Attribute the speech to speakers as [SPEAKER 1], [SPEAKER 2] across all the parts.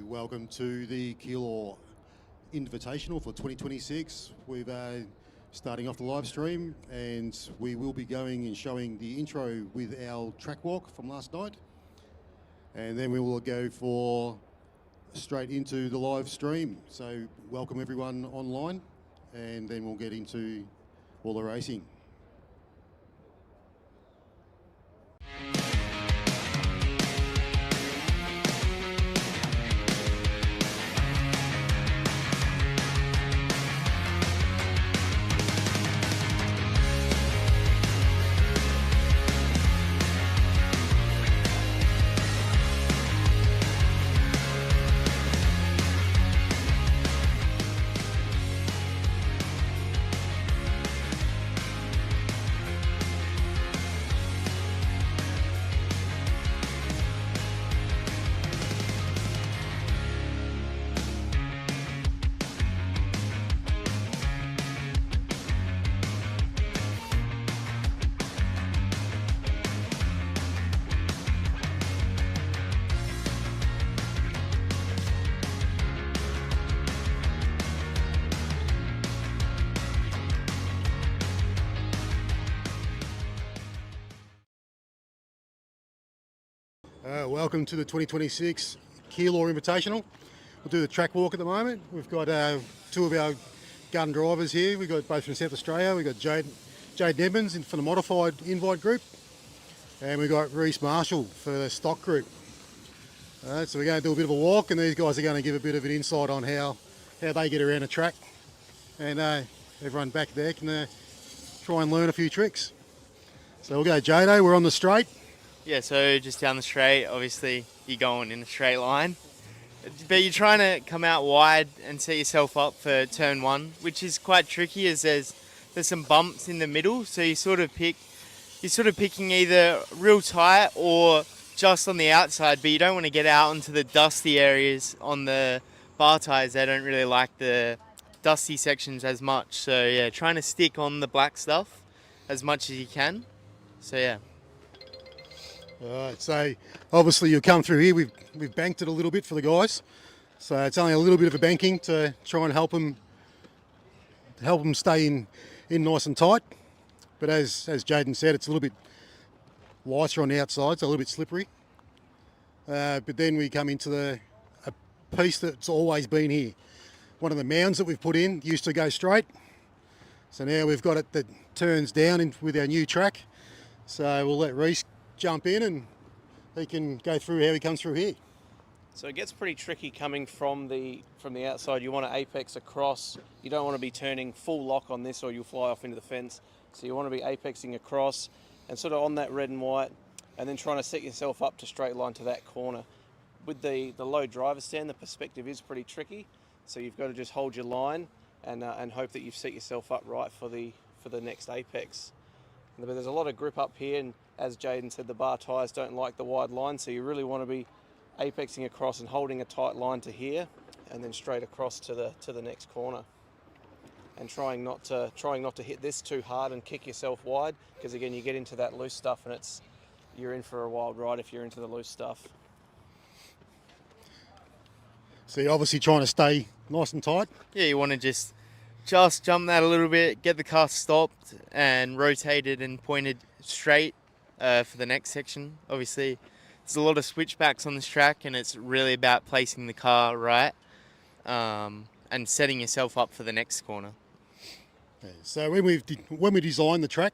[SPEAKER 1] welcome to the Keilor Invitational for 2026. We're starting off the live stream, and we will be going and showing the intro with our track walk from last night, and then we will go straight into the live stream. So welcome everyone online, and then we'll get into all the racing. Welcome to the 2026 Keilor Invitational. We'll do the track walk at the moment. We've got two of our gun drivers here. We've got both from South Australia. We've got Jade Evans from the modified invite group, and we've got Reese Marshall for the stock group. So we're going to do a bit of a walk, and these guys are going to give a bit of an insight on how they get around a track, and everyone back there can try and learn a few tricks. So we'll go Jado, we're on the straight.
[SPEAKER 2] Yeah, so just down the straight, obviously you're going in a straight line, but you're trying to come out wide and set yourself up for turn one, which is quite tricky as there's some bumps in the middle, so you're sort of picking either real tight or just on the outside, but you don't want to get out into the dusty areas on the bar tires. They don't really like the dusty sections as much, so yeah, trying to stick on the black stuff as much as you can. So yeah.
[SPEAKER 1] Alright, so obviously you'll come through here. We've banked it a little bit for the guys, so it's only a little bit of a banking to try and help them stay in nice and tight. But as Jaden said, it's a little bit lighter on the outside, so a little bit slippery. But then we come into a piece that's always been here. One of the mounds that we've put in used to go straight, so now we've got it that turns down with our new track. So we'll let Reese jump in and he can go through how he comes through here.
[SPEAKER 3] So it gets pretty tricky coming from the outside. You want to apex across. You don't want to be turning full lock on this or you'll fly off into the fence. So you want to be apexing across and sort of on that red and white, and then trying to set yourself up to straight line to that corner. With the low driver stand, the perspective is pretty tricky. So you've got to just hold your line and hope that you've set yourself up right for the next apex. But there's a lot of grip up here, and as Jaden said, the bar tyres don't like the wide line, so you really want to be apexing across and holding a tight line to here, and then straight across to the next corner. And trying not to hit this too hard and kick yourself wide, because again you get into that loose stuff, and you're in for a wild ride if you're into the loose stuff.
[SPEAKER 1] So you're obviously trying to stay nice and tight.
[SPEAKER 2] Yeah, you want to just jump that a little bit, get the car stopped and rotated and pointed straight for the next section. Obviously, there's a lot of switchbacks on this track, and it's really about placing the car right and setting yourself up for the next corner.
[SPEAKER 1] Okay, so when we designed the track,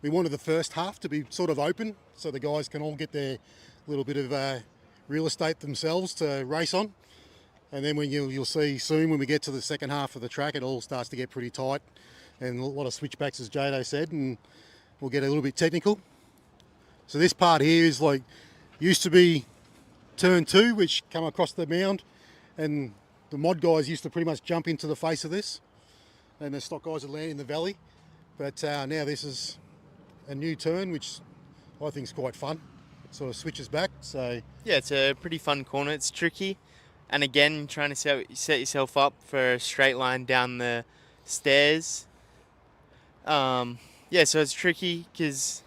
[SPEAKER 1] we wanted the first half to be sort of open, so the guys can all get their little bit of real estate themselves to race on. And then when you'll see soon when we get to the second half of the track, it all starts to get pretty tight and a lot of switchbacks, as Jado said, and we'll get a little bit technical. So this part here is like, used to be turn 2, which come across the mound, and the mod guys used to pretty much jump into the face of this, and the stock guys would land in the valley. But now this is a new turn, which I think is quite fun. It sort of switches back. So
[SPEAKER 2] yeah, it's a pretty fun corner. It's tricky. And again, trying to set yourself up for a straight line down the stairs. Yeah, so it's tricky because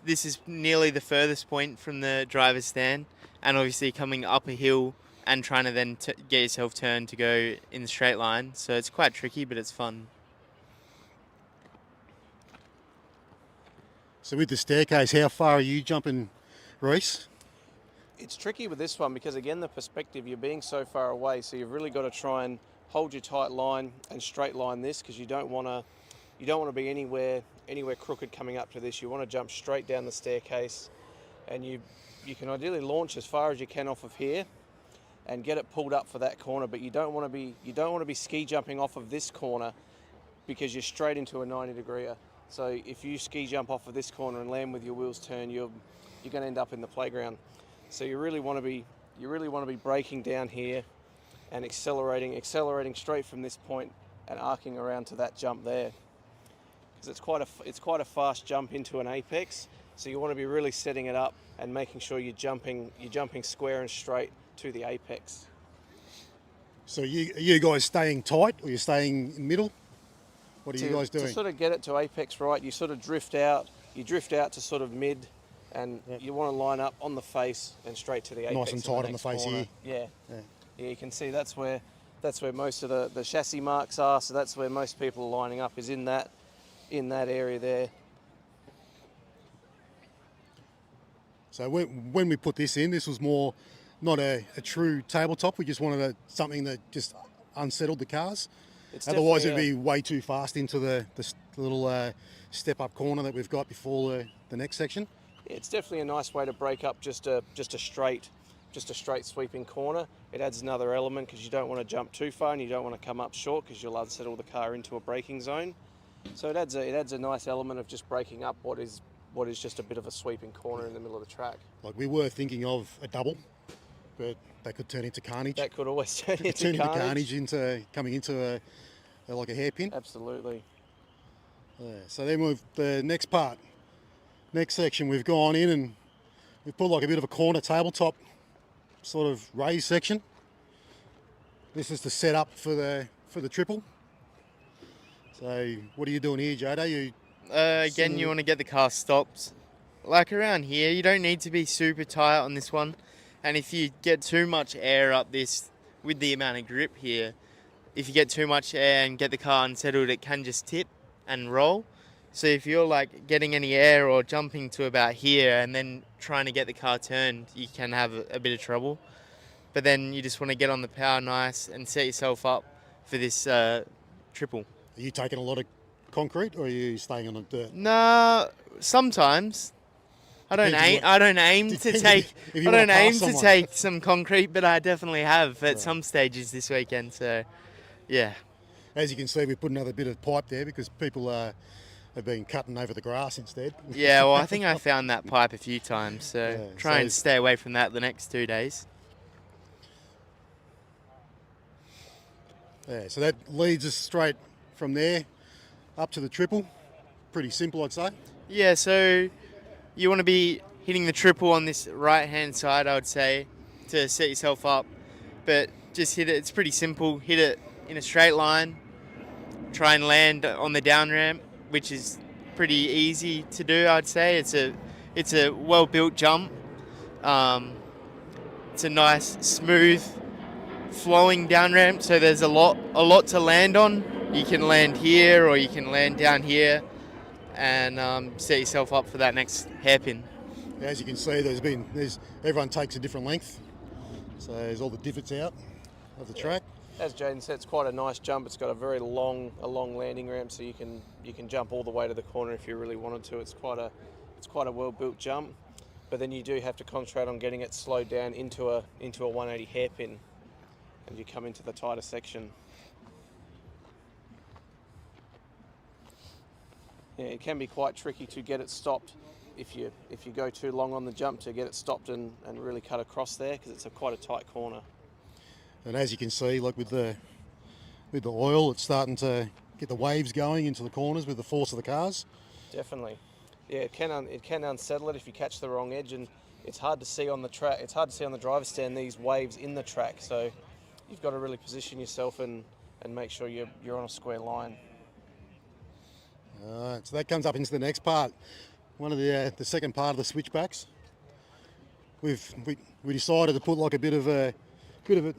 [SPEAKER 2] this is nearly the furthest point from the driver's stand, and obviously coming up a hill and trying to then get yourself turned to go in the straight line. So it's quite tricky, but it's fun.
[SPEAKER 1] So with the staircase, how far are you jumping, Reese?
[SPEAKER 3] It's tricky with this one because, again, the perspective, you're being so far away, so you've really got to try and hold your tight line and straight line this, because you don't want to be anywhere crooked coming up to this. You want to jump straight down the staircase, and you can ideally launch as far as you can off of here and get it pulled up for that corner, but you don't want to be ski jumping off of this corner because you're straight into a 90-degree. So if you ski jump off of this corner and land with your wheels turned, you're going to end up in the playground. So you really want to be braking down here and accelerating straight from this point and arcing around to that jump there. Because it's quite a fast jump into an apex. So you want to be really setting it up and making sure you're jumping square and straight to the apex.
[SPEAKER 1] So are you guys staying tight, or you're staying in middle? What are you guys doing?
[SPEAKER 3] To sort of get it to apex right, you sort of drift out. You drift out to sort of mid, and you want to line up on the face and straight to the apex.
[SPEAKER 1] Nice and tight on the face
[SPEAKER 3] corner.
[SPEAKER 1] here.
[SPEAKER 3] Yeah. You can see that's where most of the chassis marks are. So that's where most people are lining up, is in that area there.
[SPEAKER 1] So when we put this in, this was more not a true tabletop. We just wanted something that just unsettled the cars. Otherwise, it'd be way too fast into the little step-up corner that we've got before the next section.
[SPEAKER 3] It's definitely a nice way to break up just a straight sweeping corner. It adds another element because you don't want to jump too far and you don't want to come up short because you'll unsettle the car into a braking zone. So it adds a nice element of just breaking up what is just a bit of a sweeping corner in the middle of the track.
[SPEAKER 1] Like, we were thinking of a double, but that could turn into carnage.
[SPEAKER 3] That could always turn into carnage.
[SPEAKER 1] Into coming into like a hairpin.
[SPEAKER 3] Absolutely.
[SPEAKER 1] Yeah, so then the next section, we've gone in and we've put like a bit of a corner tabletop sort of raised section. This is the setup for the triple. So what are you doing here, Jade?
[SPEAKER 2] Again, you want to get the car stopped. Like around here, you don't need to be super tight on this one. And if you get too much air up this with the amount of grip here, if you get too much air and get the car unsettled, it can just tip and roll. So if you're like getting any air or jumping to about here and then trying to get the car turned, you can have a bit of trouble. But then you just want to get on the power nice and set yourself up for this triple.
[SPEAKER 1] Are you taking a lot of concrete, or are you staying on the dirt?
[SPEAKER 2] No, sometimes. I don't aim to take some concrete, but I definitely have at some stages this weekend. So, yeah.
[SPEAKER 1] As you can see, we put another bit of pipe there because people have been cutting over the grass instead.
[SPEAKER 2] Yeah, well, I think I found that pipe a few times, so try and stay away from that the next 2 days.
[SPEAKER 1] Yeah, so that leads us straight from there up to the triple. Pretty simple, I'd say.
[SPEAKER 2] Yeah, so you want to be hitting the triple on this right-hand side, I would say, to set yourself up. But just hit it. It's pretty simple. Hit it in a straight line. Try and land on the down ramp, which is pretty easy to do, I'd say. It's a well-built jump. It's a nice, smooth, flowing down ramp. So there's a lot to land on. You can land here, or you can land down here, and set yourself up for that next hairpin.
[SPEAKER 1] As you can see, everyone takes a different length, so there's all the divots out of the track.
[SPEAKER 3] As Jaden said, it's quite a nice jump. It's got a very long landing ramp, so you can jump all the way to the corner if you really wanted to. It's quite a well-built jump, but then you do have to concentrate on getting it slowed down into a 180 hairpin, and you come into the tighter section. Yeah, it can be quite tricky to get it stopped if you go too long on the jump, to get it stopped and really cut across there, because it's quite a tight corner.
[SPEAKER 1] And as you can see, like with the oil, it's starting to get the waves going into the corners with the force of the cars.
[SPEAKER 3] Definitely. Yeah, it can unsettle it if you catch the wrong edge, and it's hard to see on the track. It's hard to see on the driver's stand these waves in the track. So you've got to really position yourself and make sure you're on a square line.
[SPEAKER 1] All right, so that comes up into the next part. One of the second part of the switchbacks. We decided to put like a bit of a bit of it,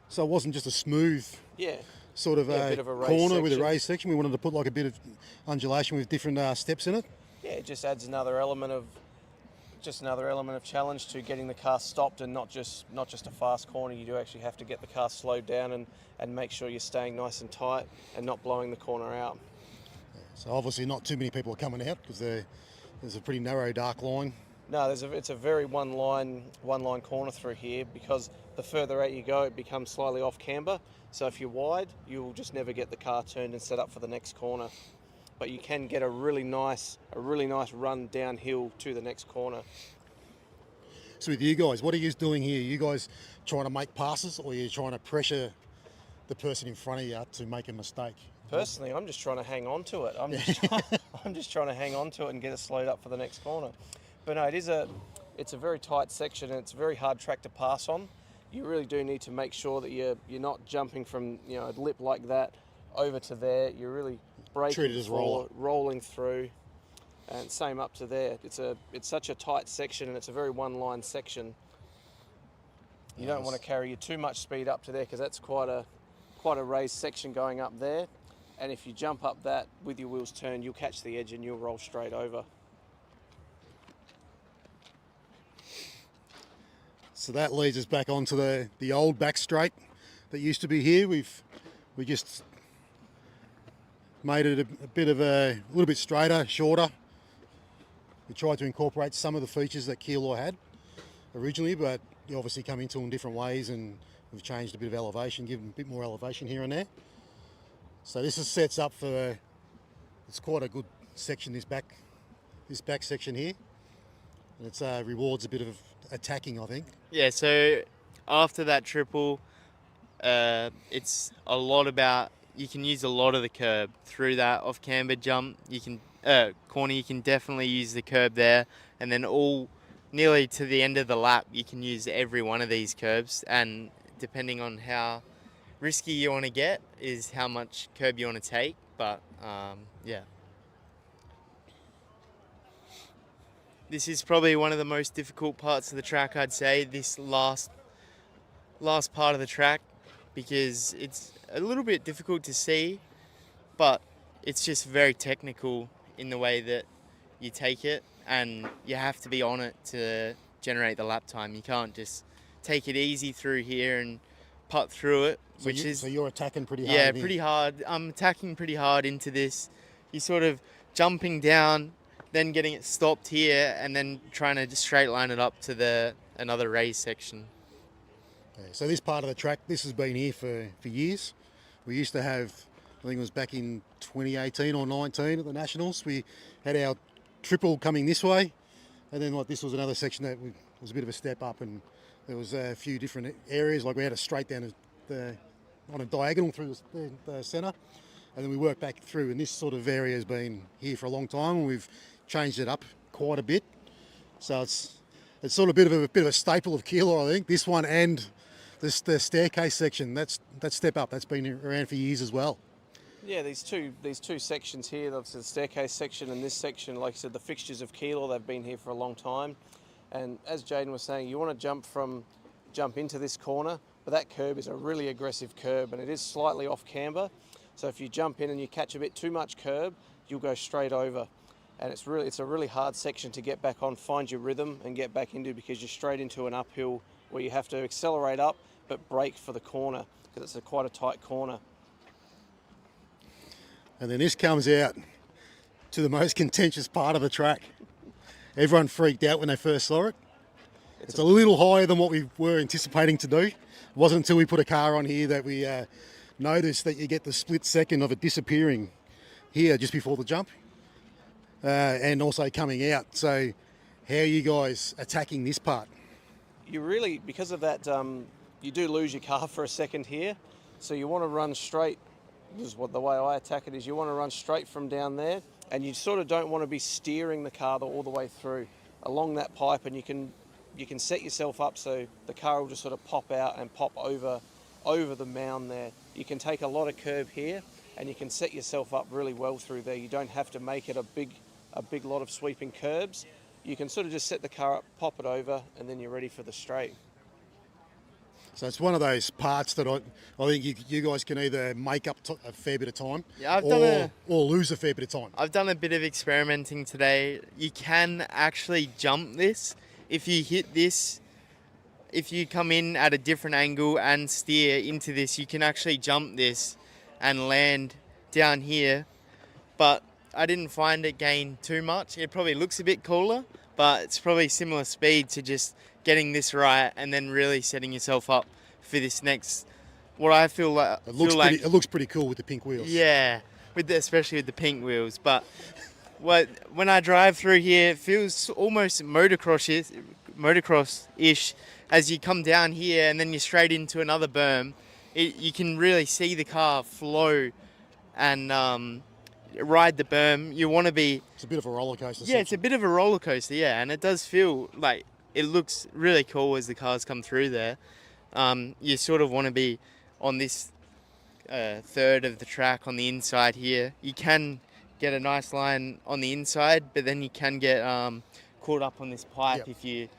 [SPEAKER 1] so it wasn't just a smooth
[SPEAKER 3] Yeah.
[SPEAKER 1] sort of
[SPEAKER 3] Yeah, a bit of a raised
[SPEAKER 1] corner with a
[SPEAKER 3] section.
[SPEAKER 1] raised section. We wanted to put like a bit of undulation with different steps in it.
[SPEAKER 3] Yeah, it just adds another element of challenge to getting the car stopped, and not just a fast corner. You do actually have to get the car slowed down and make sure you're staying nice and tight and not blowing the corner out.
[SPEAKER 1] So obviously not too many people are coming out because there's a pretty narrow dark line.
[SPEAKER 3] No, it's a very one line corner through here, because the further out you go, it becomes slightly off camber. So if you're wide, you'll just never get the car turned and set up for the next corner. But you can get a really nice run downhill to the next corner.
[SPEAKER 1] So with you guys, what are you doing here? You guys trying to make passes, or are you trying to pressure the person in front of you to make a mistake?
[SPEAKER 3] Personally, I'm just trying to hang on to it. I'm just trying to hang on to it and get it slowed up for the next corner. But no, it's a very tight section, and it's a very hard track to pass on. You really do need to make sure that you're not jumping from a lip like that over to there. You're really
[SPEAKER 1] Treat it
[SPEAKER 3] braking
[SPEAKER 1] as
[SPEAKER 3] forward, rolling through, and same up to there. It's such a tight section, and it's a very one-line section. You don't want to carry too much speed up to there, because that's quite a raised section going up there. And if you jump up that with your wheels turned, you'll catch the edge and you'll roll straight over.
[SPEAKER 1] So that leads us back onto the old back straight that used to be here. We just made it a bit of a little bit straighter, shorter. We tried to incorporate some of the features that Keilor had originally, but you obviously come into them in different ways, and we've changed a bit of elevation, given a bit more elevation here and there. So this sets up for it's quite a good section, this back section here, and it's rewards a bit of attacking, I think.
[SPEAKER 2] Yeah, so after that triple, it's a lot about, you can use a lot of the curb through that off camber jump. You can corner, you can definitely use the curb there, and then all nearly to the end of the lap, you can use every one of these curbs, and depending on how risky you want to get is how much curb you want to take. But yeah, this is probably one of the most difficult parts of the track, I'd say, this last part of the track, because it's a little bit difficult to see, but it's just very technical in the way that you take it, and you have to be on it to generate the lap time. You can't just take it easy through here and putt through it,
[SPEAKER 1] So you're attacking pretty hard.
[SPEAKER 2] Yeah,
[SPEAKER 1] here.
[SPEAKER 2] pretty hard. I'm attacking pretty hard into this. You're sort of jumping down, then getting it stopped here, and then trying to just straight line it up to another raised section.
[SPEAKER 1] Yeah, so this part of the track, this has been here for years. We used to have, I think it was back in 2018 or 19 at the Nationals, we had our triple coming this way, and then like this was another section that was a bit of a step up, and there was a few different areas, like we had a straight down on a diagonal through the centre, and then we worked back through, and this sort of area has been here for a long time, and we've changed it up quite a bit. So it's sort of a bit of a staple of Keilor, I think. This one and the staircase section, that step up, that's been around for years as well.
[SPEAKER 3] Yeah, these two sections here, the staircase section and this section, like I said, the fixtures of Keilor, they've been here for a long time. And as Jaden was saying, you want to jump into this corner, but that curb is a really aggressive curb, and it is slightly off camber. So if you jump in and you catch a bit too much curb, you'll go straight over. And it's a really hard section to get back on, find your rhythm and get back into, because you're straight into an uphill where you have to accelerate up but brake for the corner, because it's quite a tight corner.
[SPEAKER 1] And then this comes out to the most contentious part of the track. Everyone freaked out when they first saw it. It's a little higher than what we were anticipating to do. It wasn't until we put a car on here that we noticed that you get the split second of it disappearing here just before the jump, and also coming out. So how are you guys attacking this part?
[SPEAKER 3] You really, because of that, you do lose your car for a second here. So you want to run straight. This is the way I attack it, is you want to run straight from down there, and you sort of don't want to be steering the car all the way through along that pipe, and you can set yourself up so the car will just sort of pop out and pop over the mound there. You can take a lot of curb here, and you can set yourself up really well through there. You don't have to make it a big lot of sweeping curbs. You can sort of just set the car up, pop it over, and then you're ready for the straight.
[SPEAKER 1] So it's one of those parts that I think you guys can either make up a fair bit of time,
[SPEAKER 2] Yeah,
[SPEAKER 1] or lose a fair bit of time.
[SPEAKER 2] I've done a bit of experimenting today. You can actually jump this if you hit this. If you come in at a different angle and steer into this, you can actually jump this and land down here. But I didn't find it gain too much. It probably looks a bit cooler, but it's probably similar speed to just getting this right and then really setting yourself up for this next, what I feel like.
[SPEAKER 1] It looks pretty cool with the pink wheels.
[SPEAKER 2] Yeah, especially with the pink wheels. But when I drive through here, it feels almost motocross-ish as you come down here and then you're straight into another berm. You can really see the car flow and ride the berm. You want to be...
[SPEAKER 1] It's a bit of a roller coaster.
[SPEAKER 2] Yeah, it's a bit of a roller coaster, yeah. And it does feel like it looks really cool as the cars come through there. You sort of want to be on this third of the track on the inside here. You can get a nice line on the inside, but then you can get caught up on this pipe.
[SPEAKER 1] Yep.
[SPEAKER 2] If you...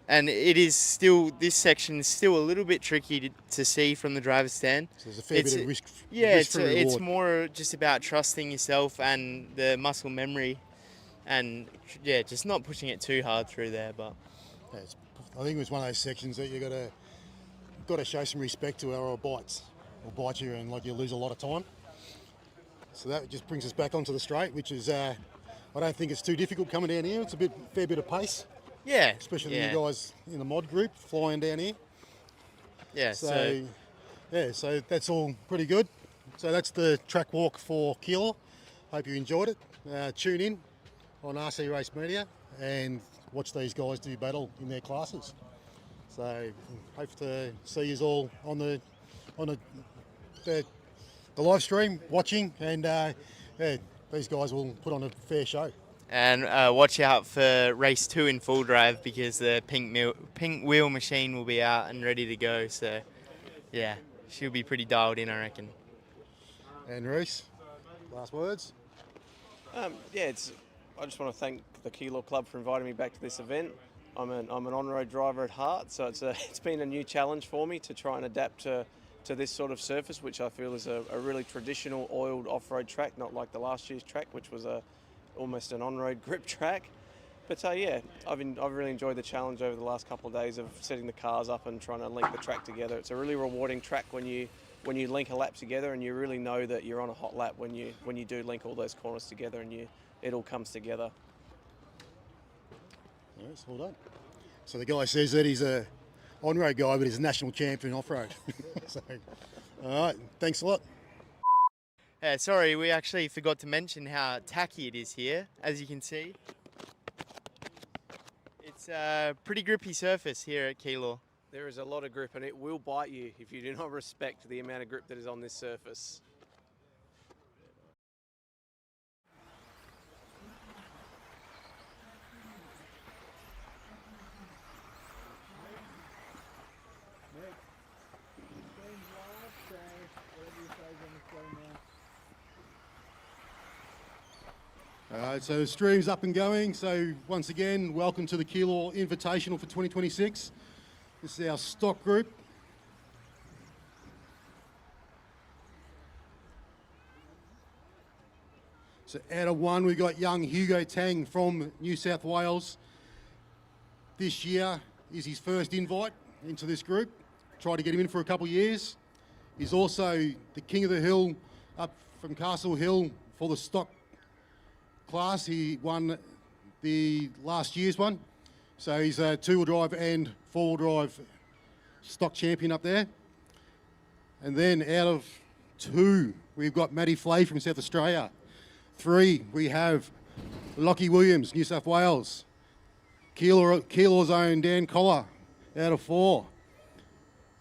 [SPEAKER 2] And it is still, this section is still a little bit tricky to see from the driver's stand.
[SPEAKER 1] So there's a fair bit of risk.
[SPEAKER 2] Yeah,
[SPEAKER 1] risk-free
[SPEAKER 2] it's
[SPEAKER 1] reward.
[SPEAKER 2] more just about trusting yourself and the muscle memory, and yeah, just not pushing it too hard through there. But
[SPEAKER 1] Yeah, I think it was one of those sections that you got to show some respect to, or bites will bite you and like you lose a lot of time. So that just brings us back onto the straight, which is I don't think it's too difficult coming down here. It's a fair bit of pace.
[SPEAKER 2] yeah,
[SPEAKER 1] Especially
[SPEAKER 2] yeah.
[SPEAKER 1] you guys in the mod group flying down here.
[SPEAKER 2] Yeah,
[SPEAKER 1] So that's all pretty good. So that's the track walk for Keilor. Hope you enjoyed it. Tune in on RC Race Media and watch these guys do battle in their classes. So hope to see you all on the live stream watching, and these guys will put on a fair show.
[SPEAKER 2] And watch out for race 2 in full drive, because the pink wheel machine will be out and ready to go. So yeah, she'll be pretty dialed in, I reckon.
[SPEAKER 1] And Reese, last words?
[SPEAKER 3] I just want to thank the Keilor Club for inviting me back to this event. I'm an on-road driver at heart, so it's been a new challenge for me to try and adapt to this sort of surface, which I feel is a really traditional oiled off-road track, not like the last year's track, which was almost an on-road grip track. But I've really enjoyed the challenge over the last couple of days of setting the cars up and trying to link the track together. It's a really rewarding track when you link a lap together, and you really know that you're on a hot lap when you do link all those corners together and it all comes together.
[SPEAKER 1] Yes, well done. So the guy says that he's a on-road guy, but he's a national champion off-road. So, all right, thanks a lot.
[SPEAKER 2] Sorry, we actually forgot to mention how tacky it is here, as you can see. It's a pretty grippy surface here at Keilor.
[SPEAKER 3] There is a lot of grip, and it will bite you if you do not respect the amount of grip that is on this surface.
[SPEAKER 1] All right, so the stream's up and going. So once again, welcome to the Keilor Invitational for 2026. This is our stock group. So out of one, we've got young Hugo Tang from New South Wales. This year is his first invite into this group. Tried to get him in for a couple of years. He's also the king of the hill up from Castle Hill for the stock class. He won the last year's one. So he's a two-wheel drive and four-wheel drive stock champion up there. And then out of two, we've got Matty Flay from South Australia. Three, we have Lockie Williams, New South Wales. Keilor's own Dan Collar out of four.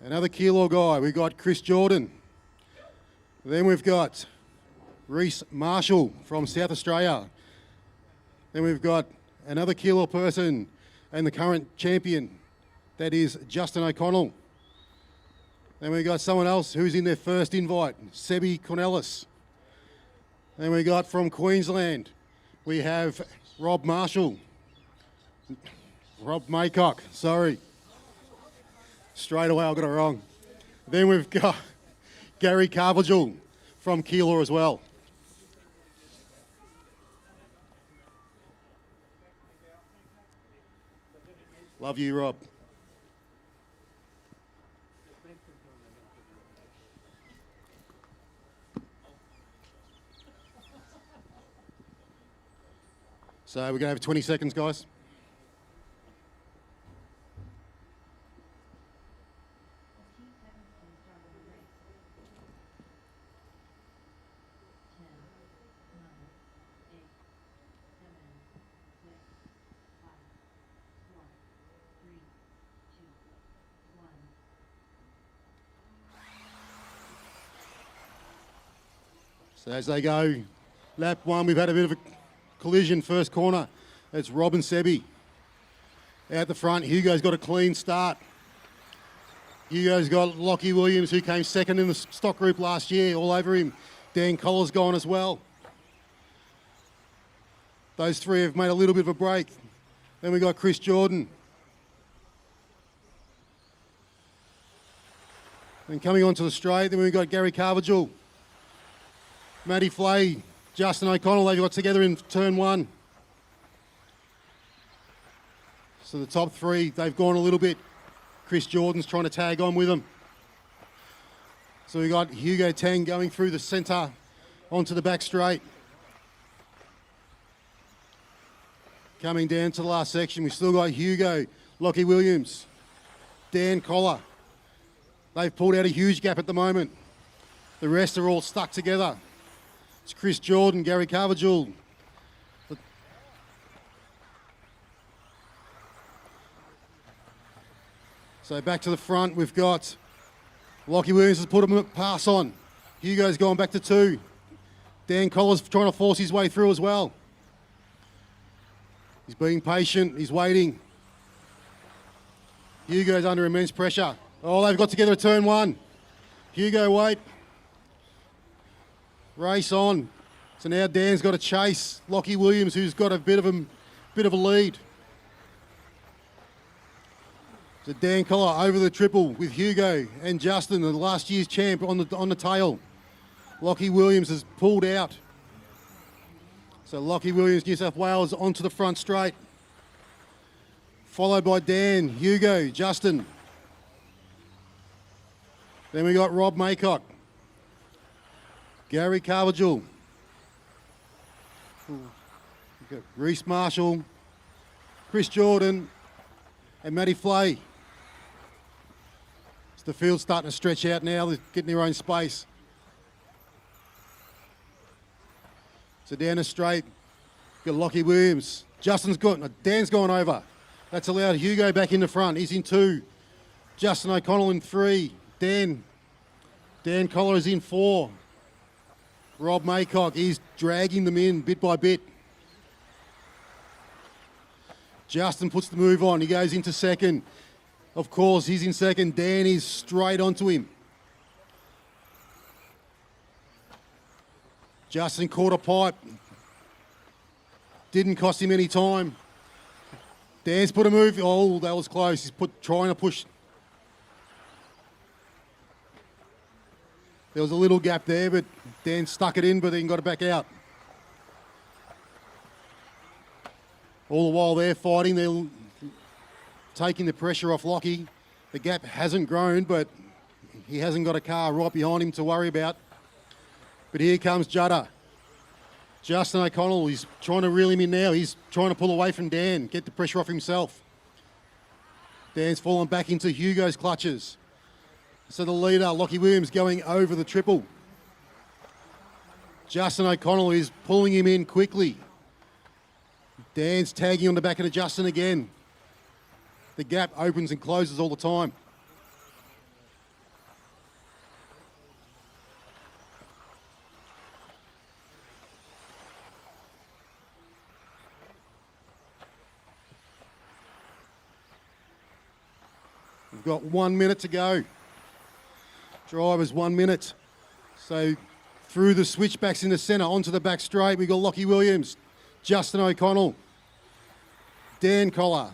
[SPEAKER 1] Another Keilor guy, we've got Chris Jordan. Then we've got Reese Marshall from South Australia. Then we've got another Keilor person and the current champion, that is Justin O'Connell. Then we've got someone else who's in their first invite, Sebi Cornelis. Then we got from Queensland, we have Rob Maycock, sorry. Straight away I got it wrong. Then we've got Gary Carvajal from Keilor as well. Love you, Rob. So we're going to have 20 seconds, guys. So as they go, lap one, we've had a bit of a collision, first corner. It's Rob and Sebi. Out the front, Hugo's got a clean start. Hugo's got Lockie Williams, who came second in the stock group last year, all over him. Dan Collar's gone as well. Those three have made a little bit of a break. Then we got Chris Jordan. And coming onto the straight, then we've got Gary Carvajal. Matty Flay, Justin O'Connell, they got together in turn one. So the top three, they've gone a little bit. Chris Jordan's trying to tag on with them. So we got Hugo Tang going through the centre onto the back straight. Coming down to the last section, we've still got Hugo, Lockie Williams, Dan Collar. They've pulled out a huge gap at the moment. The rest are all stuck together. It's Chris Jordan, Gary Carvajal. So back to the front, we've got Lockie Williams has put a pass on. Hugo's going back to two. Dan Collar's trying to force his way through as well. He's being patient, he's waiting. Hugo's under immense pressure. Oh, they've got together a turn one. Hugo, wait. Race on. So now Dan's got to chase Lockie Williams, who's got a bit of a lead. So Dan Collar over the triple with Hugo and Justin, the last year's champ, on the tail. Lockie Williams has pulled out. So Lockie Williams, New South Wales, onto the front straight. Followed by Dan, Hugo, Justin. Then we got Rob Maycock, Gary Carvajal, Reese Marshall, Chris Jordan, and Matty Flay. So the field's starting to stretch out now, they're getting their own space. So down the straight, got Lockie Williams. Dan's gone over. That's allowed Hugo back in the front. He's in two. Justin O'Connell in three. Dan Collar is in four. Rob Maycock, he's dragging them in bit by bit. Justin puts the move on. He goes into second. Of course, he's in second. Dan is straight onto him. Justin caught a pipe. Didn't cost him any time. Dan's put a move. Oh, that was close. He's trying to push. There was a little gap there, but Dan stuck it in, but then got it back out. All the while they're fighting, they're taking the pressure off Lockie. The gap hasn't grown, but he hasn't got a car right behind him to worry about. But here comes Judder. Justin O'Connell, he's trying to reel him in now. He's trying to pull away from Dan, get the pressure off himself. Dan's fallen back into Hugo's clutches. So the leader, Lockie Williams, going over the triple. Justin O'Connell is pulling him in quickly. Dan's tagging on the back of the Justin again. The gap opens and closes all the time. We've got 1 minute to go. Drivers 1 minute. So through the switchbacks in the centre onto the back straight, we've got Lockie Williams, Justin O'Connell, Dan Collar.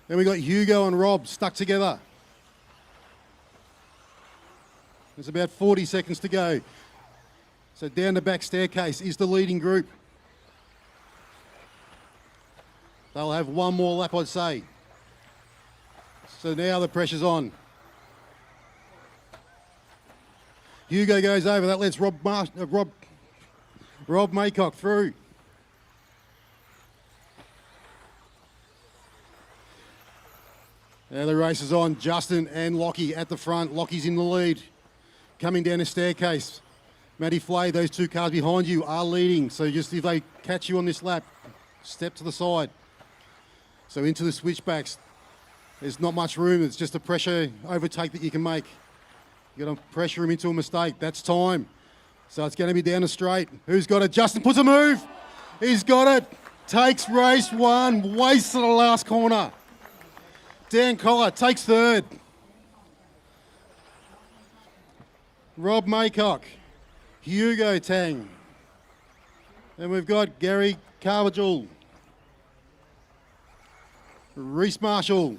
[SPEAKER 1] Then we got Hugo and Rob stuck together. There's about 40 seconds to go. So down the back staircase is the leading group. They'll have one more lap, I'd say. So now the pressure's on. Hugo goes over. That lets Rob Maycock through. Now the race is on. Justin and Lockie at the front. Lockie's in the lead. Coming down the staircase. Matty Flay, those two cars behind you are leading. So just if they catch you on this lap, step to the side. So into the switchbacks. There's not much room. It's just a pressure overtake that you can make. You've got to pressure him into a mistake. That's time. So it's going to be down the straight. Who's got it? Justin puts a move. He's got it. Takes race one. Wastes to the last corner. Dan Collar takes third. Rob Maycock. Hugo Tang. And we've got Gary Carvajal. Reese Marshall.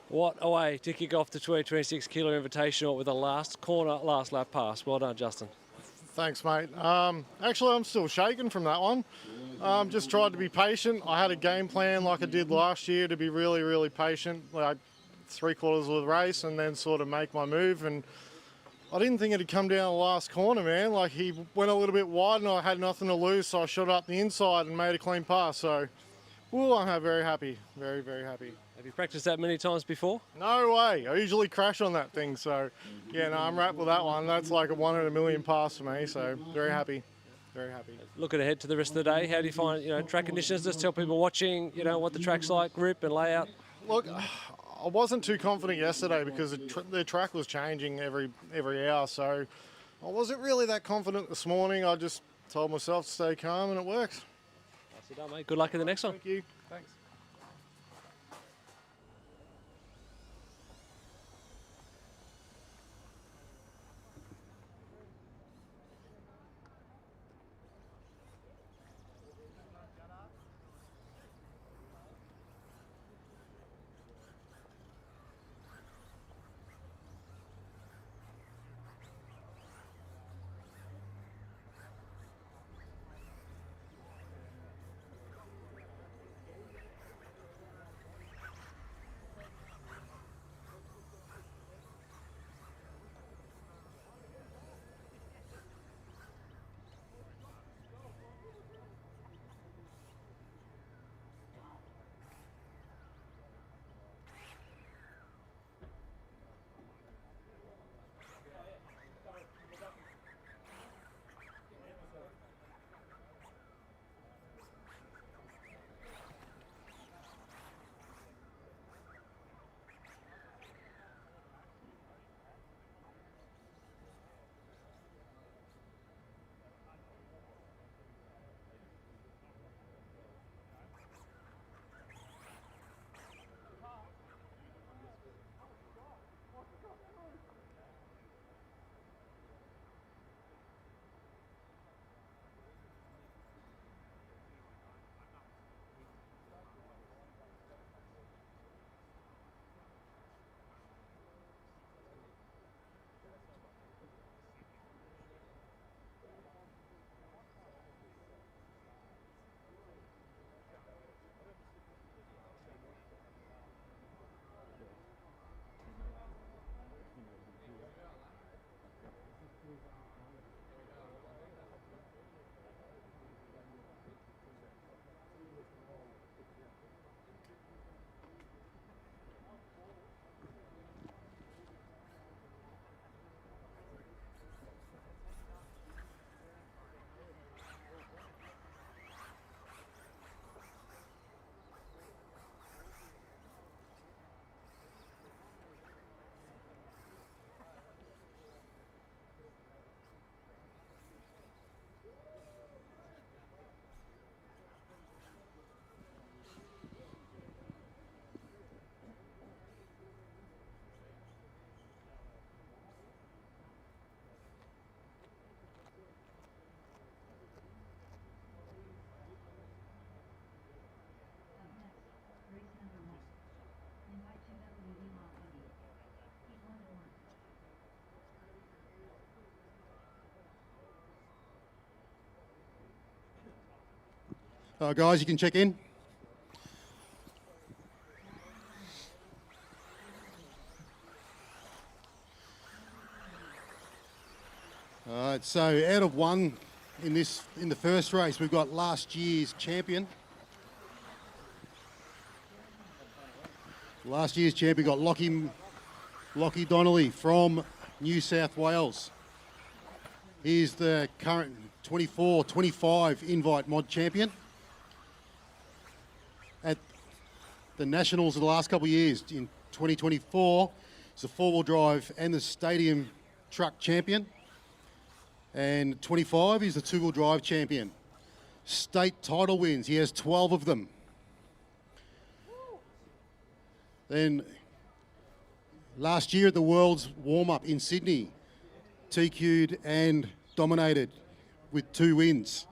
[SPEAKER 4] What a way to kick off the 2026 Keilor Invitational with a last corner, last lap pass. Well done, Justin.
[SPEAKER 5] Thanks, mate. Actually, I'm still shaking from that one. Just tried to be patient. I had a game plan like I did last year to be really, really patient, like 3/4 of the race, and then sort of make my move. And I didn't think it'd come down the last corner, man. Like, he went a little bit wide and I had nothing to lose, so I shot up the inside and made a clean pass. So, I'm very happy. Very, very happy.
[SPEAKER 4] Have you practiced that many times before?
[SPEAKER 5] No way. I usually crash on that thing. So, yeah, no, I'm wrapped with that one. That's like a 1 in a million pass for me. So, very happy. Very happy.
[SPEAKER 4] Looking ahead to the rest of the day, how do you find, track conditions? Just tell people watching, what the track's like, grip and layout.
[SPEAKER 5] Look, I wasn't too confident yesterday because the track was changing every hour. So, I wasn't really that confident this morning. I just told myself to stay calm and it works.
[SPEAKER 4] Nicely done, mate. Good luck in the next one.
[SPEAKER 5] Thank you. Thanks.
[SPEAKER 1] All right, guys, you can check in. All right, so out of one in the first race, we've got last year's champion. Last year's champion got Lockie Donnelly from New South Wales. He's the current 24-25 Invite Mod champion. At the Nationals of the last couple of years, in 2024, he's the four-wheel drive and the stadium truck champion. And 25, he's the two-wheel drive champion. State title wins, he has 12 of them. Then last year at the World's warm-up in Sydney, TQ'd and dominated with 2 wins.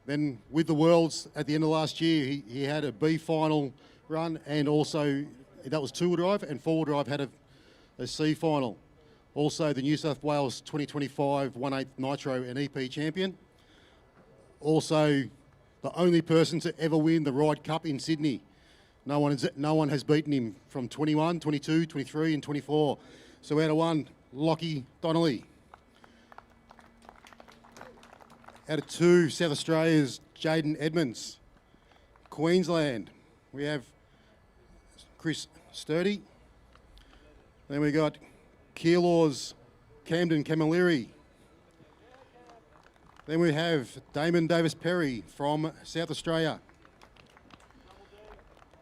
[SPEAKER 1] Then with the Worlds at the end of last year, he had a B final run, and also that was two-wheel drive, and four-wheel drive had a C final. Also the New South Wales 2025 1/8 Nitro and EP champion. Also the only person to ever win the Ride Cup in Sydney. No one has beaten him from 21, 22, 23 and 24. So out of one, Lockie Donnelly. Out of two, South Australia's Jaden Edmonds. Queensland, we have Chris Sturdy. Then we got Keilor's Camden Camilleri. Then we have Damon Davis-Perry from South Australia.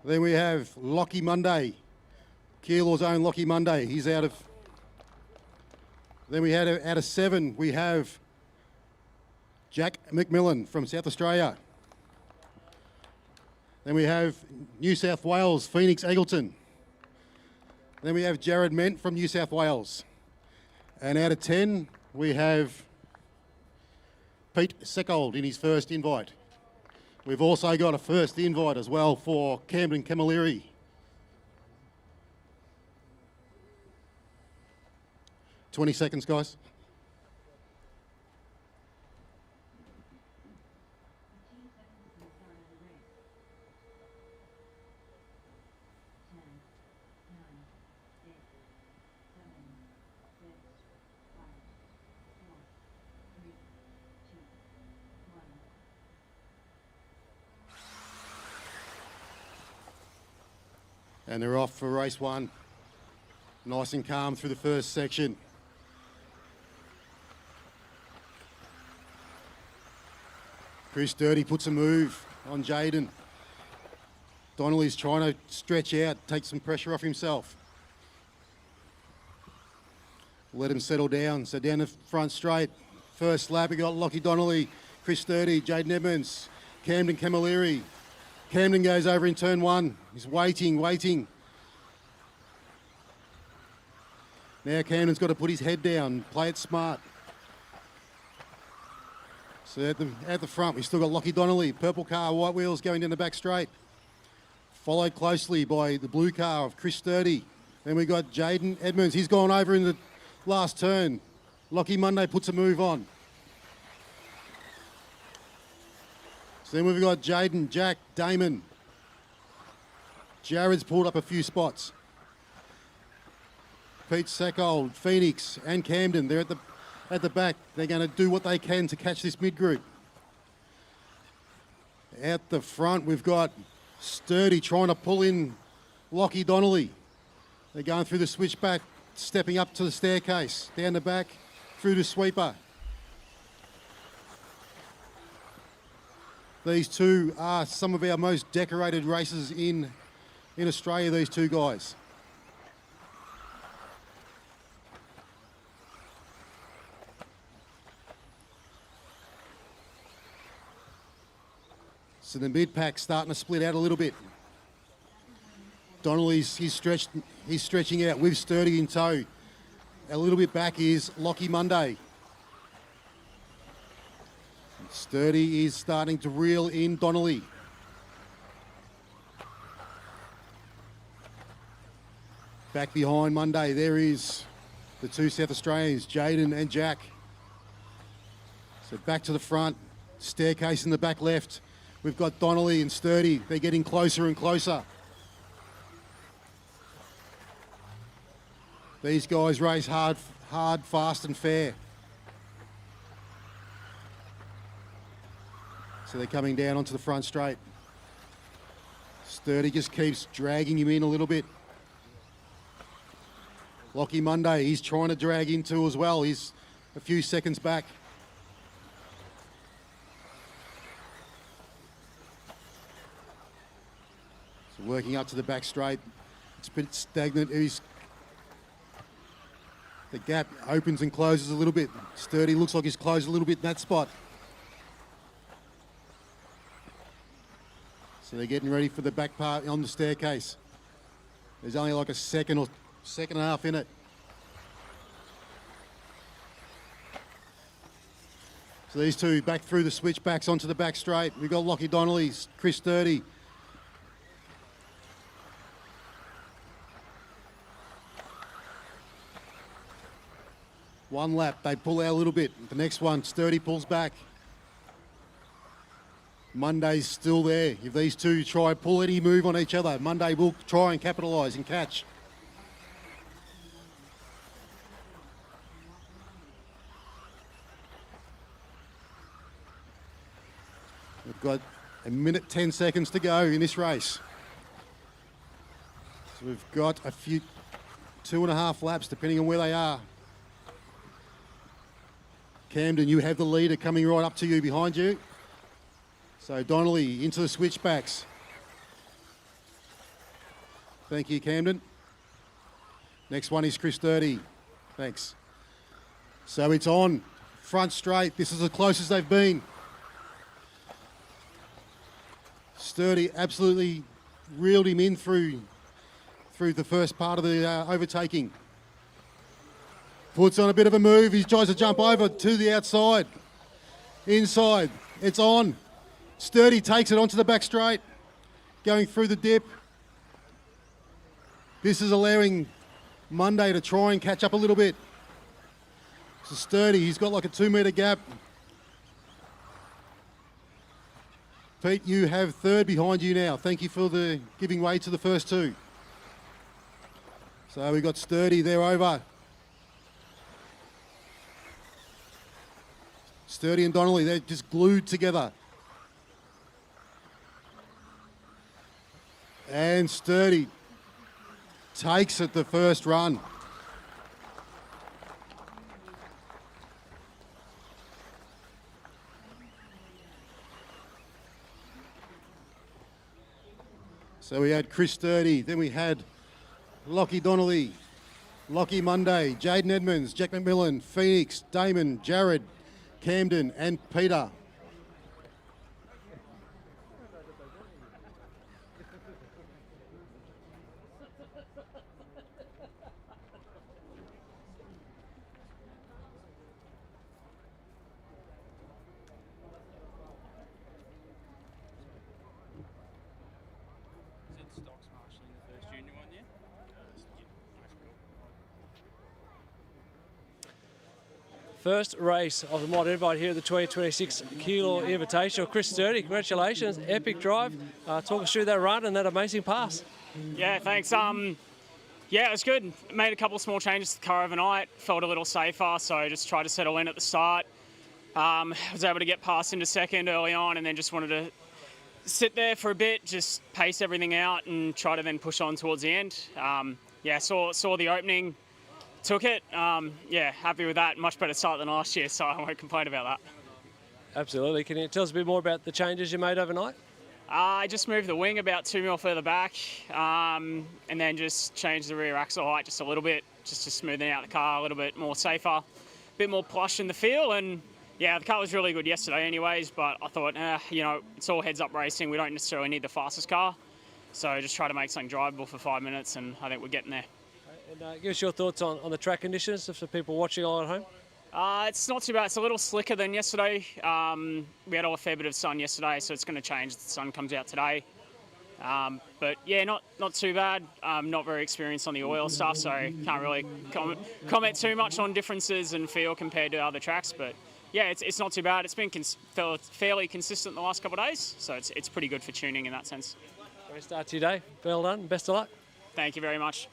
[SPEAKER 1] Then we have Lockie Monday, Keilor's own Lockie Monday. He's out of. Then we had out of 7, we have Jack McMillan from South Australia. Then we have New South Wales, Phoenix Eggleton. Then we have Jared Ment from New South Wales. And out of 10, we have Pete Seckold in his first invite. We've also got a first invite as well for Camden Camilleri. "20 seconds, guys. And they're off for race 1. Nice and calm through the first section. Chris Dirty puts a move on Jaden. Donnelly's trying to stretch out, take some pressure off himself. Let him settle down. So down the front straight. First lap, we got Lockie Donnelly, Chris Dirty, Jaden Edmonds, Camden Camilleri. Camden goes over in turn 1. He's waiting. Now Camden's got to put his head down, play it smart. So at the front, we've still got Lockie Donnelly, purple car, white wheels going down the back straight. Followed closely by the blue car of Chris Sturdy. Then we got Jaden Edmonds. He's gone over in the last turn. Lockie Monday puts a move on. So then we've got Jaden, Jack, Damon. Jared's pulled up a few spots. Pete Seckold, Phoenix and Camden, they're at the back. They're going to do what they can to catch this mid-group. At the front, we've got Sturdy trying to pull in Lockie Donnelly. They're going through the switchback, stepping up to the staircase, down the back, through the sweeper. These two are some of our most decorated races in Australia, these two guys. So the mid-pack's starting to split out a little bit. Donnelly's he's stretching out with Sturdy in tow. A little bit back is Lockie Monday. Sturdy is starting to reel in Donnelly. Back behind Monday, there is the two South Australians, Jaden and Jack. So back to the front, staircase in the back left. We've got Donnelly and Sturdy. They're getting closer and closer. These guys race hard, fast and fair. So they're coming down onto the front straight. Sturdy just keeps dragging him in a little bit. Lockie Monday, he's trying to drag into as well. He's a few seconds back. So working up to the back straight. It's a bit stagnant. The gap opens and closes a little bit. Sturdy looks like he's closed a little bit in that spot. So they're getting ready for the back part on the staircase. There's only like a second or second and a half in it. So these two back through the switchbacks onto the back straight. We've got Lockie Donnelly, Chris Sturdy. One lap, they pull out a little bit. The next one, Sturdy pulls back. Monday's still there. If these two try pull any move on each other, Monday will try and capitalise and catch. We've got a minute 10 seconds to go in this race. So we've got a few 2.5 laps depending on where they are. Camden, you have the leader coming right up to you behind you. So Donnelly into the switchbacks. Thank you, Camden. Next one is Chris Sturdy. Thanks. So it's on. Front straight. This is the closest they've been. Sturdy absolutely reeled him in through the first part of the overtaking. Puts on a bit of a move. He tries to jump over to the outside. Inside. It's on. Sturdy takes it onto the back straight. Going through the dip. This is allowing Monday to try and catch up a little bit. So Sturdy, he's got like a 2 metre gap. Pete, you have third behind you now. Thank you for the giving way to the first two. So we've got Sturdy there over. Sturdy and Donnelly, they're just glued together. And Sturdy takes it the first run. So we had Chris Sturdy, then we had Lockie Donnelly, Lockie Monday, Jaden Edmonds, Jack McMillan, Phoenix, Damon, Jared, Camden and Peter.
[SPEAKER 4] First race of the Mod Invite here at the 2026 Keilor Invitational. Chris Sturdy, congratulations, epic drive. Talk us through that run and that amazing pass.
[SPEAKER 6] Yeah, thanks. Yeah, it was good. Made a couple of small changes to the car overnight. Felt a little safer, so just tried to settle in at the start. Was able to get past into second early on, and then just wanted to sit there for a bit, just pace everything out, and try to then push on towards the end. Yeah, saw the opening. Took it. Yeah, happy with that. Much better start than last year, so I won't complain about that.
[SPEAKER 4] Absolutely. Can you tell us a bit more about the changes you made overnight?
[SPEAKER 6] I just moved the wing about 2 mil further back, and then just changed the rear axle height just a little bit, just to smoothen out the car a little bit more safer, a bit more plush in the feel. And yeah, the car was really good yesterday anyways, but I thought, you know, it's all heads up racing. We don't necessarily need the fastest car. So just try to make something drivable for 5 minutes, and I think we're getting there.
[SPEAKER 4] And give us your thoughts on the track conditions for people watching all at home.
[SPEAKER 6] It's not too bad. It's a little slicker than yesterday. We had a fair bit of sun yesterday, so it's going to change. The sun comes out today. But yeah, not too bad. I'm not very experienced on the oil stuff, so can't really comment too much on differences and feel compared to other tracks. But yeah, it's not too bad. It's been fairly consistent the last couple of days, so it's pretty good for tuning in that sense.
[SPEAKER 4] Great start to your day. Well done. Best of luck.
[SPEAKER 6] Thank you very much.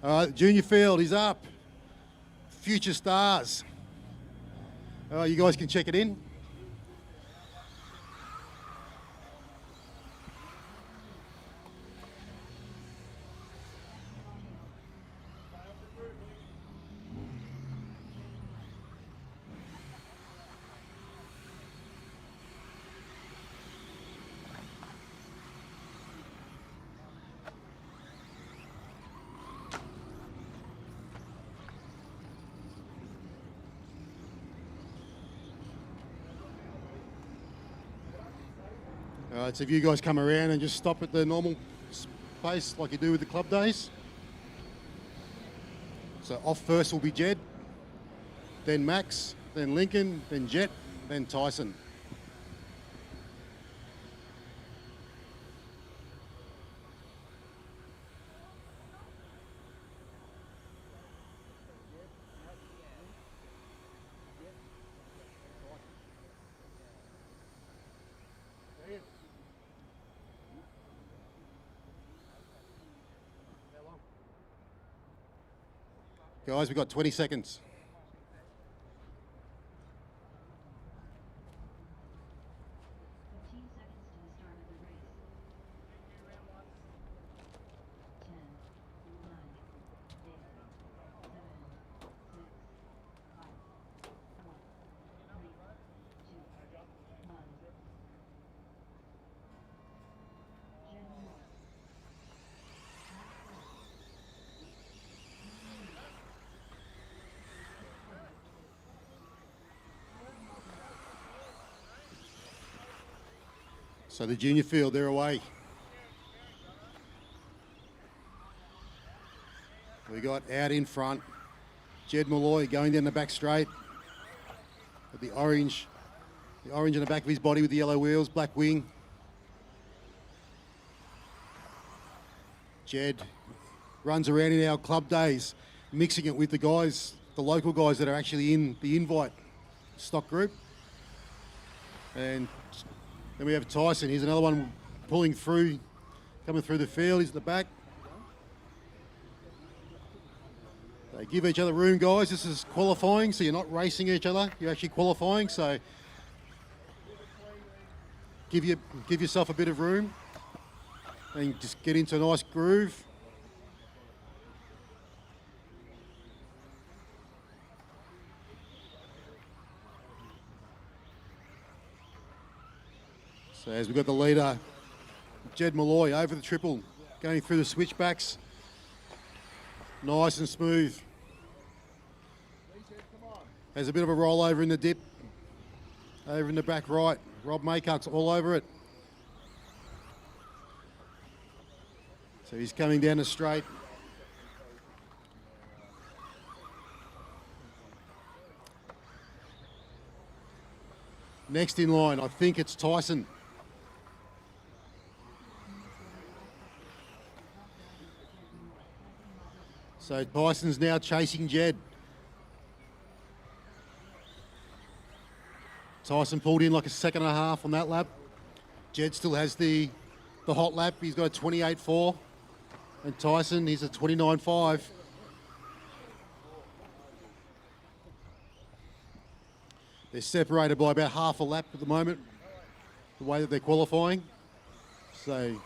[SPEAKER 1] All right, junior field is up. Future stars. All right, you guys can check it in. All right, so if you guys come around and just stop at the normal place like you do with the club days. So off first will be Jed, then Max, then Lincoln, then Jet, then Tyson. Guys, we've got 20 seconds. So the junior field, they're away. We got out in front, Jed Malloy going down the back straight. With the orange in the back of his body with the yellow wheels, black wing. Jed runs around in our club days, mixing it with the guys, the local guys that are actually in the invite stock group. And then we have Tyson. Here's another one pulling through, coming through the field. He's at the back. They give each other room, guys. This is qualifying, so you're not racing each other. You're actually qualifying, so give yourself a bit of room and just get into a nice groove. So as we've got the leader, Jed Malloy over the triple, going through the switchbacks. Nice and smooth. Has a bit of a rollover in the dip. Over in the back right. Rob Maycock's all over it. So he's coming down the straight. Next in line, I think it's Tyson. So Tyson's now chasing Jed. Tyson pulled in like a second and a half on that lap. Jed still has the hot lap. He's got a 28.4. And Tyson, he's a 29.5. They're separated by about half a lap at the moment, the way that they're qualifying. So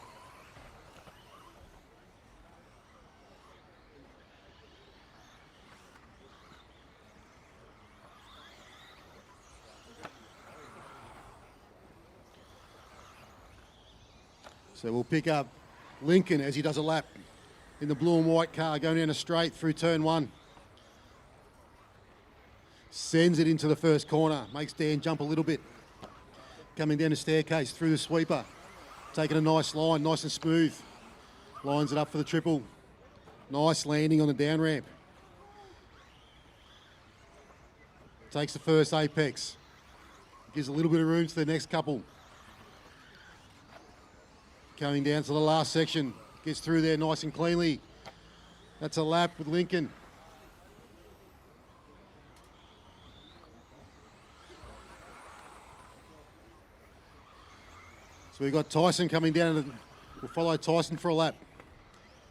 [SPEAKER 1] So we'll pick up Lincoln as he does a lap in the blue and white car going down a straight through turn 1. Sends it into the first corner, makes Dan jump a little bit. Coming down the staircase through the sweeper, taking a nice line, nice and smooth. Lines it up for the triple. Nice landing on the down ramp. Takes the first apex. Gives a little bit of room to the next couple. Coming down to the last section. Gets through there nice and cleanly. That's a lap with Lincoln. So we've got Tyson coming down. We'll follow Tyson for a lap.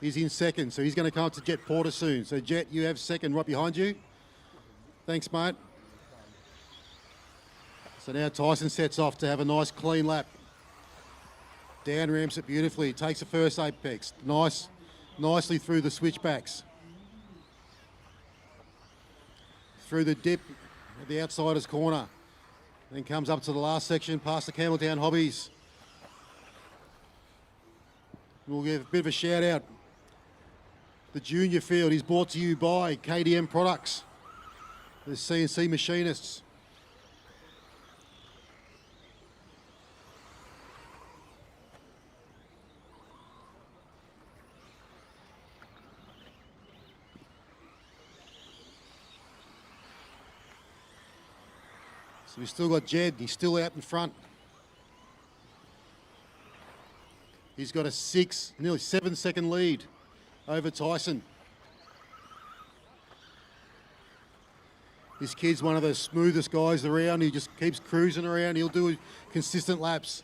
[SPEAKER 1] He's in second, so he's going to come up to Jet Porter soon. So Jet, you have second right behind you. Thanks, mate. So now Tyson sets off to have a nice clean lap. Down ramps it beautifully. Takes the first apex. Nicely through the switchbacks. Through the dip at the outsider's corner. Then comes up to the last section past the Campbelltown Hobbies. We'll give a bit of a shout out. The junior field is brought to you by KDM Products, the CNC machinists. So we've still got Jed, he's still out in front. He's got a nearly 7 second lead over Tyson. This kid's one of the smoothest guys around. He just keeps cruising around. He'll do consistent laps.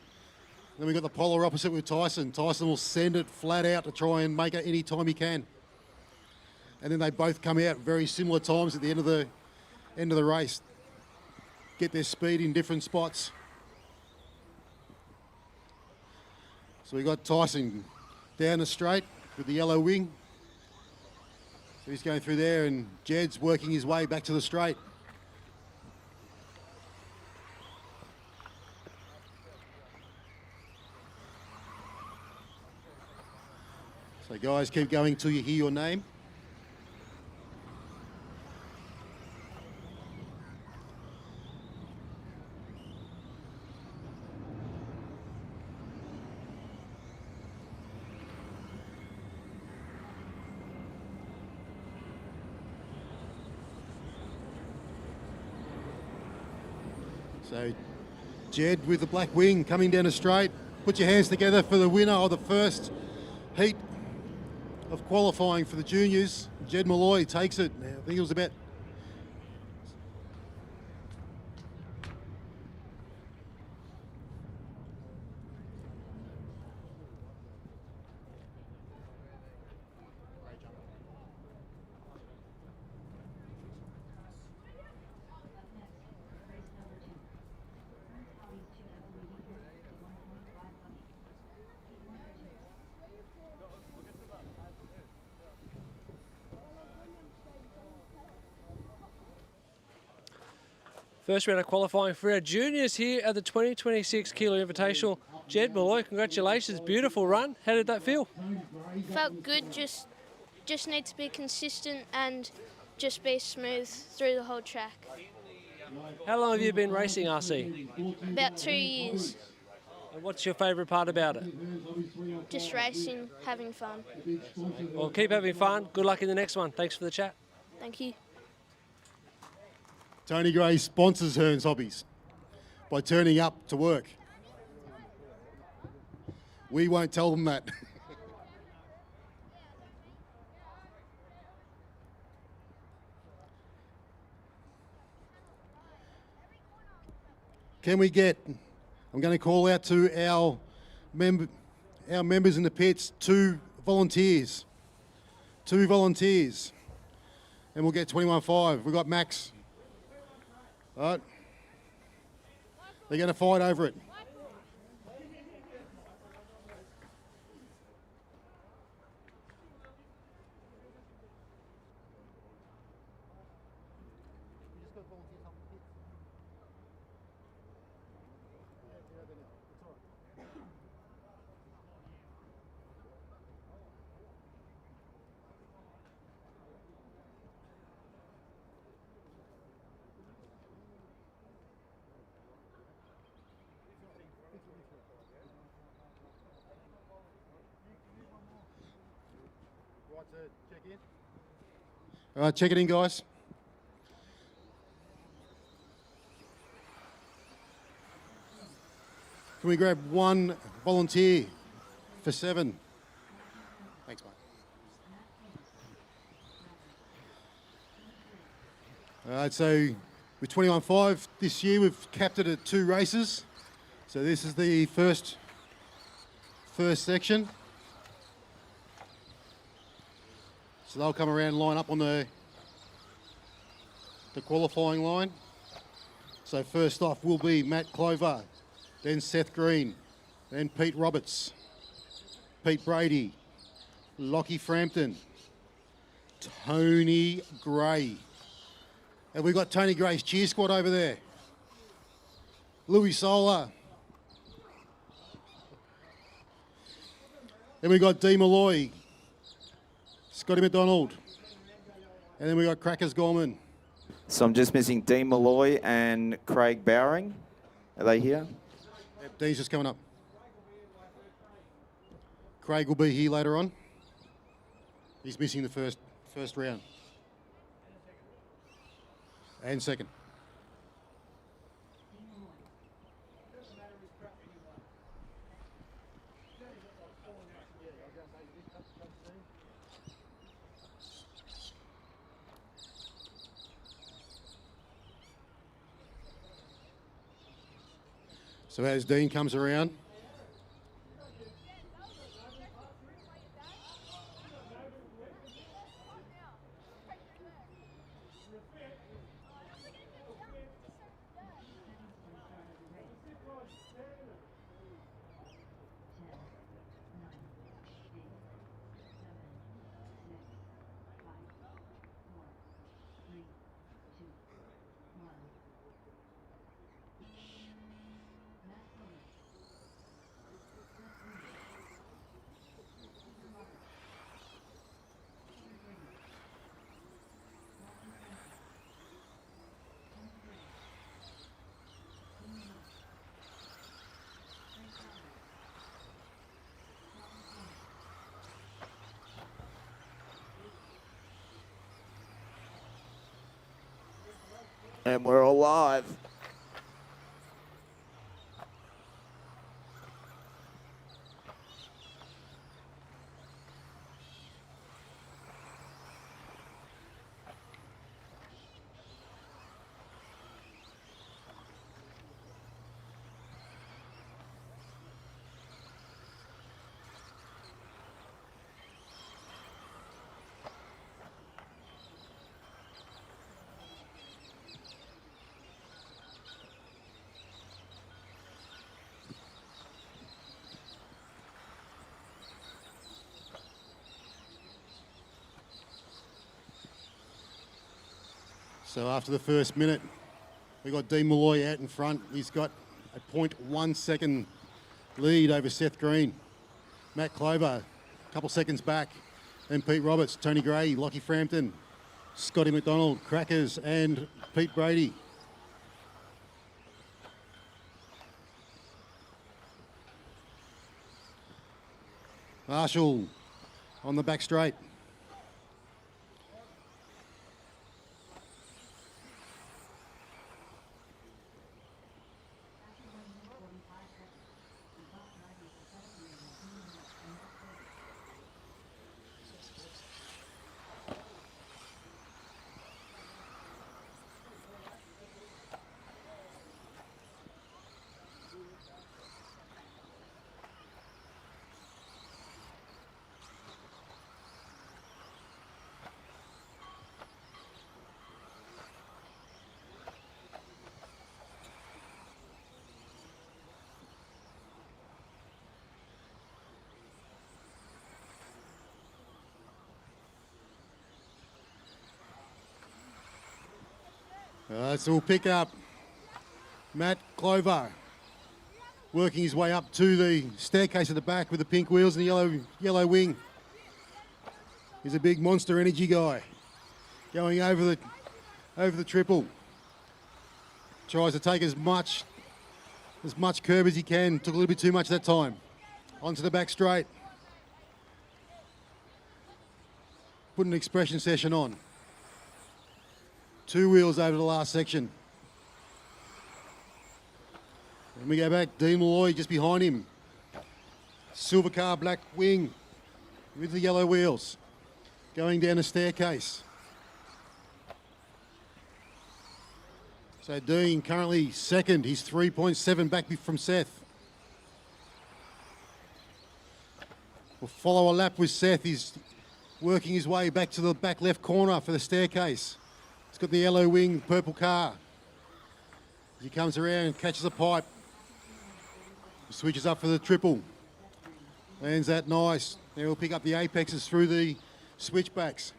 [SPEAKER 1] Then we've got the polar opposite with Tyson. Tyson will send it flat out to try and make it any time he can. And then they both come out very similar times at the end of the race. Get their speed in different spots. So we got Tyson down the straight with the yellow wing. So he's going through there and Jed's working his way back to the straight. So guys, keep going till you hear your name. So Jed with the black wing coming down the straight. Put your hands together for the winner of the first heat of qualifying for the juniors. Jed Malloy takes it. I think it was about
[SPEAKER 4] First round of qualifying for our juniors here at the 2026 Keilor Invitational. Jed Malloy, congratulations, beautiful run. How did that feel?
[SPEAKER 7] Felt good, just need to be consistent and just be smooth through the whole track.
[SPEAKER 4] How long have you been racing RC?
[SPEAKER 7] About 2 years,
[SPEAKER 4] And what's your favourite part about it?
[SPEAKER 7] just racing, having fun.
[SPEAKER 4] Well, keep having fun. Good luck in the next one. Thanks for the chat.
[SPEAKER 7] Thank you.
[SPEAKER 1] Tony Gray sponsors Hearns Hobbies by turning up to work. We won't tell them that. Can we get, I'm going to call out to our members in the pits, 2 volunteers. 2 volunteers. And we'll get 21.5. We've got Max. All right. They're going to fight over it. All right, check it in, guys. Can we grab one volunteer for 7? Thanks, mate. All right, so with 21.5 this year, we've capped it at 2 races. So this is the first section. So they'll come around and line up on the qualifying line. So first off will be Matt Clover, then Seth Green, then Pete Roberts, Pete Brady, Lockie Frampton, Tony Gray. And we've got Tony Gray's cheer squad over there. Louis Solar. Then we've got Dee Malloy, Scotty McDonald, and then we've got Crackers Gorman.
[SPEAKER 8] So I'm just missing Dean Malloy and Craig Bowering. Are they here?
[SPEAKER 1] Yep, Dean's just coming up. Craig will be here later on. He's missing the first round. And second. So as Dean comes around,
[SPEAKER 8] And we're all live.
[SPEAKER 1] so after the first minute, we got Dean Malloy out in front. He's got a 0.1 second lead over Seth Green. Matt Clover, a couple seconds back. Then Pete Roberts, Tony Gray, Lockie Frampton, Scotty McDonald, Crackers, and Pete Brady. Marshall on the back straight. So we'll pick up Matt Clover, working his way up to the staircase at the back with the pink wheels and the yellow wing. He's a big Monster Energy guy, going over the triple. Tries to take as much curb as he can. Took a little bit too much that time. Onto the back straight. putting an expression session on. 2 wheels over the last section. And we go back, Dean Malloy just behind him. Silver car, black wing with the yellow wheels. Going down a staircase. So Dean currently second. He's 3.7 back from Seth. We'll follow a lap with Seth. He's working his way back to the back left corner for the staircase. He's got the yellow wing, purple car. He comes around and catches a pipe. Switches up for the triple. Lands that nice. Now he'll pick up the apexes through the switchbacks.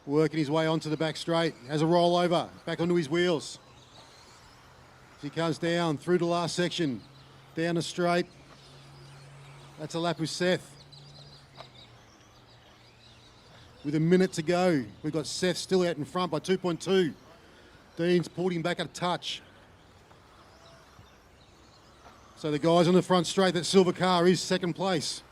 [SPEAKER 1] Working his way onto the back straight. Has a rollover. Back onto his wheels. As he comes down through the last section. Down the straight. That's a lap with Seth. With a minute to go. We've got Seth still out in front by 2.2. Dean's pulled him back a touch. So the guys on the front straight, that silver car is second place.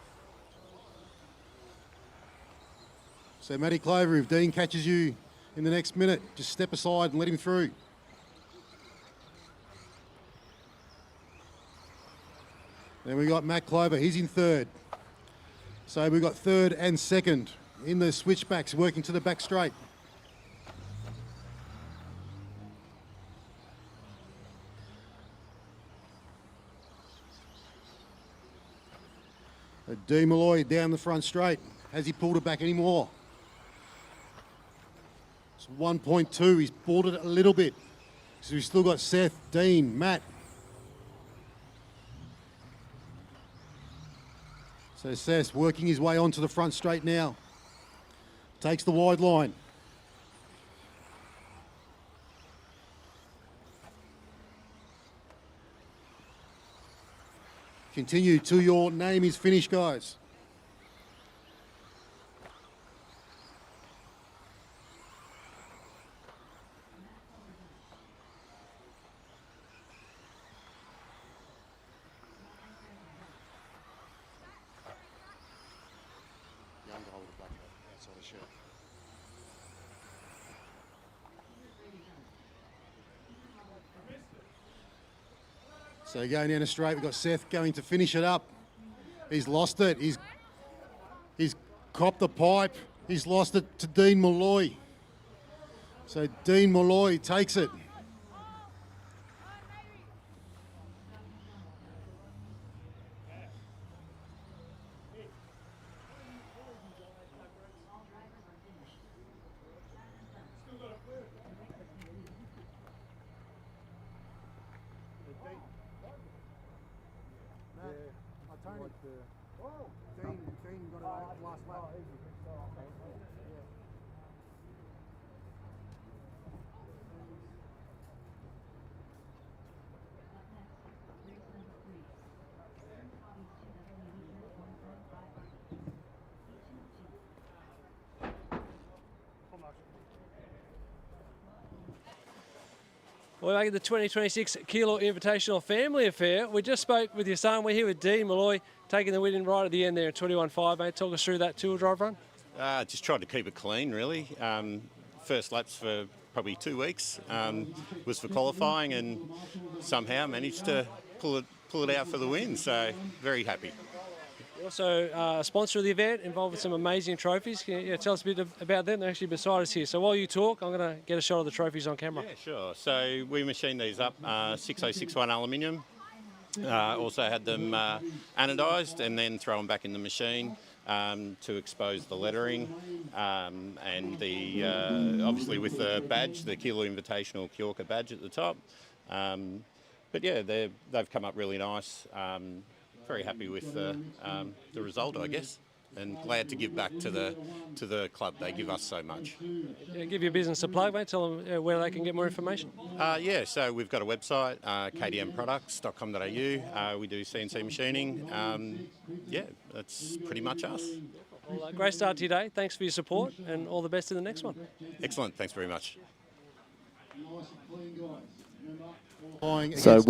[SPEAKER 1] So Matty Clover, if Dean catches you in the next minute, just step aside and let him through. Then we got Matt Clover, he's in third. So we've got third and second in the switchbacks, working to the back straight. Dean Malloy down the front straight. Has he pulled it back anymore? It's 1.2. He's pulled it a little bit. So we've still got Seth, Dean, Matt. So Seth working his way onto the front straight now. Takes the wide line. Continue till your name is finished, guys. So going down the straight, we've got Seth going to finish it up. He's lost it. He's copped the pipe. He's lost it to Dean Malloy. So Dean Malloy takes it.
[SPEAKER 4] We're making the 2026 Keilor Invitational Family Affair. We just spoke with your son. We're here with Dean Malloy, taking the win in right at the end there at 21.5, mate. Talk us through that two-wheel drive run.
[SPEAKER 9] Just tried to keep it clean, really. First laps for probably 2 weeks was for qualifying, and somehow managed to pull it out for the win. So very happy.
[SPEAKER 4] You're also a sponsor of the event, involved with some amazing trophies. Can you tell us a bit about them? They're actually beside us here. So while you talk, I'm going to get a shot of the trophies on camera.
[SPEAKER 9] Yeah, sure. So we machined these up, 6061 aluminium. Also had them anodised and then throw them back in the machine to expose the lettering and the obviously with the badge, the Keilor Invitational KEORCA badge at the top. But yeah, they've come up really nice. Very happy with the result, I guess, and glad to give back to the club. They give us so much.
[SPEAKER 4] Yeah, give your business a plug, mate. Tell them where they can get more information.
[SPEAKER 9] Yeah, so we've got a website, kdmproducts.com.au. We do CNC machining. Yeah, that's pretty much us.
[SPEAKER 4] Well, great start to your day. Thanks for your support, and all the best in the next one.
[SPEAKER 9] Excellent. Thanks very much.
[SPEAKER 8] So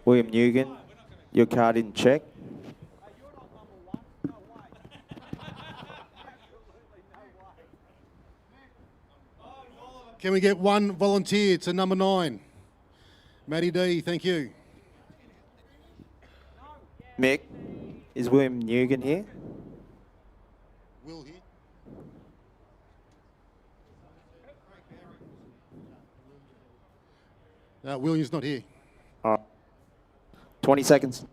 [SPEAKER 8] William Nugent, your car didn't check.
[SPEAKER 1] Can we get one volunteer to number 9? Matty D, thank you.
[SPEAKER 8] Mick, is William Newgan here?
[SPEAKER 1] Will here. No, William's not here.
[SPEAKER 8] 20 seconds.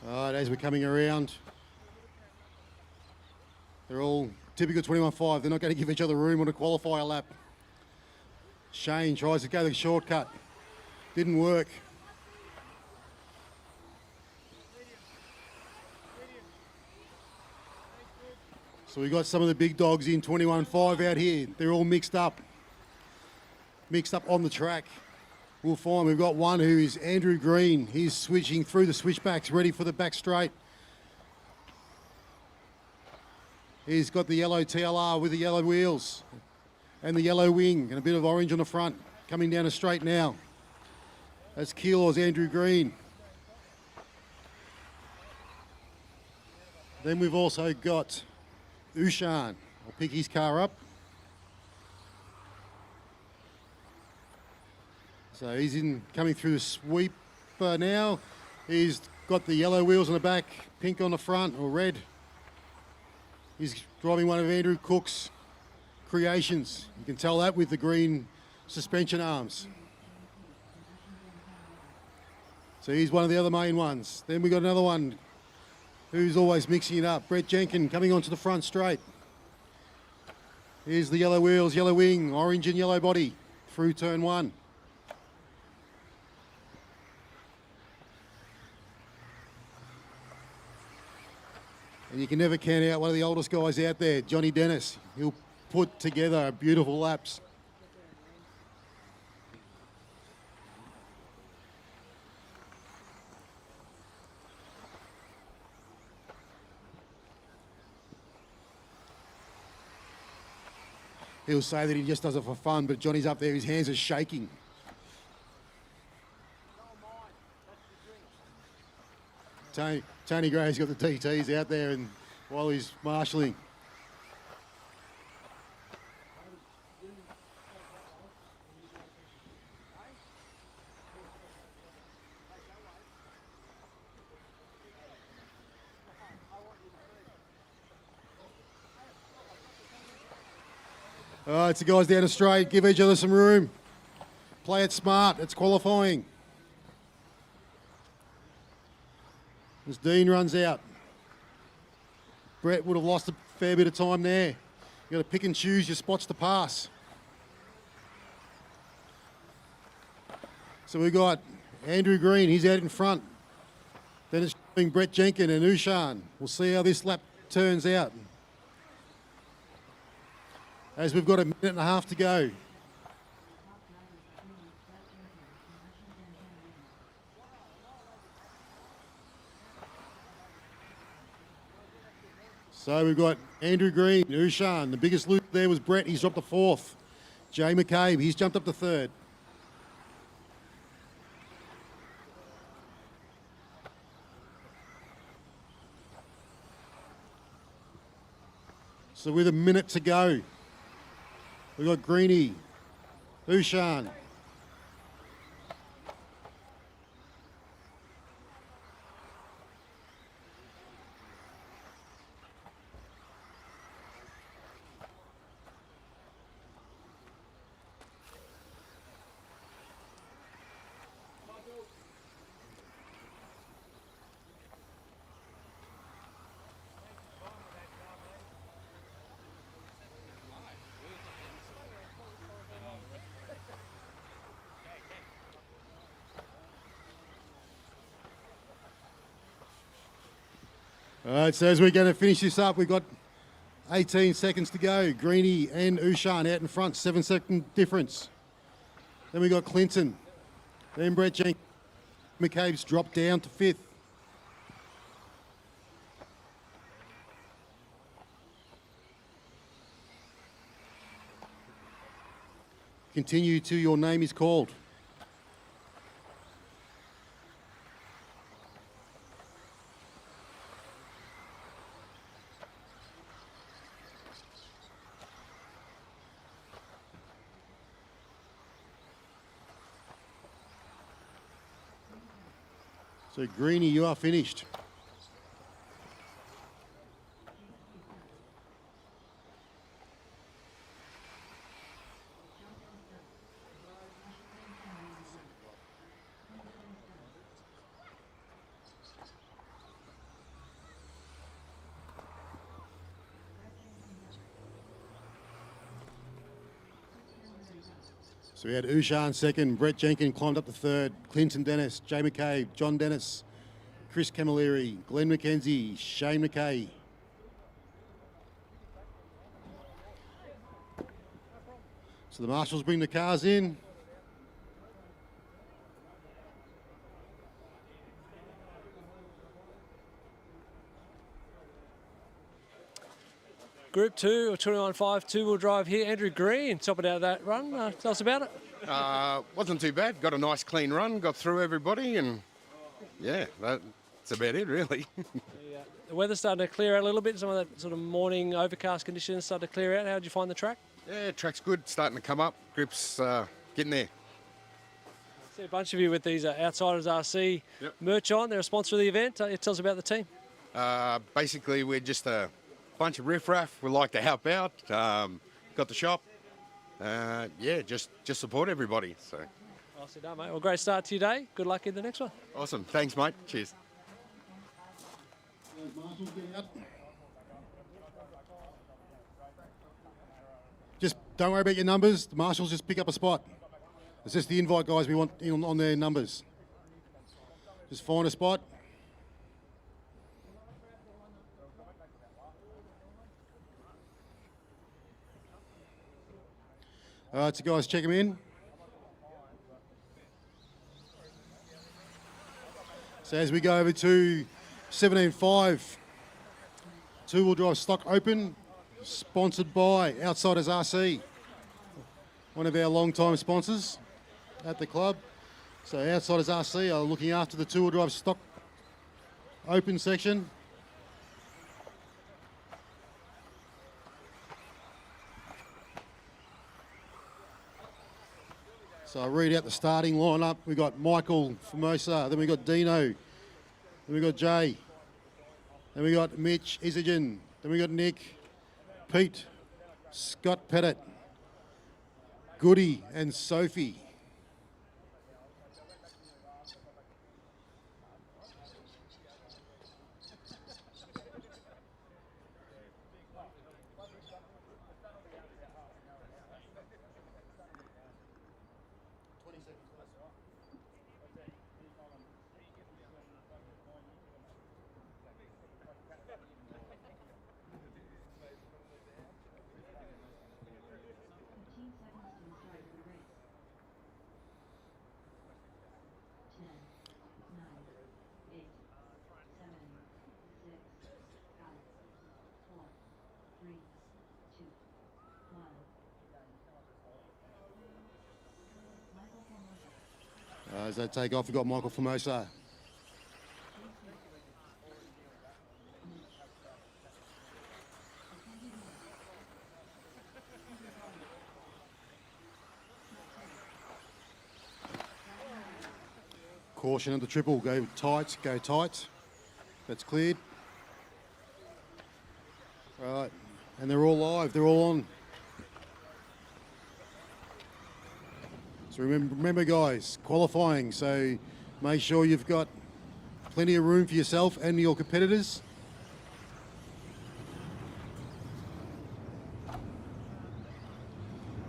[SPEAKER 1] All right, as we're coming around, they're all typical 21.5. They're not going to give each other room on a qualifier lap. Shane tries to go the shortcut. Didn't work. So we got some of the big dogs in 21.5 out here. They're all mixed up on the track. We'll find we've got one who is Andrew Green. He's switching through the switchbacks, ready for the back straight. He's got the yellow TLR with the yellow wheels and the yellow wing and a bit of orange on the front, coming down a straight now. That's Keilor's Andrew Green. Then we've also got Ushan. I'll pick his car up. So he's coming through the sweeper now. He's got the yellow wheels on the back, pink on the front, or red. He's driving one of Andrew Cook's creations. You can tell that with the green suspension arms. So he's one of the other main ones. Then we got another one who's always mixing it up. Brett Jenkins coming onto the front straight. Here's the yellow wheels, yellow wing, orange and yellow body through turn 1. And you can never count out one of the oldest guys out there, Johnny Dennis. He'll put together beautiful laps. He'll say that he just does it for fun, but Johnny's up there, his hands are shaking. Tony Gray's got the TTs out there and while he's marshalling. All right, so guys down the straight, give each other some room. Play it smart, it's qualifying. As Dean runs out. Brett would have lost a fair bit of time there. You've got to pick and choose your spots to pass. So we've got Andrew Green, he's out in front. Then it's Brett Jenkins and Ushan. We'll see how this lap turns out. As we've got a minute and a half to go. So we've got Andrew Green, Ushan. The biggest loop there was Brett. He's dropped to 4th. Jay McCabe, he's jumped up to 3rd. So with a minute to go, we've got Greenie, Ushan. All right, so as we're going to finish this up, we've got 18 seconds to go. Greeny and Ushan out in front, 7-second difference. Then we got Clinton. Then Brett Jenkins. McCabe's dropped down to 5th. Continue till your name is called. So Greeny, you are finished. So we had Ushan second, Brett Jenkins climbed up to third, Clinton Dennis, Jay McCabe, John Dennis, Chris Camilleri, Glenn McKenzie, Shane McKay. So the marshals bring the cars in.
[SPEAKER 4] Group 2 or 21.5 two-wheel drive here. Andrew Green, top it out of that run. Tell us about it.
[SPEAKER 10] Wasn't too bad. Got a nice clean run, got through everybody, and yeah, that's about it really.
[SPEAKER 4] The weather's starting to clear out a little bit. Some of that sort of morning overcast conditions started to clear out. How did you find the track?
[SPEAKER 10] Yeah, track's good, starting to come up. Grip's getting there.
[SPEAKER 4] I see a bunch of you with these Outsiders RC merch on. They're a sponsor of the event. Tell us about the team.
[SPEAKER 10] Basically, we're just a bunch of riffraff. We like to help out. Got the shop. Yeah, just support everybody. So.
[SPEAKER 4] Nicely done, mate. Well, great start to your day. Good luck in the next one.
[SPEAKER 10] Awesome. Thanks, mate. Cheers.
[SPEAKER 1] Just don't worry about your numbers. The marshals just pick up a spot. It's just the invite guys we want in on their numbers. Just find a spot. All right, so guys, check them in. So as we go over to 17.5, two-wheel drive stock open, sponsored by Outsiders RC, one of our long-time sponsors at the club. So Outsiders RC are looking after the two-wheel drive stock open section. So I'll read out the starting lineup. We've got Michael Formosa, then we've got Dino, then we've got Jay, then we've got Mitch Isagen, then we've got Nick, Pete, Scott Pettit, Goody and Sophie. As they take off, we've got Michael Formosa. Caution at the triple, go tight, go tight. That's cleared. Right, and they're all live, they're all on. So remember guys, qualifying, so make sure you've got plenty of room for yourself and your competitors.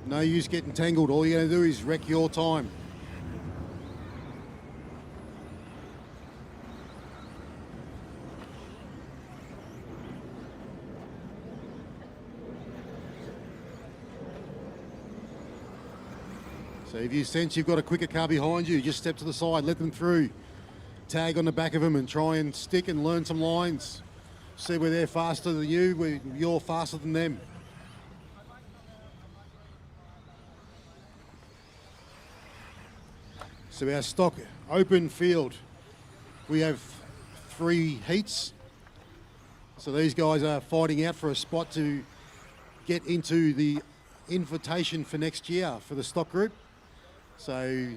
[SPEAKER 1] No use getting tangled, all you're going to do is wreck your time. So if you sense you've got a quicker car behind you, just step to the side, let them through. Tag on the back of them and try and stick and learn some lines. See where they're faster than you, where you're faster than them. So our stock open field, we have 3 heats. So these guys are fighting out for a spot to get into the invitation for next year for the stock group. So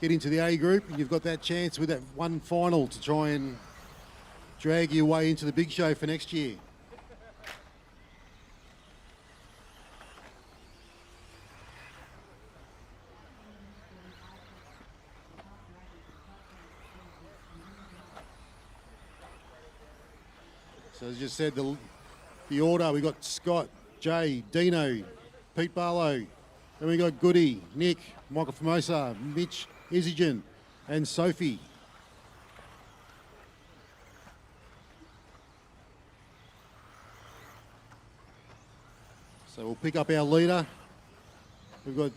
[SPEAKER 1] get into the A group and you've got that chance with that one final to try and drag your way into the big show for next year. So as I just said, the order, we got Scott, Jay, Dino, Pete Barlow, then we got Goody, Nick, Michael Formosa, Mitch Izigen, and Sophie. So we'll pick up our leader. We've got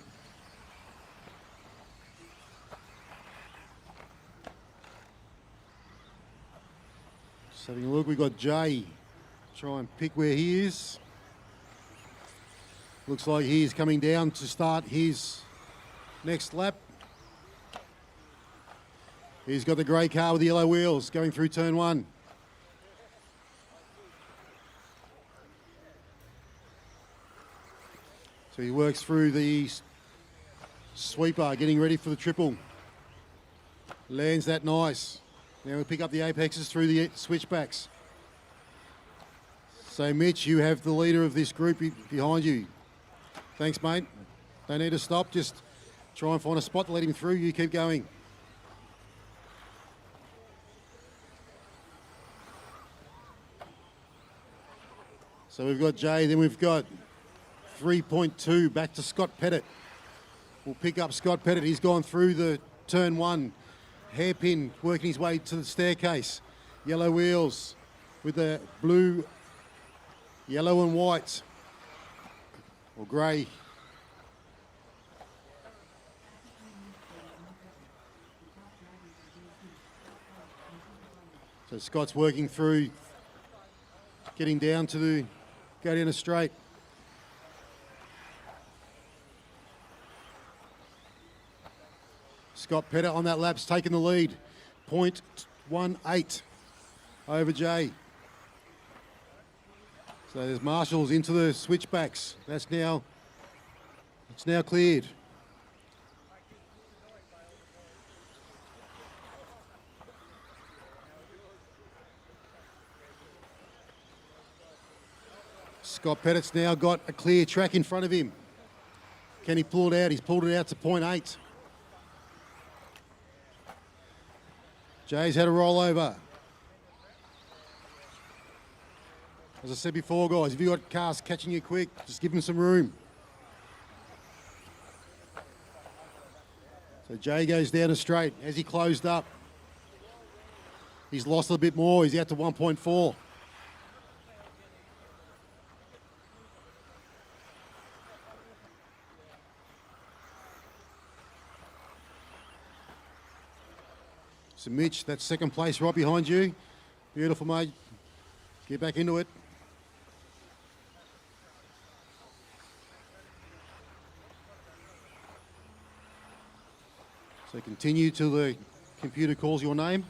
[SPEAKER 1] just having a look, we've got Jay. Try and pick where he is. Looks like he's coming down to start his next lap. He's got the grey car with the yellow wheels going through turn 1. So he works through the sweeper, getting ready for the triple. Lands that nice. Now we'll pick up the apexes through the switchbacks. So Mitch, you have the leader of this group behind you. Thanks, mate. Don't need to stop, just try and find a spot to let him through. You keep going. So we've got Jay, then we've got 3.2 back to Scott Pettit. We'll pick up Scott Pettit. He's gone through the turn 1. Hairpin working his way to the staircase. Yellow wheels with the blue, yellow and white, or grey. So Scott's working through, getting down to the, go down a straight. Scott Pettit on that lap's taking the lead. 0.18 over Jay. So there's Marshall's into the switchbacks. It's now cleared. Scott Pettit's now got a clear track in front of him. Can he pull it out? He's pulled it out to 0.8. Jay's had a rollover. As I said before, guys, if you've got cars catching you quick, just give them some room. So Jay goes down a straight. As he closed up, he's lost a bit more. He's out to 1.4. So Mitch, that's second place right behind you. Beautiful, mate. Get back into it. So continue till the computer calls your name.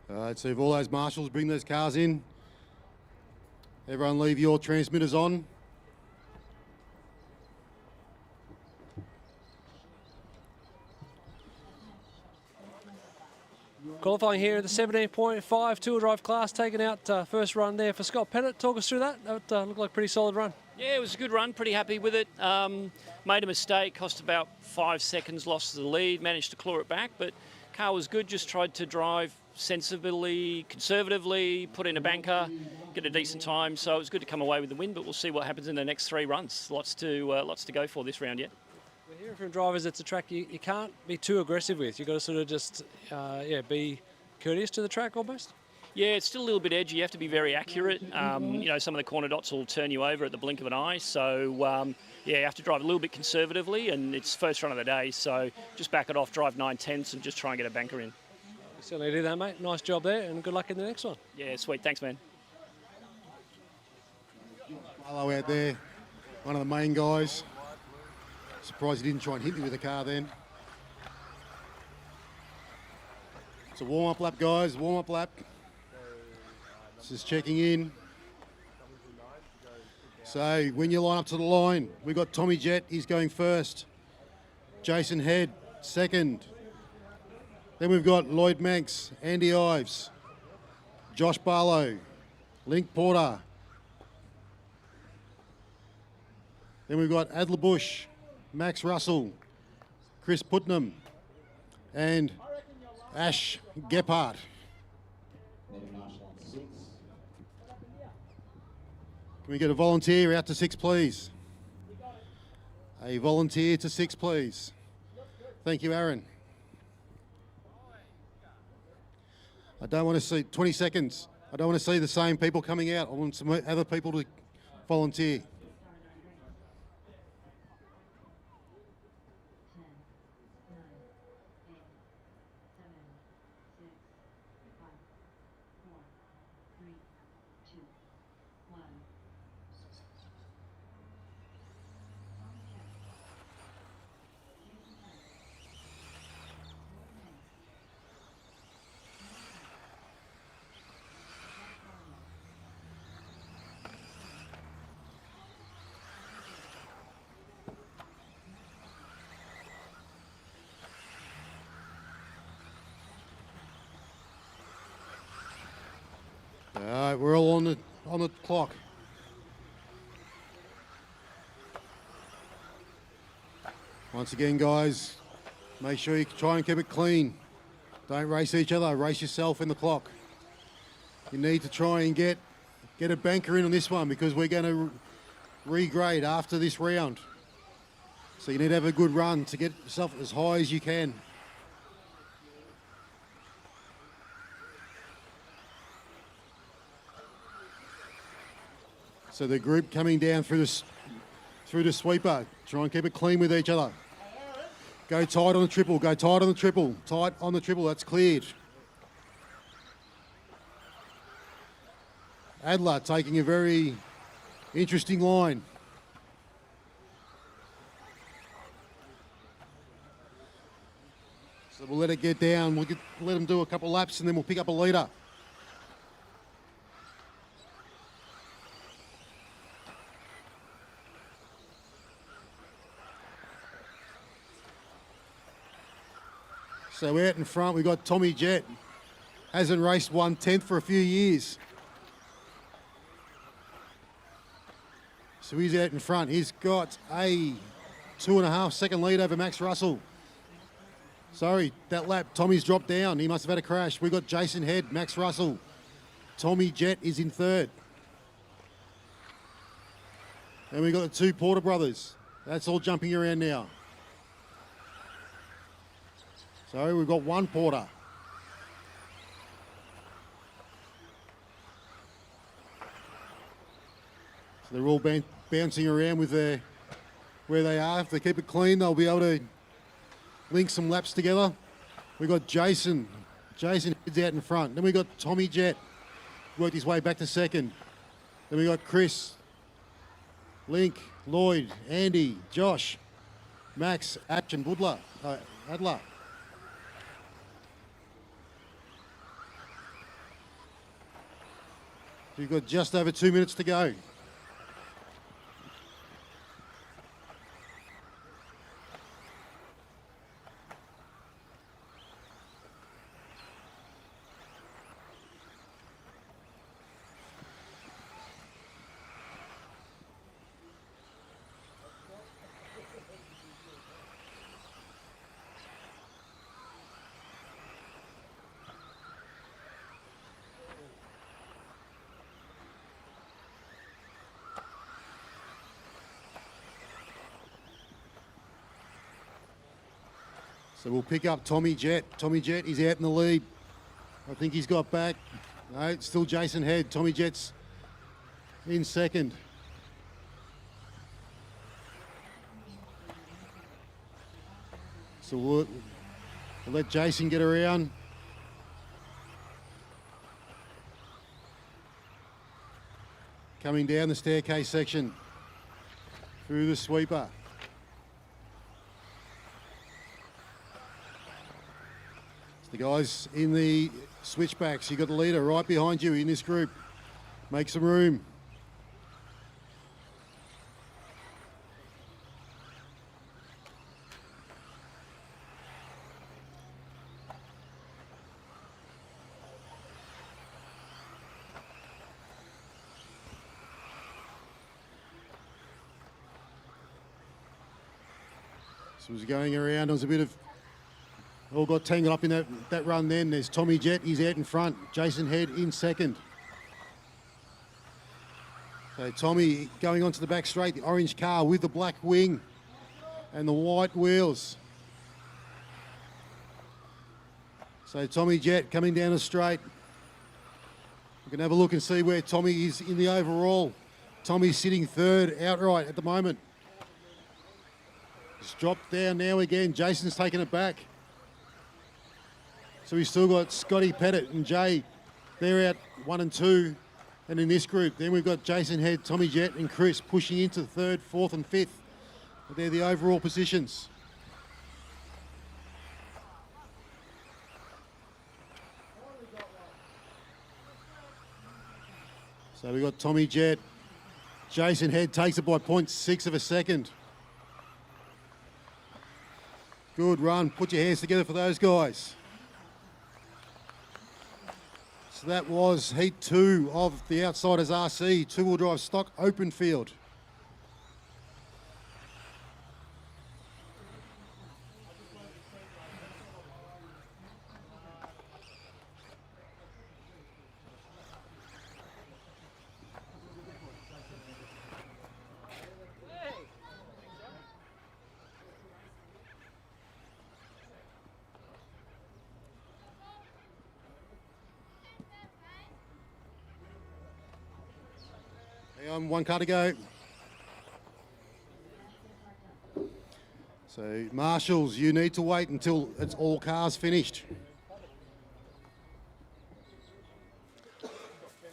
[SPEAKER 1] All right, so if all those marshals bring those cars in, everyone leave your transmitters on.
[SPEAKER 4] Qualifying here in the 17.5 two-wheel drive class, taking out first run there for Scott Pettit. Talk us through that. That looked like a pretty solid run.
[SPEAKER 11] Yeah, it was a good run, pretty happy with it. Made a mistake, cost about 5 seconds, lost the lead, managed to claw it back, but car was good, just tried to drive sensibly, conservatively, put in a banker, get a decent time, so it was good to come away with the win, but we'll see what happens in the next 3 runs. Lots to go for this round yet.
[SPEAKER 4] We're hearing from drivers it's a track you can't be too aggressive with. You've got to sort of just be courteous to the track almost.
[SPEAKER 11] Yeah, it's still a little bit edgy. You have to be very accurate. Some of the corner dots will turn you over at the blink of an eye. So, you have to drive a little bit conservatively, and it's first run of the day. So just back it off, drive 9/10 and just try and get a banker in.
[SPEAKER 4] You certainly do that, mate. Nice job there, and good luck in the next one.
[SPEAKER 11] Yeah, sweet. Thanks, man.
[SPEAKER 1] Hello out there, one of the main guys. Surprised he didn't try and hit me with the car then. It's a warm-up lap, guys, warm-up lap. Just checking in. So when you line up to the line, we've got Tommy Jett, he's going first. Jason Head, second. Then we've got Lloyd Manx, Andy Ives, Josh Barlow, Link Porter. Then we've got Adler Bush, Max Russell, Chris Putnam, and Ash Gephardt. Can we get a volunteer out to 6, please? A volunteer to 6, please. Thank you, Aaron. I don't want to see 20 seconds. I don't want to see the same people coming out. I want some other people to volunteer. All right, we're all on the clock. Once again, guys, make sure you try and keep it clean. Don't race each other, race yourself in the clock. You need to try and get a banker in on this one because we're going to regrade after this round. So you need to have a good run to get yourself as high as you can. So the group coming down through the sweeper, try and keep it clean with each other. Go tight on the triple, go tight on the triple, tight on the triple, that's cleared. Adler taking a very interesting line. So we'll let it get down, let them do a couple laps and then we'll pick up a leader. So out in front, we've got Tommy Jett. Hasn't raced 1/10 for a few years. So he's out in front. He's got a 2.5 second lead over Max Russell. Sorry, that lap, Tommy's dropped down. He must have had a crash. We've got Jason Head, Max Russell. Tommy Jett is in third. And we've got the 2 Porter brothers. That's all jumping around now. So we've got 1 Porter. So they're all bouncing around with where they are. If they keep it clean, they'll be able to link some laps together. We've got Jason. Jason heads out in front. Then we've got Tommy Jett. Worked his way back to second. Then we've got Chris, Link, Lloyd, Andy, Josh, Max, Ash and Adler. We've got just over 2 minutes to go. So we'll pick up Tommy Jett. Tommy Jett is out in the lead. I think he's got back. No, it's still Jason Head. Tommy Jett's in second. So we'll let Jason get around. Coming down the staircase section through the sweeper. The guys in the switchbacks, you got the leader right behind you in this group. Make some room. So was going around, there was a bit of all got tangled up in that run then. There's Tommy Jett, he's out in front. Jason Head in second. So Tommy going onto the back straight, the orange car with the black wing and the white wheels. So Tommy Jett coming down the straight. We can have a look and see where Tommy is in the overall. Tommy's sitting third outright at the moment. It's dropped down now again. Jason's taken it back. So we've still got Scotty Pettit and Jay. They're out 1 and 2. And in this group, then we've got Jason Head, Tommy Jett and Chris pushing into third, fourth and fifth. But they're the overall positions. So we've got Tommy Jett. Jason Head takes it by 0.6 of a second. Good run. Put your hands together for those guys. So that was heat 2 of the Outsiders RC, two-wheel drive stock open field. One car to go. So marshals, you need to wait until it's all cars finished.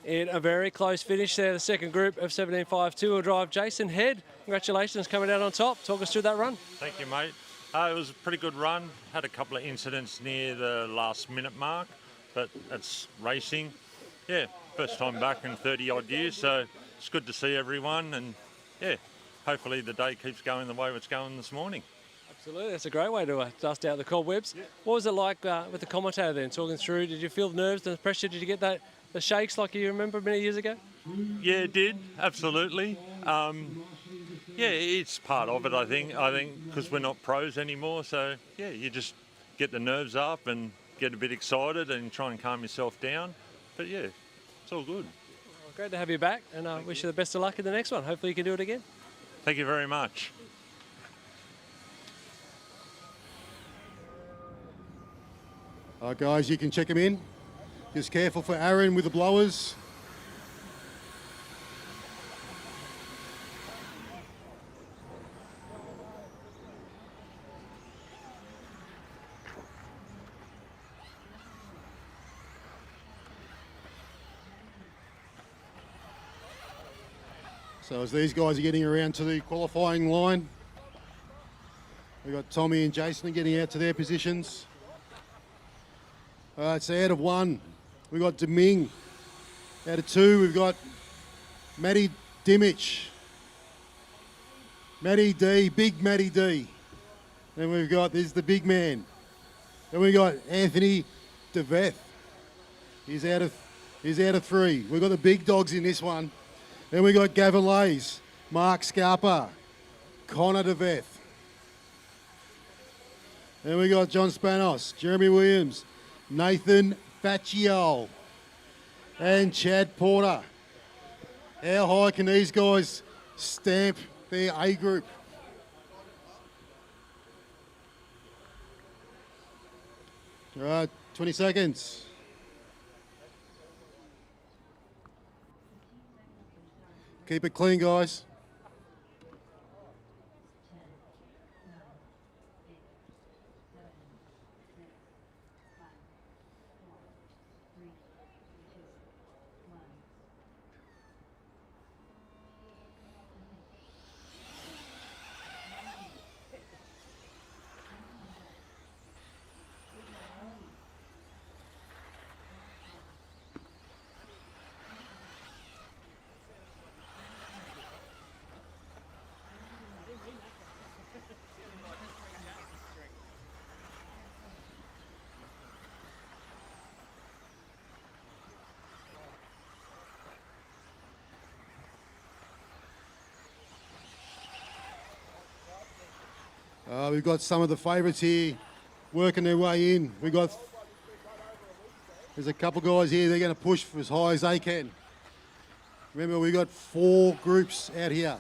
[SPEAKER 4] In a very close finish there, the second group of 17.5 two-wheel drive. Jason Head, congratulations coming out on top. Talk us through that run.
[SPEAKER 12] Thank you, mate. It was a pretty good run. Had a couple of incidents near the last minute mark, but it's racing. Yeah, first time back in 30 odd years, so it's good to see everyone, and yeah, hopefully the day keeps going the way it's going this morning.
[SPEAKER 4] Absolutely, that's a great way to dust out the cobwebs. Yeah. What was it like with the commentator then, talking through? Did you feel the nerves and the pressure? Did you get the shakes like you remember many years ago?
[SPEAKER 12] Yeah, it did, absolutely. Yeah, it's part of it, I think, because we're not pros anymore, so yeah, you just get the nerves up and get a bit excited and try and calm yourself down. But yeah, it's all good.
[SPEAKER 4] Great to have you back, and I wish you the best of luck in the next one. Hopefully you can do it again.
[SPEAKER 12] Thank you very much.
[SPEAKER 1] All right, guys, you can check them in. Just careful for Aaron with the blowers. So as these guys are getting around to the qualifying line, we've got Tommy and Jason getting out to their positions. It's out of 1. We've got Deming. Out of 2, we've got Matty Dimich. Matty D, big Matty D. Then we've got, there's the big man. Then we've got Anthony DeVeth. He's out of 3. We've got the big dogs in this one. Then we got Gavin Lays, Mark Scarpa, Connor DeVeth. Then we got John Spanos, Jeremy Williams, Nathan Facciol, and Chad Porter. How high can these guys stamp their A group? All right, 20 seconds. Keep it clean, guys. We've got some of the favourites here working their way in. There's a couple guys here, they're going to push for as high as they can. Remember, we've got 4 groups out here.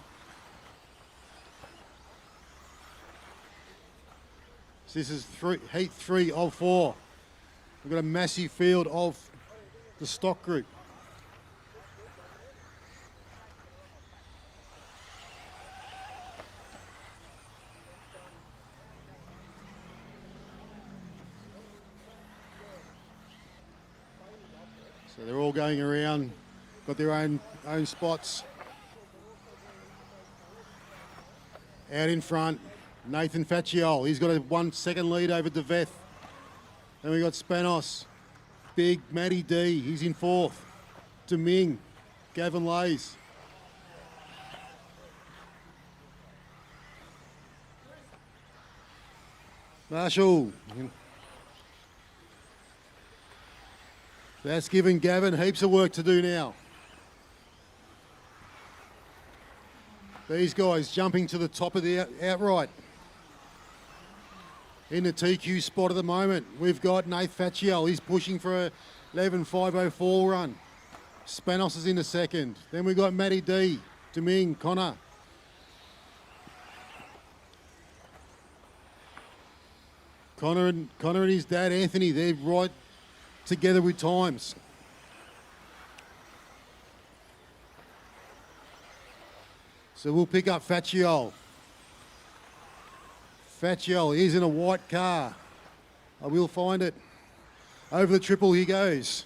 [SPEAKER 1] So this is heat 3 of 4. We've got a massive field of the stock group. So they're all going around, got their own spots. Out in front, Nathan Facciol. He's got a 1 second lead over Deveth. Then we got Spanos, big Matty D. He's in 4th. Deming, Gavin Lays. Marshall. That's giving Gavin heaps of work to do now. These guys jumping to the top of the outright. In the TQ spot at the moment, we've got Nate Facciol. He's pushing for a 11.504 run. Spanos is in the second. Then we've got Matty D, Deming, Connor. Connor and his dad, Anthony, they're right together with times. So we'll pick up Facciol. Facciol is in a white car. I will find it. Over the triple he goes.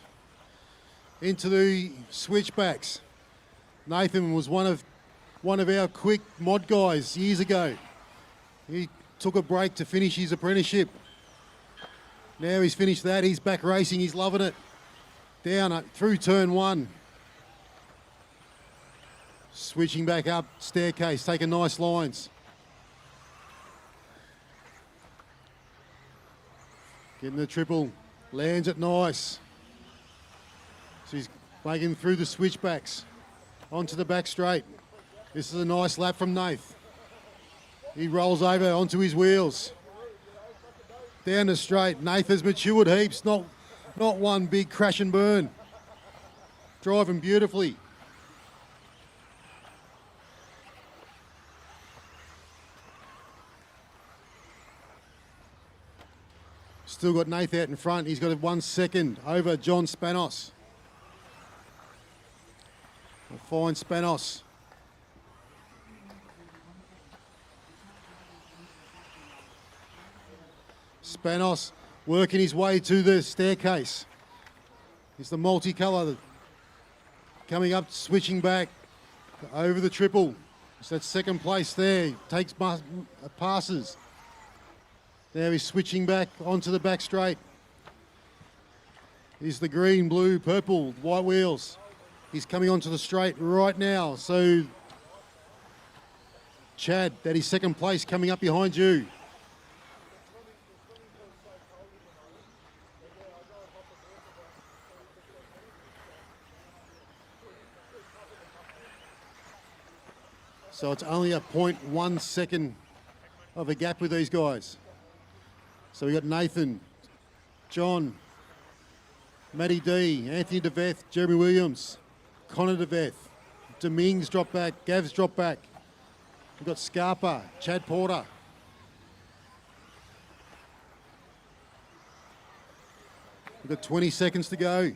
[SPEAKER 1] Into the switchbacks. Nathan was one of our quick mod guys years ago. He took a break to finish his apprenticeship. Now he's finished that, he's back racing, he's loving it. Down through turn 1. Switching back up staircase, taking nice lines. Getting the triple, lands it nice. So he's making through the switchbacks, onto the back straight. This is a nice lap from Nath. He rolls over onto his wheels. Down the straight, Nath has matured heaps, not one big crash and burn. Driving beautifully. Still got Nath out in front. He's got a 1 second over John Spanos. A fine Spanos. Spanos working his way to the staircase. It's the multicolour coming up, switching back over the triple. It's that second place there. Takes passes. Now he's switching back onto the back straight. Here's the green, blue, purple, white wheels. He's coming onto the straight right now. So Chad, that is second place coming up behind you. So it's only a 0.1 second of a gap with these guys. So we got Nathan, John, Matty D, Anthony Deveth, Jeremy Williams, Connor Deveth, Demings drop back, Gav's drop back. We've got Scarpa, Chad Porter. We've got 20 seconds to go.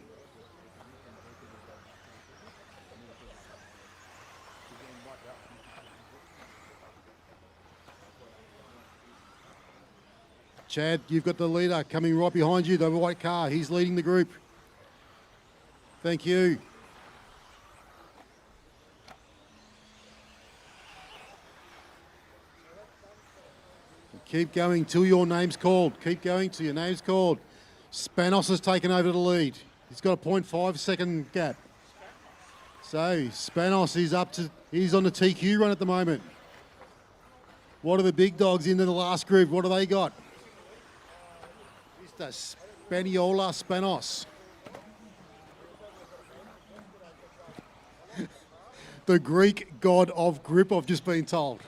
[SPEAKER 1] Chad, you've got the leader coming right behind you, the white car. He's leading the group. Thank you. Keep going till your name's called. Keep going till your name's called. Spanos has taken over the lead. He's got a 0.5 second gap. So Spanos he's on the TQ run at the moment. What are the big dogs into the last group? What do they got? Mr. Spaniola Spanos. The Greek god of grip, I've just been told.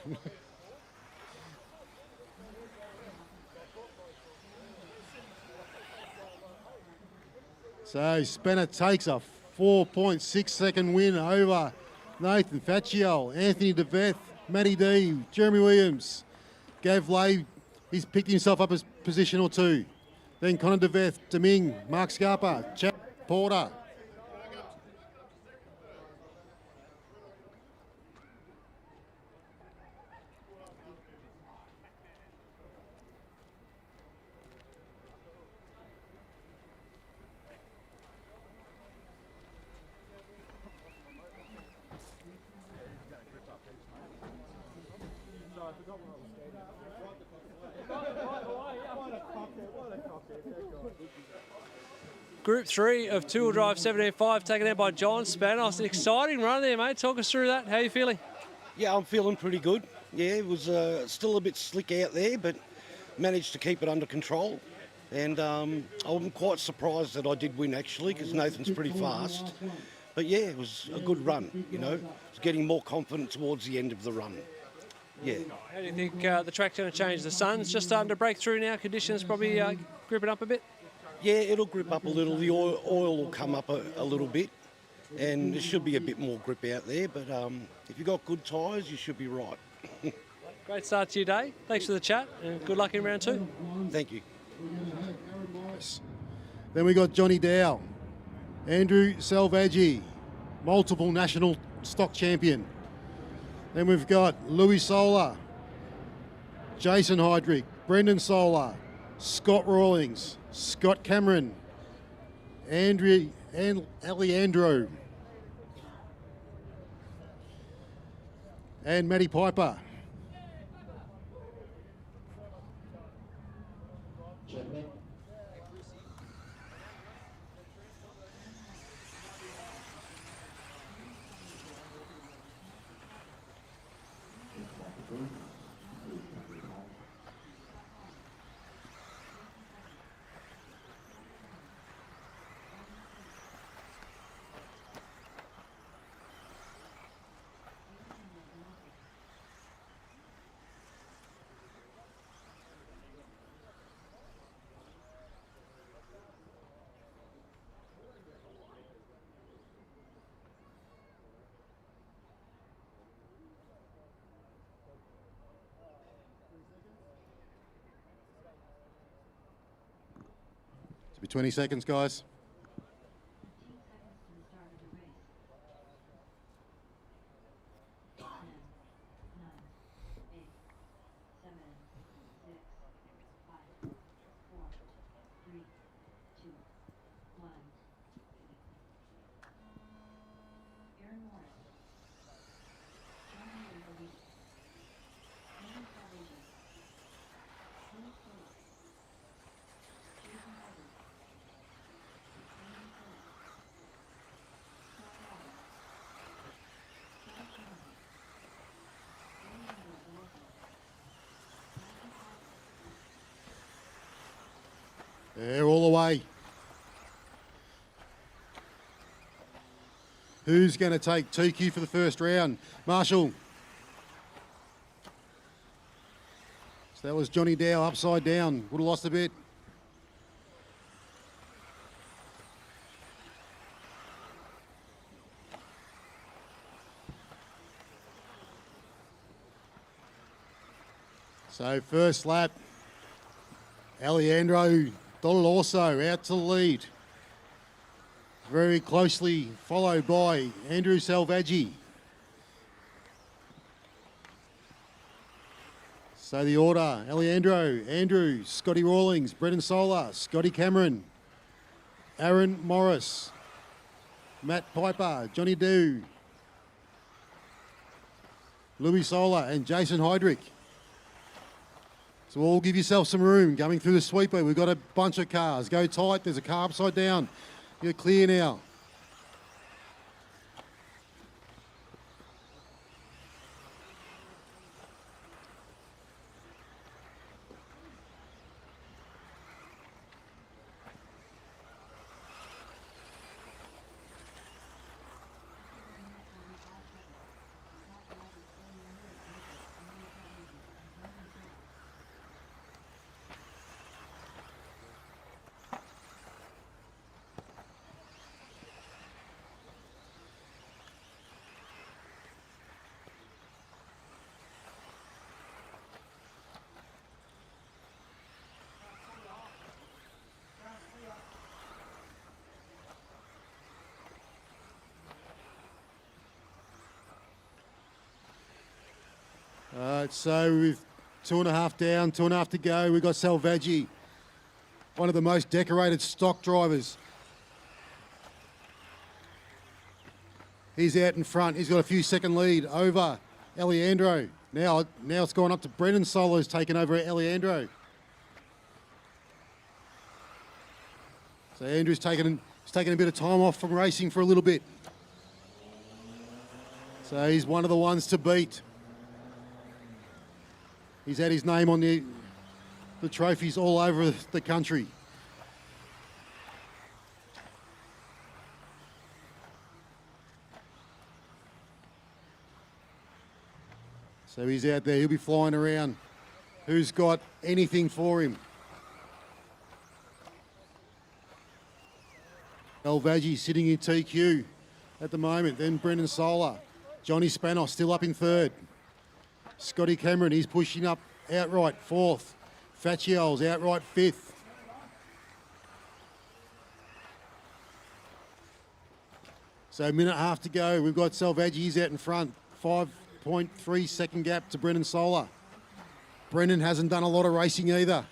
[SPEAKER 1] So Spanner takes a 4.6 second win over Nathan Faccio, Anthony DeVeth, Matty D, Jeremy Williams, Gav Lay. He's picked himself up a position or two. Then Connor DeVeth, Deming, Mark Scarpa, Chad Porter.
[SPEAKER 4] Group 3 of two-wheel drive 17.5 taken out by John Spanos. An exciting run there, mate. Talk us through that. How are you feeling?
[SPEAKER 13] Yeah, I'm feeling pretty good. Yeah, it was still a bit slick out there, but managed to keep it under control. And I'm quite surprised that I did win, actually, because Nathan's pretty fast. But yeah, it was a good run, you know. I was getting more confident towards the end of the run. Yeah.
[SPEAKER 4] How do you think the track's going to change? The sun's just starting to break through now. Conditions probably gripping up a bit?
[SPEAKER 13] Yeah, it'll grip up a little. The oil will come up a little bit, and there should be a bit more grip out there. But if you've got good tyres, you should be right.
[SPEAKER 4] Great start to your day. Thanks for the chat, and good luck in round 2.
[SPEAKER 13] Thank you.
[SPEAKER 1] Then we got Johnny Dow, Andrew Salvaggi, multiple national stock champion. Then we've got Louis Solar, Jason Heydrich, Brendan Solar, Scott Rawlings, Scott Cameron, Alejandro, and Matty Piper. Be 20 seconds, guys. They're all the way. Who's going to take TQ for the first round? Marshall. So that was Johnny Dow upside down. Would have lost a bit. So first lap, Alejandro Doloroso out to lead. Very closely followed by Andrew Salvaggi. So the order, Alejandro, Andrew, Scotty Rawlings, Brendan Solar, Scotty Cameron, Aaron Morris, Matt Piper, Johnny Dew, Louis Solar and Jason Heydrich. So all give yourself some room coming through the sweeper. We've got a bunch of cars. Go tight. There's a car upside down. You're clear now. So with 2.5 down, 2.5 to go, we've got Salvaggi, one of the most decorated stock drivers. He's out in front. He's got a few second lead over Alejandro. Now it's gone up to Brendan Solar, who's taken over Alejandro. So Andrew's taken a bit of time off from racing for a little bit. So he's one of the ones to beat. He's had his name on the trophies all over the country. So he's out there, he'll be flying around. Who's got anything for him? Salvaggi sitting in TQ at the moment. Then Brendan Solar. Johnny Spanos still up in third. Scotty Cameron, he's pushing up outright fourth. Facciol's outright fifth. So a minute and a half to go. We've got Salvaggi, he's out in front. 5.3 second gap to Brendan Solar. Brendan hasn't done a lot of racing either.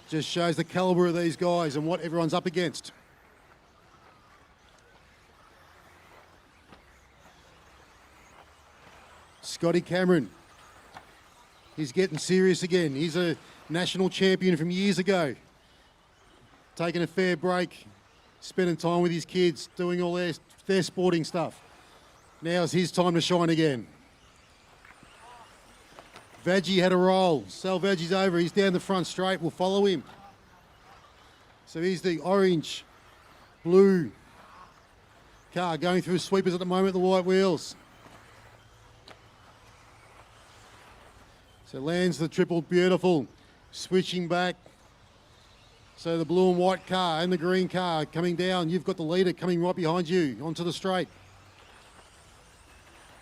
[SPEAKER 1] Just shows the calibre of these guys and what everyone's up against. Scotty Cameron, he's getting serious again. He's a national champion from years ago. Taking a fair break, spending time with his kids, doing all their sporting stuff. Now's his time to shine again. Vaggi had a roll. Salvaggi's over. He's down the front straight. We'll follow him. So he's the orange, blue car going through sweepers at the moment, the white wheels. So lands the triple beautiful. Switching back. So the blue and white car and the green car coming down. You've got the leader coming right behind you onto the straight.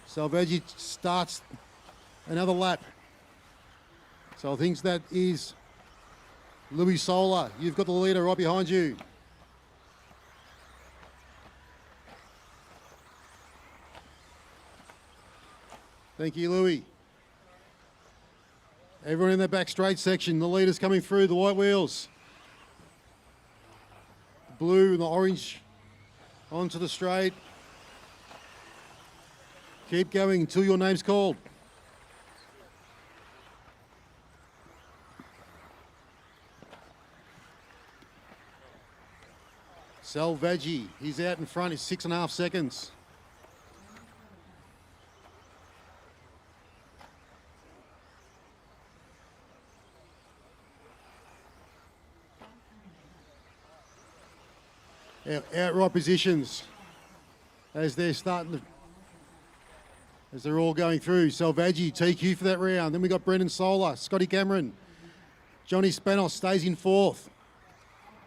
[SPEAKER 1] Salvaggi starts another lap. So I think that is Louis Solar. You've got the leader right behind you. Thank you, Louis. Everyone in the back straight section, the leader's coming through, the white wheels. The blue and the orange onto the straight. Keep going until your name's called. Salvaggi, he's out in front, it's 6.5 seconds. Outright positions as they're as they're all going through. Salvaggi, TQ for that round. Then we got Brendan Solar, Scotty Cameron, Johnny Spanos stays in fourth.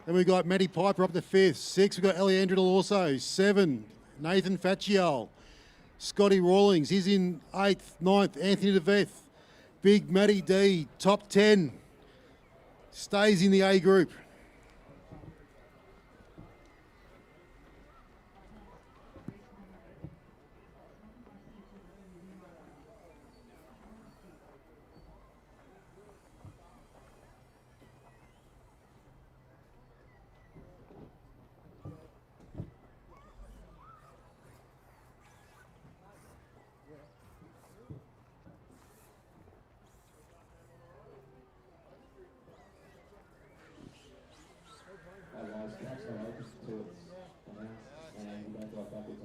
[SPEAKER 1] Then we got Matty Piper up to fifth. 6, we've got Alejandro Doloroso. 7, Nathan Facciol. Scotty Rawlings, he's in 8th. 9th, Anthony DeVeth. Big Matty D, top 10, stays in the A group.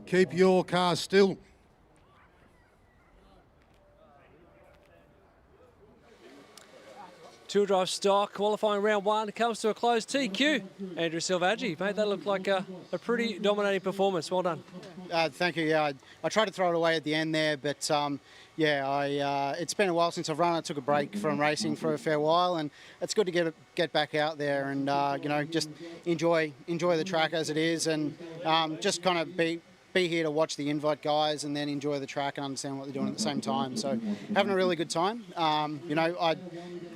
[SPEAKER 1] Keep your car still.
[SPEAKER 4] Two drive stock, qualifying round one comes to a close. TQ, Andrew Silvaggi, mate, that looked like a pretty dominating performance. Well done.
[SPEAKER 14] Thank you. Yeah, I tried to throw it away at the end there, but it's been a while since I've run. I took a break from racing for a fair while, and it's good to get back out there and just enjoy the track as it is, and just kind of be here to watch the invite guys and then enjoy the track and understand what they're doing at the same time. So having a really good time. I'm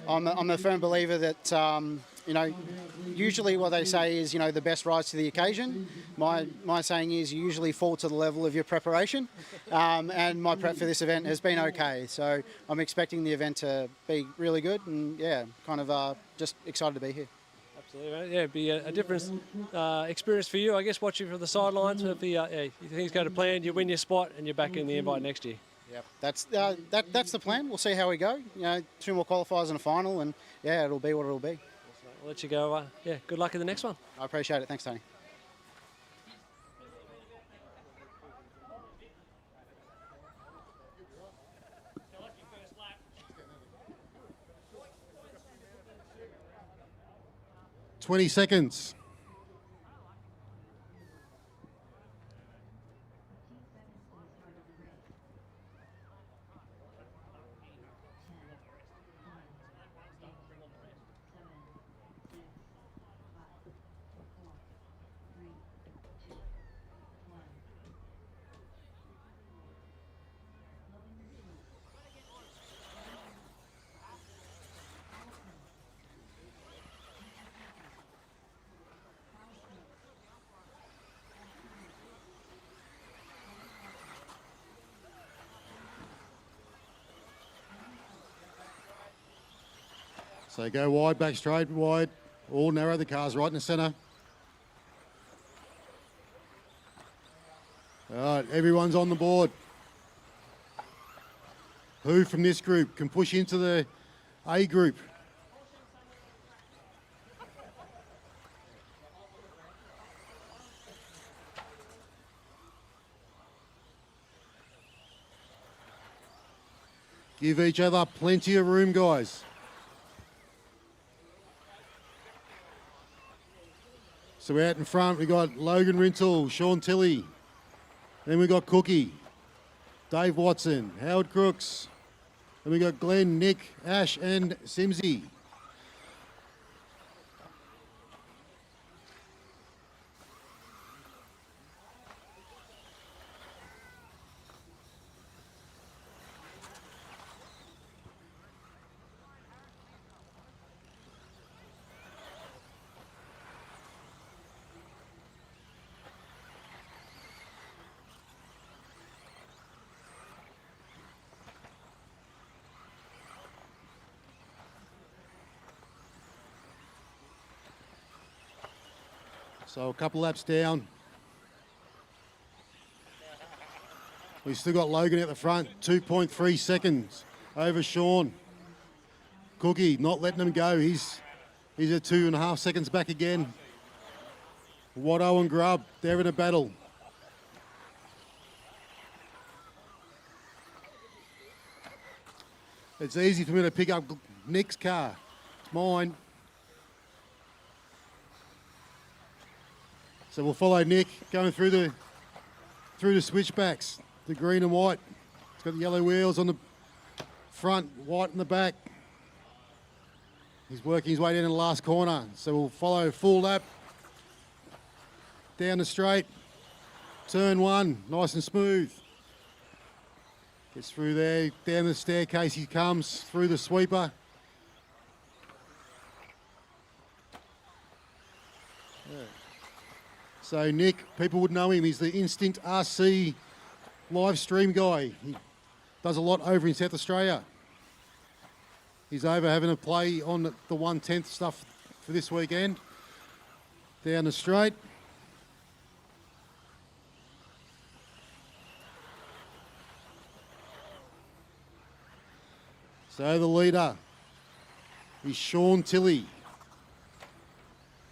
[SPEAKER 14] a firm believer that usually what they say is the best rise to the occasion. My saying is you usually fall to the level of your preparation, and my prep for this event has been okay. So I'm expecting the event to be really good, and kind of just excited to be here.
[SPEAKER 4] Absolutely, yeah, it'd be a different experience for you, I guess, watching from the sidelines. If things go to plan, you win your spot and you're back in the invite next year.
[SPEAKER 14] Yeah, that's the plan. We'll see how we go. 2 more qualifiers and a final, and it'll be what it'll be.
[SPEAKER 4] I'll let you go. Good luck in the next one.
[SPEAKER 14] I appreciate it. Thanks, Tony.
[SPEAKER 1] $20 seconds. So go wide, back straight, wide, all narrow, the car's right in the centre. All right, everyone's on the board. Who from this group can push into the A group? Give each other plenty of room, guys. So out in front, we got Logan Rintle, Sean Tilley. Then we got Cookie, Dave Watson, Howard Crooks. Then we got Glenn, Nick, Ash, and Simsy. So a couple laps down. We've still got Logan at the front, 2.3 seconds over Sean. Cookie not letting him go. He's at 2.5 seconds back again. Watto and Grubb, they're in a battle. It's easy for me to pick up Nick's car. It's mine. So we'll follow Nick going through the switchbacks, the green and white. It's got the yellow wheels on the front, white in the back. He's working his way down in the last corner. So we'll follow full lap down the straight. Turn one, nice and smooth. Gets through there, down the staircase he comes, through the sweeper. So Nick, people would know him. He's the Instinct RC live stream guy. He does a lot over in South Australia. He's over having a play on the 1/10 stuff for this weekend. Down the straight. So the leader is Sean Tilley.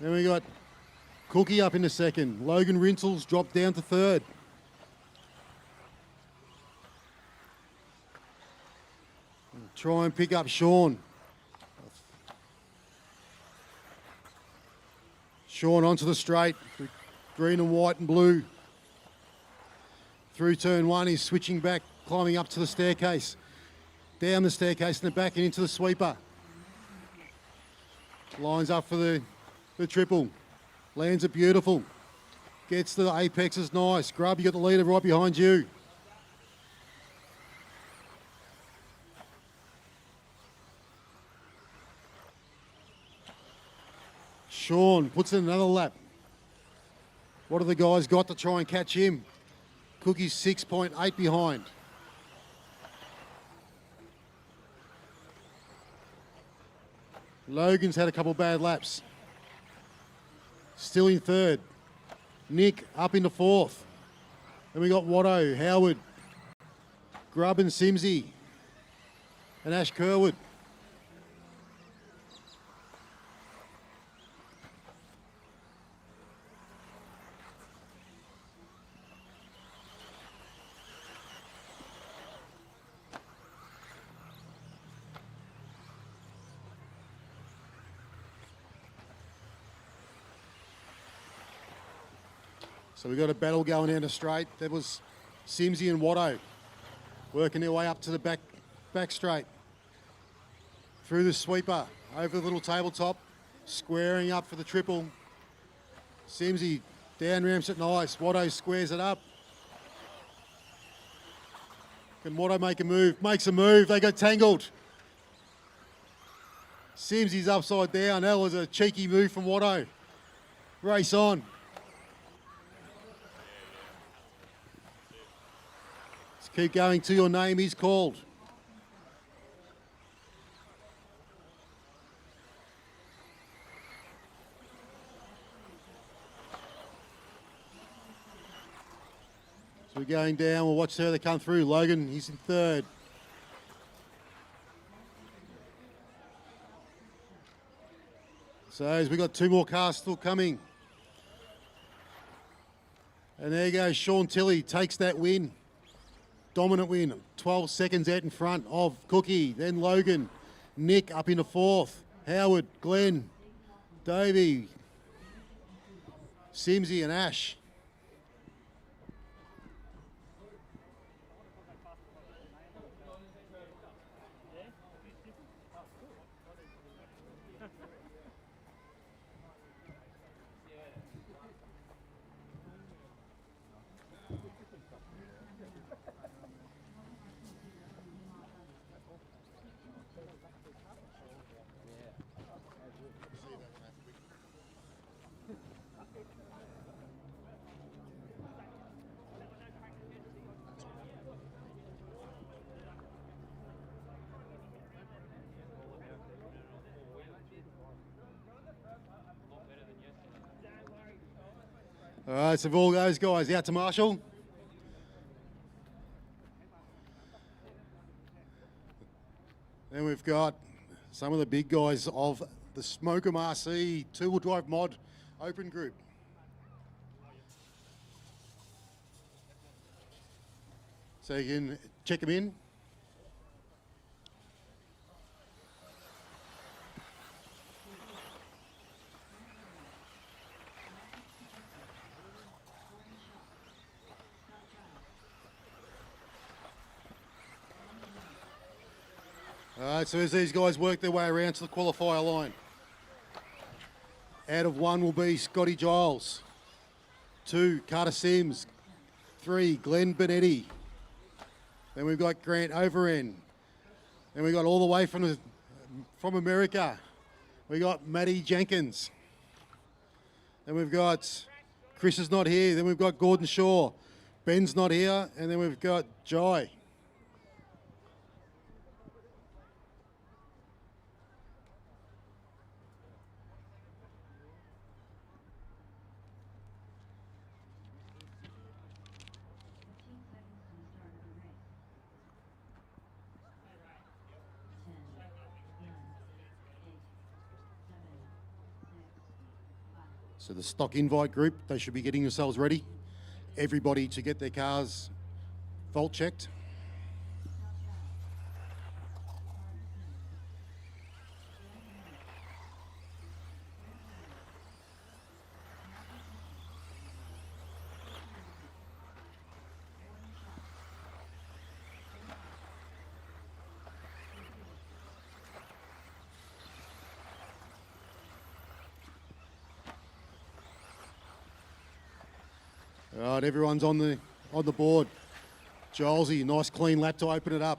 [SPEAKER 1] Then we got Cookie up in the second. Logan Rinsels dropped down to third. Try and pick up Sean. Sean onto the straight, green and white and blue. Through turn one, he's switching back, climbing up to the staircase. Down the staircase in the back and into the sweeper. Lines up for the triple. Lands it beautiful. Gets to the apexes, nice. Grub, you got the leader right behind you. Sean puts in another lap. What have the guys got to try and catch him? Cookie's 6.8 behind. Logan's had a couple bad laps. Still in third. Nick up into fourth. Then we got Watto, Howard, Grubb and Simsy, and Ash Kerwood. So we've got a battle going down the straight. That was Simsy and Watto working their way up to the back straight. Through the sweeper, over the little tabletop, squaring up for the triple. Simsy down ramps it nice. Watto squares it up. Can Watto make a move? Makes a move. They got tangled. Simsy's upside down. That was a cheeky move from Watto. Race on. Keep going till your name is called. So we're going down. We'll watch how they come through. Logan, he's in third. So as we got two more cars still coming. And there goes Sean Tilley, takes that win. Dominant win, 12 seconds out in front of Cookie, then Logan, Nick up into fourth, Howard, Glenn, Davey, Simsy and Ash. All right, so all those guys out to Marshall. Then we've got some of the big guys of the Smokem RC two-wheel drive mod open group. So you can check them in. All right, so as these guys work their way around to the qualifier line, out of one will be Scotty Giles, 2, Carter Sims, 3, Glenn Benetti, Then we've got Grant Overend. Then we got all the way from America. We got Matty Jenkins. Then we've got Chris is not here. Then we've got Gordon Shaw. Ben's not here. And then we've got Jai. So the stock invite group, they should be getting themselves ready. Everybody to get their cars fault checked. All right, everyone's on the board. Gilesy, nice clean lap to open it up.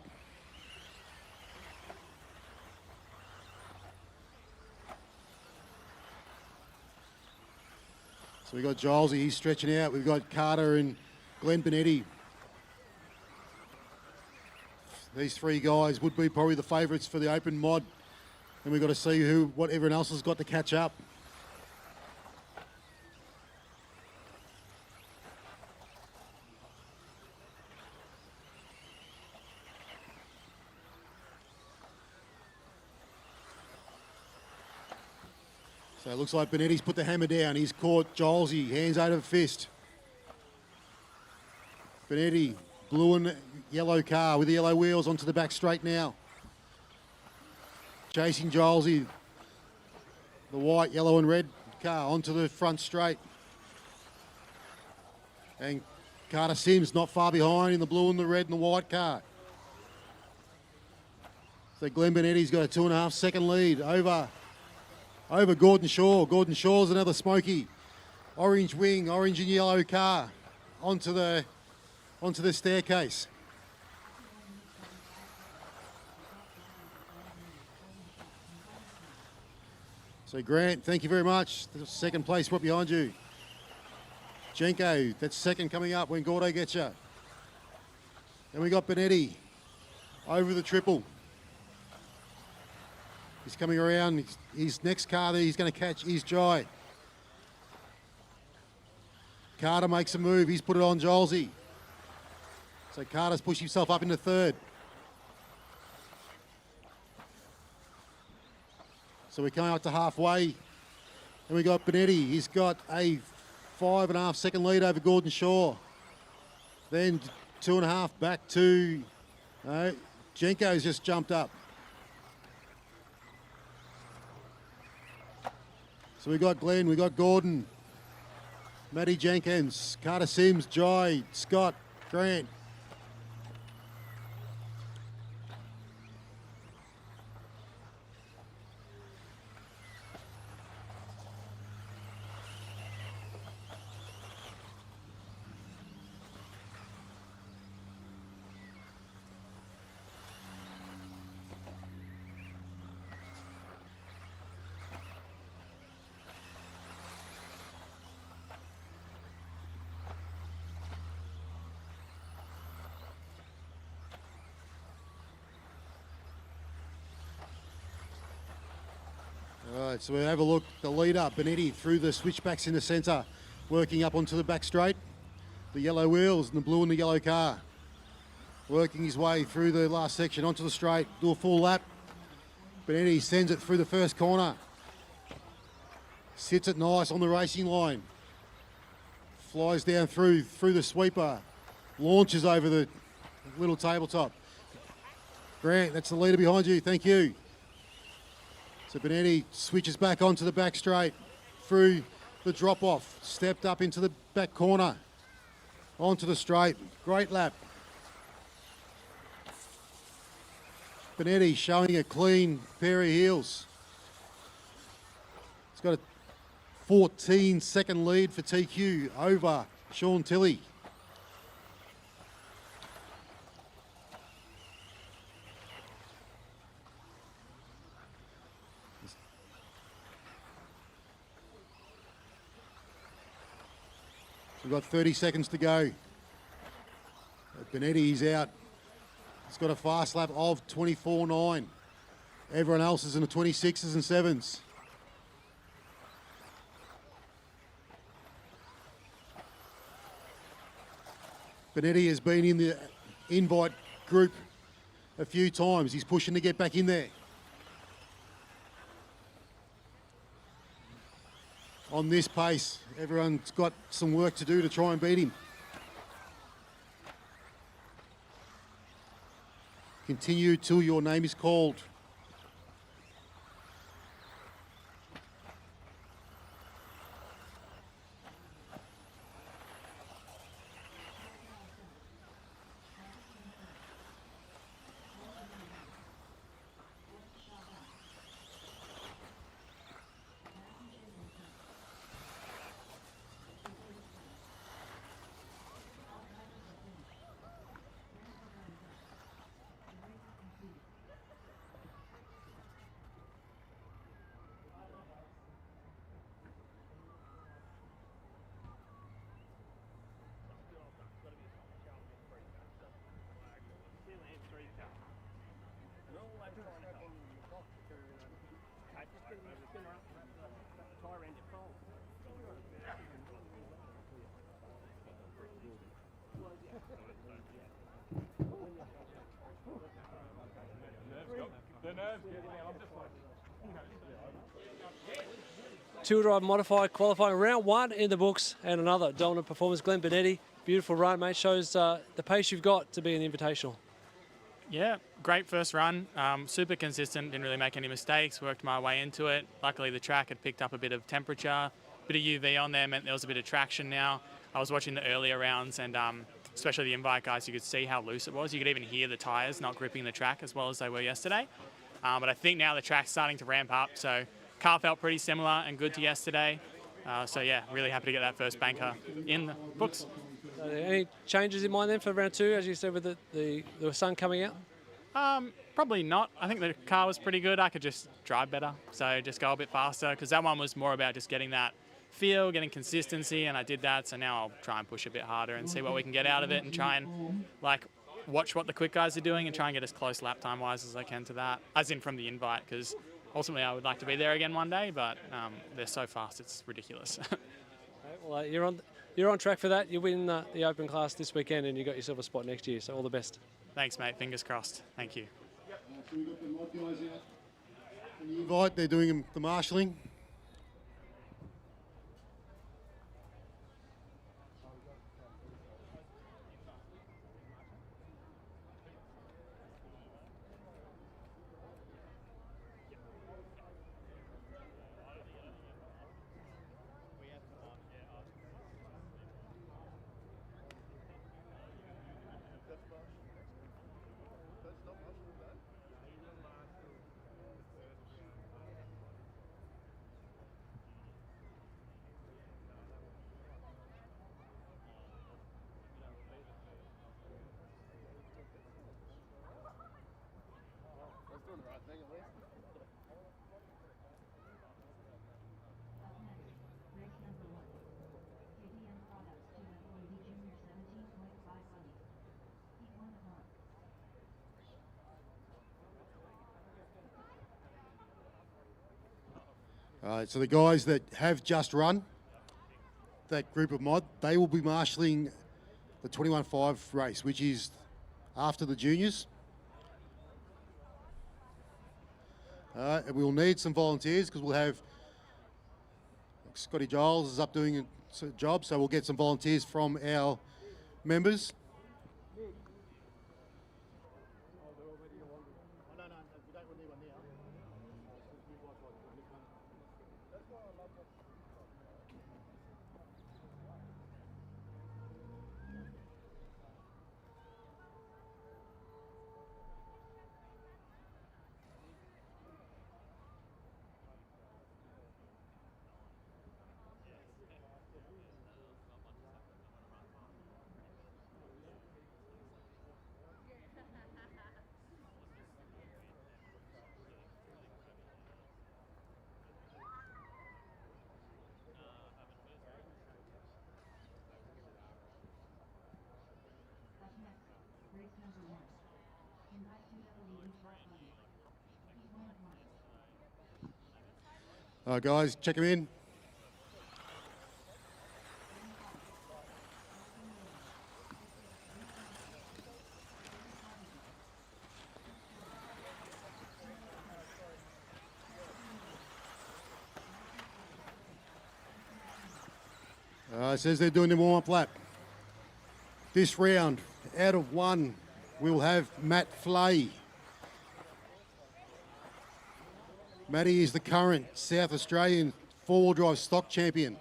[SPEAKER 1] So we've got Gilesy, he's stretching out. We've got Carter and Glenn Benetti. These three guys would be probably the favourites for the open mod. And we've got to see what everyone else has got to catch up. So it looks like Benetti's put the hammer down. He's caught Gilesy, hands over fist. Benetti, blue and yellow car with the yellow wheels onto the back straight now. Chasing Gilesy, the white, yellow and red car onto the front straight. And Carter Sims not far behind in the blue and the red and the white car. So Glenn Benetti's got a 2.5 second lead over Gordon Shaw. Gordon Shaw's another smoky. Orange wing, orange and yellow car onto the staircase. So Grant, thank you very much. Second place right behind you. Jenko, that's second coming up when Gordo gets you. Then we got Benetti over the triple. He's coming around. His next car that he's going to catch is Jai. Carter makes a move. He's put it on Gilesy. So Carter's pushed himself up into third. So we're coming up to halfway. And we got Benetti. He's got a 5.5 second lead over Gordon Shaw. Then 2.5 back to Jenko's just jumped up. So we got Glenn, we got Gordon, Matty Jenkins, Carter Sims, Jai, Scott, Grant. All right, so we have a look. The leader, Benetti, through the switchbacks in the centre, working up onto the back straight. The yellow wheels and the blue and the yellow car. Working his way through the last section onto the straight. Do a full lap. Benetti sends it through the first corner. Sits it nice on the racing line. Flies down through the sweeper. Launches over the little tabletop. Grant, that's the leader behind you. Thank you. So Benetti switches back onto the back straight, through the drop-off, stepped up into the back corner, onto the straight. Great lap. Benetti showing a clean pair of heels. He's got a 14-second lead for TQ over Sean Tilley. We've got 30 seconds to go. Benetti is out. He's got a fast lap of 24.9. Everyone else is in the 26s and 7s. Benetti has been in the invite group a few times. He's pushing to get back in there. On this pace, everyone's got some work to do to try and beat him. Continue till your name is called.
[SPEAKER 4] Two-wheel drive modified qualifying round one in the books, and another dominant performance. Glenn Benetti, beautiful run, mate. Shows the pace you've got to be an invitational.
[SPEAKER 6] Yeah, great first run. Super consistent, didn't really make any mistakes, worked my way into it. Luckily the track had picked up a bit of temperature, bit of UV on there, meant there was a bit of traction now. I was watching the earlier rounds and especially the invite guys, you could see how loose it was. You could even hear the tyres not gripping the track as well as they were yesterday. But I think now the track's starting to ramp up, so car felt pretty similar and good to yesterday. So yeah, really happy to get that first banker in the books.
[SPEAKER 4] Any changes in mind then for round two, as you said, with the sun coming out?
[SPEAKER 6] Probably not. I think the car was pretty good. I could just drive better, so just go a bit faster, because that one was more about just getting that feel, getting consistency, and I did that. So now I'll try and push a bit harder and see what we can get out of it, and try and watch what the quick guys are doing and try and get as close lap time wise as I can to that, as in from the invite, because ultimately I would like to be there again one day, but they're so fast it's ridiculous.
[SPEAKER 4] Well, you're on track for that. You win the Open class this weekend and you got yourself a spot next year, so all the best.
[SPEAKER 6] Thanks, mate. Fingers crossed. Thank you.
[SPEAKER 1] So we've got the mod guys out. In the invite, they're doing the marshalling. All right, so the guys that have just run, that group of mod, they will be marshalling the 21.5 race, which is after the juniors. And we'll need some volunteers because we'll have Scotty Giles is up doing a job, so we'll get some volunteers from our members. All right, guys, check him in. It says they're doing the warm-up lap. This round, out of one, we'll have Matt Flay. Matty is the current South Australian four-wheel drive stock champion.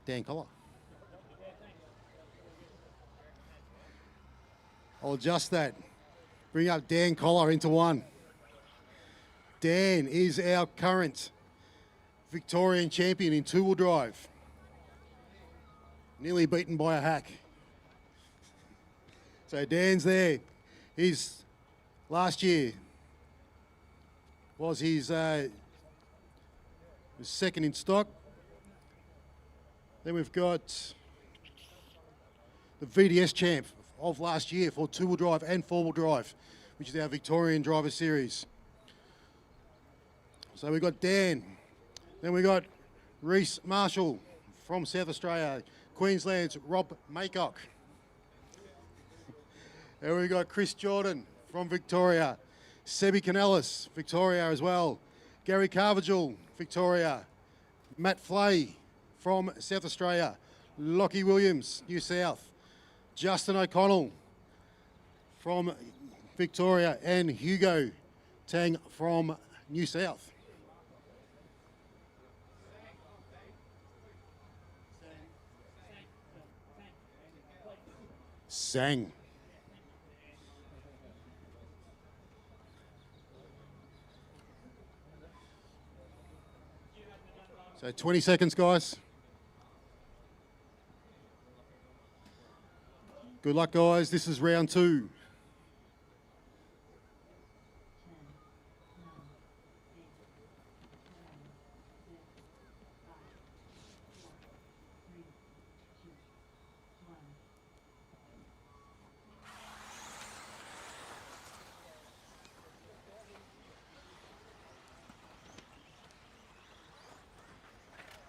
[SPEAKER 1] Dan Collar. I'll adjust that. Bring up Dan Collar into one. Dan is our current Victorian champion in two-wheel drive. Nearly beaten by a hack. So Dan's there. His last year was his second in stock. Then we've got the VDS champ of last year for two-wheel drive and four-wheel drive, which is our Victorian Driver Series. So we've got Dan. Then we got Reece Marshall from South Australia, Queensland's Rob Maycock. And we got Chris Jordan from Victoria, Sebi Canellis, Victoria as well, Gary Carvajal, Victoria, Matt Flay from South Australia, Lockie Williams, New South, Justin O'Connell from Victoria, and Hugo Tang from New South. Sang. So 20 seconds, guys. Good luck, guys. This is round two.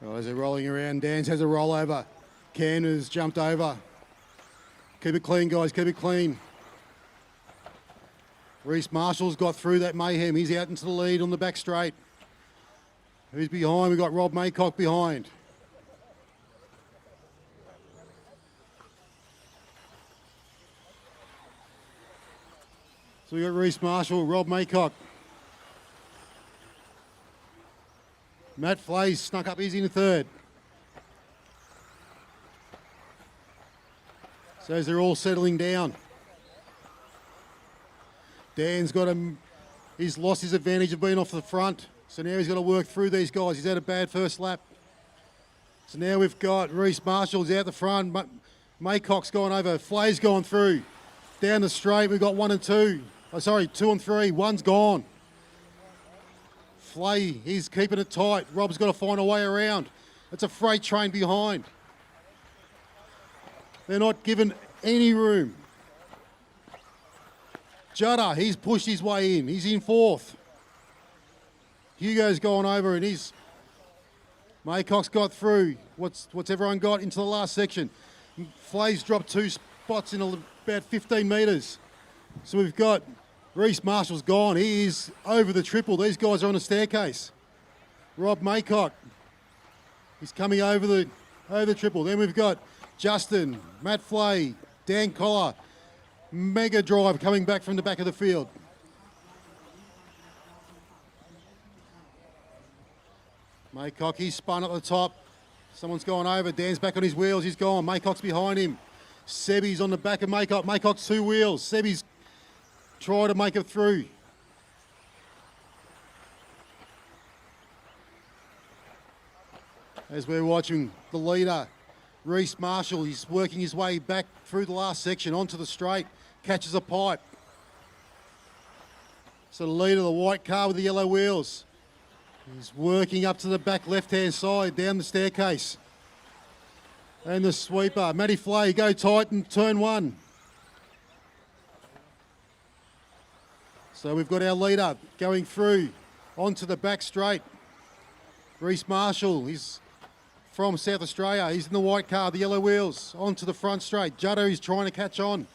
[SPEAKER 1] Oh, as they're rolling around, Dan's has a rollover. Cam has jumped over. Keep it clean, guys, keep it clean. Reece Marshall's got through that mayhem. He's out into the lead on the back straight. Who's behind? We've got Rob Maycock behind. So we've got Reece Marshall, Rob Maycock. Matt Flay's snuck up easy in the third. So as they're all settling down, Dan's got him, he's lost his advantage of being off the front. So now he's got to work through these guys. He's had a bad first lap. So now we've got Reece Marshall's out the front. Maycock's gone over. Flay's gone through. Down the straight, we've got 1 and 2. Oh, sorry, 2 and 3. One's gone. Flay, he's keeping it tight. Rob's got to find a way around. It's a freight train behind. They're not given any room. Judder, he's pushed his way in. He's in fourth. Hugo's gone over and Maycock's got through. What's everyone got into the last section? Flay's dropped 2 spots in about 15 metres. So we've got Reece Marshall's gone. He is over the triple. These guys are on a staircase. Rob Maycock, he's coming over the triple. Then we've got Justin, Matt Flay, Dan Collar, mega drive coming back from the back of the field. Maycock, he's spun up the top. Someone's gone over. Dan's back on his wheels. He's gone. Maycock's behind him. Sebi's on the back of Maycock. Maycock's 2 wheels. Sebi's try to make it through. As we're watching the leader, Reece Marshall, he's working his way back through the last section onto the straight, catches a pipe. So the leader, the white car with the yellow wheels. He's working up to the back left-hand side, down the staircase. And the sweeper, Matty Flay, go tight in turn 1. So we've got our leader going through onto the back straight. Reece Marshall, he's from South Australia. He's in the white car, the yellow wheels, onto the front straight. Juddo is trying to catch on.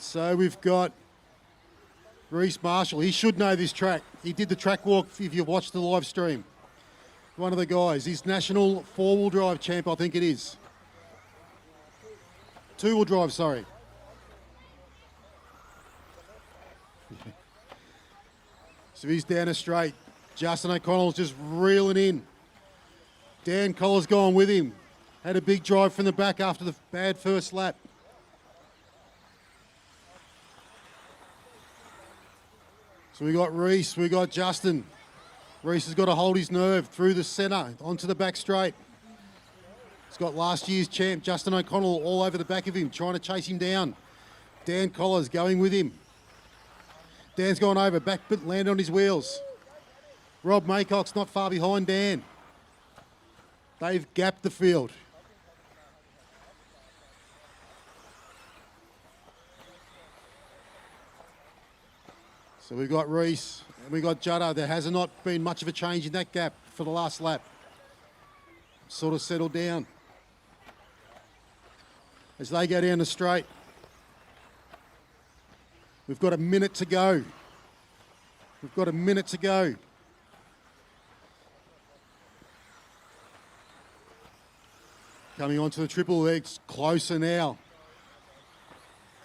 [SPEAKER 1] So we've got Reece Marshall. He should know this track. He did the track walk if you watched the live stream. One of the guys. He's national four-wheel drive champ, I think it is. Two-wheel drive, sorry. So he's down a straight. Justin O'Connell's just reeling in. Dan Collar's gone with him. Had a big drive from the back after the bad first lap. So we got Reece, we got Justin. Reece has got to hold his nerve through the centre, onto the back straight. He's got last year's champ, Justin O'Connell, all over the back of him, trying to chase him down. Dan Collars going with him. Dan's gone over, back but landed on his wheels. Rob Maycock's not far behind Dan. They've gapped the field. So we've got Reece and we've got Juddo. There has not been much of a change in that gap for the last lap. Sort of settled down. As they go down the straight. We've got a minute to go. We've got a minute to go. Coming onto the triple legs, closer now.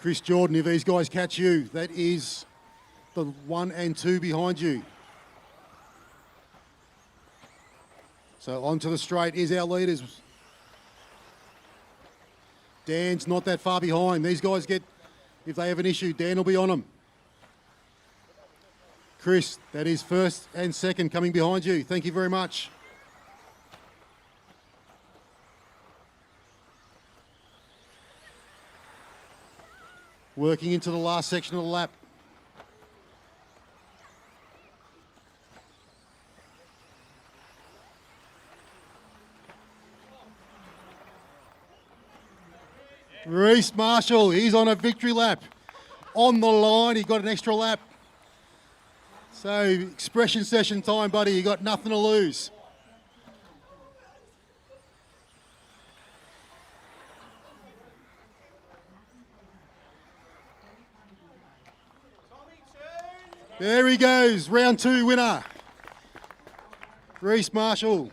[SPEAKER 1] Chris Jordan, if these guys catch you, that is the 1 and 2 behind you. So onto the straight is our leaders. Dan's not that far behind. These guys get, if they have an issue, Dan will be on them. Chris, that is first and second coming behind you. Thank you very much. Working into the last section of the lap. Reece Marshall, he's on a victory lap. On the line, he got an extra lap. So, expression session time, buddy. You got nothing to lose. There he goes, round 2 winner. Reece Marshall.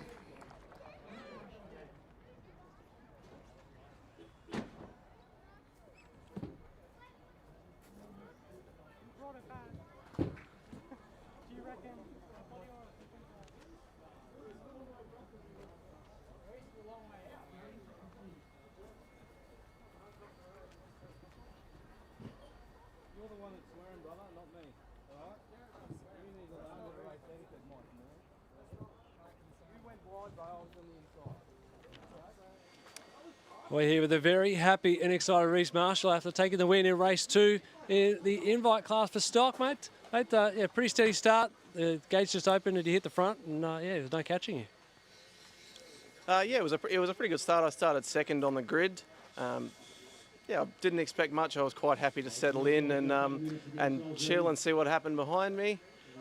[SPEAKER 4] We're here with a very happy and excited Reece Marshall after taking the win in race 2 in the invite class for stock, mate. Mate, yeah, pretty steady start. The gates just opened and you hit the front, and yeah, there's no catching you.
[SPEAKER 3] Yeah, it was a pretty good start. I started second on the grid. Yeah, I didn't expect much. I was quite happy to settle in and chill and see what happened behind me.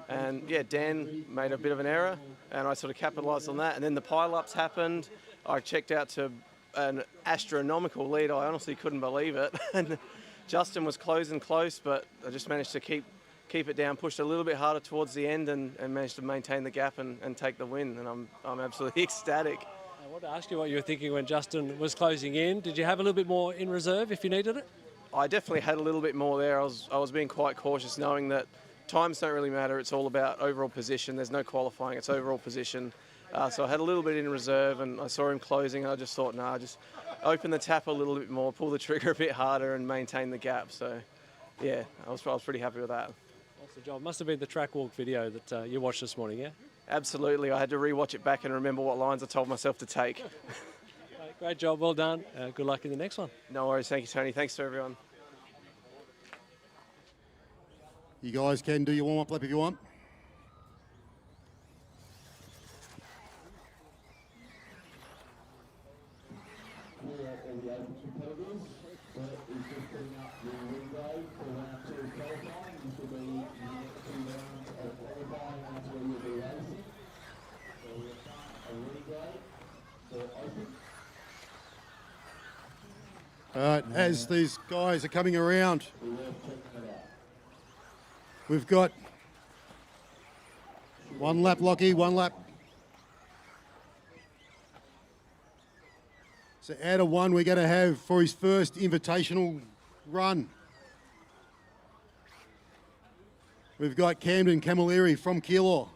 [SPEAKER 3] And yeah, Dan made a bit of an error, and I sort of capitalised on that. And then the pile-ups happened. I checked out to an astronomical lead. I honestly couldn't believe it. And Justin was closing close, but I just managed to keep it down, pushed a little bit harder towards the end, and managed to maintain the gap and take the win. And I'm absolutely ecstatic.
[SPEAKER 4] I wanted to ask you what you were thinking when Justin was closing in. Did you have a little bit more in reserve if you needed it?
[SPEAKER 3] I definitely had a little bit more there. I was being quite cautious, knowing that times don't really matter. It's all about overall position. There's no qualifying. It's overall position. So I had a little bit in reserve, and I saw him closing, and I just thought, nah, just open the tap a little bit more, pull the trigger a bit harder, and maintain the gap. So, yeah, I was pretty happy with that.
[SPEAKER 4] That's the job. Must have been the track walk video that you watched this morning, yeah?
[SPEAKER 3] Absolutely. I had to rewatch it back and remember what lines I told myself to take.
[SPEAKER 4] Great job, well done. Good luck in the next one.
[SPEAKER 3] No worries. Thank you, Tony. Thanks to everyone.
[SPEAKER 1] You guys can do your warm-up lap if you want. All right, as these guys are coming around, we've got one lap, Lockie, one lap. So out of one, we're going to have for his first invitational run. We've got Camden Camilleri from Keilor.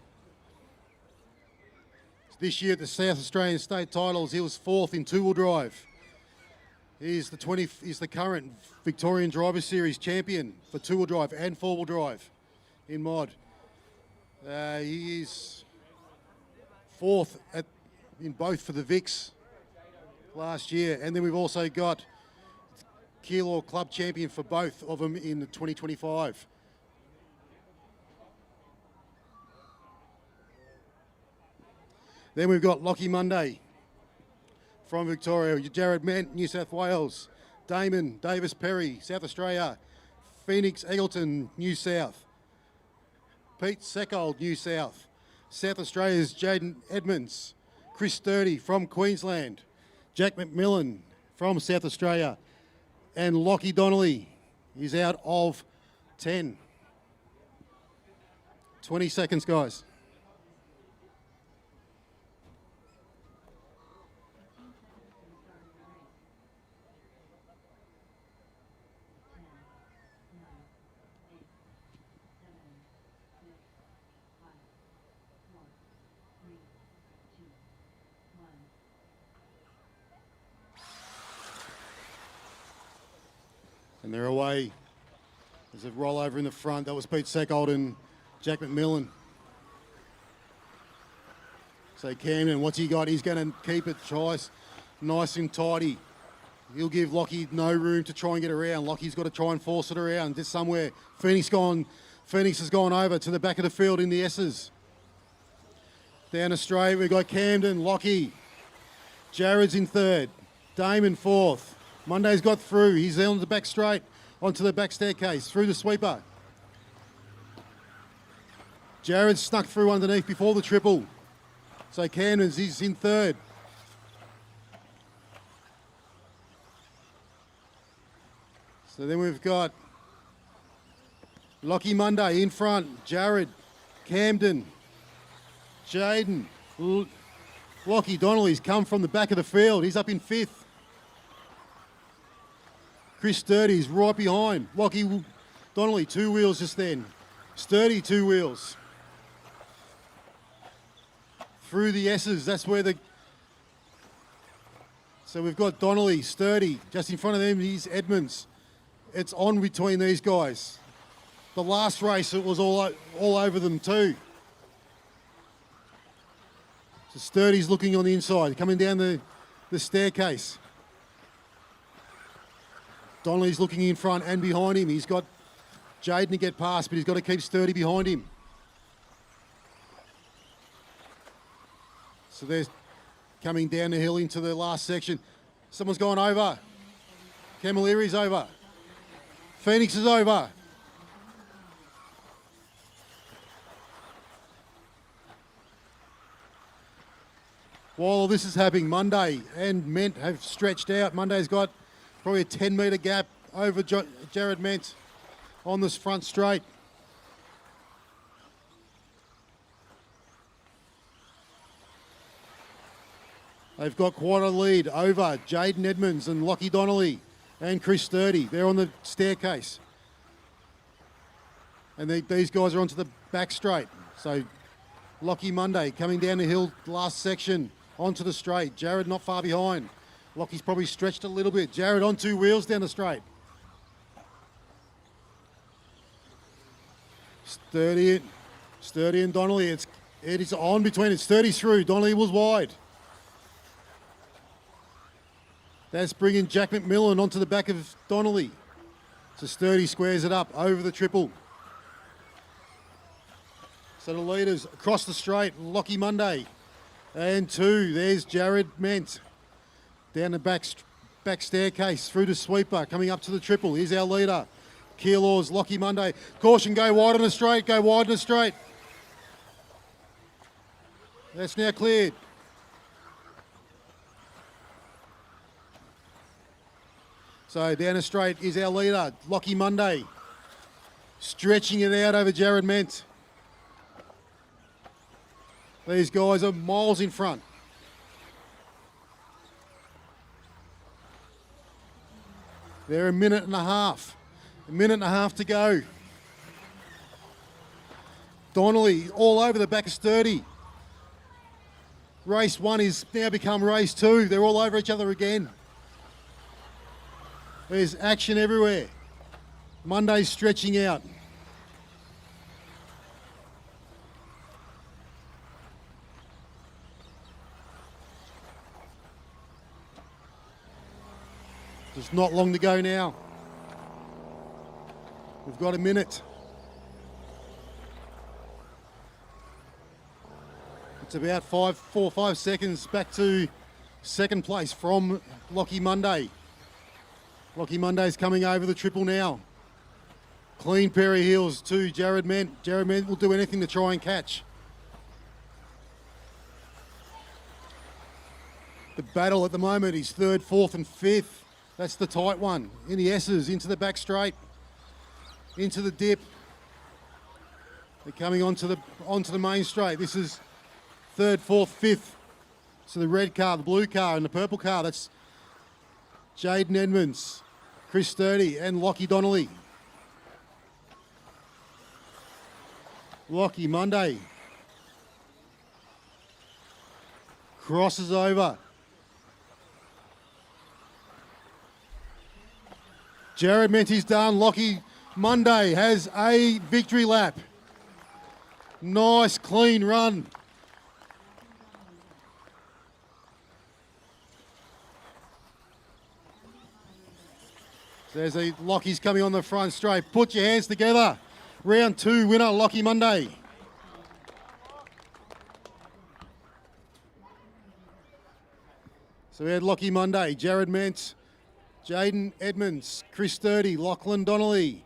[SPEAKER 1] This year at the South Australian State Titles, he was 4th in two-wheel drive. He's the current Victorian Driver Series champion for two-wheel drive and four-wheel drive in mod. He is 4th in both for the Vics last year. And then we've also got Keilor Club champion for both of them in 2025. Then we've got Lockie Monday from Victoria, Jared Ment, New South Wales, Damon Davis Perry, South Australia, Phoenix Eggleton, New South, Pete Seckold, New South, South Australia's Jaden Edmonds, Chris Sturdy from Queensland, Jack McMillan from South Australia, and Lockie Donnelly is out of 10. 20 seconds, guys. And they're away. There's a rollover in the front. That was Pete Seckold and Jack McMillan. So Camden, what's he got? He's going to keep it nice and tidy. He'll give Lockie no room to try and get around. Lockie's got to try and force it around just somewhere. Phoenix has gone over to the back of the field in the S's. Down a straight, we've got Camden, Lockie. Jared's in 3rd. Damon 4th. Monday's got through. He's on the back straight, onto the back staircase, through the sweeper. Jared snuck through underneath before the triple. So Camden's, he's in 3rd. So then we've got Lockie Monday in front. Jared, Camden, Jaden. Lockie Donnelly's come from the back of the field. He's up in 5th. Chris Sturdy's right behind. Lockie Donnelly, 2 wheels just then. Sturdy, 2 wheels. Through the S's, that's where So we've got Donnelly, Sturdy, just in front of them, he's Edmonds. It's on between these guys. The last race, it was all over them too. So Sturdy's looking on the inside, coming down the staircase. Donnelly's looking in front and behind him. He's got Jaden to get past, but he's got to keep Sturdy behind him. So they're coming down the hill into the last section. Someone's gone over. Camilleri's over. Phoenix is over. While this is happening, Monday and Ment have stretched out. Monday's got probably a 10-metre gap over Jared Ment on this front straight. They've got quite a lead over Jaden Edmonds and Lockie Donnelly and Chris Sturdy. They're on the staircase. And these guys are onto the back straight. So Lockie Monday coming down the hill, last section, onto the straight. Jared not far behind. Lockie's probably stretched a little bit. Jared on 2 wheels down the straight. Sturdy and Donnelly. It is on between. It's 30 through. Donnelly was wide. That's bringing Jack McMillan onto the back of Donnelly. So Sturdy squares it up over the triple. So the leaders across the straight, Lockie Monday. And 2, there's Jared Ment. Down the back staircase, through to sweeper, coming up to the triple. Here's our leader, Keilor's Lockie Monday. Caution, go wide on the straight, go wide on the straight. That's now cleared. So down the straight is our leader, Lockie Monday. Stretching it out over Jared Ment. These guys are miles in front. They're a minute and a half to go. Donnelly all over the back of Sturdy. Race 1 is now become race 2. They're all over each other again. There's action everywhere. Monday's stretching out. There's not long to go now. We've got a minute. It's about 4 or 5 seconds back to second place from Lockie Monday. Lockie Monday's coming over the triple now. Clean pair of heels to Jared Ment. Jared Ment will do anything to try and catch. The battle at the moment is 3rd, 4th and 5th. That's the tight one. In the S's, into the back straight, into the dip. They're coming onto the main straight. This is 3rd, 4th, 5th. So the red car, the blue car, and the purple car. That's Jaden Edmonds, Chris Sturdy, and Lockie Donnelly. Lockie Monday crosses over. Jared Menti's done. Lockie Monday has a victory lap. Nice, clean run. So there's a Lockie's coming on the front straight. Put your hands together. Round 2 winner, Lockie Monday. So we had Lockie Monday, Jared Ment, Jaden Edmonds, Chris Sturdy, Lachlan Donnelly,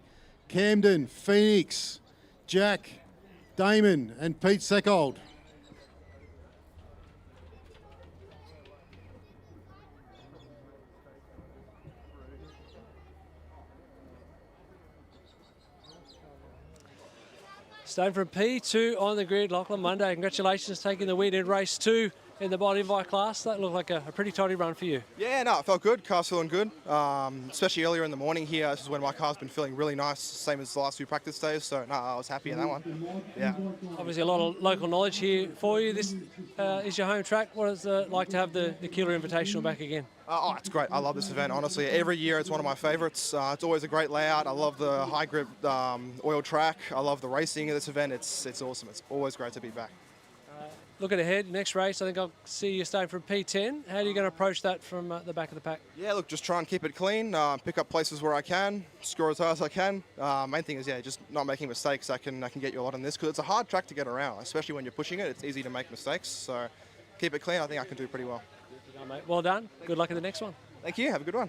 [SPEAKER 1] Camden, Phoenix, Jack, Damon, and Pete Seckold.
[SPEAKER 4] Staying from P2 on the grid, Lachlan Monday. Congratulations, taking the win in race 2 in the mod invite class. That looked like a pretty tidy run for you.
[SPEAKER 15] Yeah, no, it felt good. Car's feeling good. Especially earlier in the morning here. This is when my car's been feeling really nice, same as the last 2 practice days. So, no, I was happy in that one. Yeah.
[SPEAKER 4] Obviously, a lot of local knowledge here for you. This is your home track. What is it like to have the Keilor Invitational back again?
[SPEAKER 15] Oh, it's great. I love this event, honestly. Every year it's one of my favourites. It's always a great layout. I love the high grip oil track. I love the racing of this event. It's awesome. It's always great to be back.
[SPEAKER 4] Looking ahead, next race, I think I'll see you starting from P10. How are you going to approach that from the back of the pack?
[SPEAKER 15] Yeah, look, just try and keep it clean, pick up places where I can, score as high as I can. Main thing is, yeah, just not making mistakes. I can get you a lot on this because it's a hard track to get around, especially when you're pushing it. It's easy to make mistakes, so keep it clean. I think I can do pretty well.
[SPEAKER 4] Mate. Well done. Good luck in the next one.
[SPEAKER 15] Thank you. Have a good one.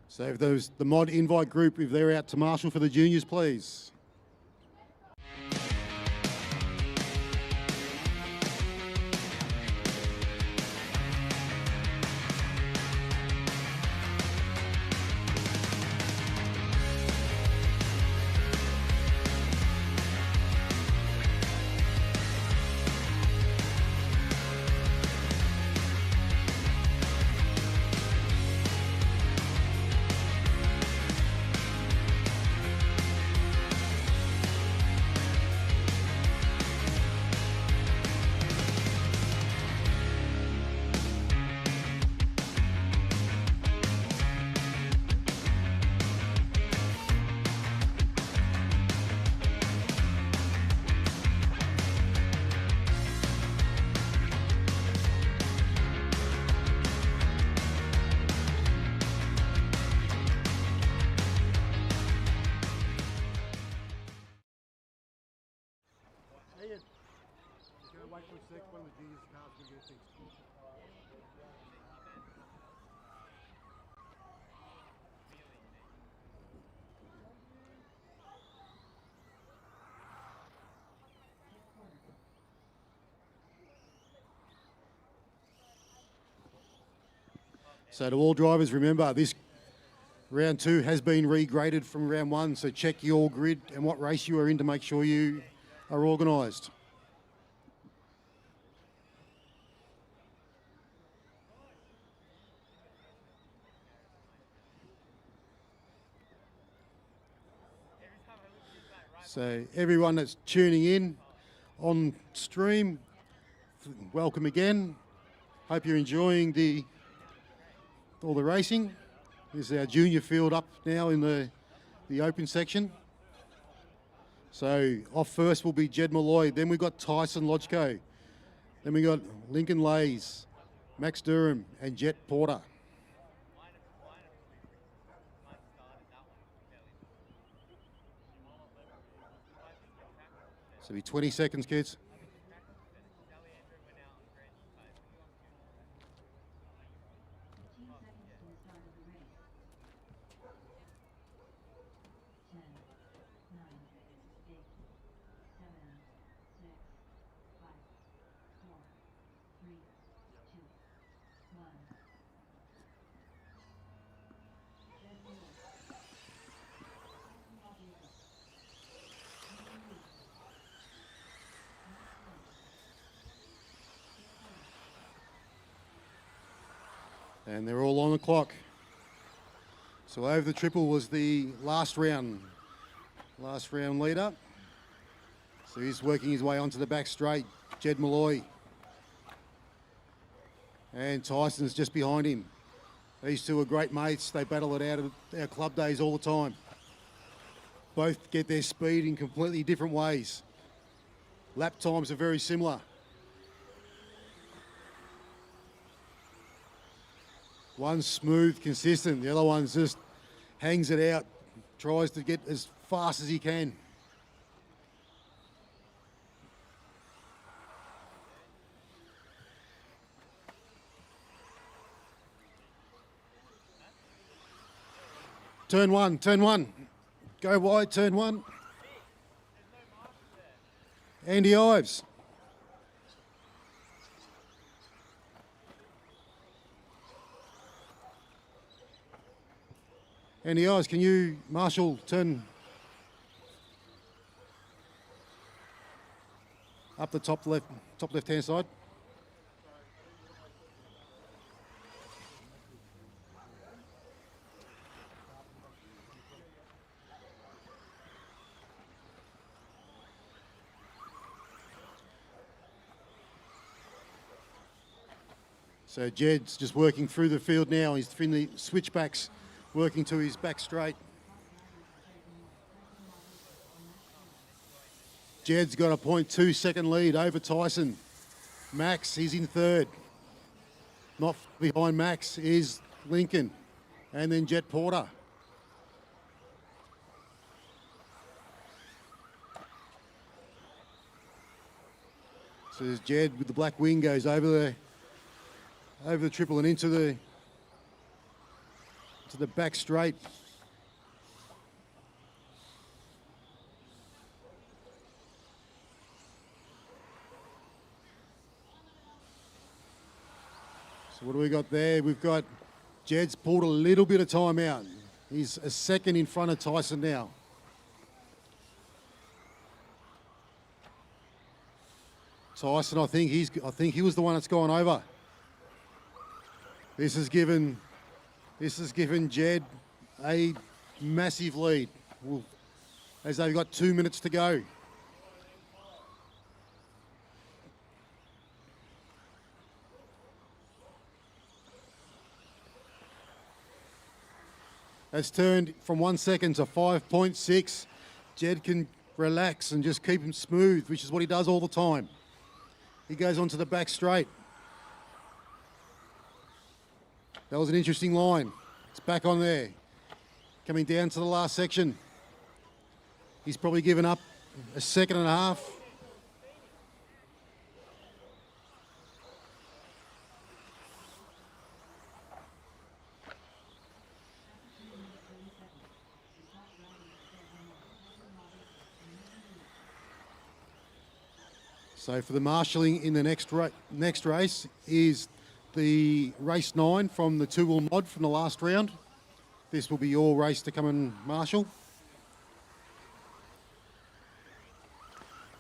[SPEAKER 1] So if the mod invite group, if they're out to marshal for the juniors, please. So to all drivers, remember this round 2 has been regraded from round 1, so check your grid and what race you are in to make sure you are organised. So everyone that's tuning in on stream, welcome again. Hope you're enjoying all the racing. This is our junior field up now in the open section. So off first will be Jed Malloy, then we've got Tyson Lodgko, then we got Lincoln Lays, Max Durham and Jet Porter. So be 20 seconds, kids. And they're all on the clock. So over the triple was the last round leader. So he's working his way onto the back straight, Jed Malloy. And Tyson's just behind him. These two are great mates. They battle it out at our club days all the time. Both get their speed in completely different ways. Lap times are very similar. One's smooth, consistent. The other one's just hangs it out, tries to get as fast as he can. Turn one. Go wide, turn 1. Andy Ives. Andy Ives, can you, Marshall, turn up the top left-hand side? So Jed's just working through the field now. He's in the switchbacks, working to his back straight. Jed's got a 0.2 second lead over Tyson. Max, he's in third. Not behind Max is Lincoln and then Jet Porter. So there's Jed with the black wing, goes over the triple and into the back straight. So what do we got there? We've got Jed's pulled a little bit of time out. He's a second in front of Tyson now. Tyson, I think he was the one that's gone over. This has given Jed a massive lead, as they've got 2 minutes to go. That's turned from 1 second to 5.6. Jed can relax and just keep him smooth, which is what he does all the time. He goes onto the back straight. That was an interesting line. It's back on there. Coming down to the last section. He's probably given up a second and a half. So for the marshalling in the next race is the race 9 from the two-wheel mod from the last round. This will be your race to come and marshal.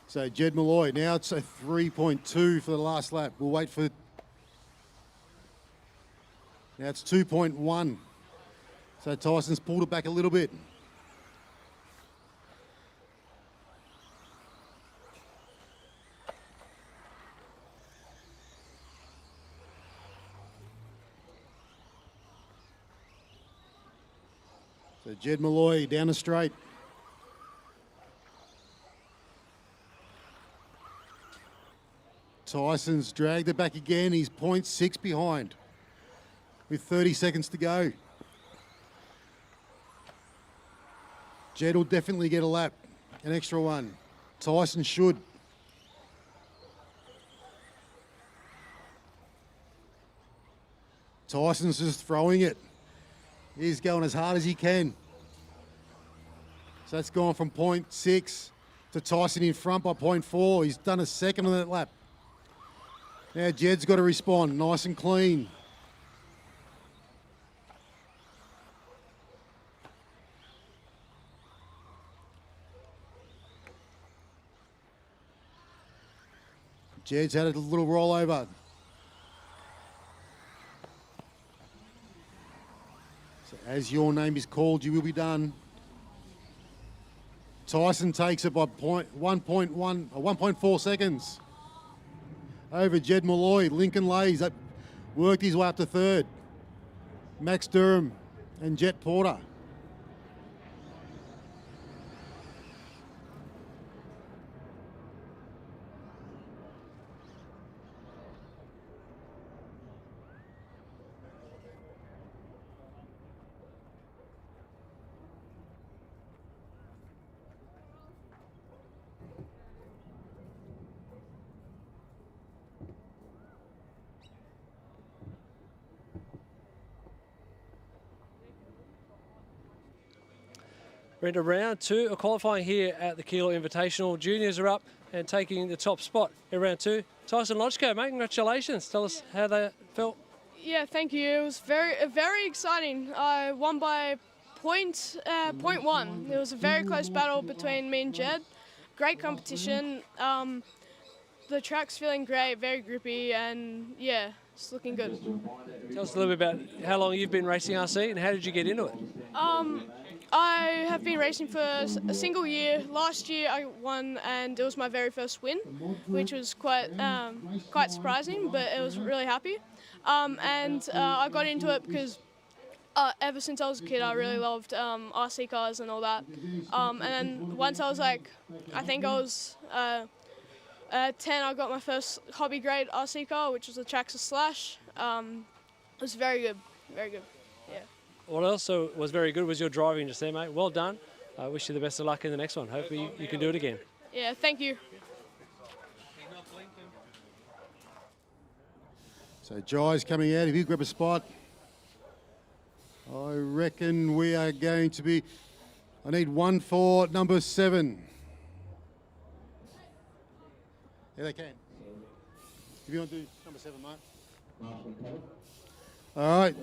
[SPEAKER 1] So Jed Malloy, now it's a 3.2 for the last lap. We'll wait for... Now it's 2.1. So Tyson's pulled it back a little bit. So Jed Malloy down the straight. Tyson's dragged it back again. He's 0.6 behind with 30 seconds to go. Jed will definitely get a lap, an extra one. Tyson should. Tyson's just throwing it. He's going as hard as he can. So that's gone from 0.6 to Tyson in front by 0.4. He's done a second on that lap. Now Jed's got to respond nice and clean. Jed's had a little rollover. So as your name is called, you will be done. Tyson takes it by 1.4 seconds. Over Jed Malloy, Lincoln Lays, that worked his way up to third. Max Durham and Jet Porter.
[SPEAKER 4] We're into round 2 of qualifying here at the Keilor Invitational. Juniors are up and taking the top spot in round 2. Tyson Lodgko, mate, congratulations. Tell us how they felt.
[SPEAKER 16] Yeah, thank you. It was very exciting. I won by point 0.1. It was a very close battle between me and Jed. Great competition. The track's feeling great, very grippy, and yeah, it's looking good.
[SPEAKER 4] Tell us a little bit about how long you've been racing RC and how did you get into it?
[SPEAKER 16] I have been racing for a single year. Last year I won, and it was my very first win, which was quite surprising, but it was really happy. I got into it because ever since I was a kid, I really loved RC cars and all that. And then once I was I think I was 10, I got my first hobby grade RC car, which was a Traxxas Slash. It was very good, very good. Yeah.
[SPEAKER 4] What also was very good was your driving just there, mate. Well done. I wish you the best of luck in the next one. Hopefully you can do it again.
[SPEAKER 16] Yeah, thank you.
[SPEAKER 1] So Jai's coming out. If you grab a spot, I reckon we are going to be... I need one for number 7. Yeah, they can. If you want to do number 7, mate. All right.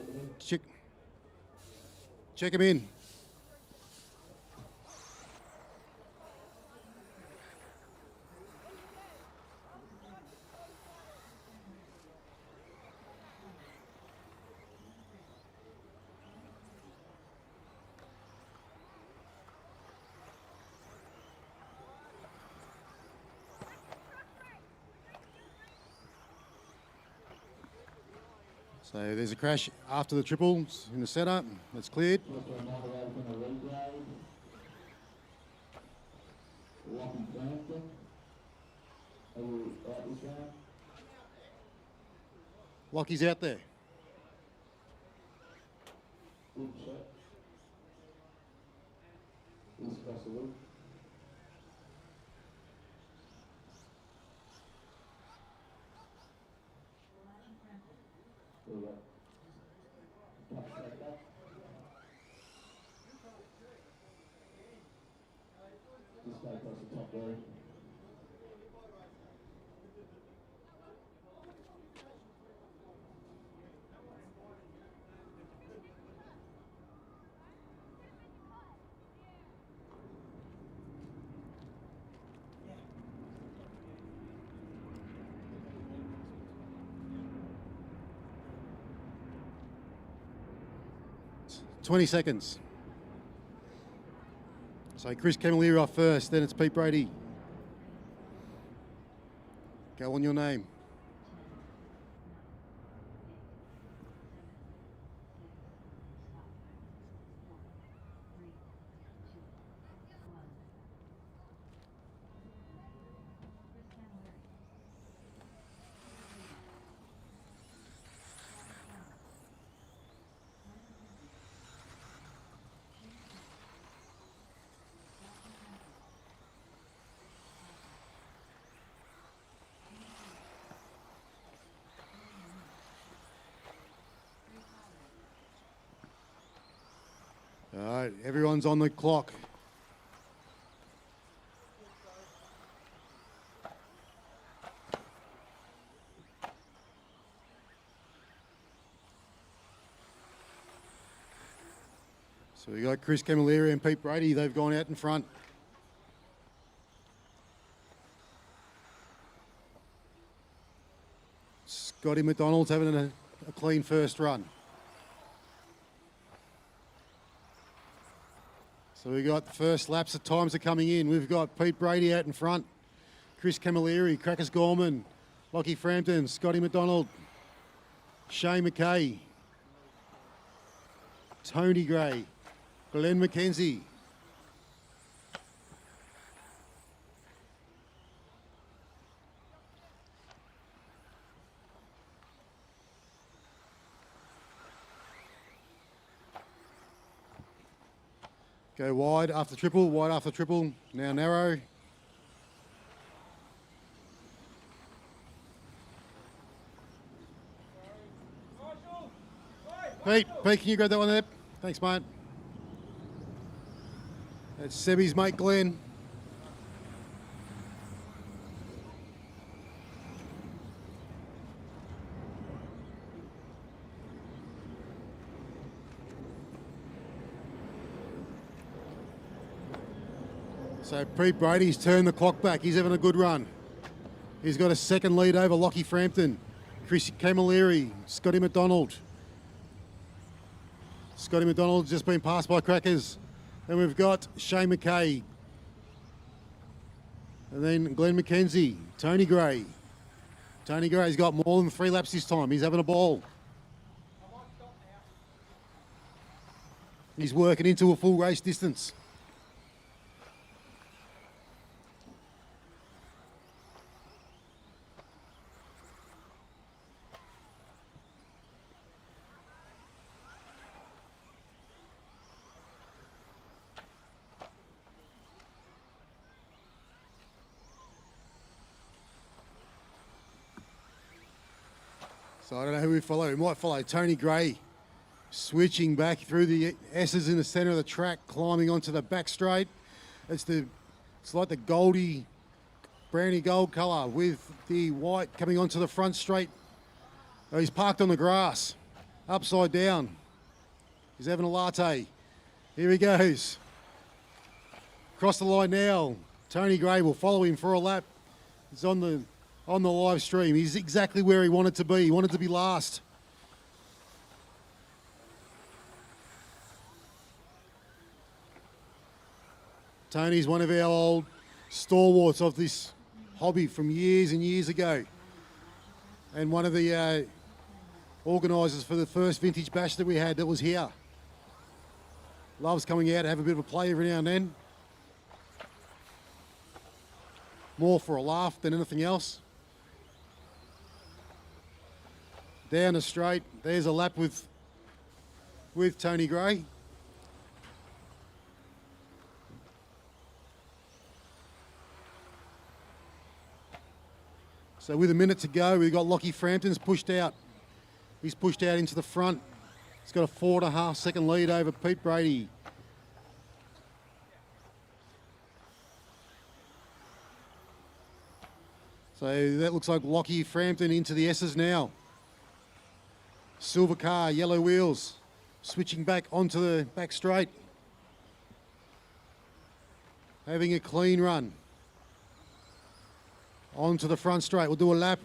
[SPEAKER 1] Check him in. So there's a crash after the triples in the setup. That's cleared. Lockie's out there. 20 seconds. So Chris Camilleri off first, then it's Pete Brady. Go on your name. All right, everyone's on the clock. So we got Chris Camilleri and Pete Brady. They've gone out in front. Scotty McDonald's having a clean first run. So we got the first laps of times are coming in. We've got Pete Brady out in front, Chris Camilleri, Crackers Gorman, Lockie Frampton, Scotty McDonald, Shane McKay, Tony Gray, Glenn McKenzie. Go wide after triple, now narrow. Pete, can you grab that one there? Thanks, mate. That's Sebby's mate, Glenn. So Pete Brady's turned the clock back. He's having a good run. He's got a second lead over Lockie Frampton, Chris Camilleri, Scotty McDonald. Scotty McDonald's just been passed by Crackers. Then we've got Shane McKay. And then Glenn McKenzie, Tony Gray. Tony Gray's got more than 3 laps this time. He's having a ball. He's working into a full race distance. So I don't know who we follow. We might follow Tony Gray, switching back through the S's in the centre of the track, climbing onto the back straight. It's like the goldy, browny gold colour with the white coming onto the front straight. Oh, he's parked on the grass, upside down. He's having a latte. Here he goes. Across the line now. Tony Gray will follow him for a lap. He's on the live stream. He's exactly where he wanted to be. He wanted to be last. Tony's one of our old stalwarts of this hobby from years and years ago. And one of the organisers for the first vintage bash that we had that was here. Loves coming out to have a bit of a play every now and then. More for a laugh than anything else. Down the straight, there's a lap with Tony Gray. So with a minute to go, we've got Lockie Frampton's pushed out. He's pushed out into the front. He's got a 4.5 second lead over Pete Brady. So that looks like Lockie Frampton into the S's now. Silver car, yellow wheels, switching back onto the back straight. Having a clean run. Onto the front straight, we'll do a lap.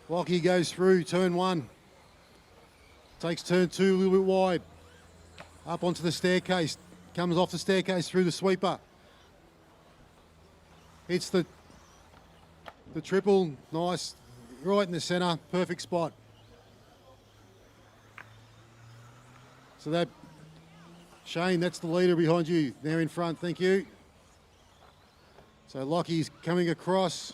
[SPEAKER 1] Lockie goes through turn 1. Takes turn 2 a little bit wide. Up onto the staircase. Comes off the staircase through the sweeper. Hits the triple. Nice. Right in the centre. Perfect spot. So that, Shane, that's the leader behind you. There in front. Thank you. So Lockie's coming across.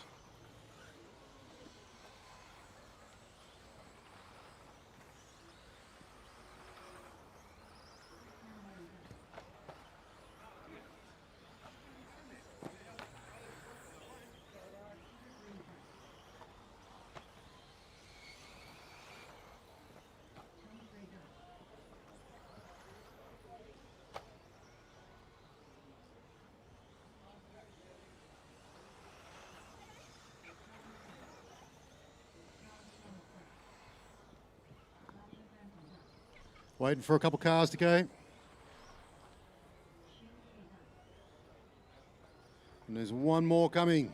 [SPEAKER 1] Waiting for a couple cars to go. And there's one more coming.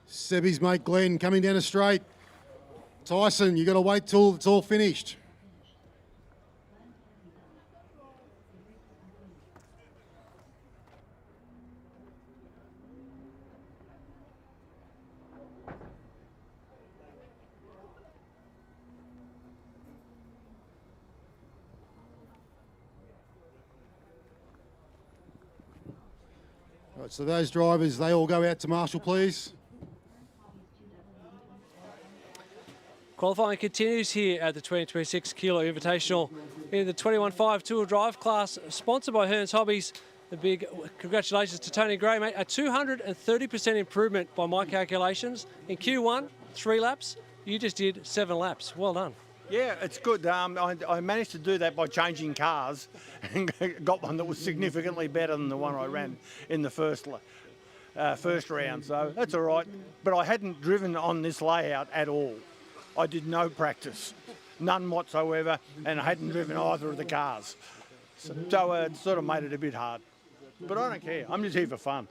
[SPEAKER 1] Sebby's mate Glenn coming down a straight. Tyson, you got to wait till it's all finished. Right, so those drivers, they all go out to Marshall, please.
[SPEAKER 4] Qualifying continues here at the 2026 Keilor Invitational in the 21.5 two-wheel drive class, sponsored by Hearns Hobbies. The big congratulations to Tony Gray, mate. A 230% improvement by my calculations. In Q1, 3 laps. You just did 7 laps. Well done.
[SPEAKER 17] Yeah, it's good. I managed to do that by changing cars and got one that was significantly better than the one I ran in the first round. So that's all right. But I hadn't driven on this layout at all. I did no practice, none whatsoever, and I hadn't driven either of the cars. So it sort of made it a bit hard. But I don't care. I'm just here for fun.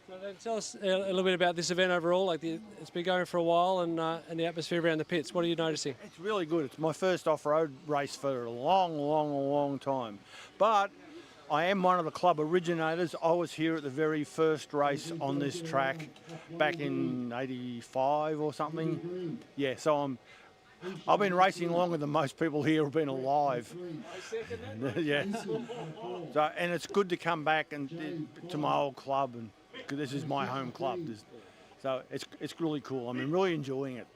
[SPEAKER 4] So then tell us a little bit about this event overall. It's been going for a while, and the atmosphere around the pits. What are you noticing?
[SPEAKER 17] It's really good. It's my first off-road race for a long time. But I am one of the club originators. I was here at the very first race on this track back in '85 or something. Yeah, so I've been racing longer than most people here have been alive. Yeah. So, and it's good to come back and to my old club, and because this is my home club. So it's really cool. I'm really enjoying it.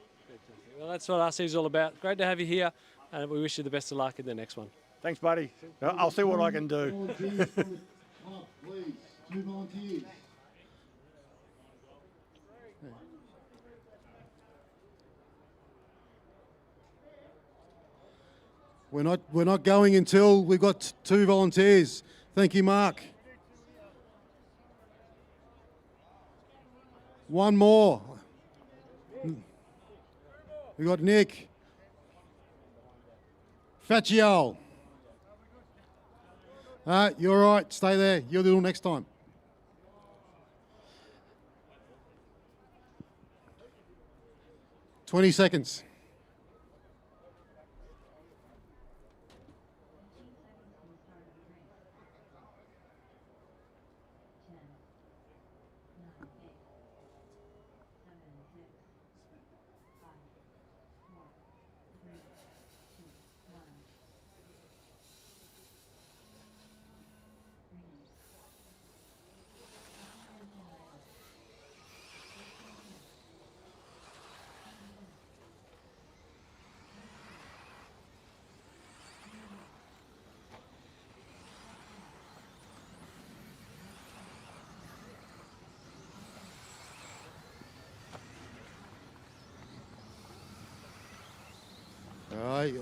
[SPEAKER 4] Well, that's what RC is all about. Great to have you here, and we wish you the best of luck in the next one.
[SPEAKER 17] Thanks, buddy. I'll see what I can do.
[SPEAKER 1] We're not going until we've got 2 volunteers. Thank you, Mark. One more. We got Nick. Faccio. You're all right. Stay there. You'll do it next time. $20 seconds.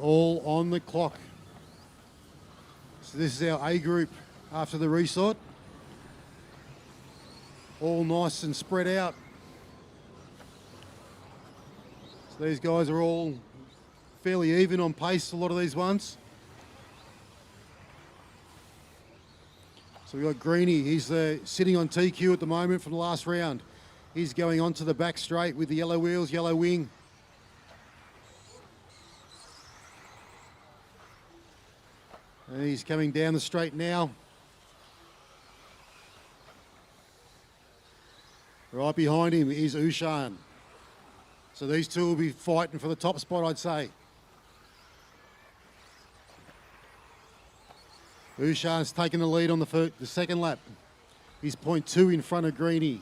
[SPEAKER 1] All on the clock. So this is our A group after the resort. All nice and spread out. So these guys are all fairly even on pace, a lot of these ones. So we've got Greeny, he's sitting on TQ at the moment from the last round. He's going on to the back straight with the yellow wheels, yellow wing. And he's coming down the straight now. Right behind him is Ushan. So these two will be fighting for the top spot, I'd say. Ushan's taking the lead on the second lap. He's 0.2 in front of Greeny.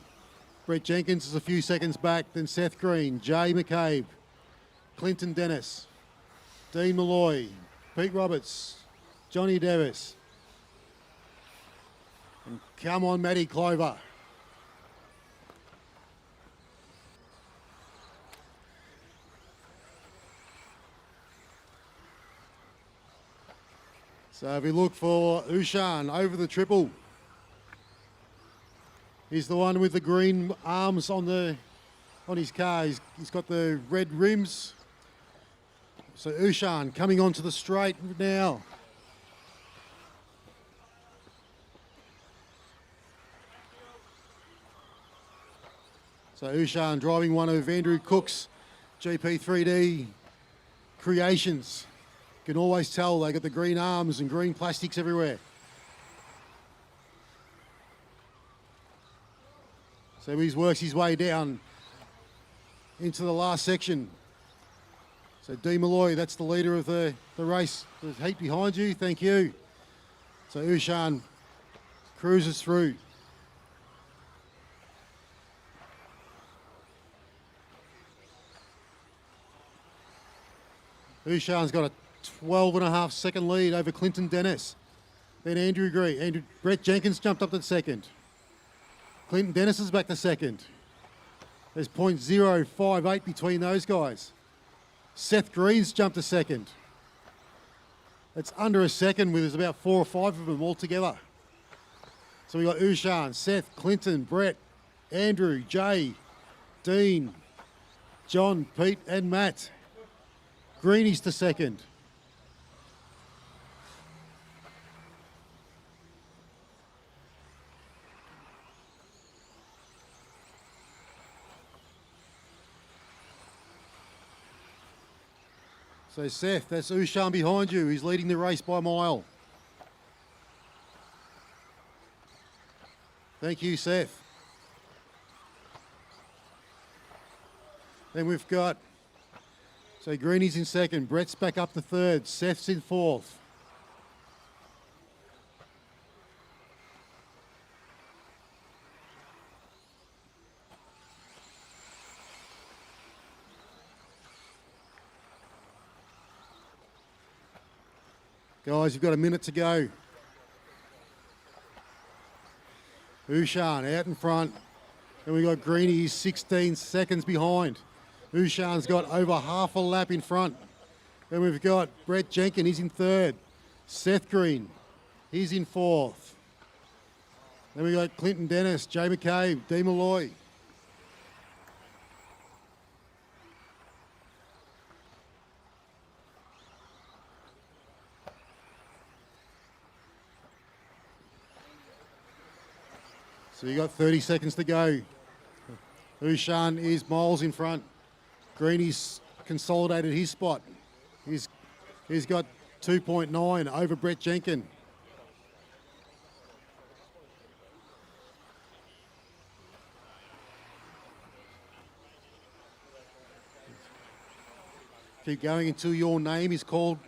[SPEAKER 1] Brett Jenkins is a few seconds back, then Seth Green, Jay McCabe, Clinton Dennis, Dean Malloy, Pete Roberts, Johnny Davis. And come on, Matty Clover. So if we look for Ushan over the triple, he's the one with the green arms on his car. He's got the red rims. So Ushan coming onto the straight now. So Ushan driving one of Andrew Cook's GP3D creations. You can always tell they got the green arms and green plastics everywhere. So he works his way down into the last section. So D. Malloy, that's the leader of the race. The heat behind you, thank you. So Ushan cruises through. Ushan's got a 12.5 second lead over Clinton Dennis. Then Andrew Green. Brett Jenkins jumped up to second. Clinton Dennis is back to second. There's 0.058 between those guys. Seth Green's jumped to second. It's under a second with there's about 4 or 5 of them all together. So we got Ushan, Seth, Clinton, Brett, Andrew, Jay, Dean, John, Pete and Matt. Greeny's to second. So Seth, that's Ushan behind you. He's leading the race by a mile. Thank you, Seth. Then we've got, so Greeny's in second. Brett's back up to third. Seth's in fourth. Guys, you've got a minute to go. Ushan out in front. And we've got Greeny, he's 16 seconds behind. Ushan's got over half a lap in front. Then we've got Brett Jenkins, he's in third. Seth Green, he's in fourth. Then we've got Clinton Dennis, Jay McCabe, D. Malloy. So you got 30 seconds to go. Ushan is miles in front. Greeny's consolidated his spot. He's got 2.9 over Brett Jenkins. Keep going until your name is called.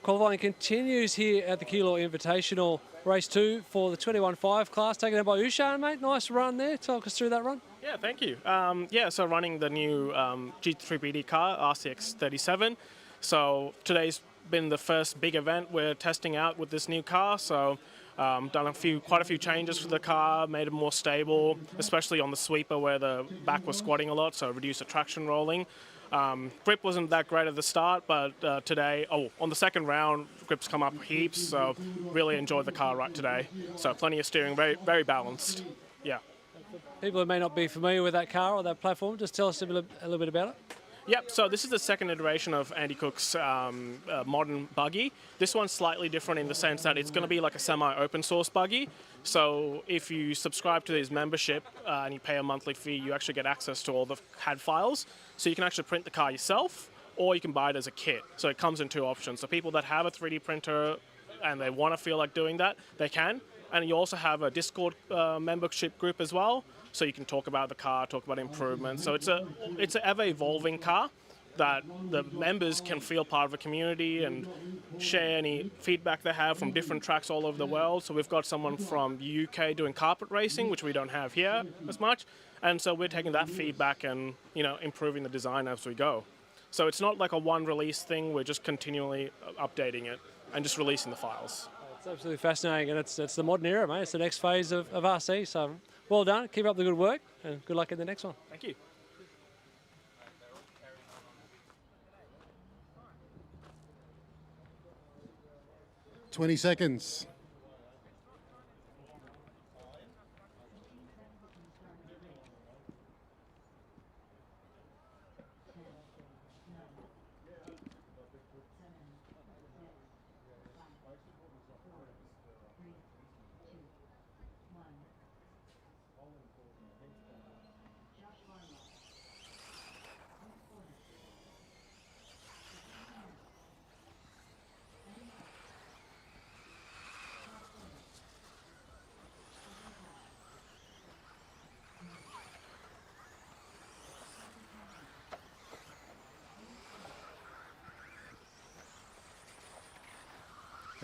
[SPEAKER 4] Qualifying continues here at the Keilor Invitational, race 2 for the 21.5 class, taken out by Ushan, mate. Nice run there. Talk us through that run.
[SPEAKER 18] Yeah, thank you. So running the new G3PD car, RCX 37. So today's been the first big event we're testing out with this new car. So done quite a few changes for the car, made it more stable, especially on the sweeper where the back was squatting a lot, so reduced the traction rolling. Grip wasn't that great at the start, but today, on the second round, grips come up heaps, so really enjoyed the car right today. So plenty of steering, very, very balanced. Yeah.
[SPEAKER 4] People who may not be familiar with that car or that platform, just tell us a little bit about it.
[SPEAKER 18] Yep, so this is the second iteration of Andy Cook's modern buggy. This one's slightly different in the sense that it's going to be like a semi-open source buggy. So if you subscribe to his membership and you pay a monthly fee, you actually get access to all the CAD files. So you can actually print the car yourself, or you can buy it as a kit. So it comes in two options. So people that have a 3D printer and they want to feel like doing that, they can. And you also have a Discord membership group as well. So you can talk about the car, talk about improvements. So it's an ever-evolving car that the members can feel part of a community and share any feedback they have from different tracks all over the world. So we've got someone from the UK doing carpet racing, which we don't have here as much. And so we're taking that feedback and, improving the design as we go. So it's not like a one-release thing. We're just continually updating it and just releasing the files.
[SPEAKER 4] It's absolutely fascinating, and it's the modern era, mate. It's the next phase of RC. So well done. Keep up the good work, and good luck in the next one.
[SPEAKER 18] Thank you.
[SPEAKER 1] $20 seconds.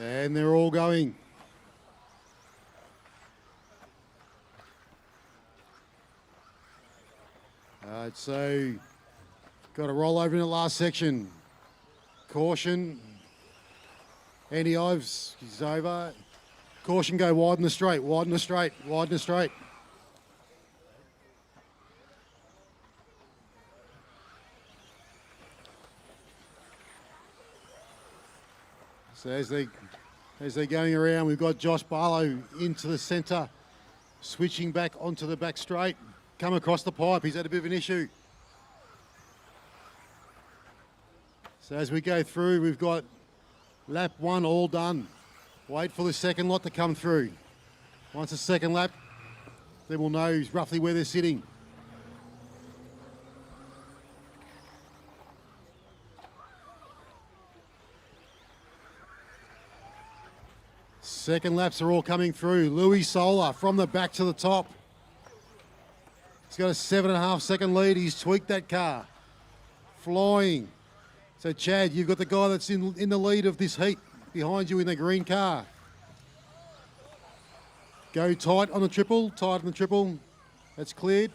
[SPEAKER 1] And they're all going. All right, so got to roll over in the last section. Caution. Andy Ives, he's over. Caution, go wide in the straight, wide in the straight, wide in the straight. So as they're going around, we've got Josh Barlow into the centre, switching back onto the back straight, come across the pipe. He's had a bit of an issue. So as we go through, we've got lap 1 all done. Wait for the second lot to come through. Once the second lap, then we'll know roughly where they're sitting. Second laps are all coming through. Louis Solar from the back to the top. He's got a 7.5 second lead. He's tweaked that car. Flying. So Chad, you've got the guy that's in the lead of this heat behind you in the green car. Go tight on the triple, tight on the triple. That's cleared.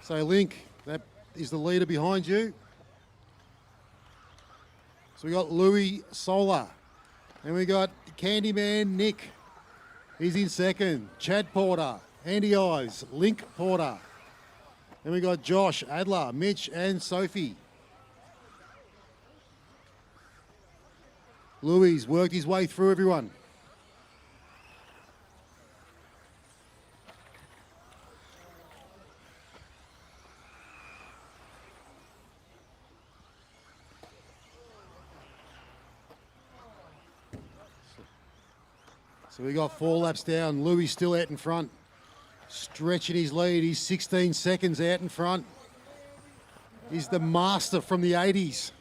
[SPEAKER 1] So Link, that is the leader behind you. So we got Louis Solar, and we got Candyman Nick. He's in second. Chad Porter, Andy Ives, Link Porter. Then we got Josh, Adler, Mitch, and Sophie. Louis worked his way through everyone. So we got 4 laps down. Louis still out in front, stretching his lead. He's 16 seconds out in front. He's the master from the 80s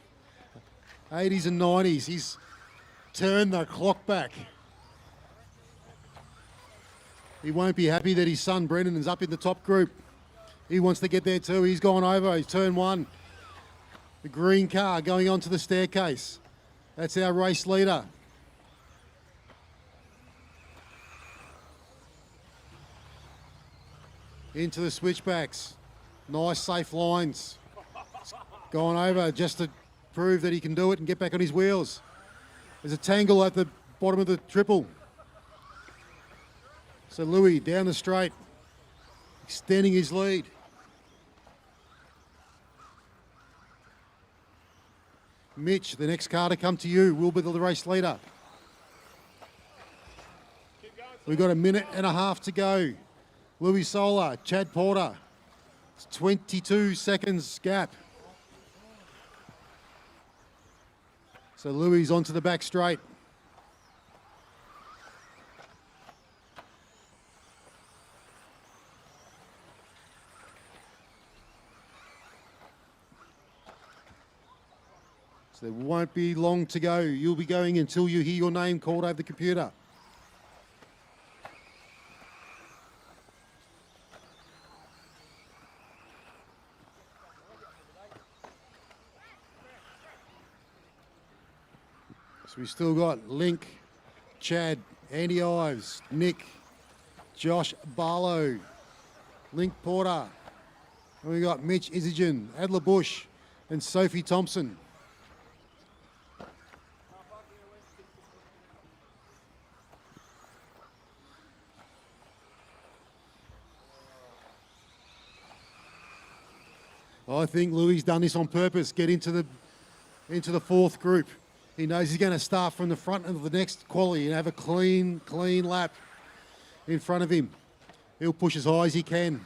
[SPEAKER 1] and 90s. He's turned the clock back. He won't be happy that his son Brendan is up in the top group. He wants to get there too. He's gone over. He's turn one. The green car going onto the staircase. That's our race leader. Into the switchbacks. Nice, safe lines. Gone over just to prove that he can do it and get back on his wheels. There's a tangle at the bottom of the triple. So Louis down the straight, extending his lead. Mitch, the next car to come to you, will be the race leader. We've got a minute and a half to go. Louis Solar, Chad Porter. It's 22 seconds gap. So Louis onto the back straight. So there won't be long to go. You'll be going until you hear your name called over the computer. So we've still got Link, Chad, Andy Ives, Nick, Josh Barlow, Link Porter. And we got Mitch Isagen, Adler Bush, and Sophie Thompson. I think Louis done this on purpose. Get into the fourth group. He knows he's going to start from the front of the next quali and have a clean lap in front of him. He'll push as high as he can.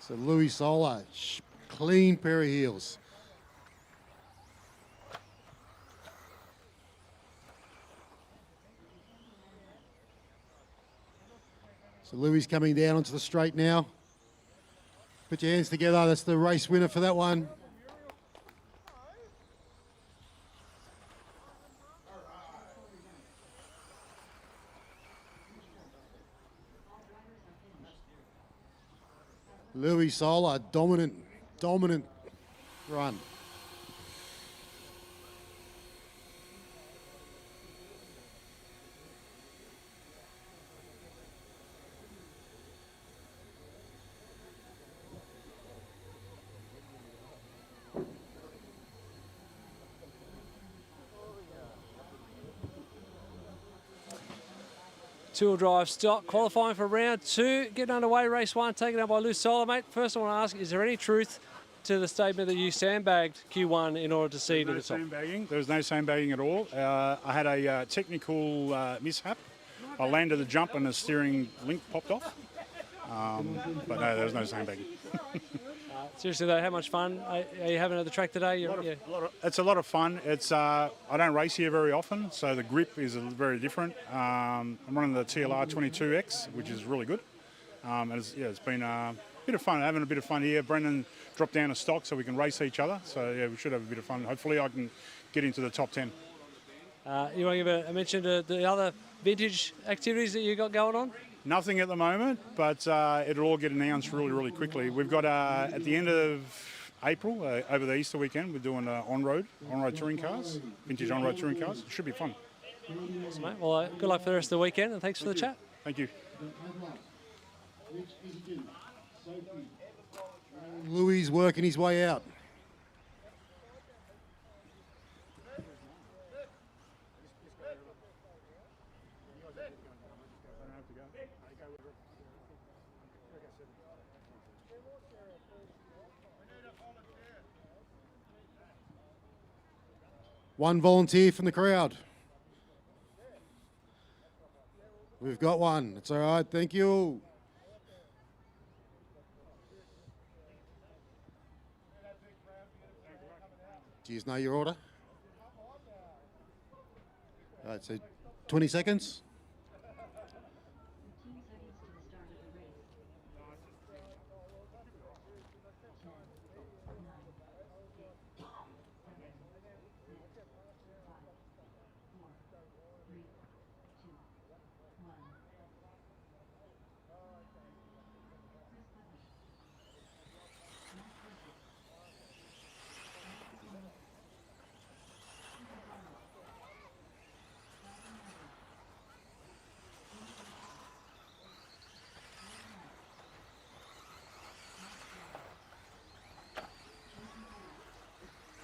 [SPEAKER 1] So Louis Solar, clean pair of heels. So Louis coming down onto the straight now. Put your hands together. That's the race winner for that one. Louis Solar, dominant run.
[SPEAKER 4] Two-wheel drive stock, qualifying for round two, getting underway, race one, taken out by Lou Solar, mate. First I want to ask, is there any truth to the statement that you sandbagged Q1 in order to see to the top?
[SPEAKER 19] There was no sandbagging at all. I had a technical mishap. I landed the jump and the steering link popped off. But no, there was no sandbagging.
[SPEAKER 4] Seriously though, how much fun are you having at the track today?
[SPEAKER 19] It's a lot of fun. It's I don't race here very often, so the grip is very different. I'm running the TLR 22X, which is really good. And it's been a bit of fun, having a bit of fun here. Brendan dropped down a stock so we can race each other. So yeah, we should have a bit of fun. Hopefully I can get into the top 10.
[SPEAKER 4] You want to give a mention to the other vintage activities that you got going on?
[SPEAKER 19] Nothing at the moment, but it'll all get announced really, really quickly. We've got, at the end of April, over the Easter weekend, we're doing on-road touring cars, vintage on-road touring cars. It should be fun.
[SPEAKER 4] Awesome, mate. Well, good luck for the rest of the weekend, and thanks for the chat.
[SPEAKER 19] Thank you.
[SPEAKER 1] Louis working his way out. One volunteer from the crowd. We've got one. It's all right. Thank you. Do you know your order? All right, so 20 seconds.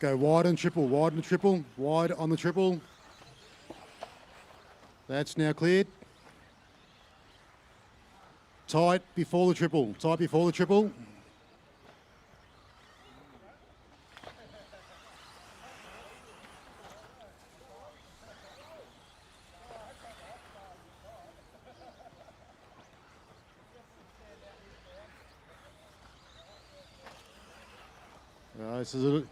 [SPEAKER 1] Go wide and triple, wide and triple, wide on the triple. That's now cleared. Tight before the triple, tight before the triple. All right, this is a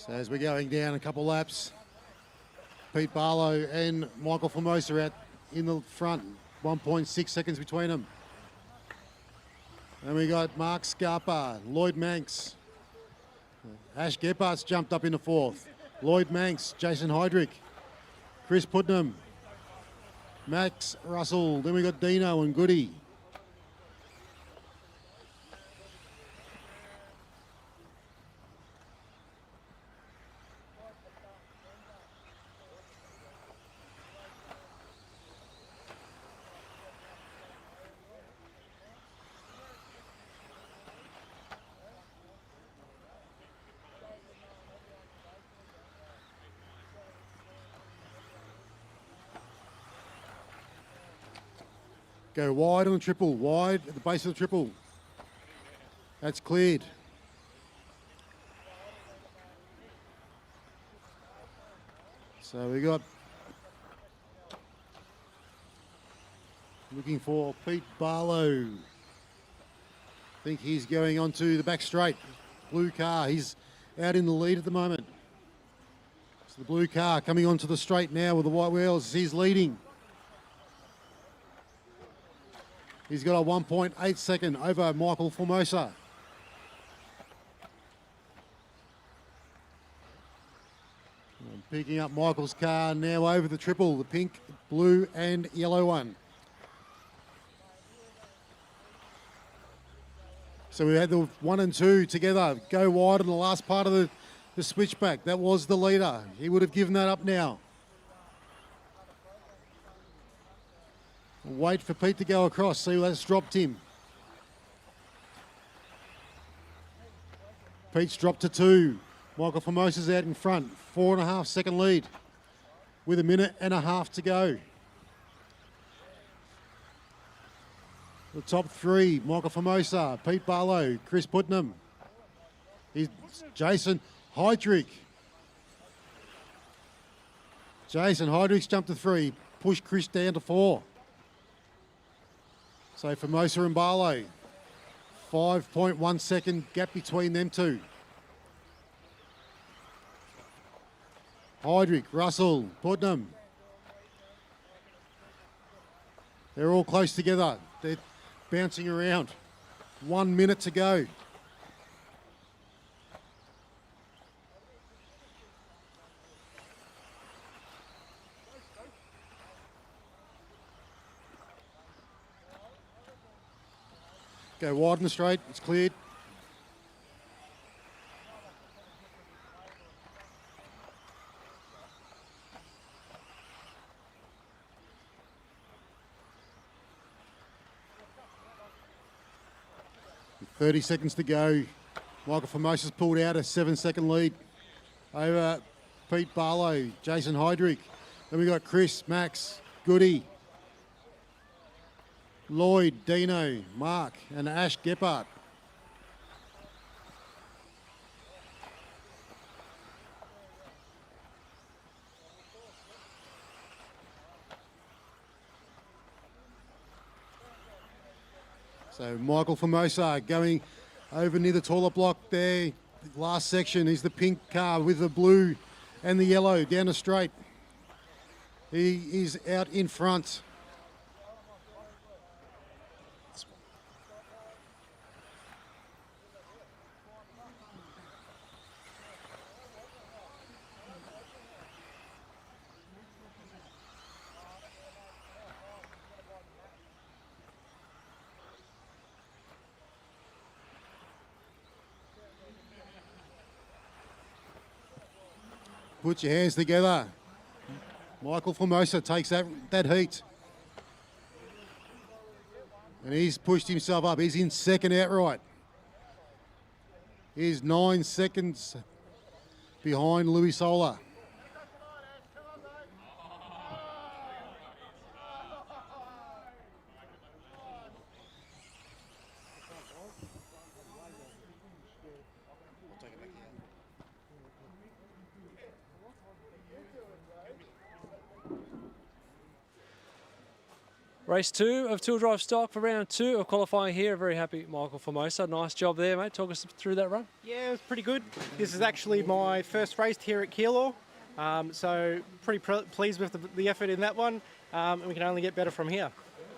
[SPEAKER 1] So as we're going down a couple laps, Pete Barlow and Michael Formosa out in the front, 1.6 seconds between them. And we got Mark Scarpa, Lloyd Manx, Ash Gephardt's jumped up into fourth, Lloyd Manx, Jason Heydrich, Chris Putnam, Max Russell, then we got Dino and Goody. Go wide on the triple, wide at the base of the triple. That's cleared. So we got looking for Pete Barlow. I think he's going onto the back straight. Blue car, he's out in the lead at the moment. So the blue car coming onto the straight now with the white wheels. He's leading. He's got a 1.8 second over Michael Formosa. Picking up Michael's car now over the triple, the pink, blue and yellow one. So we had the 1 and 2 together, go wide on the last part of the switchback. That was the leader. He would have given that up now. Wait for Pete to go across, see that's dropped him. Pete's dropped to 2. Michael Formosa's out in front, 4.5 second lead with 1.5 minutes to go. The top 3, Michael Formosa, Pete Barlow, Chris Putnam. He's Jason Heydrich. Jason Heydrich's jumped to 3, push Chris down to 4. So Formosa and Barlow, 5.1 second gap between them two. Heydrich, Russell, Putnam. They're all close together. They're bouncing around. 1 minute to go. Go wide in the straight, it's cleared. 30 seconds to go. Michael Formosa's pulled out a 7-second lead over Pete Barlow, Jason Heydrich. Then we got Chris, Max, Goody, Lloyd, Dino, Mark, and Ash Gephardt. So Michael Formosa going over near the toilet block there. The last section is the pink car with the blue and the yellow down the straight. He is out in front. Put your hands together. Michael Formosa takes that heat. And he's pushed himself up. He's in second outright. He's 9 seconds behind Louis Sola.
[SPEAKER 4] Race 2 of Two Drive Stock for round 2 of qualifying here. Very happy, Michael Formosa. Nice job there, mate. Talk us through that run.
[SPEAKER 20] Yeah, it was pretty good. This is actually my first race here at Keilor, so pretty pleased with the effort in that one, and we can only get better from here.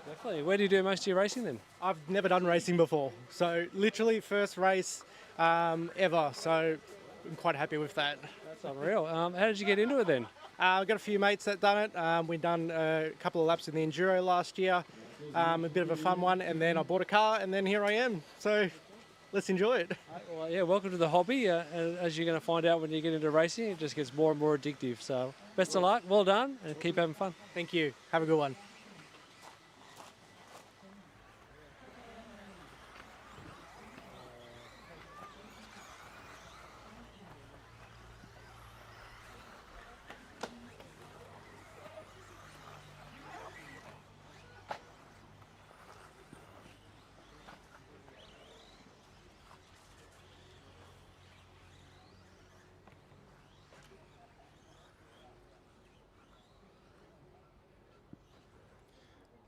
[SPEAKER 4] Definitely. Where do you do most of your racing then?
[SPEAKER 20] I've never done racing before, so literally first race ever, so I'm quite happy with that.
[SPEAKER 4] That's unreal. How did you get into it then?
[SPEAKER 20] I've got a few mates that done it. We've done a couple of laps in the Enduro last year, a bit of a fun one, and then I bought a car, and then here I am. So let's enjoy it.
[SPEAKER 4] Well, yeah, welcome to the hobby. As you're going to find out when you get into racing, it just gets more and more addictive. So best of luck, well done, and keep having fun.
[SPEAKER 20] Thank you. Have a good one.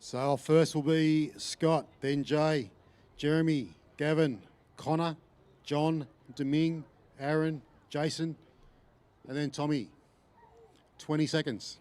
[SPEAKER 1] So our first will be Scott, then Jay, Jeremy, Gavin, Connor, John, Deming, Aaron, Jason, and then Tommy. 20 seconds.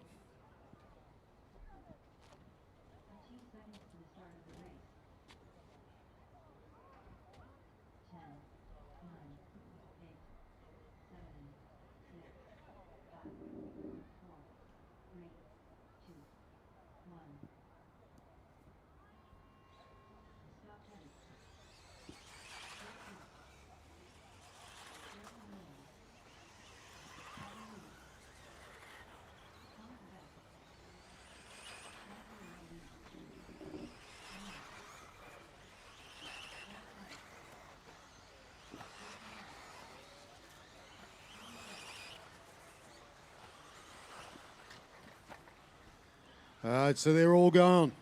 [SPEAKER 1] All right, so they're all gone.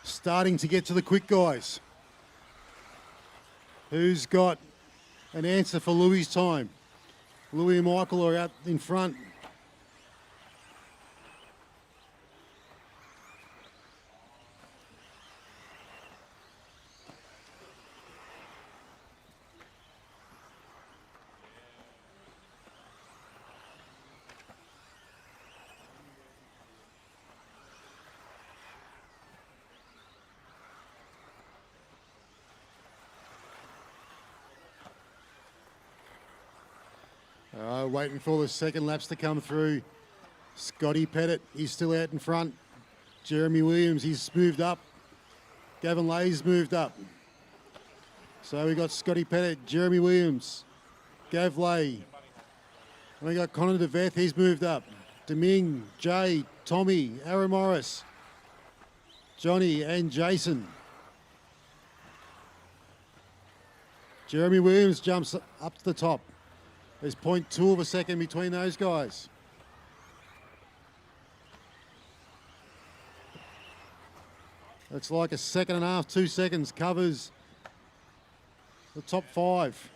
[SPEAKER 1] Starting to get to the quick guys. Who's got an answer for Louis' time? Louis and Michael are out in front. Waiting for the second laps to come through. Scotty Pettit, he's still out in front. Jeremy Williams, he's moved up. Gavin Lay's moved up. So we got Scotty Pettit, Jeremy Williams, Gav Lay. And we got Connor DeVeth, he's moved up. Deming, Jay, Tommy, Aaron Morris, Johnny and Jason. Jeremy Williams jumps up to the top. There's 0.2 of a second between those guys. It's like a second and a half, 2 seconds covers the top 5.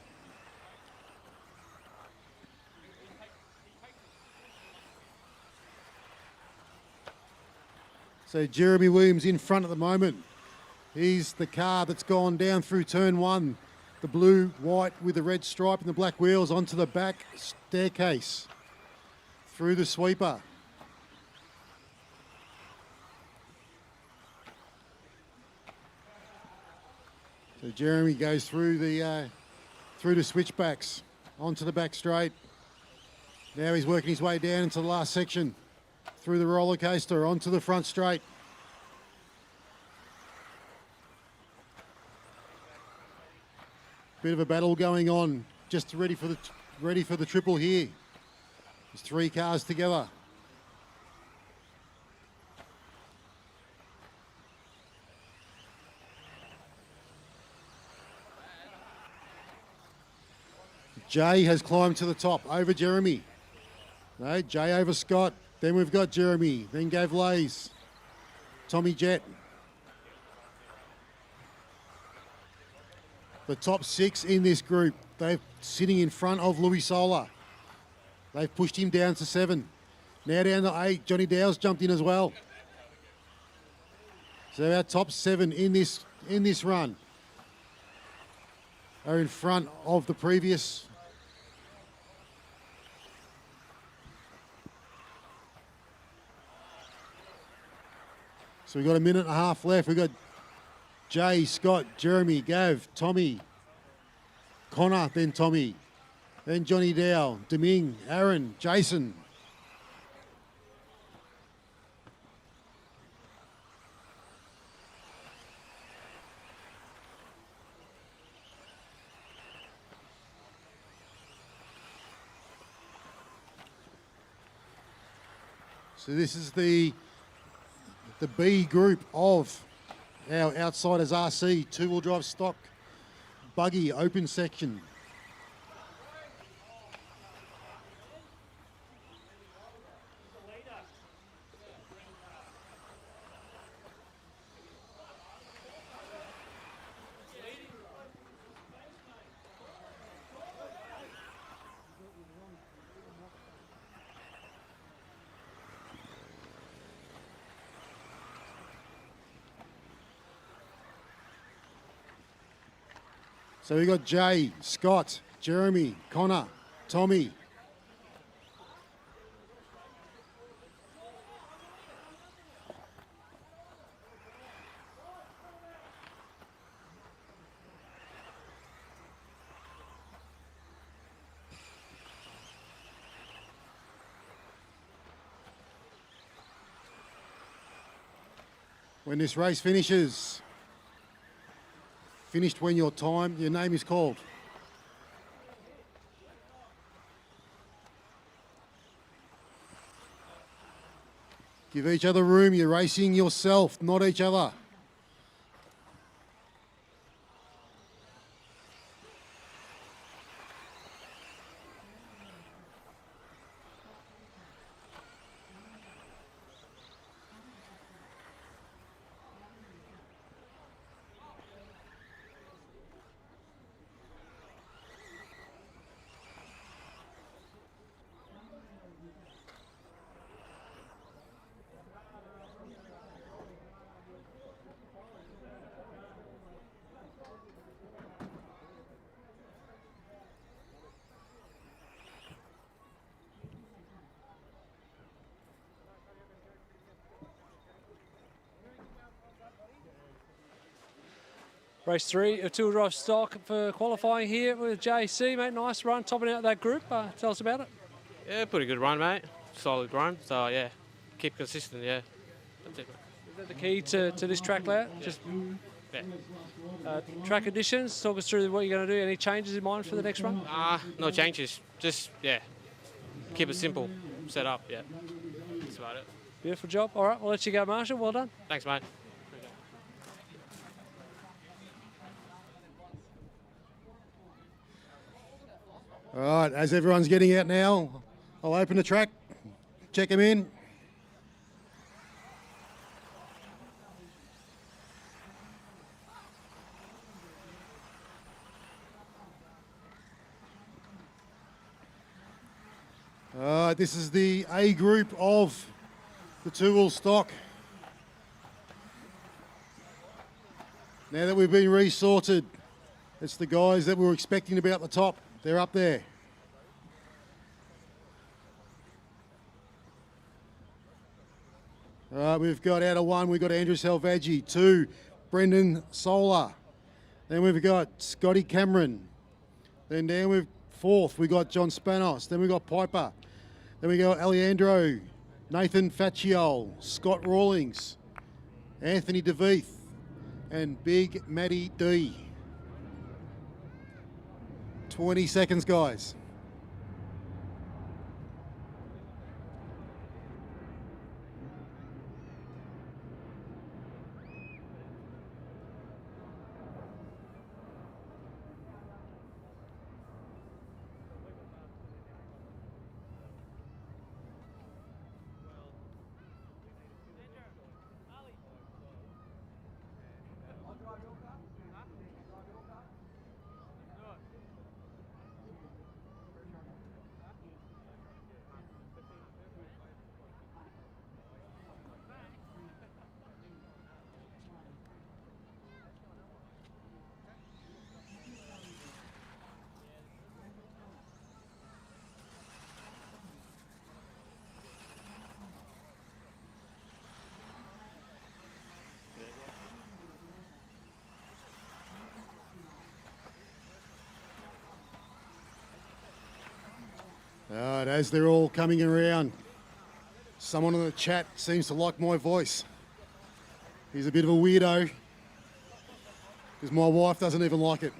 [SPEAKER 1] So Jeremy Williams in front at the moment. He's the car that's gone down through turn 1. The blue, white with the red stripe and the black wheels onto the back staircase. Through the sweeper. So Jeremy goes through the switchbacks onto the back straight. Now he's working his way down into the last section. Through the roller coaster onto the front straight. Bit of a battle going on, just ready for the triple here. There's 3 cars together. Jay has climbed to the top over Jeremy. No, Jay over Scott. Then we've got Jeremy. Then Gav Lays. Tommy Jett. The top 6 in this group, they're sitting in front of Louis Solar. They've pushed him down to 7. Now down to 8. Johnny Dow's jumped in as well. So our top 7 in this run are in front of the previous. So we've got a minute and a half left. We've got Jay, Scott, Jeremy, Gav, Tommy, Connor, then Tommy, then Johnny Dow, Deming, Aaron, Jason. So this is the B group of our Outsiders RC two-wheel drive stock buggy open section. So we got Jay, Scott, Jeremy, Connor, Tommy. When this race finishes, finished when your name is called. Give each other room, you're racing yourself, not each other.
[SPEAKER 4] Race 3 of two-wheel drive stock for qualifying here with JC, mate. Nice run, topping out that group. Tell us about it.
[SPEAKER 21] Yeah, pretty good run, mate. Solid run. So, yeah, keep consistent, yeah. That's it, mate.
[SPEAKER 4] Is that the key to this track layout?
[SPEAKER 21] Yeah.
[SPEAKER 4] Just
[SPEAKER 21] Yeah.
[SPEAKER 4] track additions. Talk us through what you're going to do. Any changes in mind for the next run?
[SPEAKER 21] No changes. Just, yeah, keep it simple. Set up, yeah. That's about it.
[SPEAKER 4] Beautiful job. All right, we'll let you go, Marshall. Well done.
[SPEAKER 21] Thanks, mate.
[SPEAKER 1] All right, as everyone's getting out now, I'll open the track, check them in. All right, this is the A group of the two-wheel stock. Now that we've been resorted, it's the guys that we were expecting to be at the top. They're up there. All right, we've got out of 1, we've got Andrew Salvaggi. 2, Brendan Solar. Then we've got Scotty Cameron. Then down with 4th, we got John Spanos. Then we got Piper. Then we got Alejandro, Nathan Facciol, Scott Rawlings, Anthony DeVeeth, and Big Matty D. 20 seconds, guys. All right, as they're all coming around, someone in the chat seems to like my voice. He's a bit of a weirdo, because my wife doesn't even like it.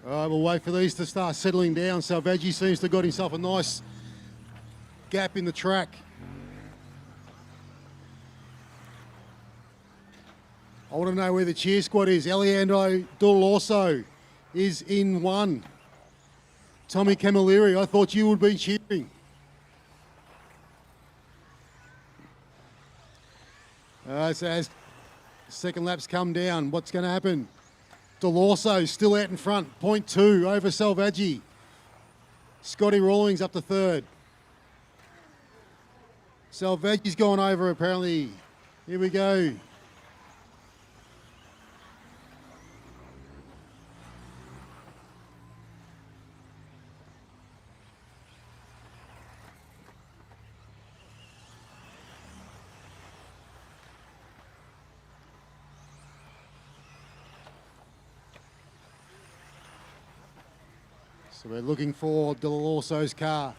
[SPEAKER 1] All right, we'll wait for these to start settling down. Salvaggi seems to have got himself a nice gap in the track. I want to know where the cheer squad is. Alejandro Dell'Orso is in 1. Tommy Camilleri, I thought you would be cheering. So as second lap's come down, what's going to happen? Dell'Orso still out in front, 0.2 over Salvaggi. Scotty Rawlings up to 3rd. Salvaggi's gone over apparently. Here we go. So we're looking for Dell'Orso's car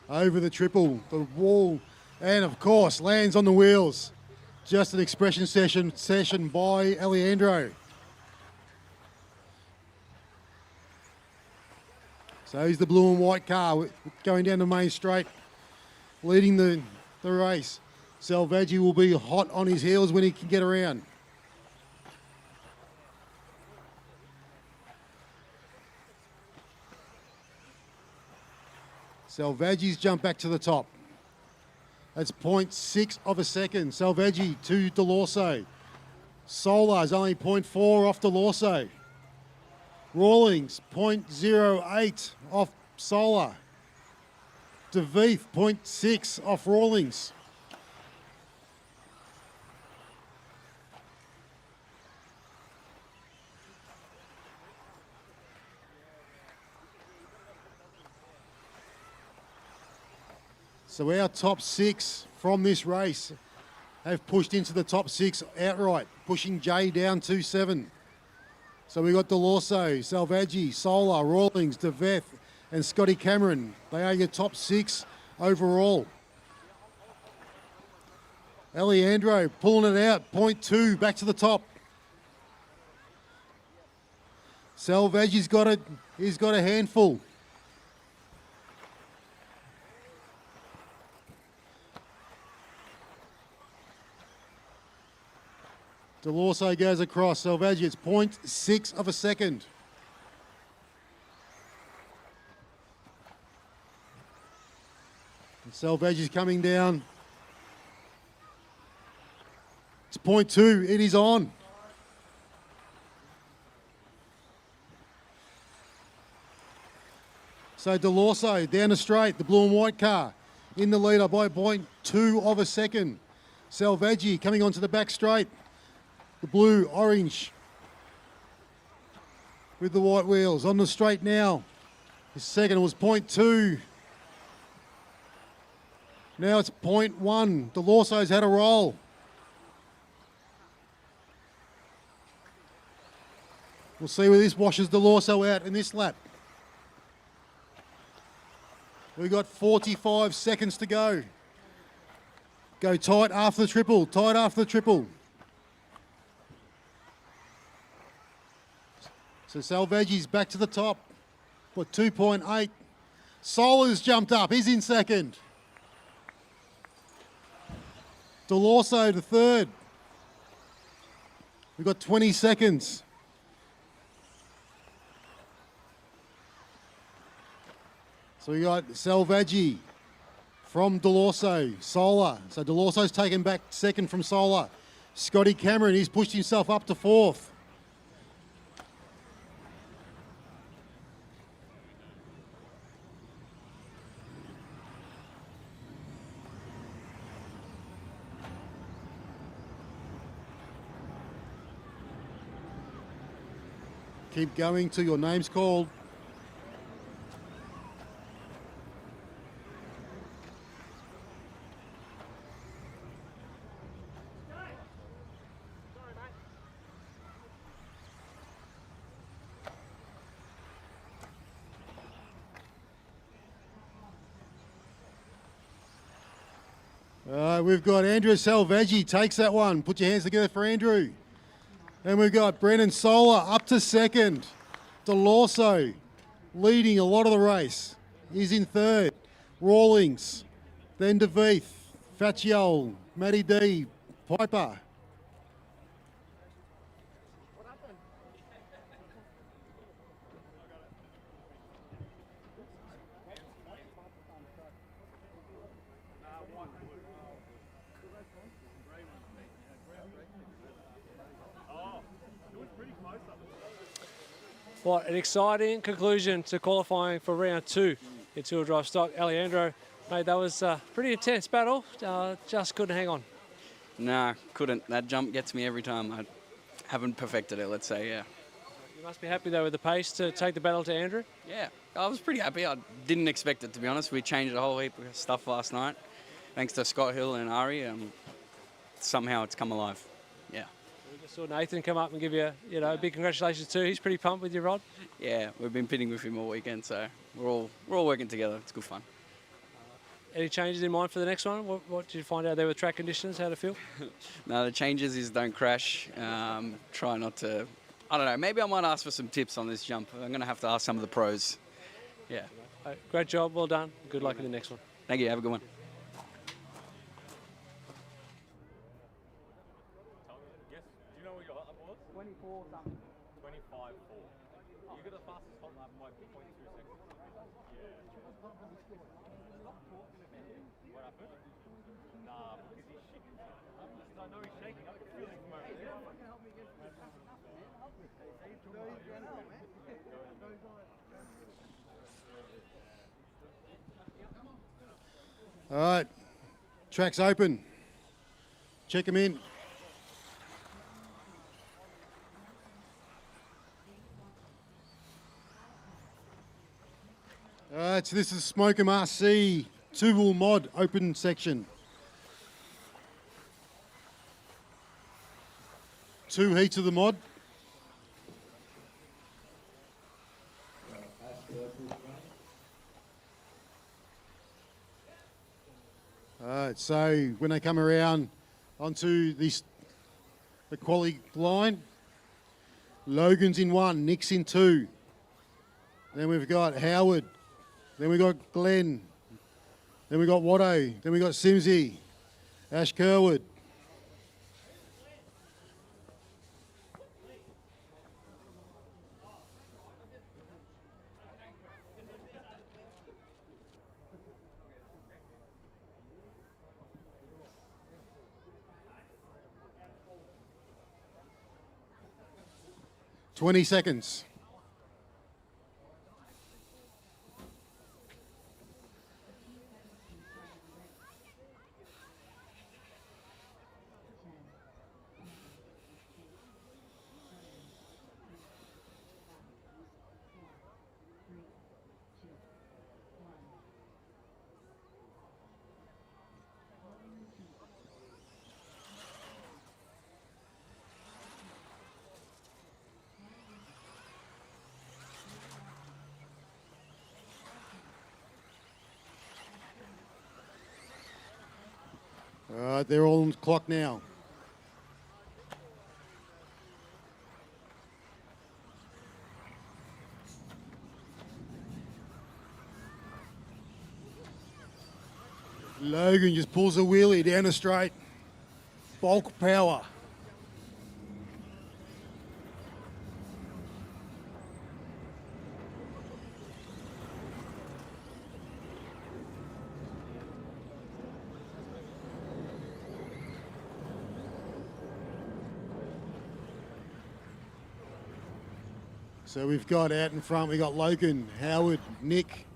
[SPEAKER 1] over the triple, the wall, and of course lands on the wheels. Just an expression session by Alejandro. So he's the blue and white car going down the main straight, leading the race. Salvaggi will be hot on his heels when he can get around. Salvaggi's jump back to the top. That's 0.6 of a second. Salvaggi to Dell'Orso. Solar's only 0.4 off Dell'Orso. Rawlings, 0.08 off Solar. DeVeeth, 0.6 off Rawlings. So our top 6 from this race have pushed into the top 6 outright, pushing Jay down to 7. So we got Dell'Orso, Salvaggi, Solar, Rawlings, DeVeeth, and Scotty Cameron. They are your top 6 overall. Alejandro pulling it out, 0.2 back to the top. Salvaggi's got it. He's got a handful. Delorso goes across. Salvaggi, it's 0.6 of a second. Salvaggi's coming down. It's 0.2. It is on. So Delorso down the straight, the blue and white car in the leader by 0.2 of a second. Salvaggi coming onto the back straight. The blue, orange with the white wheels on the straight now. His second was 0.2. Now it's 0.1. Delorso's had a roll. We'll see where this washes Delorso out in this lap. We've got 45 seconds to go. Go tight after the triple, tight after the triple. So Salvaggi's back to the top. What, 2.8. Sola's jumped up, he's in second. Delorso to third. We've got 20 seconds. So we got Salvaggi from Delorso, Sola. So Delorso's taken back second from Sola. Scotty Cameron, he's pushed himself up to fourth. Keep going till your name's called. We've got Andrew Salvaggi takes that one. Put your hands together for Andrew. And we've got Brennan Sola up to second. Delorso leading a lot of the race. He's in third. Rawlings, then DeVeith, Facciol, Matty D, Piper.
[SPEAKER 4] What an exciting conclusion to qualifying for round 2 in two-wheel drive stock. Alejandro, mate, that was a pretty intense battle. Just couldn't hang on.
[SPEAKER 2] Nah, couldn't. That jump gets me every time. I haven't perfected it, let's say, yeah.
[SPEAKER 4] You must be happy, though, with the pace to take the battle to Andrew.
[SPEAKER 2] Yeah, I was pretty happy. I didn't expect it, to be honest. We changed a whole heap of stuff last night. Thanks to Scott Hill and Ari, somehow it's come alive. Yeah.
[SPEAKER 4] We just saw Nathan come up and give you, a big congratulations too. He's pretty pumped with your rod.
[SPEAKER 2] Yeah, we've been pitting with him all weekend, so we're all working together. It's good fun.
[SPEAKER 4] Any changes in mind for the next one? What did you find out there with track conditions? How to feel?
[SPEAKER 2] No, the changes is don't crash. Try not to. I don't know. Maybe I might ask for some tips on this jump. I'm going to have to ask some of the pros. Yeah.
[SPEAKER 4] Great job. Well done. Good luck in the next one.
[SPEAKER 2] Thank you. Have a good one.
[SPEAKER 1] All right, track's open. Check them in. All right, so this is Smoke 'em RC two-wheel mod open section. 2 heats of the mod. All right, so when they come around onto the quality line, Logan's in 1, Nick's in 2. Then we've got Howard. Then we've got Glenn. Then we've got Watto. Then we've got Simsy. Ash Kerwood. 20 seconds. All right, they're all on the clock now. Logan just pulls a wheelie down the straight. Bulk power. So we've got out in front, we got Logan, Howard, Nick.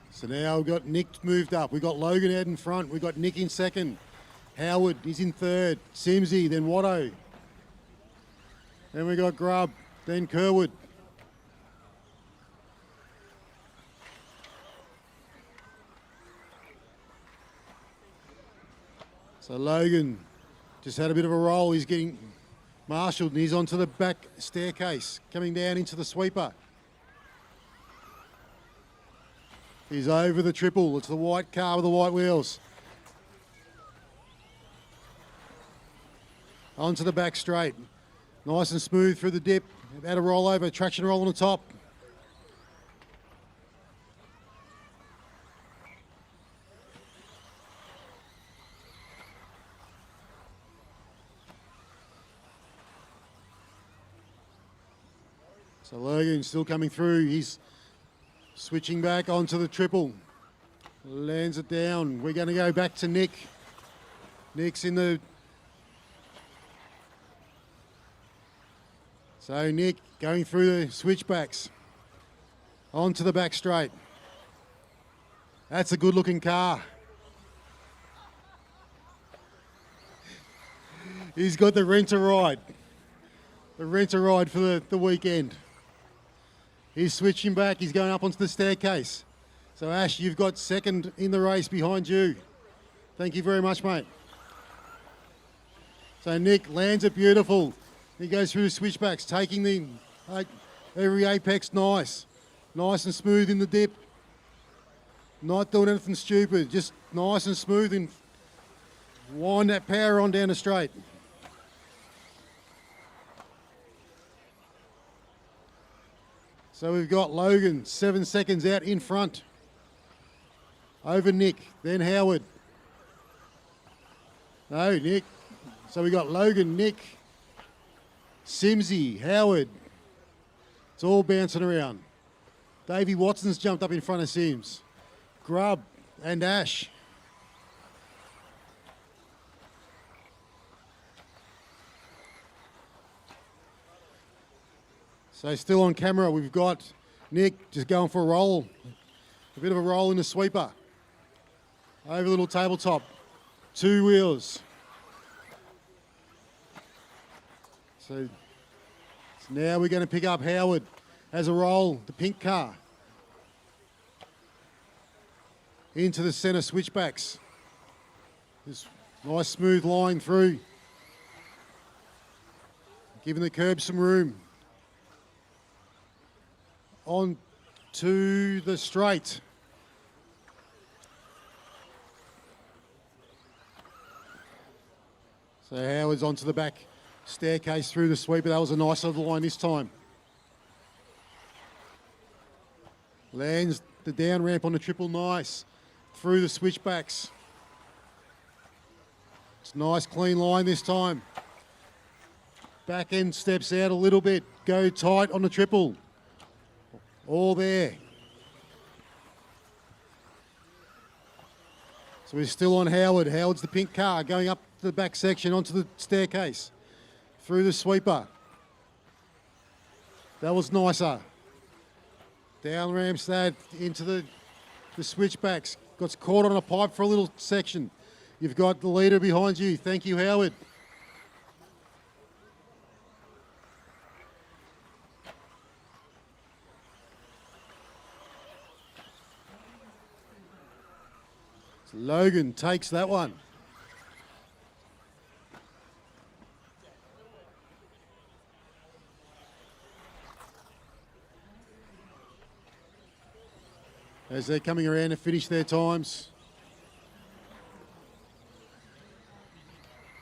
[SPEAKER 1] So now we've got Nick moved up. We've got Logan out in front. We've got Nick in second. Howard is in third. Simsy, then Watto. Then we got Grubb, then Kerwood. So Logan just had a bit of a roll. He's getting marshalled and he's onto the back staircase, coming down into the sweeper. He's over the triple. It's the white car with the white wheels. Onto the back straight. Nice and smooth through the dip. About a roll over, traction roll on the top. So Logan still coming through. He's switching back onto the triple. Lands it down. We're going to go back to Nick. Nick's in the... So Nick going through the switchbacks. Onto the back straight. That's a good looking car. He's got the rent-a-ride. The rent-a-ride for the weekend. He's switching back. He's going up onto the staircase. So Ash, you've got second in the race behind you. Thank you very much, mate. So Nick lands it beautiful. He goes through the switchbacks, taking the every apex nice. Nice and smooth in the dip. Not doing anything stupid, just nice and smooth and wind that power on down the straight. So we've got Logan 7 seconds out in front. Over Nick, then Howard. No, Nick. So we got Logan, Nick, Simsy, Howard. It's all bouncing around. Davey Watson's jumped up in front of Sims. Grubb and Ash. So still on camera, we've got Nick just going for a roll. A bit of a roll in the sweeper. Over the little tabletop. 2 wheels. So now we're going to pick up Howard as a roll, the pink car. Into the centre switchbacks. This nice smooth line through. Giving the curb some room. On to the straight. So Howard's onto the back staircase through the sweeper. That was a nice little line this time. Lands the down ramp on the triple nice. Through the switchbacks. It's a nice clean line this time. Back end steps out a little bit. Go tight on the triple. All there. So we're still on Howard. Howard's the pink car going up the back section onto the staircase. Through the sweeper. That was nicer. Down Ramstad into the switchbacks. Got caught on a pipe for a little section. You've got the leader behind you. Thank you, Howard. So Logan takes that one. As they're coming around to finish their times.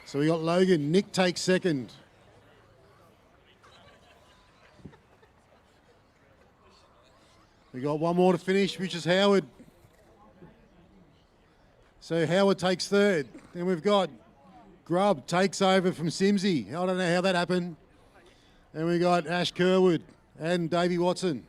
[SPEAKER 1] So we got Logan. Nick takes second. We got one more to finish, which is Howard. So Howard takes third. Then we've got Grubb takes over from Simsy. I don't know how that happened. And we got Ash Kerwood and Davey Watson.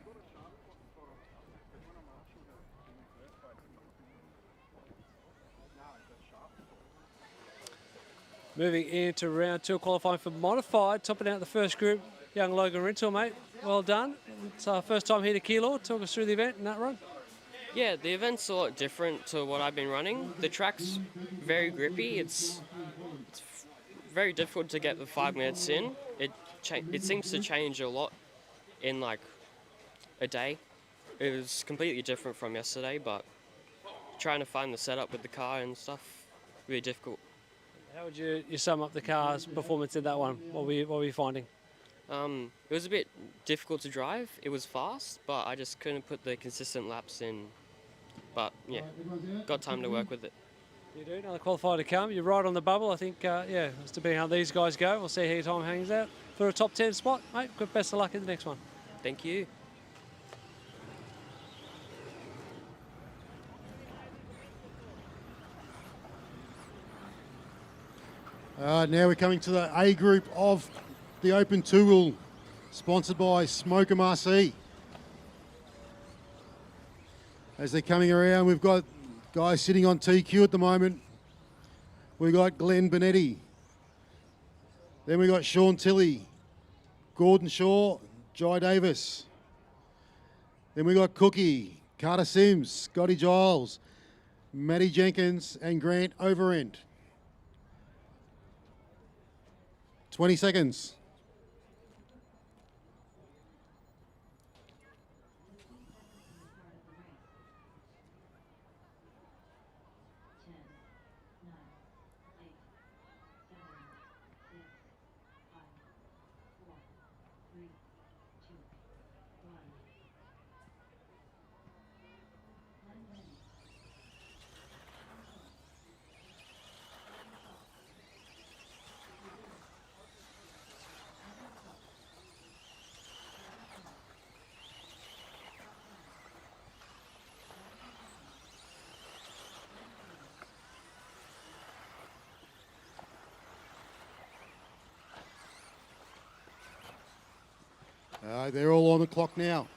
[SPEAKER 4] Moving into round 2, qualifying for modified, topping out the first group, young Logan Rintoul, mate. Well done. It's our first time here to Keilor. Talk us through the event and that run.
[SPEAKER 5] Yeah, the event's a lot different to what I've been running. The track's very grippy. It's very difficult to get the 5 minutes in. It seems to change a lot in like a day. It was completely different from yesterday, but trying to find the setup with the car and stuff, really difficult.
[SPEAKER 4] How would you sum up the car's performance in that one? What were you finding?
[SPEAKER 5] It was a bit difficult to drive. It was fast, but I just couldn't put the consistent laps in. But yeah, got time to work with it.
[SPEAKER 4] You do, another qualifier to come. You're right on the bubble. I think, yeah, it's to be how these guys go. We'll see how your time hangs out for a top 10 spot, mate. Good, best of luck in the next one.
[SPEAKER 5] Thank you.
[SPEAKER 1] Now we're coming to the A group of the Open 2 Wheel, sponsored by Smoker Marcy. As they're coming around, we've got guys sitting on TQ at the moment. We've got Glenn Benetti. Then we've got Sean Tilley, Gordon Shaw, Jai Davis. Then we've got Cookie, Carter Sims, Scotty Giles, Matty Jenkins, and Grant Overend. 20 seconds. They're all on the clock now.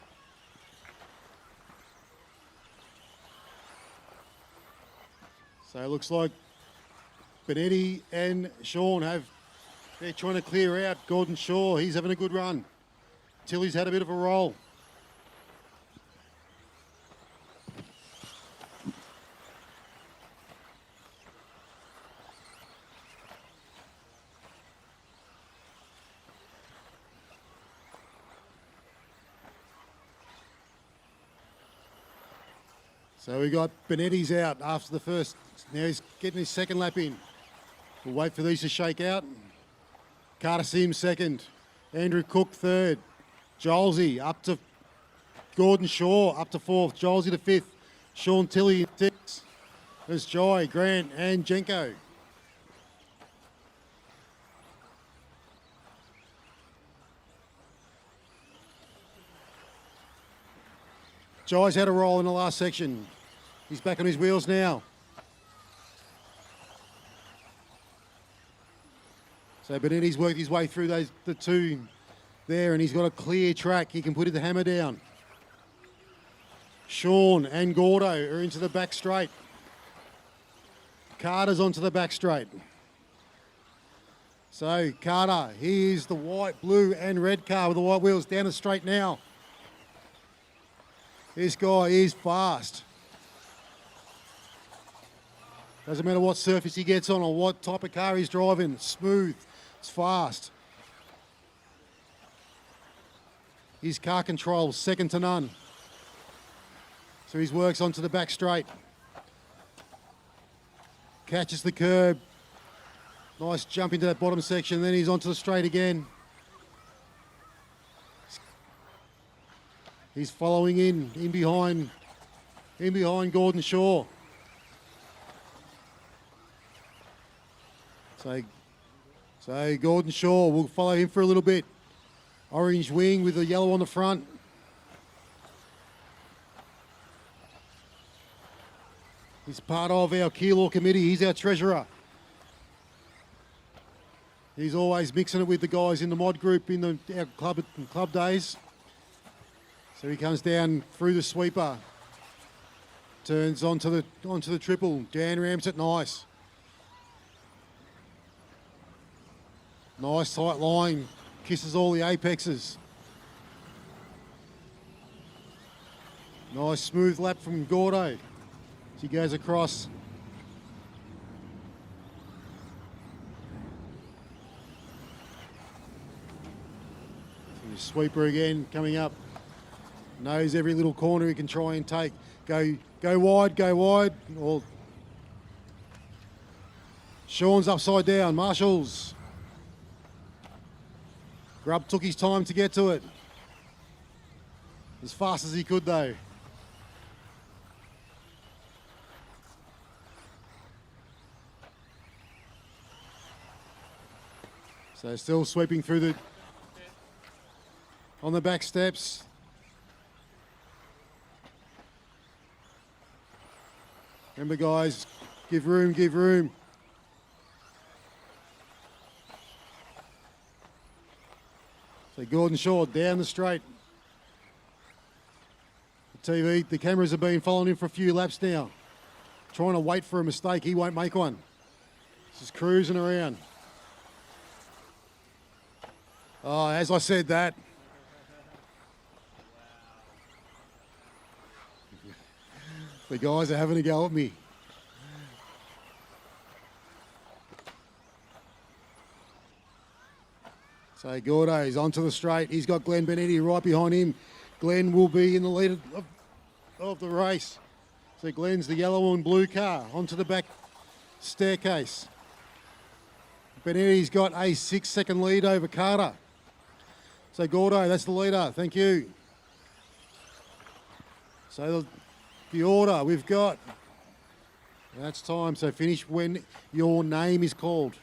[SPEAKER 1] So it looks like Benetti and Sean they're trying to clear out Gordon Shaw. He's having a good run. Tilly's had a bit of a roll. So we got Benetti's out after the first. Now he's getting his second lap in. We'll wait for these to shake out. Carter Sims second. Andrew Cook third. Jolsey up to Gordon Shaw up to fourth. Jolsey to fifth. Sean Tilley sixth. There's Jai, Grant and Jenko. Jai's had a roll in the last section. He's back on his wheels now. So Benetti's worked his way through the two there, and he's got a clear track. He can put the hammer down. Sean and Gordo are into the back straight. Carter's onto the back straight. So Carter, he is the white, blue and red car with the white wheels down the straight now. This guy is fast. Doesn't matter what surface he gets on or what type of car he's driving. It's smooth, it's fast. His car control, second to none. So he works onto the back straight. Catches the curb. Nice jump into that bottom section, then he's onto the straight again. He's following in behind Gordon Shaw. So Gordon Shaw will follow him for a little bit. Orange wing with the yellow on the front. He's part of our Keilor committee. He's our treasurer. He's always mixing it with the guys in the mod group in our club days. So he comes down through the sweeper, turns onto the triple. Dan ramps it nice. Nice tight line, kisses all the apexes. Nice smooth lap from Gordo as he goes across. Sweeper again coming up. Knows every little corner he can try and take. Go wide. Or Sean's upside down. Marshall's. Grubb took his time to get to it. As fast as he could though. So still sweeping through on the back steps. Remember guys, give room. So Gordon Shaw down the straight. The cameras have been following him for a few laps now. Trying to wait for a mistake, he won't make one. Just cruising around. Oh, as I said that. The guys are having a go at me. So Gordo's onto the straight. He's got Glenn Benetti right behind him. Glenn will be in the lead of the race. So Glenn's the yellow and blue car onto the back staircase. Benetti's got a 6-second lead over Carter. So Gordo, that's the leader. Thank you. So the order we've got. That's time. So finish when your name is called.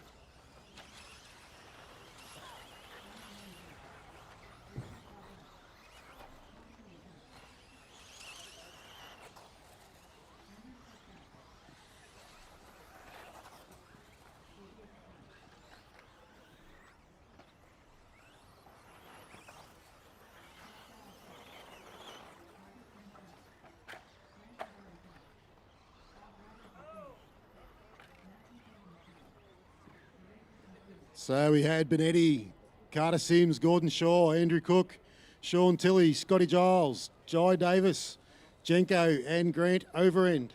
[SPEAKER 1] So we had Benetti, Carter Sims, Gordon Shaw, Andrew Cook, Sean Tilley, Scotty Giles, Jai Davis, Jenko and Grant Overend.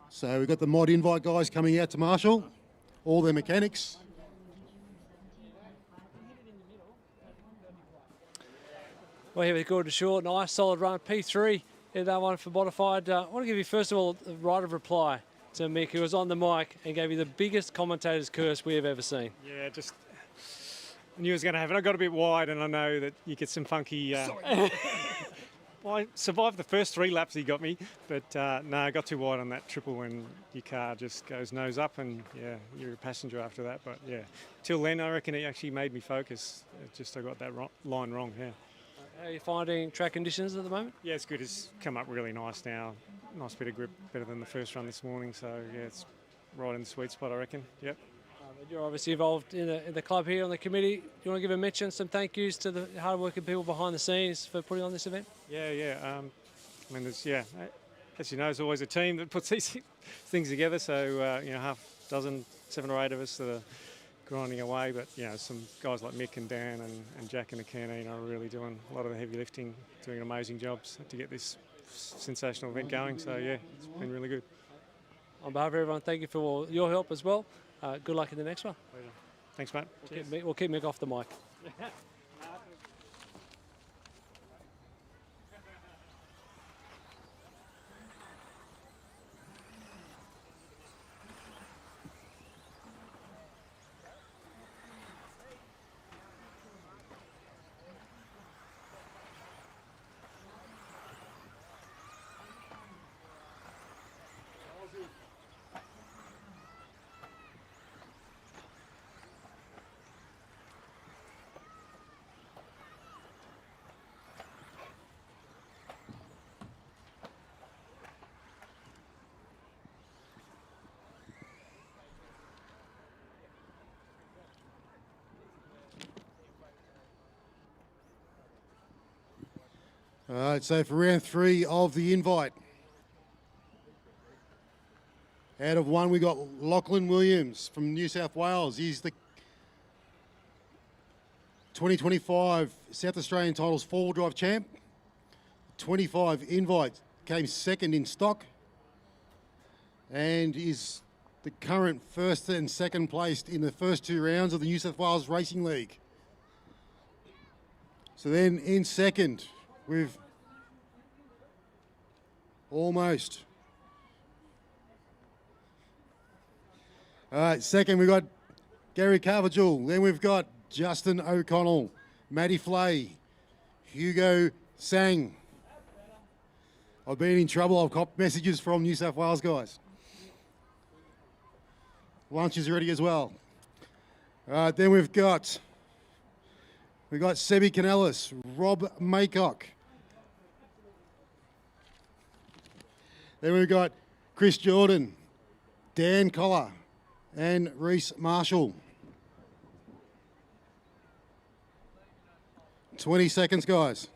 [SPEAKER 1] So we've got the mod invite guys coming out to Marshall, all their mechanics.
[SPEAKER 4] Well, here with Gordon Shaw, nice solid run, P3 in that one for modified. I want to give you first of all the right of reply to Mick, who was on the mic and gave you the biggest commentator's curse we have ever seen.
[SPEAKER 7] Yeah, just I knew it was going to happen. I got a bit wide, and I know that you get some funky. Well, I survived the first 3 laps he got me, but no, I got too wide on that triple when your car just goes nose up, and yeah, you're a passenger after that. But yeah, till then, I reckon it actually made me focus. It just I got that line wrong. Yeah.
[SPEAKER 4] How are you finding track conditions at the moment?
[SPEAKER 7] Yeah, it's good. It's come up really nice now. Nice bit of grip, better than the first run this morning. So yeah, it's right in the sweet spot, I reckon. Yep.
[SPEAKER 4] You're obviously involved in the club here on the committee. Do you want to give a mention, some thank yous to the hard-working people behind the scenes for putting on this event?
[SPEAKER 7] Yeah. I mean, as you know, there's always a team that puts these things together. So, half dozen, 7 or 8 of us that are grinding away. But, some guys like Mick and Dan and Jack in the canteen are really doing a lot of the heavy lifting, doing amazing jobs to get this sensational event going. So, yeah, it's been really good.
[SPEAKER 4] On behalf of everyone, thank you for your help as well. Good luck in the next one.
[SPEAKER 7] Thanks, mate.
[SPEAKER 4] We'll keep Mick off the mic.
[SPEAKER 1] All right, so for round 3 of the invite, out of 1 we got Lachlan Williams from New South Wales. He's the 2025 South Australian Titles 4-wheel drive champ. 25 invite, came second in stock, and is the current first and second placed in the first 2 rounds of the New South Wales Racing League. So then in second, we've almost. All right, second we've got Gary Carvajal. Then we've got Justin O'Connell, Matty Flay, Hugo Sang. I've been in trouble. I've got messages from New South Wales guys. Lunch is ready as well. All right, then we've got Sebi Canellis, Rob Maycock. Then we've got Chris Jordan, Dan Collar, and Reese Marshall. 20 seconds, guys.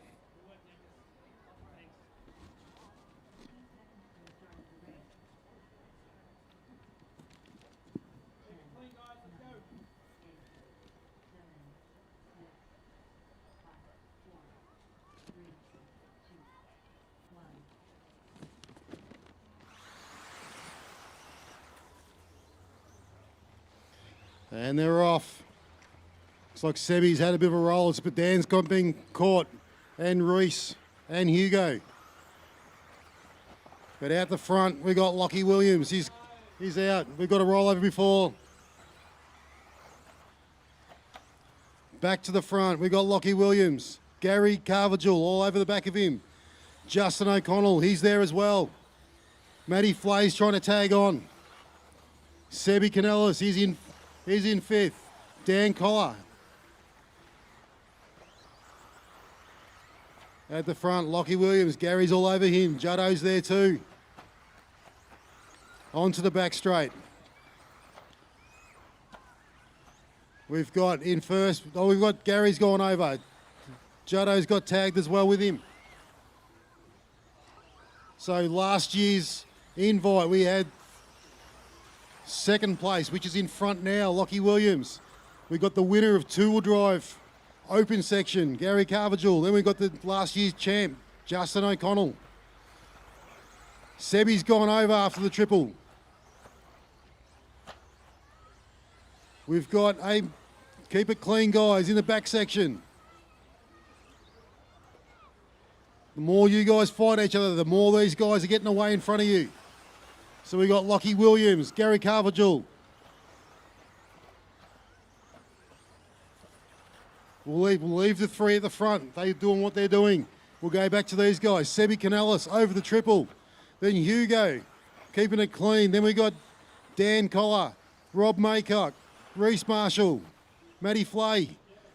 [SPEAKER 1] And they're off. Looks like Sebi's had a bit of a roll, but Dan's being caught, and Reese and Hugo. But out the front, we got Lockie Williams. He's out. We've got a rollover before. Back to the front, we got Lockie Williams. Gary Carvajal all over the back of him. Justin O'Connell, he's there as well. Matty Flay's trying to tag on. Sebi Canellis, he's in 5th. Dan Collar. At the front, Lockie Williams. Gary's all over him. Juddo's there too. On to the back straight. We've got in first. Oh, we've got Gary's gone over. Juddo's got tagged as well with him. So last year's invite, we had second place, which is in front now, Lockie Williams. We've got the winner of 2-wheel drive open section, Gary Carvajal. Then we've got the last year's champ, Justin O'Connell. Sebi's gone over after the triple. We've got keep it clean guys in the back section. The more you guys fight each other, the more these guys are getting away in front of you. So we got Lockie Williams, Gary Carvajal. We'll leave the 3 at the front. They're doing what they're doing. We'll go back to these guys. Sebi Canellis over the triple. Then Hugo, keeping it clean. Then we got Dan Collar, Rob Maycock, Reese Marshall, Matty Flay.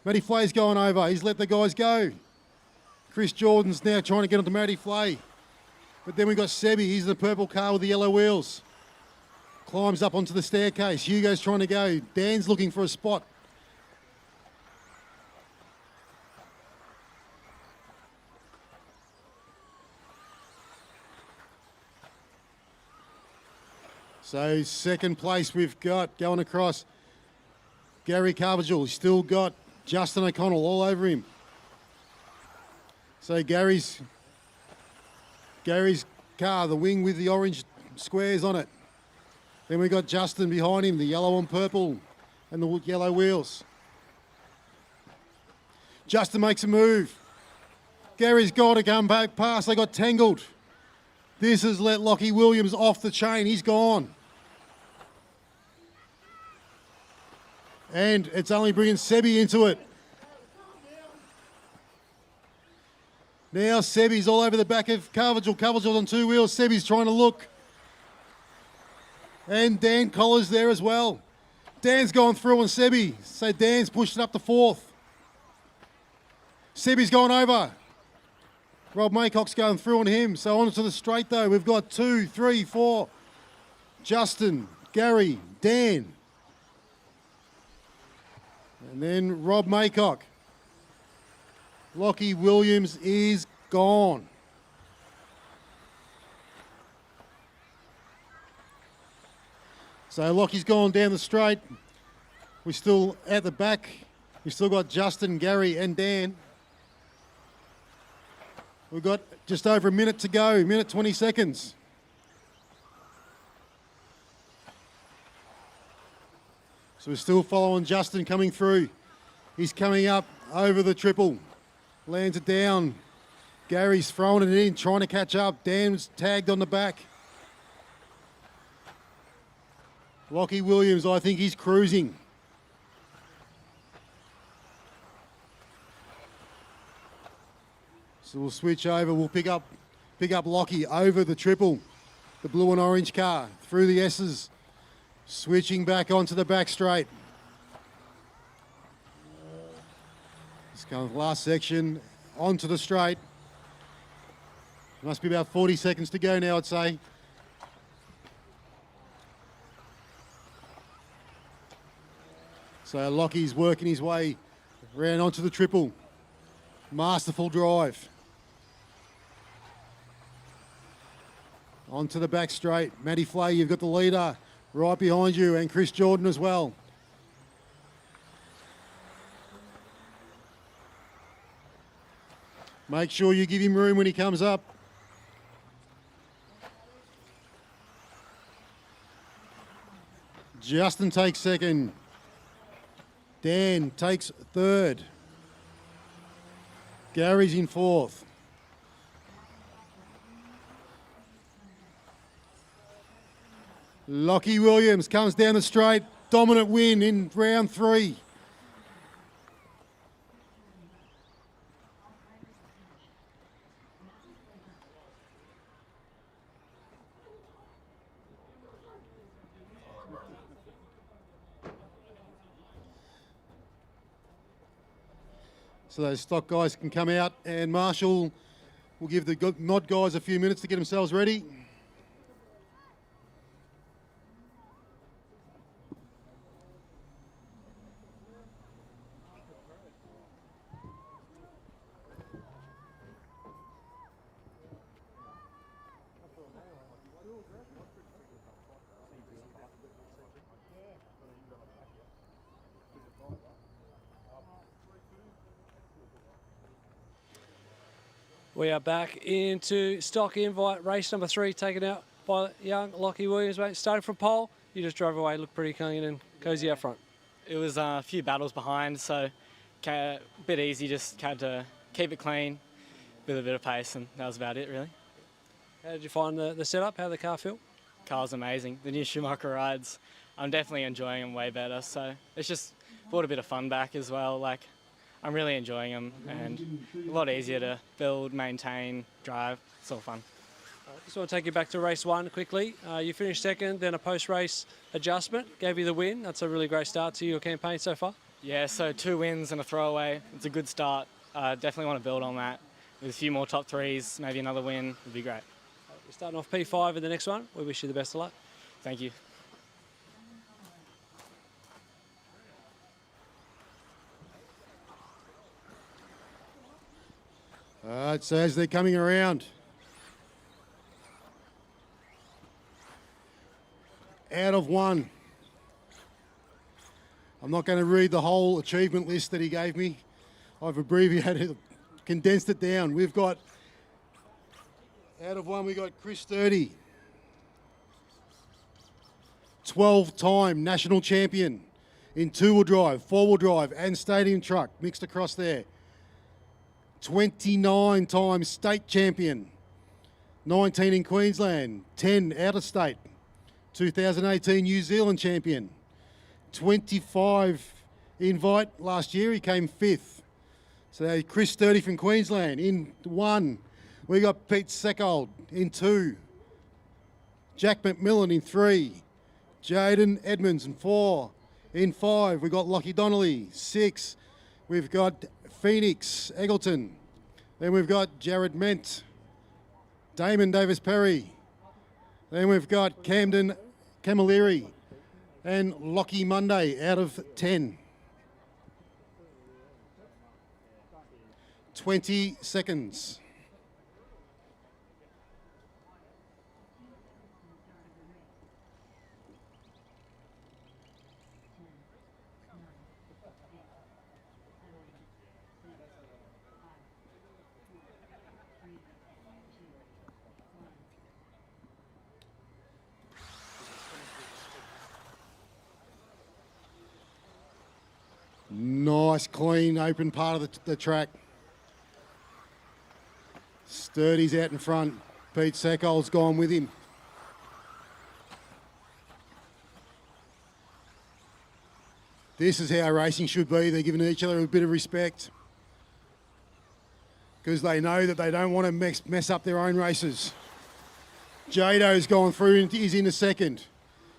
[SPEAKER 1] Matty Flay's going over. He's let the guys go. Chris Jordan's now trying to get onto Matty Flay. But then we got Sebi. He's in the purple car with the yellow wheels. climbs up onto the staircase. Hugo's trying to go. Dan's looking for a spot. So second place we've got going across Gary Carvajal. He's still got Justin O'Connell all over him. So Gary's car, the wing with the orange squares on it. Then we've got Justin behind him, the yellow and purple and the yellow wheels. Justin makes a move. Gary's got to come back past. They got tangled. This has let Lockie Williams off the chain. He's gone. And it's only bringing Sebi into it. Now Sebi's all over the back of Carvajal. Carvajal's on two wheels. Sebi's trying to look. And Dan Collar's there as well. Dan's gone through on Sebi. So Dan's pushed it up to fourth. Sebi's gone over. Rob Maycock's going through on him. So onto the straight though. We've got 2, 3, 4. Justin, Gary, Dan. And then Rob Maycock. Lockie Williams is gone. So Lockie's gone down the straight. We're still at the back. We've still got Justin, Gary and Dan. We've got just over a minute to go, minute 20 seconds. So we're still following Justin coming through. He's coming up over the triple. Lands it down. Gary's throwing it in, trying to catch up. Dan's tagged on the back. Lockie Williams, I think he's cruising. So we'll switch over. We'll pick up Lockie over the triple. The blue and orange car through the S's. Switching back onto the back straight. This kind of last section onto the straight. Must be about 40 seconds to go now, I'd say. So Lockie's working his way around onto the triple. Masterful drive. Onto the back straight. Matty Flay, you've got the leader right behind you, and Chris Jordan as well. Make sure you give him room when he comes up. Justin takes second. Dan takes third. Gary's in fourth. Lockie Williams comes down the straight. Dominant win in round 3. So those stock guys can come out, and Marshall will give the mod guys a few minutes to get themselves ready.
[SPEAKER 4] We are back into stock invite race number 3, taken out by young Lockie Williams, mate. Started from pole, you just drove away, looked pretty clean and cosy out front.
[SPEAKER 9] It was a few battles behind, so a bit easy, just had to keep it clean with a bit of pace, and that was about it, really.
[SPEAKER 4] How did you find the setup? How did the car feel?
[SPEAKER 9] Car's amazing. The new Schumacher rides, I'm definitely enjoying them way better, so it's just brought a bit of fun back as well. Like, I'm really enjoying them, and a lot easier to build, maintain, drive. It's all fun.
[SPEAKER 4] Just want to take you back to race 1 quickly. You finished second, then a post-race adjustment gave you the win. That's a really great start to your campaign so far.
[SPEAKER 9] Yeah, so 2 wins and a throwaway. It's a good start. Definitely want to build on that. With a few more top 3s, maybe another win would be great.
[SPEAKER 4] You're starting off P5 in the next one. We wish you the best of luck.
[SPEAKER 9] Thank you.
[SPEAKER 1] All right, so as they're coming around, out of 1. I'm not going to read the whole achievement list that he gave me. I've abbreviated, condensed it down. We've got, out of 1, we got Chris Sturdy, 12-time national champion in 2-wheel drive, 4-wheel drive and stadium truck mixed across there. 29-time state champion, 19 in Queensland, 10 out of state. 2018 New Zealand champion, 25 invite last year, he came 5th. So Chris Sturdy from Queensland in 1. We got Pete Seckold in 2. Jack McMillan in 3. Jaden Edmonds in 4. In 5, we got Lockie Donnelly. 6, we've got Phoenix Eggleton. Then we've got Jared Ment, Damon Davis-Perry. Then we've got Camden Camilleri and Lockie Monday out of 10. 20 seconds. Nice, clean, open part of the track. Sturdy's out in front. Pete Seckold's gone with him. This is how racing should be. They're giving each other a bit of respect because they know that they don't want to mess up their own races. Jado's gone through and he's in a second.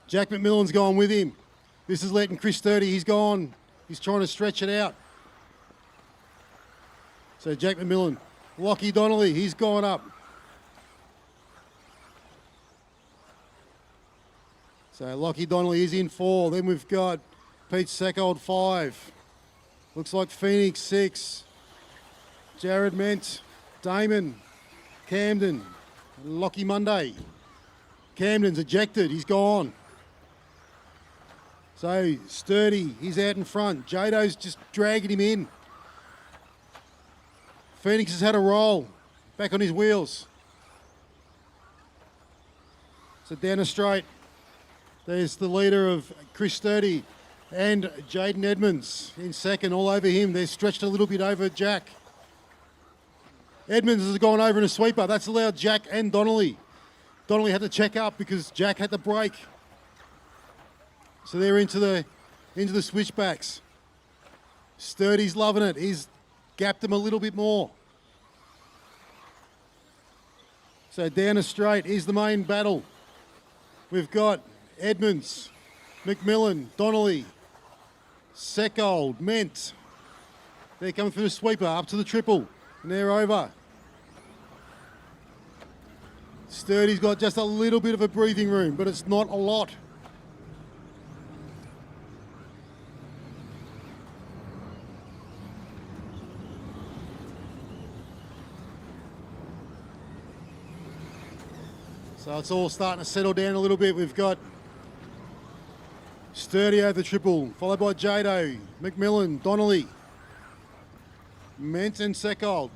[SPEAKER 1] Jack McMillan's gone with him. This is letting Chris Sturdy, he's gone. He's trying to stretch it out. So Jack McMillan, Lockie Donnelly, he's gone up. So Lockie Donnelly is in 4. Then we've got Pete Seckold 5. Looks like Phoenix 6. Jared Ment, Damon, Camden, Lockie Monday. Camden's ejected, he's gone. So Sturdy, he's out in front. Jado's just dragging him in. Phoenix has had a roll, back on his wheels. So down the straight, there's the leader of Chris Sturdy and Jaden Edmonds in second, all over him. They're stretched a little bit over Jack. Edmonds has gone over in a sweeper. That's allowed Jack and Donnelly. Donnelly had to check up because Jack had to brake. So they're into the switchbacks. Sturdy's loving it. He's gapped them a little bit more. So down the straight is the main battle. We've got Edmonds, McMillan, Donnelly, Seckold, Ment. They're coming through the sweeper up to the triple, and they're over. Sturdy's got just a little bit of a breathing room, but it's not a lot. So it's all starting to settle down a little bit. We've got Sturdy over the triple, followed by Jado, McMillan, Donnelly, Ment and Seckold.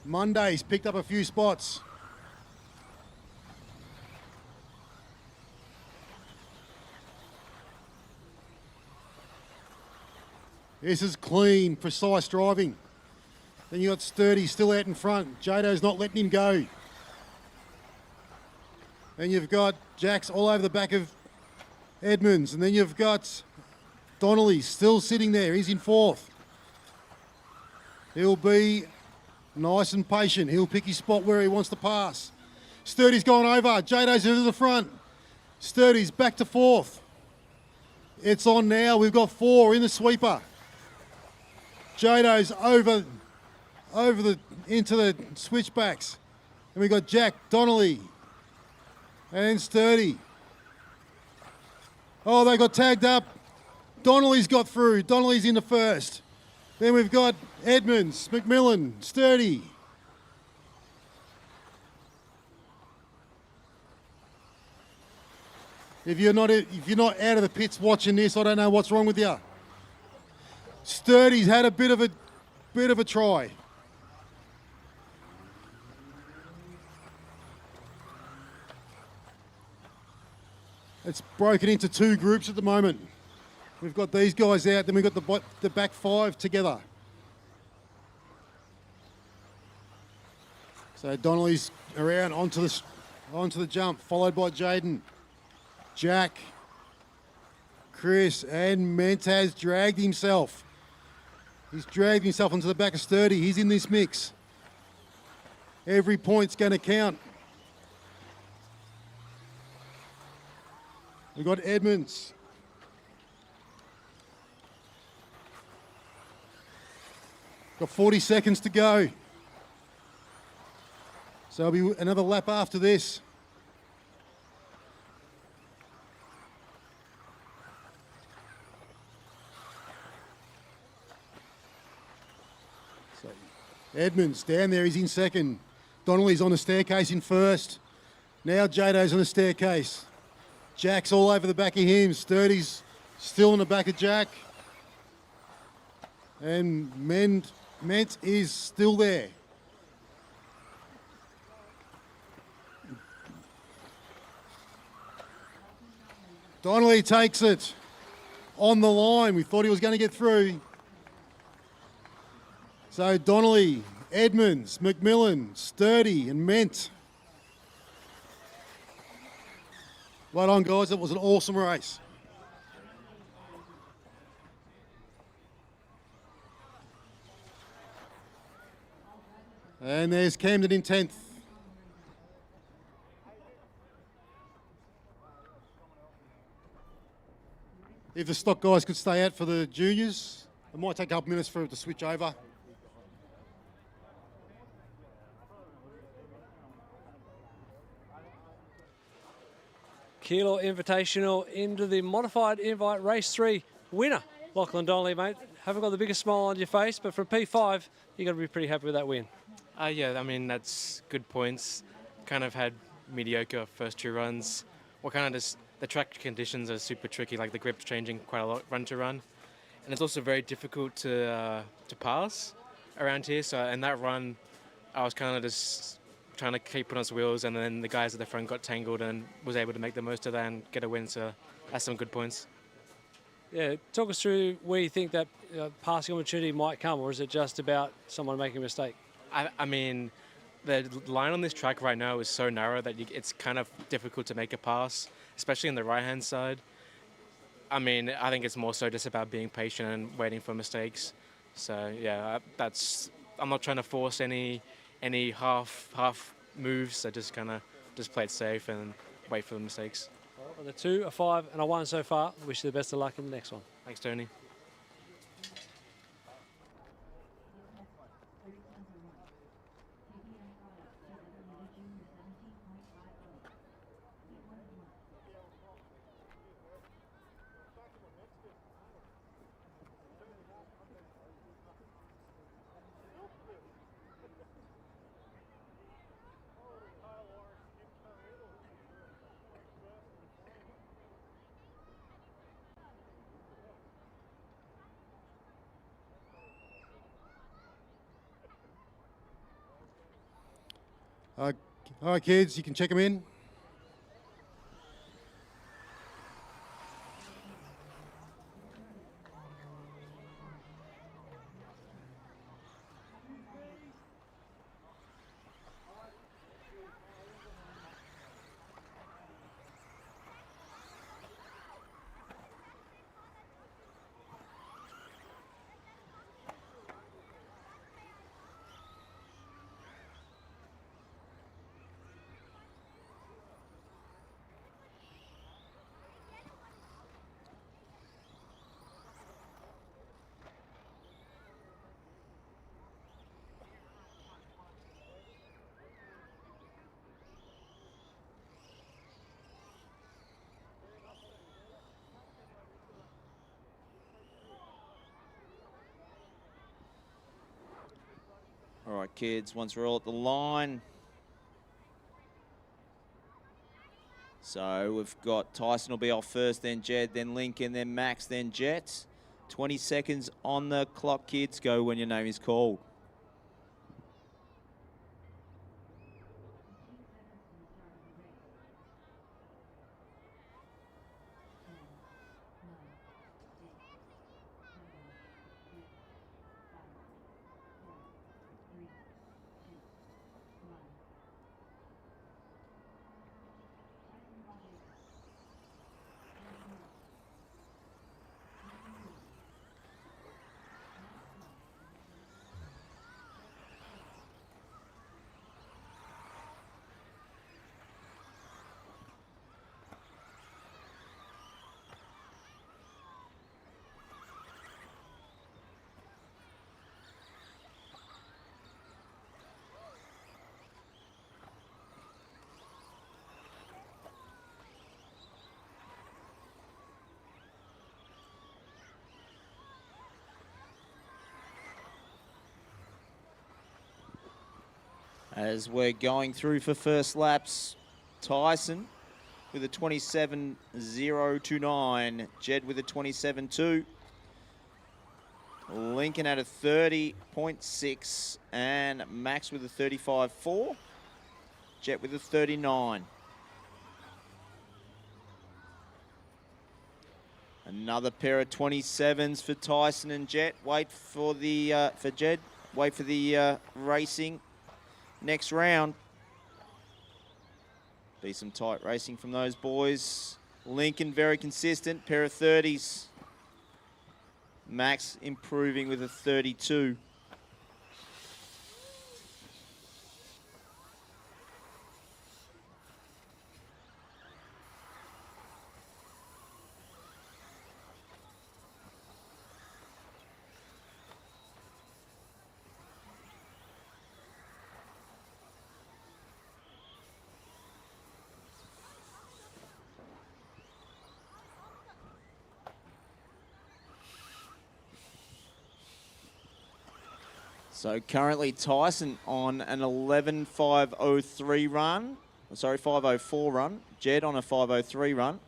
[SPEAKER 1] Monday's picked up a few spots. This is clean, precise driving. Then you got Sturdy still out in front. Jado's not letting him go. And you've got Jax all over the back of Edmonds. And then you've got Donnelly still sitting there. He's in 4th. He'll be nice and patient. He'll pick his spot where he wants to pass. Sturdy's gone over. Jado's into the front. Sturdy's back to 4th. It's on now. We've got 4 in the sweeper. Jado's into the switchbacks. And we've got Jack, Donnelly, and Sturdy. Oh, they got tagged up. Donnelly's got through. Donnelly's in the first. Then we've got Edmonds, McMillan, Sturdy. If you're not out of the pits watching this, I don't know what's wrong with you. Sturdy's had a bit of a try. It's broken into two groups at the moment. We've got these guys out, then we've got the back five together. So Donnelly's around onto the jump, followed by Jaden, Jack, Chris, and Ment has dragged himself. He's dragged himself onto the back of Sturdy. He's in this mix. Every point's going to count. We've got Edmonds. Got 40 seconds to go. So it'll be another lap after this. So Edmonds down there, he's in second. Donnelly's on the staircase in first. Now Jado's on the staircase. Jack's all over the back of him. Sturdy's still on the back of Jack. And Ment is still there. Donnelly takes it on the line. We thought he was going to get through. So Donnelly, Edmonds, McMillan, Sturdy and Ment. Well done, guys. It was an awesome race. And there's Camden in 10th. If the stock guys could stay out for the juniors, it might take a couple minutes for it to switch over.
[SPEAKER 4] Keilor Invitational into the modified invite race 3 winner. Lachlan Donnelly, mate. Haven't got the biggest smile on your face, but from P5, you got to be pretty happy with that win.
[SPEAKER 21] Yeah, I mean, that's good points. Kind of had mediocre first two runs. The track conditions are super tricky, like the grip's changing quite a lot run to run. And it's also very difficult to pass around here. So in that run, I was kind of just trying to keep it on his wheels, and then the guys at the front got tangled and was able to make the most of that and get a win. So that's some good points.
[SPEAKER 4] Yeah, talk us through where you think that passing opportunity might come, or is it just about someone making a mistake?
[SPEAKER 21] I mean, the line on this track right now is so narrow that it's kind of difficult to make a pass, especially on the right-hand side. I mean, I think it's more so just about being patient and waiting for mistakes. So yeah, I'm not trying to force any half moves. So just kind of play it safe and wait for the mistakes.
[SPEAKER 4] Well, the 2, a 5 and a 1 so far. Wish you the best of luck in the next one.
[SPEAKER 21] Thanks, Tony.
[SPEAKER 1] All right, kids, you can check them in.
[SPEAKER 8] All right, kids, once we're all at the line. So we've got Tyson will be off first, then Jed, then Lincoln, then Max, then Jet. 20 seconds on the clock, kids. Go when your name is called. As we're going through for first laps, Tyson with a 27.029, Jed with a 27.2, Lincoln at a 30.6, and Max with a 35.4, Jet with a 39. Another pair of 27s for Tyson and Jet. Wait for the for Jed. Wait for the racing. Next round, be some tight racing from those boys. Lincoln very consistent, pair of 30s. Max improving with a 32. So currently Tyson on an 11.503 run. Sorry, 504 run. Jed on a 503 run.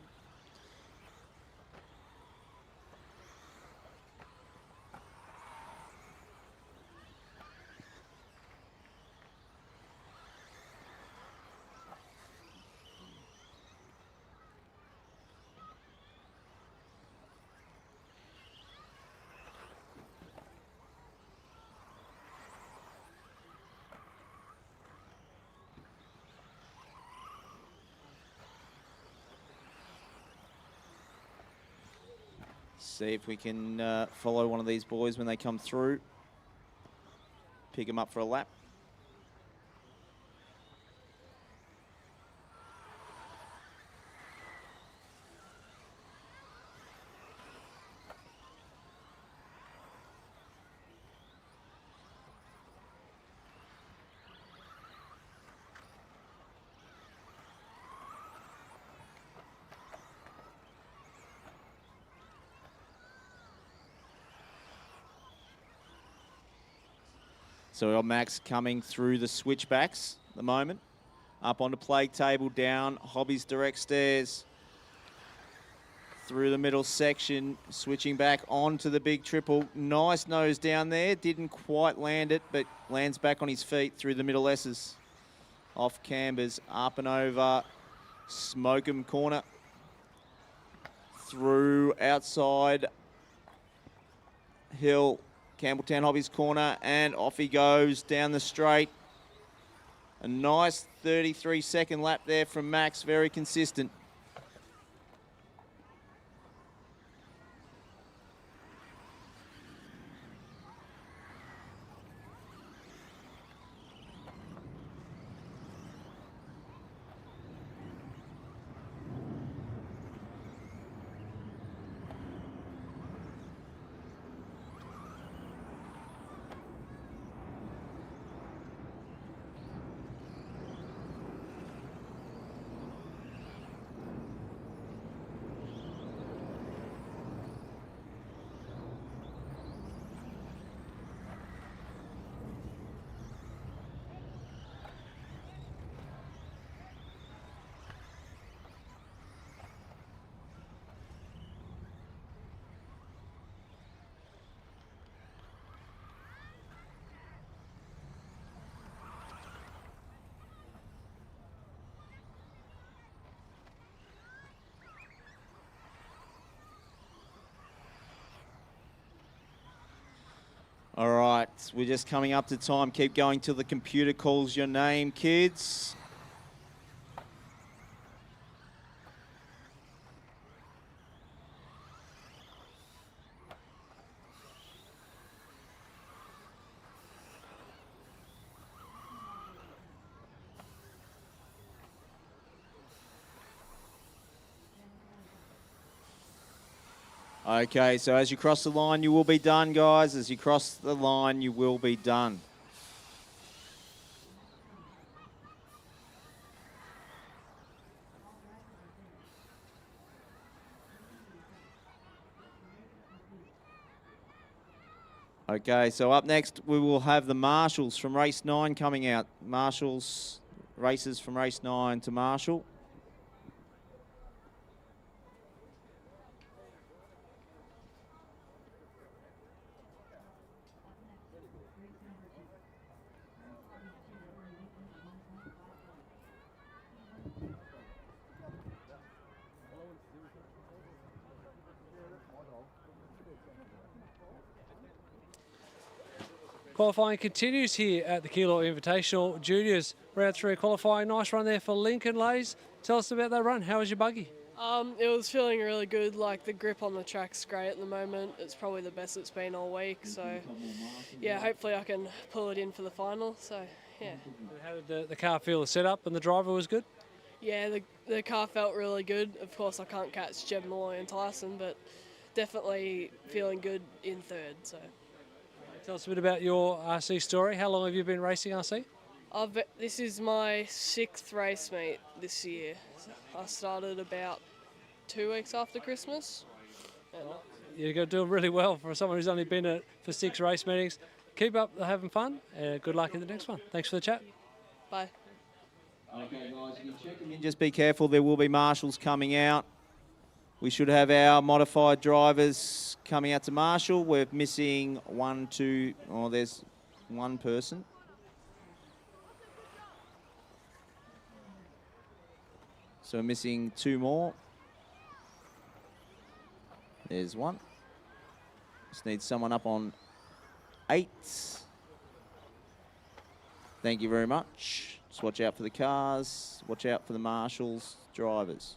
[SPEAKER 8] See if we can follow one of these boys when they come through. Pick them up for a lap. So we got Max coming through the switchbacks at the moment. Up onto plague table, down Hobby's direct stairs. Through the middle section, switching back onto the big triple. Nice nose down there, didn't quite land it, but lands back on his feet through the middle S's. Off cambers, up and over Smoke'em corner. Through outside Hill. Campbelltown Hobbies corner, and off he goes down the straight. A nice 33-second lap there from Max, very consistent. All right, we're just coming up to time. Keep going till the computer calls your name, kids. Okay, so as you cross the line, you will be done, guys. As you cross the line, you will be done. Okay, so up next, we will have the Marshals from race 9 coming out. Marshals races from race 9 to Marshall.
[SPEAKER 4] Qualifying continues here at the Keilor Invitational Juniors. Round 3 qualifying. Nice run there for Lincoln Lays. Tell us about that run. How was your buggy?
[SPEAKER 10] It was feeling really good. Like, the grip on the track's great at the moment. It's probably the best it's been all week. So, yeah, hopefully I can pull it in for the final. So, yeah.
[SPEAKER 4] How did the car feel? The setup and the driver was good?
[SPEAKER 10] Yeah, the car felt really good. Of course, I can't catch Jeb Malloy and Tyson, but definitely feeling good in third. So.
[SPEAKER 4] Tell us a bit about your RC story. How long have you been racing RC?
[SPEAKER 10] This is my 6th race meet this year. I started about 2 weeks after Christmas.
[SPEAKER 4] You're doing really well for someone who's only been at for 6 race meetings. Keep up having fun, and good luck in the next one. Thanks for the chat.
[SPEAKER 10] Bye.
[SPEAKER 8] Okay, guys, you can check them in. Just be careful. There will be marshals coming out. We should have our modified drivers coming out to Marshall. We're missing 1, 2. Oh, there's one person. So we're missing 2 more. There's 1. Just need someone up on 8. Thank you very much. Just watch out for the cars. Watch out for the marshals, drivers.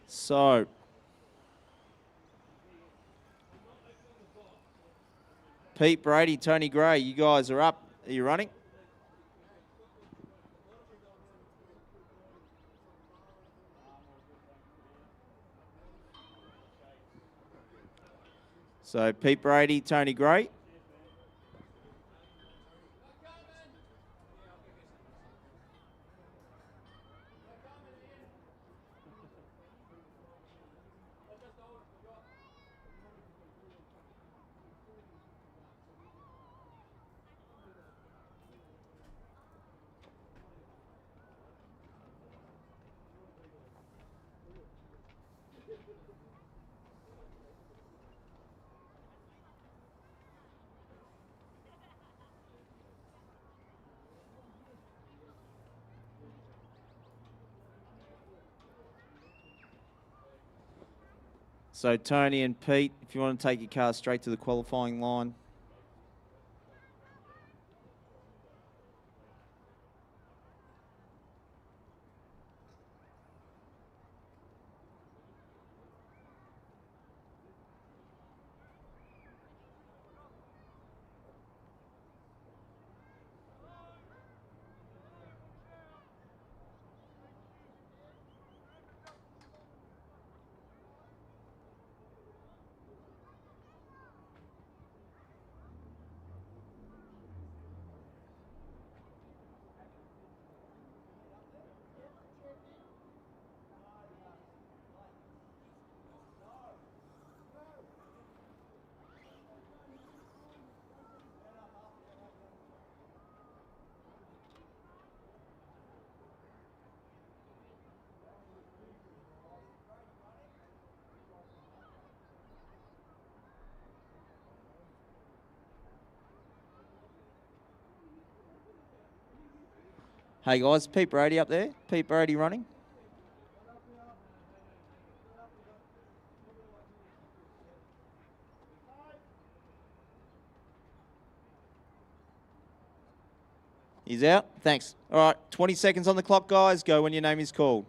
[SPEAKER 8] So, Pete Brady, Tony Gray, you guys are up. Are you running? So, Pete Brady, Tony Gray. So Tony and Pete, if you want to take your car straight to the qualifying line. Hey guys, Pete Brady up there. Pete Brady running. He's out. Thanks. All right, 20 seconds on the clock, guys. Go when your name is called.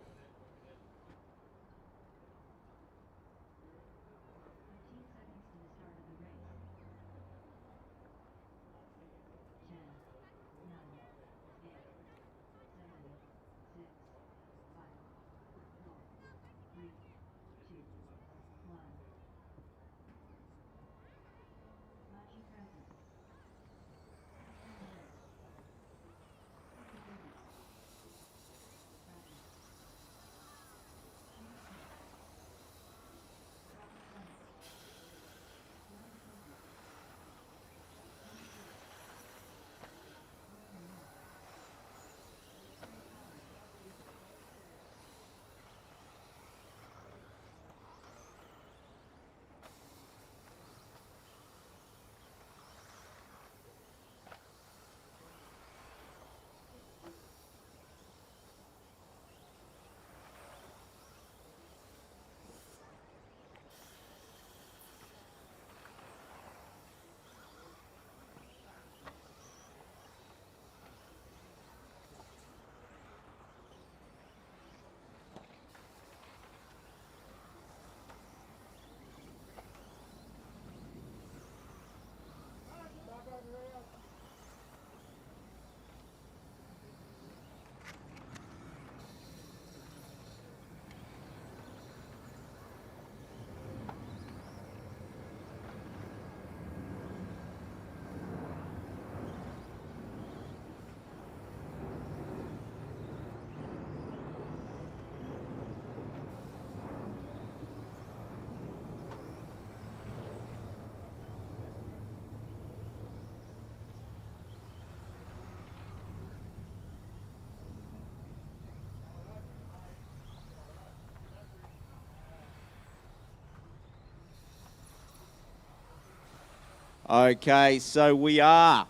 [SPEAKER 8] Okay, so we are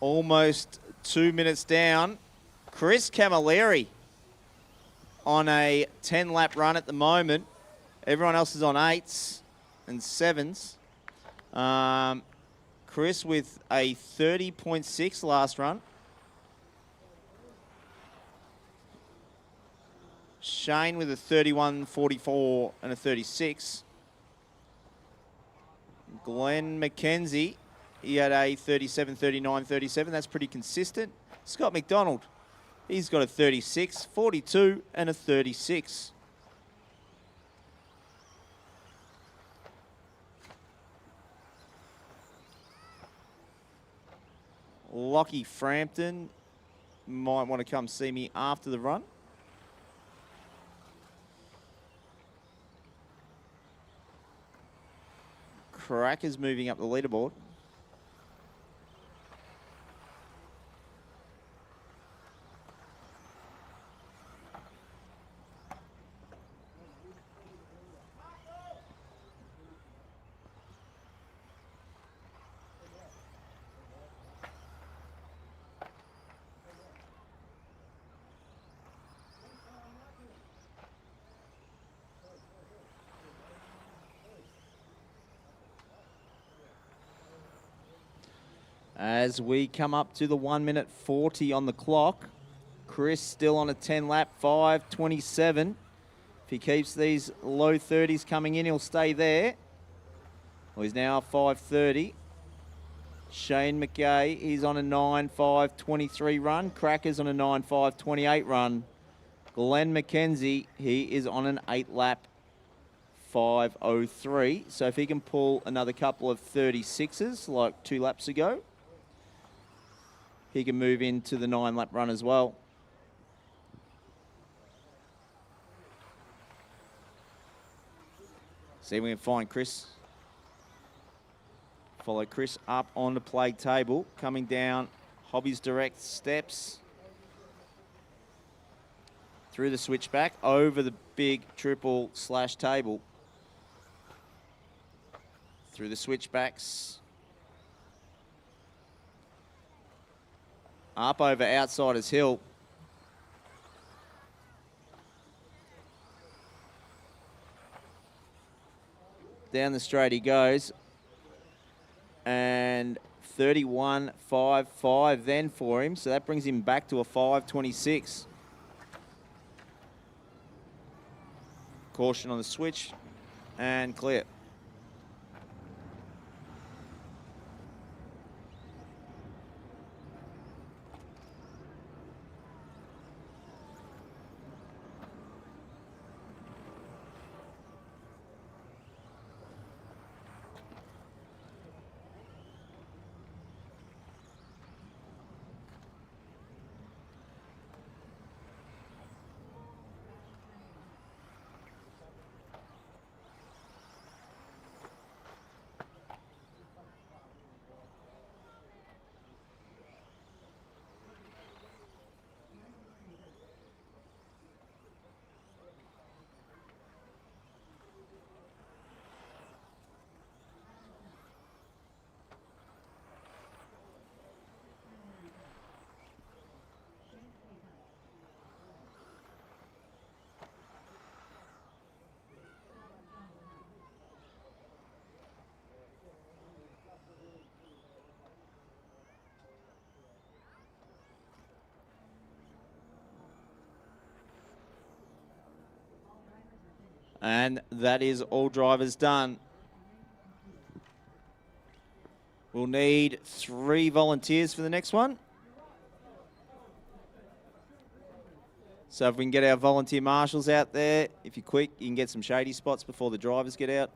[SPEAKER 8] almost 2 minutes down. Chris Camilleri on a 10-lap run at the moment. Everyone else is on 8s and 7s. Chris with a 30.6 last run. Shane with a 31.44 and a 36. Glenn McKenzie, he had a 37, 39, 37. That's pretty consistent. Scott McDonald, he's got a 36, 42 and a 36. Lockie Frampton might want to come see me after the run. Cracker's moving up the leaderboard. As we come up to the 1 minute 40 on the clock, Chris still on a 10-lap, 5:27. If he keeps these low 30s coming in, he'll stay there. Well, he's now 5:30. Shane McKay, he's on a 9:5:23 run. Cracker's on a 9:5:28 run. Glenn McKenzie, he is on an 8-lap, 5:03. So if he can pull another couple of 36s like 2 laps ago, he can move into the 9-lap run as well. See if we can find Chris. Follow Chris up on the play table, coming down Hobbies Direct steps. Through the switchback, over the big triple slash table. Through the switchbacks. Up over Outsiders Hill. Down the straight he goes. and 31.55 then for him. So that brings him back to a 5.26. Caution on the switch and clear. And that is all drivers done. We'll need 3 volunteers for the next one. So if we can get our volunteer marshals out there, if you're quick, you can get some shady spots before the drivers get out.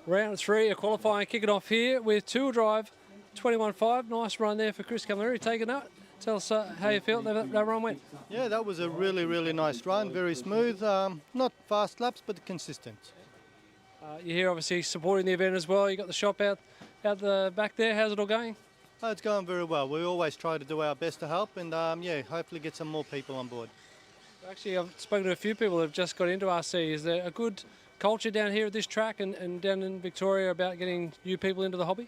[SPEAKER 4] Round 3, a qualifying kicking off here with two-wheel drive, 21.5. Nice run there for Chris Camilleri taking that. Tell us how you felt that run went.
[SPEAKER 11] Yeah, that was a really, really nice run. Very smooth. Not fast laps, but consistent.
[SPEAKER 4] You're here obviously supporting the event as well. You got the shop out the back there. How's it all going?
[SPEAKER 11] It's going very well. We always try to do our best to help and, yeah, hopefully get some more people on board.
[SPEAKER 4] Actually, I've spoken to a few people who have just got into RC. Is there a good culture down here at this track and down in Victoria about getting new people into the hobby?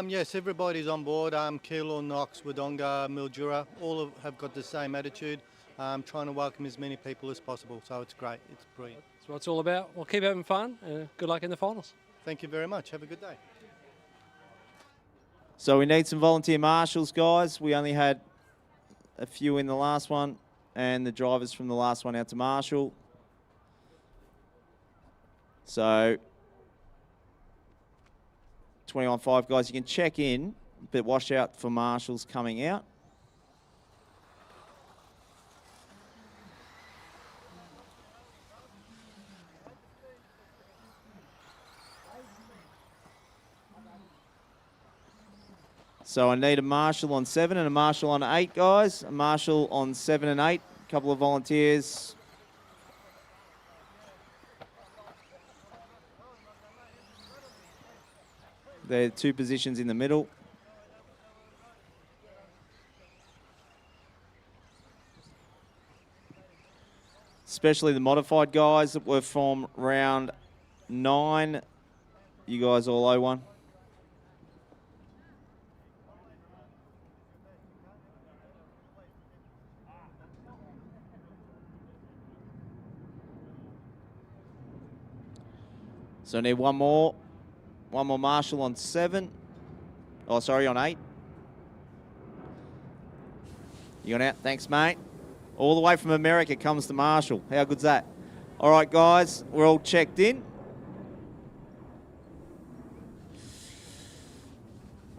[SPEAKER 11] Yes, everybody's on board. Keilor, Knox, Wodonga, Mildura, all have got the same attitude. Trying to welcome as many people as possible, so it's great. It's brilliant.
[SPEAKER 4] That's what it's all about. Well, keep having fun. Good luck in the finals.
[SPEAKER 11] Thank you very much. Have a good day.
[SPEAKER 8] So we need some volunteer marshals, guys. We only had a few in the last one, and the drivers from the last one out to marshal. So 21.5, guys, you can check in, but watch out for marshals coming out. So I need a marshal on 7 and a marshal on 8, guys. A marshal on 7 and 8. A couple of volunteers. There are 2 positions in the middle. Especially the modified guys that were from round 9. You guys all owe one. So I need one more marshal on 7. Oh, sorry, on 8. You got out? Thanks, mate. All the way from America comes the marshal. How good's that? All right, guys, we're all checked in.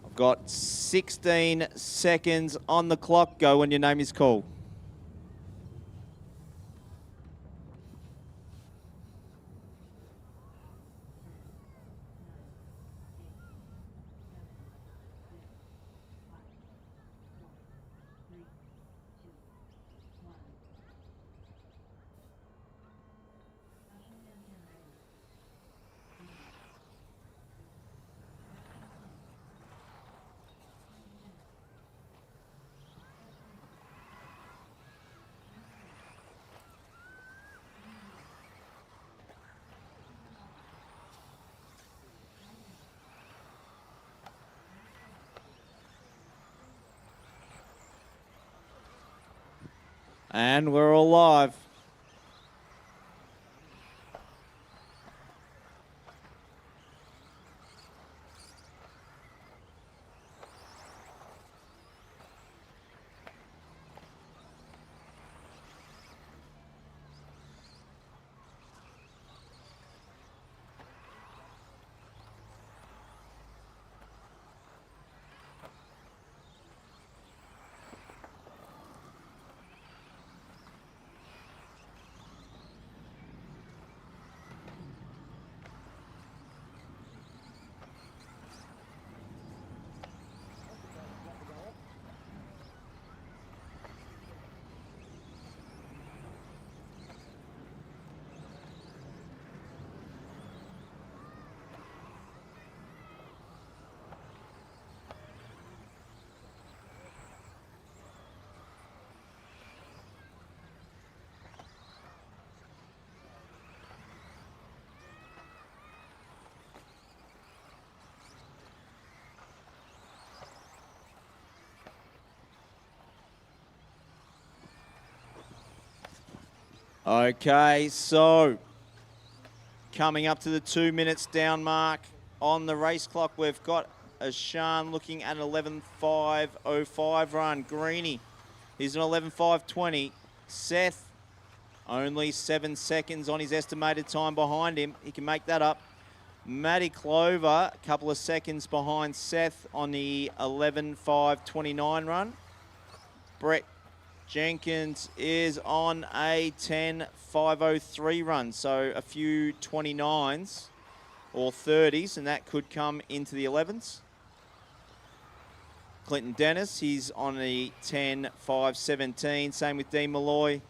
[SPEAKER 8] I've got 16 seconds on the clock. Go when your name is called. And we're all live. Okay, so coming up to the 2 minutes down mark on the race clock, we've got Ashan looking at an 11.5.05 run. Greeny, he's an 11.5.20. Seth, only 7 seconds on his estimated time behind him. He can make that up. Matty Clover, a couple of seconds behind Seth on the 11.5.29 run. Brett Jenkins is on a 10.503 run, so a few 29s or 30s, and that could come into the 11s. Clinton Dennis, he's on a 10.517. Same with Dean Malloy.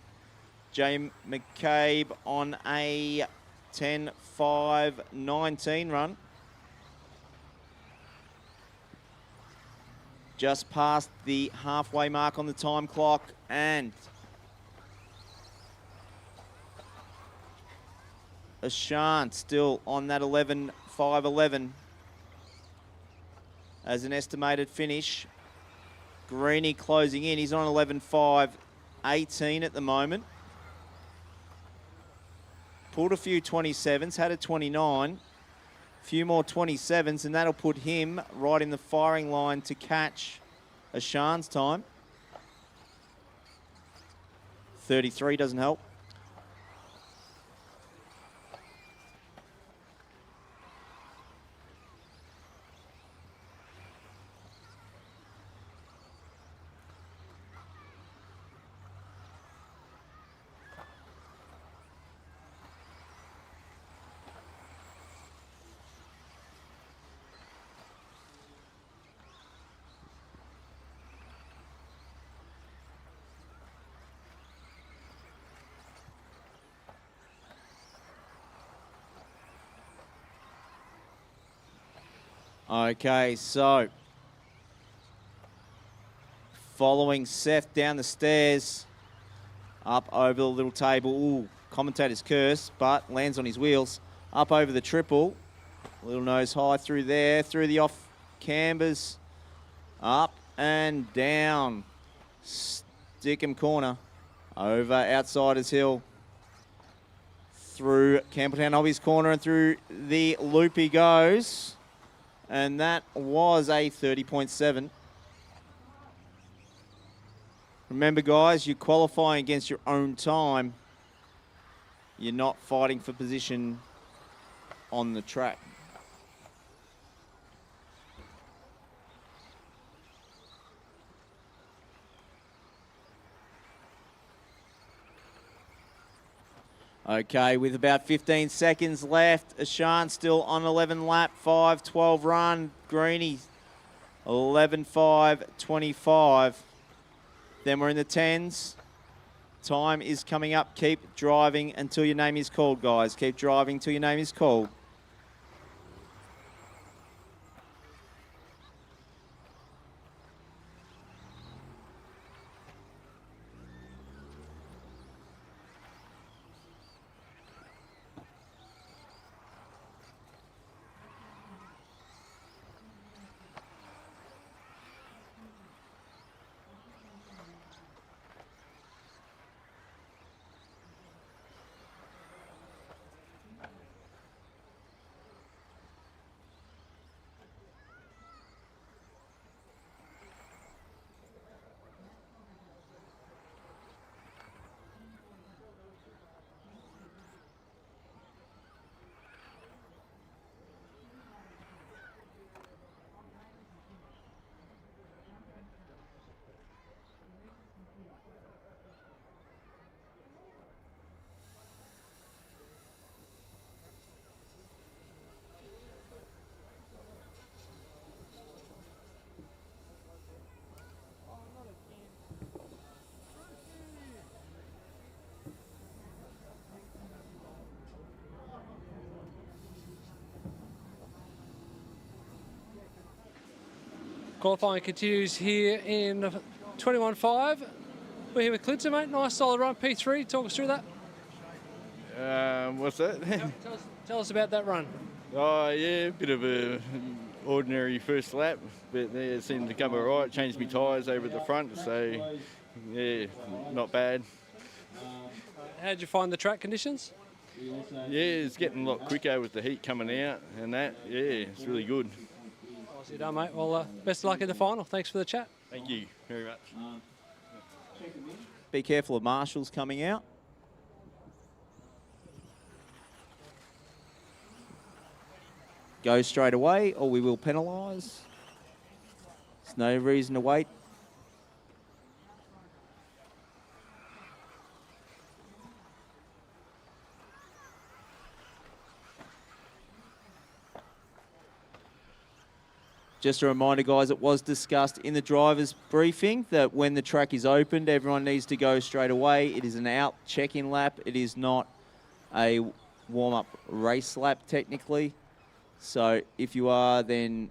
[SPEAKER 8] Jay McCabe on a 10.519 run. Just past the halfway mark on the time clock, and Ashan still on that 11.511 as an estimated finish. Greeny closing in. He's on 11.518 at the moment. Pulled a few 27s, had a 29. A few more 27s, and that'll put him right in the firing line to catch Ashan's time. 33 doesn't help. Okay, so following Seth down the stairs, up over the little table. Ooh, commentator's curse, but lands on his wheels. Up over the triple. Little nose high through there, through the off cambers. Up and down. Stickham corner. Over Outsiders Hill. Through Campbelltown Hobbies corner and through the loop he goes. And that was a 30.7. Remember, guys, you're qualifying against your own time. You're not fighting for position on the track. Okay, with about 15 seconds left, Ashan still on 11 lap, 5.12 run. Greeny, 11.5.25. Then we're in the 10s. Time is coming up. Keep driving until your name is called, guys. Keep driving until your name is called.
[SPEAKER 4] Qualifying continues here in 21.5. We're here with Clinton, mate. Nice solid run, P3. Talk us through that.
[SPEAKER 12] What's that?
[SPEAKER 4] Tell us about that run.
[SPEAKER 12] Oh, yeah, a bit of a ordinary first lap, but it seemed to come all right. Changed my tyres over at the front, so, yeah, not bad.
[SPEAKER 4] how'd you find the track conditions?
[SPEAKER 12] Yeah, it's getting a lot quicker with the heat coming out and that. Yeah, it's really good.
[SPEAKER 4] Nicely done, mate. Well, best of luck in the final. Thanks for the chat.
[SPEAKER 12] Thank you very much.
[SPEAKER 8] Be careful of marshals coming out. Go straight away or we will penalise. There's no reason to wait. Just a reminder, guys, it was discussed in the driver's briefing that when the track is opened, everyone needs to go straight away. It is an out check-in lap. It is not a warm-up race lap, technically. So if you are then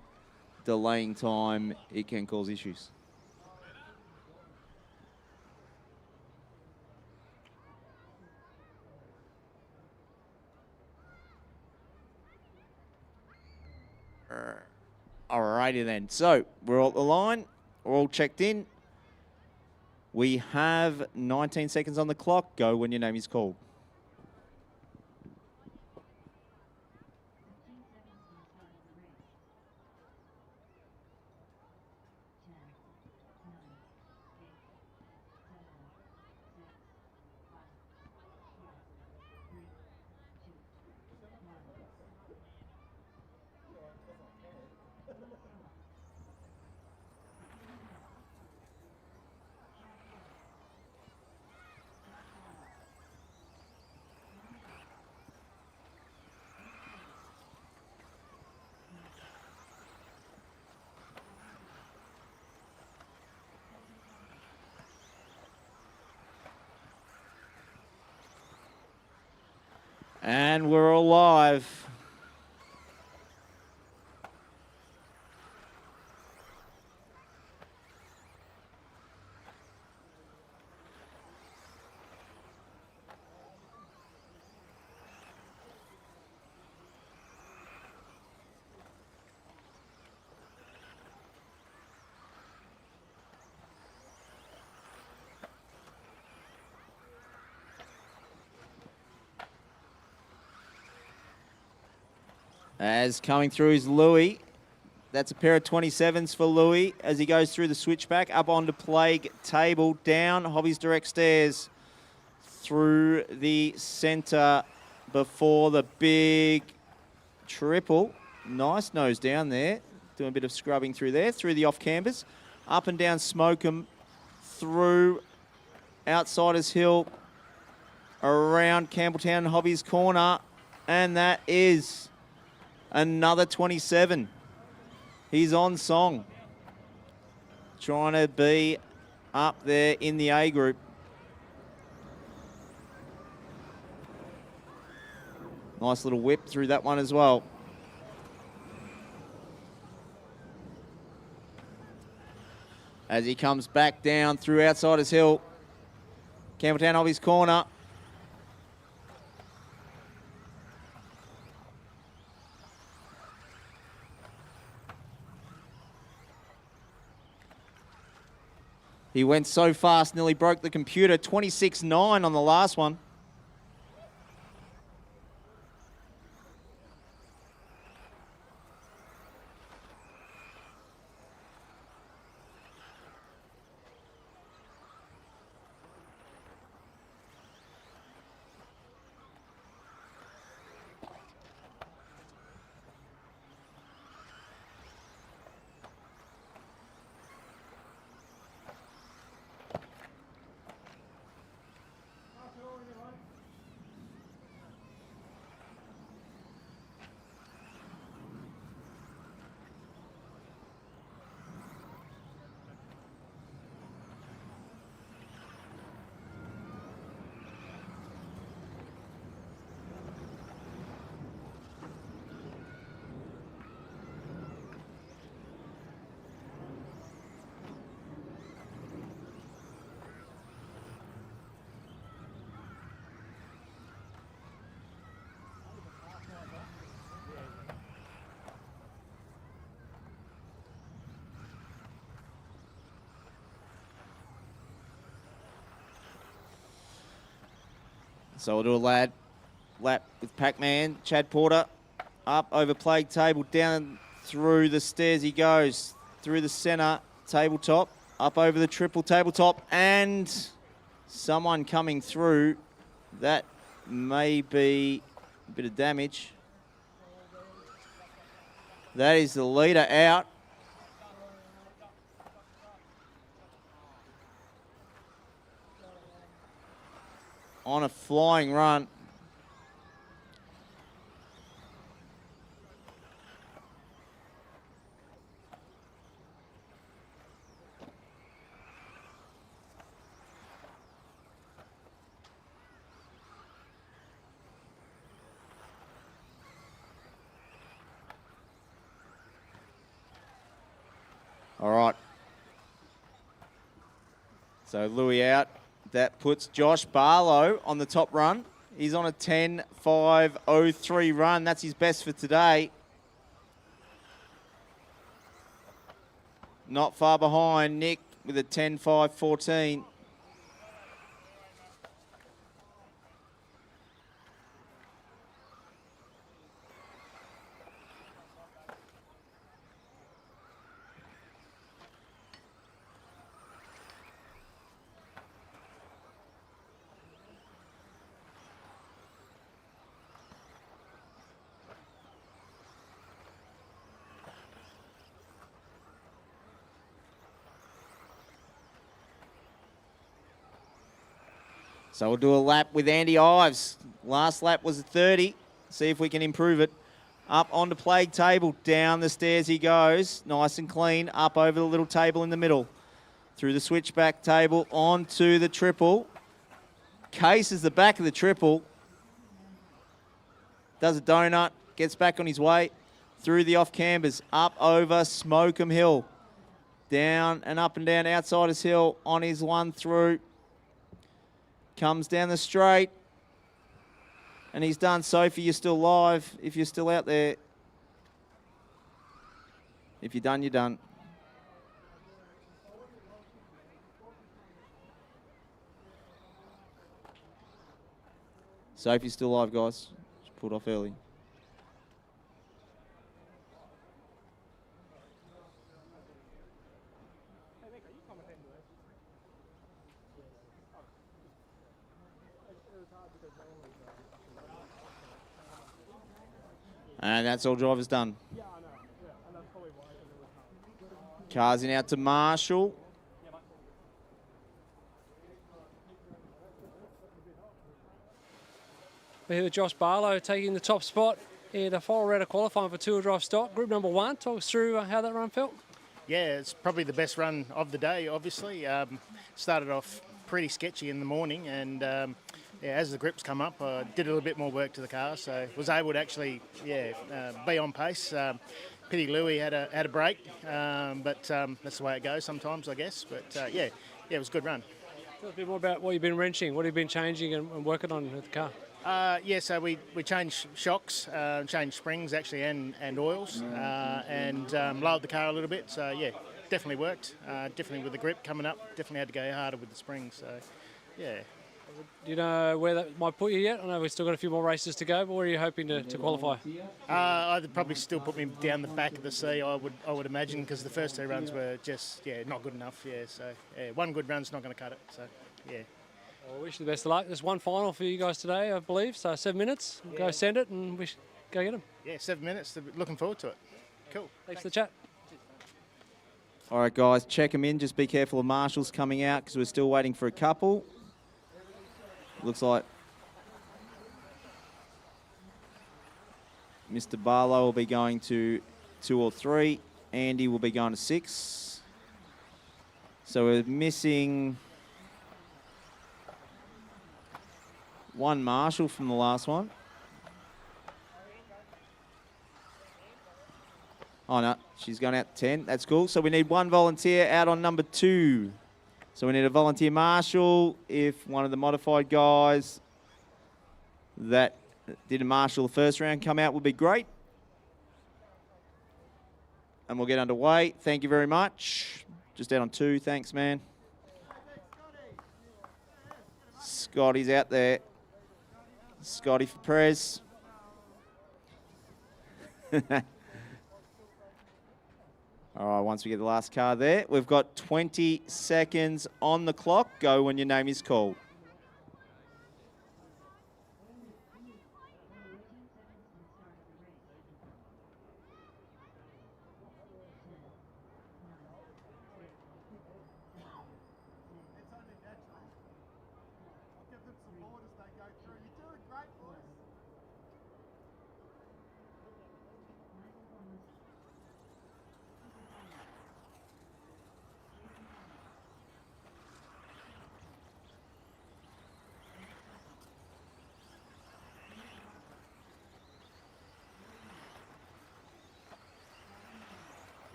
[SPEAKER 8] delaying time, it can cause issues. Alrighty then. So we're all at the line. We're all checked in. We have 19 seconds on the clock. Go when your name is called. And we're all live. As coming through is Louis. That's a pair of 27s for Louis as he goes through the switchback up onto Plague Table, down Hobby's direct stairs through the centre before the big triple. Nice nose down there. Doing a bit of scrubbing through there, through the off-cambers. Up and down Smokem, through Outsiders Hill, around Campbelltown Hobby's corner, and that is another 27. He's on song. Trying to be up there in the A group. Nice little whip through that one as well. As he comes back down through Outsiders Hill. Campbelltown Hobby's corner. He went so fast, nearly broke the computer. 26.9 on the last one. So we'll do a lap with Pac-Man. Chad Porter up over plague table, down through the stairs he goes, through the centre tabletop, up over the triple tabletop, and someone coming through. That may be a bit of damage. That is the leader out. On a flying run. All right. So Louis out. That puts Josh Barlow on the top run. He's on a 10.5.03 run. That's his best for today. Not far behind Nick with a 10.5.14. So we'll do a lap with Andy Ives. Last lap was a 30. See if we can improve it. Up onto plague table. Down the stairs he goes. Nice and clean. Up over the little table in the middle. Through the switchback table. Onto the triple. Cases the back of the triple. Does a donut. Gets back on his way. Through the off cambers. Up over Smokem Hill. Down and down Outsiders Hill. On his one through. Comes down the straight. And he's done. Sophie, you're still live if you're still out there. If you're done, you're done. Sophie's still live, guys. Just pulled off early. And that's all drivers done. Cars in out to Marshall.
[SPEAKER 4] We're here with Josh Barlow taking the top spot in a final round of qualifying for two-wheel drive stock. Group number one, talk us through how that run felt.
[SPEAKER 13] Yeah, it's probably the best run of the day, obviously. Started off pretty sketchy in the morning, and yeah, as the grips come up, I did a little bit more work to the car, so was able to actually, be on pace. Pity Louis had a break, but that's the way it goes sometimes, I guess. But yeah, it was a good run.
[SPEAKER 4] Tell us a bit more about what you've been wrenching, what you've been changing and working on with the car.
[SPEAKER 13] So we changed shocks, changed springs actually, and oils, and lowered the car a little bit. So yeah, definitely worked. Definitely with the grip coming up, definitely had to go harder with the springs. So yeah.
[SPEAKER 4] Do you know where that might put you yet? I know we've still got a few more races to go, but where are you hoping to qualify?
[SPEAKER 13] I'd probably still put me down the back of the C, I would imagine, because the first two runs were just, not good enough. Yeah, so one good run's not going to cut it. So, yeah.
[SPEAKER 4] Well, I wish you the best of luck. There's one final for you guys today, I believe, so 7 minutes. Go send it and go get them.
[SPEAKER 13] Yeah, 7 minutes. Looking forward to it. Cool.
[SPEAKER 4] Thanks for the chat.
[SPEAKER 8] All right, guys, check them in. Just be careful of marshals coming out because we're still waiting for a couple. Looks like Mr. Barlow will be going to 2 or 3. Andy will be going to 6. So we're missing one marshal from the last one. Oh, no, she's going out 10. That's cool. So we need one volunteer out on number 2. So we need a volunteer marshal. If one of the modified guys that did a marshal the first round come out would be great. And we'll get underway. Thank you very much. Just out on 2. Thanks, man. Scotty's out there. Scotty for Perez. All right, once we get the last car there, we've got 20 seconds on the clock. Go when your name is called.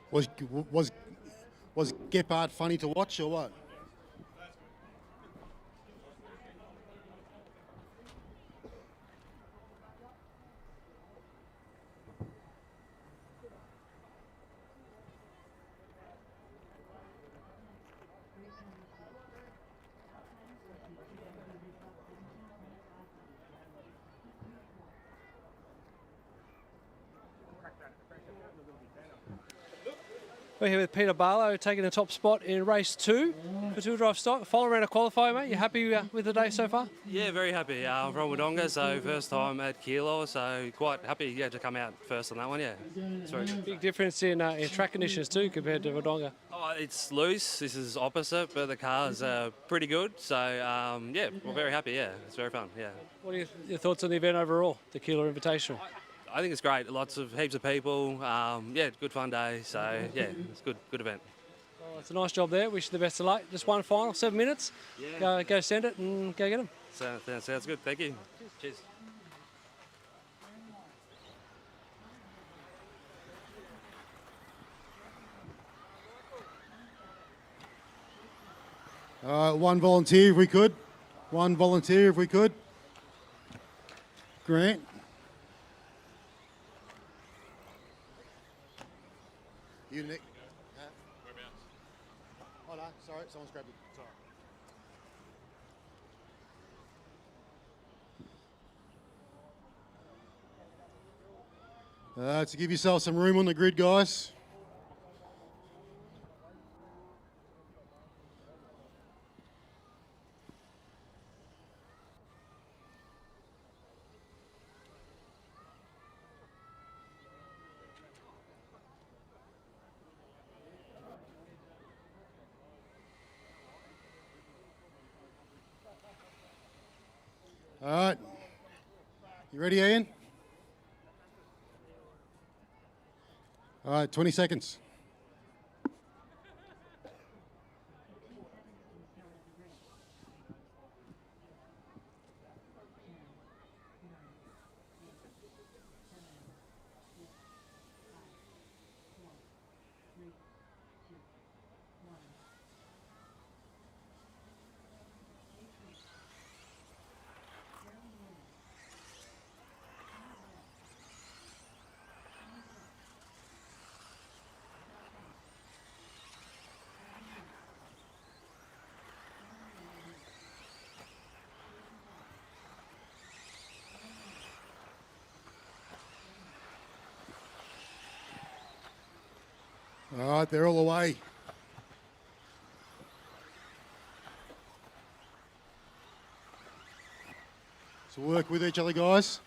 [SPEAKER 1] Was was was Gepard funny to watch or what?
[SPEAKER 4] We're here with Peter Barlow taking the top spot in race 2 for Two Drive Stock. Final round of qualifying, mate. You happy with the day so far?
[SPEAKER 14] Yeah, very happy. I'm from Wodonga, so first time at Keilor, so quite happy to come out first on that one, yeah. It's very good.
[SPEAKER 4] Big difference in track conditions too compared to Wodonga.
[SPEAKER 14] Oh, it's loose, this is opposite, but the cars are pretty good, so yeah, we're very happy, yeah. It's very fun, yeah.
[SPEAKER 4] What are your thoughts on the event overall, the Keilor Invitational?
[SPEAKER 14] I think it's great, heaps of people, yeah, good fun day, so yeah, it's good event.
[SPEAKER 4] Well, it's a nice job there. Wish you the best of luck. Just one final, 7 minutes.
[SPEAKER 14] Yeah.
[SPEAKER 4] Go send it and go get them.
[SPEAKER 14] Sounds good, thank you. Cheers.
[SPEAKER 1] One volunteer if we could. One volunteer if we could. Grant. You, Nick. Oh no, sorry, someone's grabbed it. Sorry. To give yourself some room on the grid, guys. All right. You ready, Ian? All right, 20 seconds. All right, they're all away. So work with each other, guys.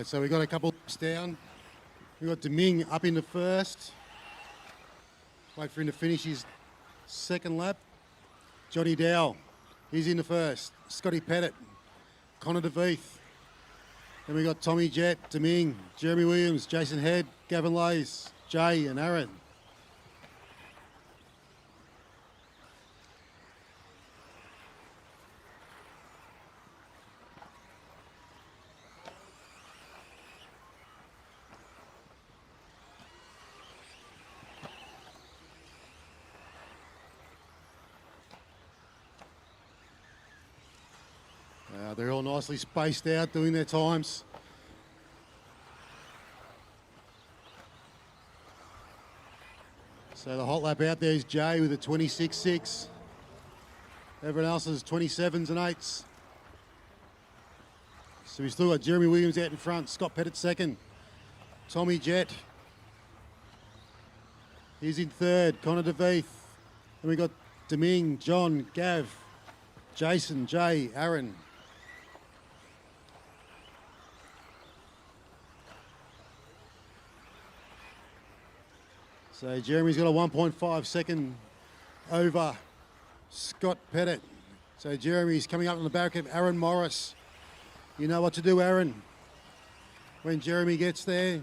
[SPEAKER 1] So we got a couple down. We got Deming up in the first. Wait for him to finish his second lap. Johnny Dow, he's in the first. Scotty Pettit, Connor DeVeith. Then we got Tommy Jett, Deming, Jeremy Williams, Jason Head, Gavin Lays, Jay and Aaron. They're all nicely spaced out doing their times. So the hot lap out there is Jay with a 26.6. Everyone else is 27s and 8s. So we've still got Jeremy Williams out in front, Scott Pettit second, Tommy Jett. He's in third, Connor DeVeith. Then we got Deming, John, Gav, Jason, Jay, Aaron. So Jeremy's got a 1.5 second over Scott Pettit. So Jeremy's coming up on the back of Aaron Morris. You know what to do, Aaron. When Jeremy gets there,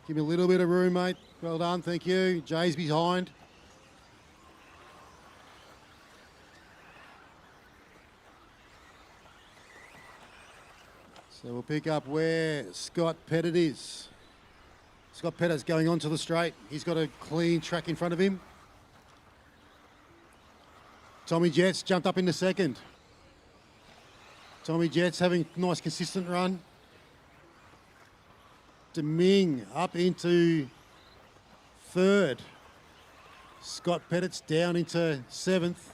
[SPEAKER 1] give him a little bit of room, mate. Well done, thank you. Jay's behind. So we'll pick up where Scott Pettit is. Scott Pettit's going onto the straight. He's got a clean track in front of him. Tommy Jets jumped up into second. Tommy Jets having a nice consistent run. Deming up into third. Scott Pettit's down into seventh.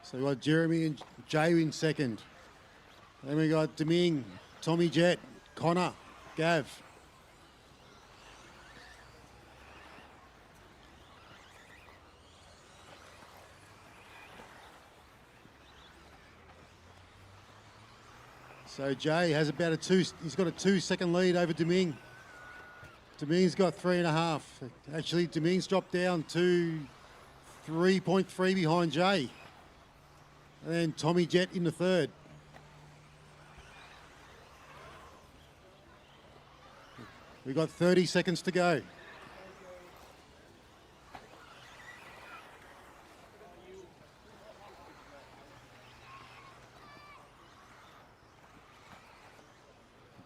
[SPEAKER 1] So we've got Jeremy and Jay in second. Then we got Deming, Tommy Jet, Connor, Gav. So Jay has about he's got a 2-second lead over Deming. Deming's got 3.5. Actually, Deming's dropped down to 3.3 behind Jay. And then Tommy Jet in the third. We've got 30 seconds to go.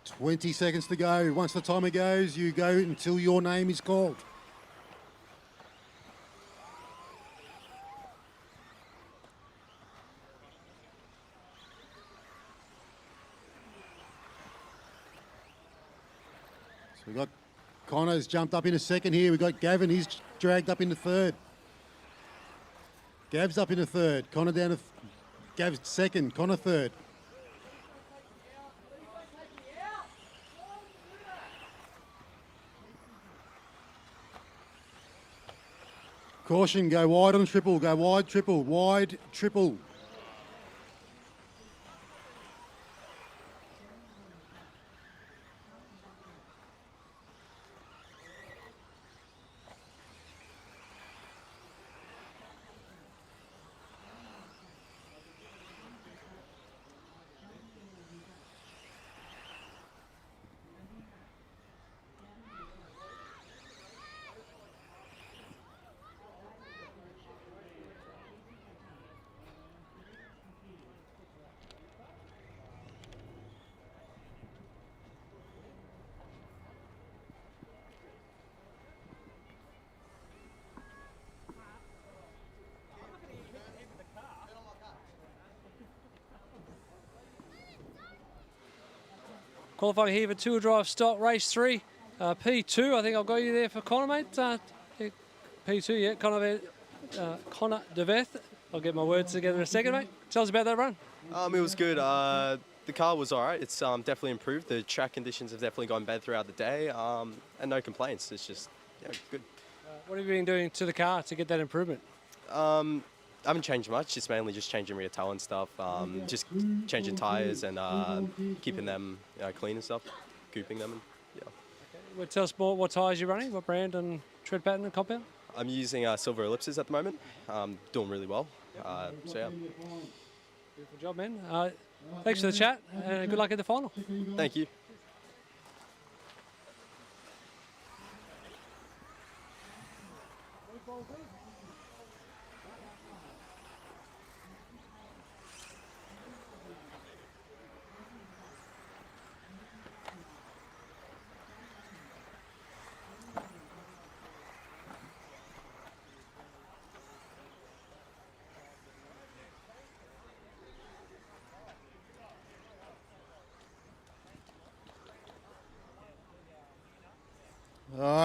[SPEAKER 1] "20 seconds to go. Once the timer goes, you go until your name is called." So we've got Connor's jumped up into second here. We've got Gavin, he's dragged up into third. Gav's up into third. Connor down to Gav's second. Connor third. Caution, go wide on triple. Go wide, triple. Wide, triple.
[SPEAKER 4] Qualifying here for Tour Drive Stock Race 3. P2, I think I've got you there for Connor, mate. P2, yeah, Connor DeVeth. I'll get my words together in a second, mate. Tell us about that run.
[SPEAKER 6] It was good. The car was all right. It's definitely improved. The track conditions have definitely gone better throughout the day, and no complaints. It's just good.
[SPEAKER 4] What have you been doing to the car to get that improvement?
[SPEAKER 6] I haven't changed much. It's mainly just changing rear tail and stuff. Just changing tyres and keeping them clean and stuff, cooping them. And, yeah.
[SPEAKER 4] Well, tell us more what tyres you're running, what brand and tread pattern and compound?
[SPEAKER 6] I'm using silver ellipses at the moment. Doing really well. So yeah.
[SPEAKER 4] Beautiful job, man. Thanks for the chat and good luck in the final.
[SPEAKER 6] Thank you.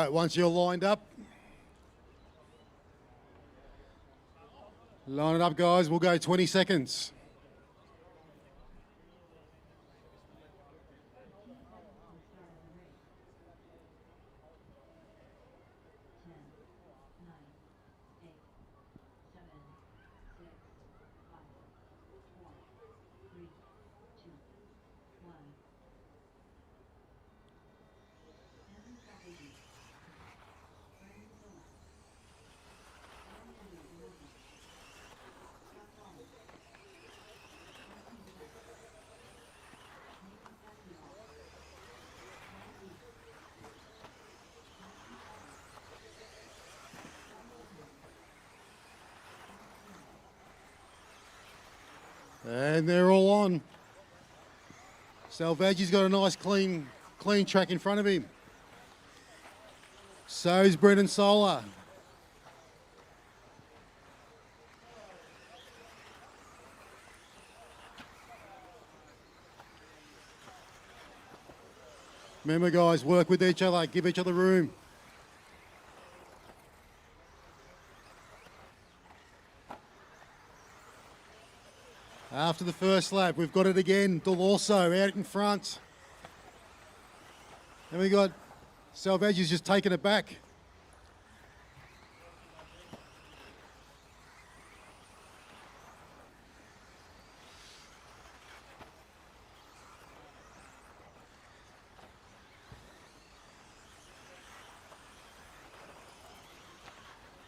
[SPEAKER 1] right, once you're lined up, line it up, guys. We'll go 20 seconds. And they're all on. Salvaggio's got a nice clean track in front of him. So's Brendan Solar. Remember, guys, work with each other, give each other room. After the first lap, we've got it again. Delorso out in front. And we got Salvaggio's just taking it back.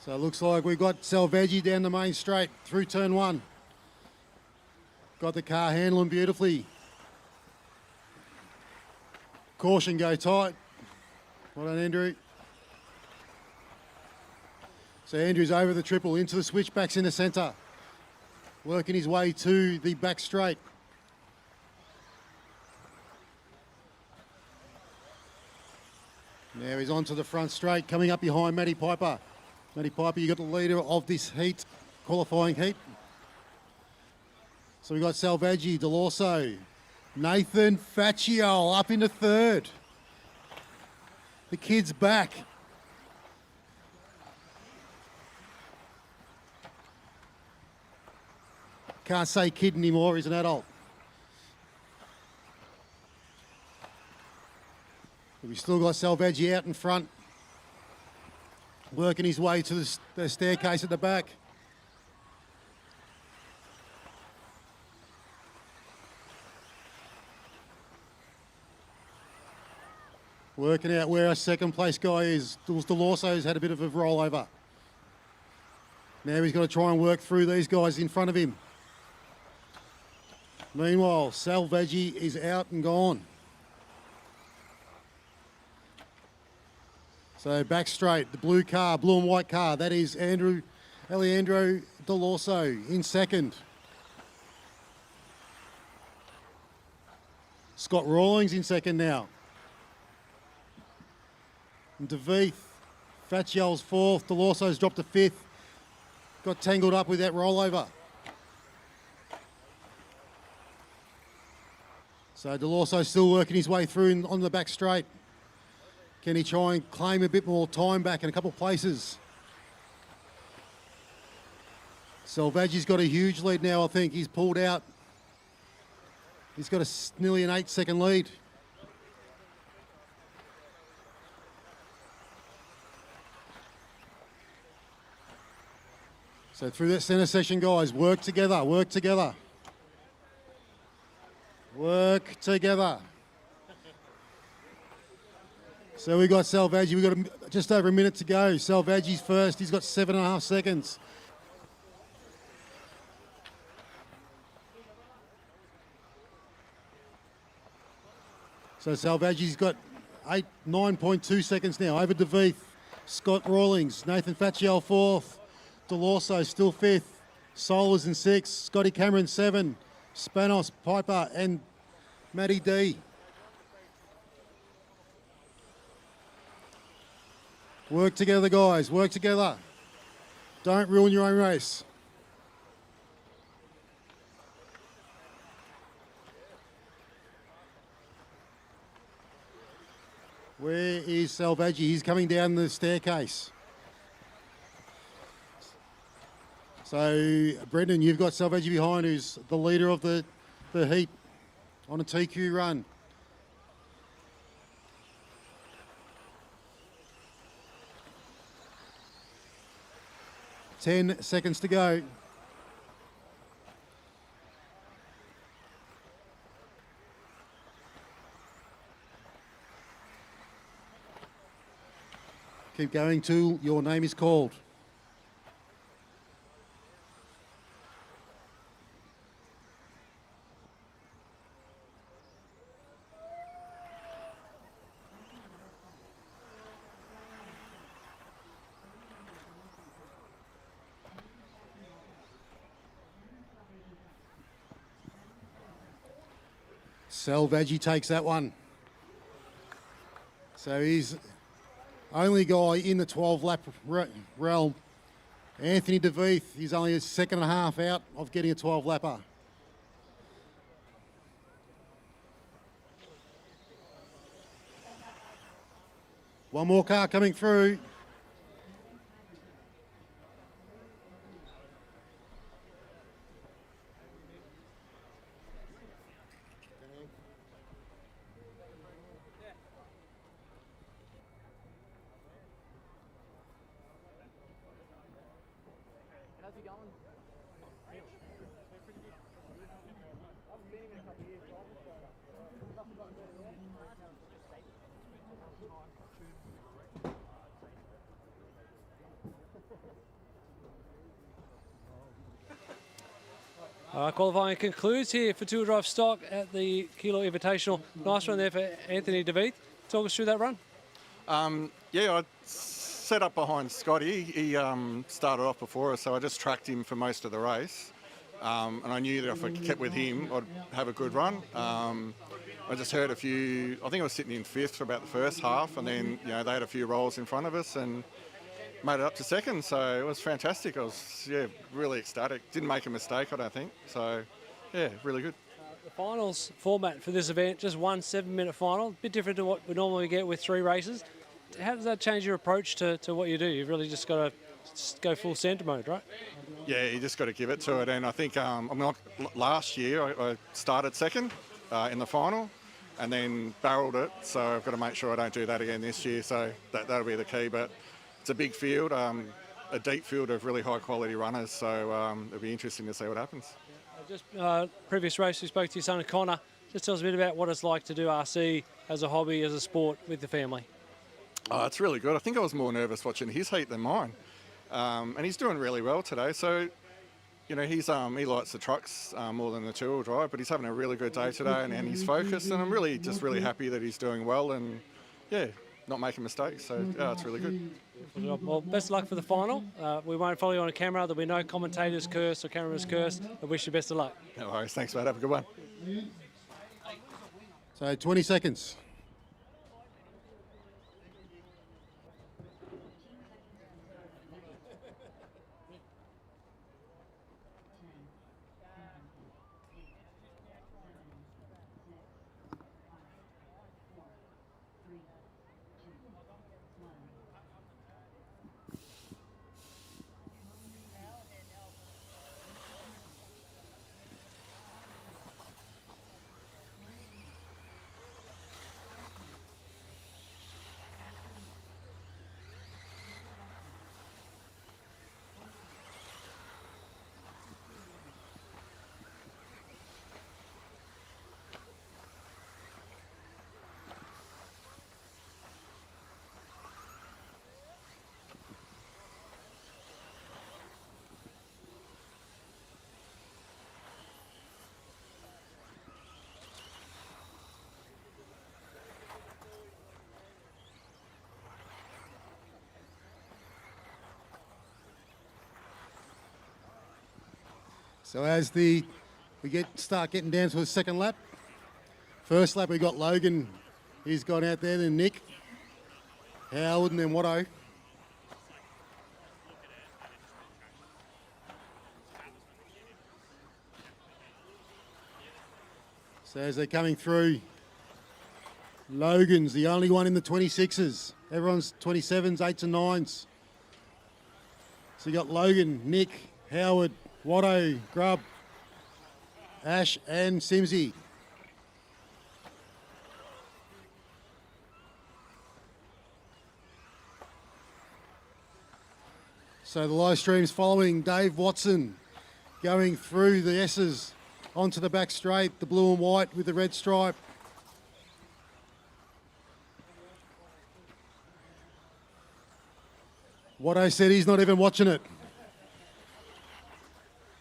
[SPEAKER 1] So it looks like we've got Salvaggi down the main straight through turn one. Got the car handling beautifully. Caution, go tight. Well done, Andrew. So Andrew's over the triple, into the switchbacks in the centre. Working his way to the back straight. Now he's onto the front straight, coming up behind Matty Piper. Matty Piper, you got the leader of this heat, qualifying heat. So we've got Salvaggi, Delorso, Nathan Facciol up into third. The kid's back. Can't say kid anymore, he's an adult. But we've still got Salvaggi out in front, working his way to the staircase at the back. Working out where our second place guy is. Delorso's had a bit of a rollover. Now he's got to try and work through these guys in front of him. Meanwhile, Salvaggi is out and gone. So back straight, the blue car, blue and white car, that is Alejandro Delorso in second. Scott Rawlings in second now. And DeVeeth, Facciol's fourth, Delorso's dropped to fifth. Got tangled up with that rollover. So Delorso's still working his way through on the back straight. Can he try and claim a bit more time back in a couple of places? Salvaggi's got a huge lead now, I think. He's pulled out. He's got nearly an 8-second lead. So through that centre section, guys, work together, work together. Work together. So we got Salvaggi, we've got just over a minute to go. Salvaggi's first, he's got 7.5 seconds. So Salvaggi's got 9.2 seconds now, over DeVeeth, Scott Rawlings, Nathan Facciol fourth, Delorso still fifth, Solers in sixth, Scotty Cameron 7, Spanos, Piper and Matty D. Work together, guys, work together. Don't ruin your own race. Where is Salvaggi? He's coming down the staircase. So, Brendan, you've got Salvaggi behind, who's the leader of the heat on a TQ run. Ten seconds to go. Keep going till your name is called. Salvaggi takes that one. So he's only guy in the 12 lap realm. Anthony DeVeeth, he's only a second and a half out of getting a 12 lapper. One more car coming through.
[SPEAKER 4] Qualifying concludes here for two-wheel drive stock at the Keilor Invitational. Nice run there for Anthony DeVeeth. Talk us through that run.
[SPEAKER 3] Yeah, I set up behind Scotty. He started off before us, so I just tracked him for most of the race. And I knew that if I kept with him, I'd have a good run. I just heard a few, I think I was sitting in fifth for about the first half, and then they had a few rolls in front of us and made it up to second, so it was fantastic. I was, really ecstatic. Didn't make a mistake, I don't think. So, really good.
[SPEAKER 4] The finals format for this event, just one 7-minute final, a bit different to what we normally get with 3 races. How does that change your approach to what you do? You've really just got to go full centre mode, right?
[SPEAKER 3] Yeah, you just got to give it to it. And I think, last year I started second in the final and then barreled it, so I've got to make sure I don't do that again this year, so that'll be the key. But it's a big field, a deep field of really high quality runners, so it'll be interesting to see what happens.
[SPEAKER 4] Just previous race, we spoke to your son Connor. Just tell us a bit about what it's like to do RC as a hobby, as a sport with the family.
[SPEAKER 3] Oh, it's really good. I think I was more nervous watching his heat than mine, and he's doing really well today. So, he likes the trucks more than the two-wheel drive, but he's having a really good day today, and he's focused. And I'm really happy that he's doing well, and not making mistakes. So it's really good.
[SPEAKER 4] Well, best of luck for the final. We won't follow you on camera. There'll be no commentators curse or cameras curse. I wish you best of luck.
[SPEAKER 3] No worries. Thanks, mate. Have a good one.
[SPEAKER 1] So 20 seconds. So as we start getting down to the second lap. First lap we got Logan, he's gone out there, then Nick, Howard, and then Watto. So as they're coming through Logan's the only one in the 26s. Everyone's 27s, 8s and 9s. So you got Logan, Nick, Howard, Watto, Grubb, Ash and Simsy. So the live stream's following Dave Watson going through the S's onto the back straight, the blue and white with the red stripe. Watto said he's not even watching it.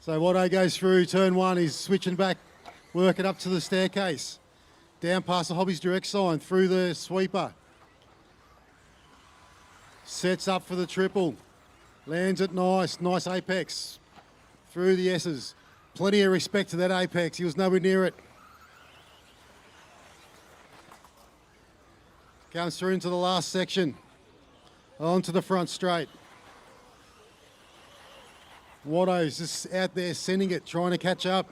[SPEAKER 1] So Watto goes through turn one, he's switching back, working up to the staircase. Down past the Hobbies Direct sign, through the sweeper. Sets up for the triple. Lands it nice, nice apex. Through the S's. Plenty of respect to that apex, he was nowhere near it. Comes through into the last section. Onto the front straight. Watto's just out there sending it, trying to catch up.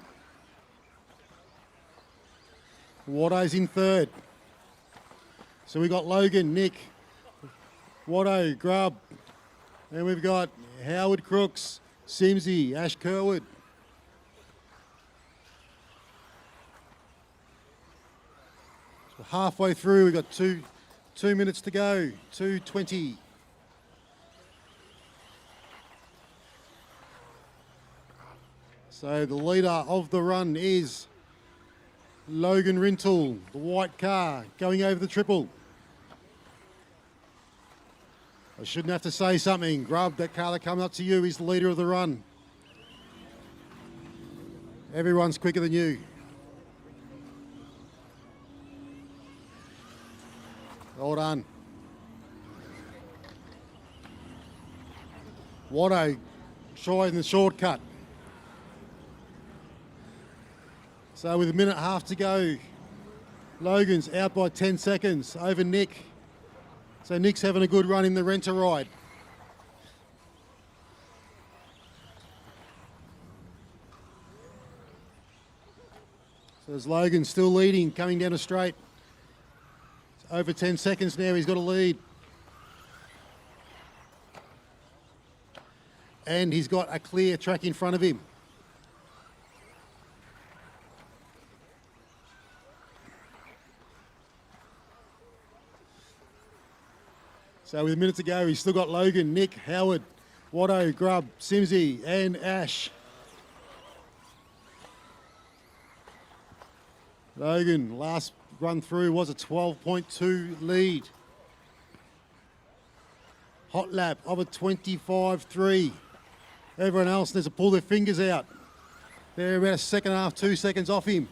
[SPEAKER 1] Watto's in third. So we've got Logan, Nick, Watto, Grubb. Then we've got Howard Crooks, Simsy, Ash Kerwood. So halfway through, we've got two minutes to go, 2:20. So the leader of the run is Logan Rintle, the white car, going over the triple. I shouldn't have to say something. Grubb, that car that comes up to you, is the leader of the run. Everyone's quicker than you. Well done. Watto trying the shortcut. So with a minute and a half to go, Logan's out by 10 seconds over Nick. So Nick's having a good run in the renter ride. So there's Logan still leading, coming down a straight. It's over 10 seconds now, he's got a lead. And he's got a clear track in front of him. So with a minute to go, he's still got Logan, Nick, Howard, Watto, Grubb, Simsy and Ash. Logan, last run through was a 12.2 lead. Hot lap of a 25.3. Everyone else needs to pull their fingers out. They're about a second and a half, 2 seconds off him.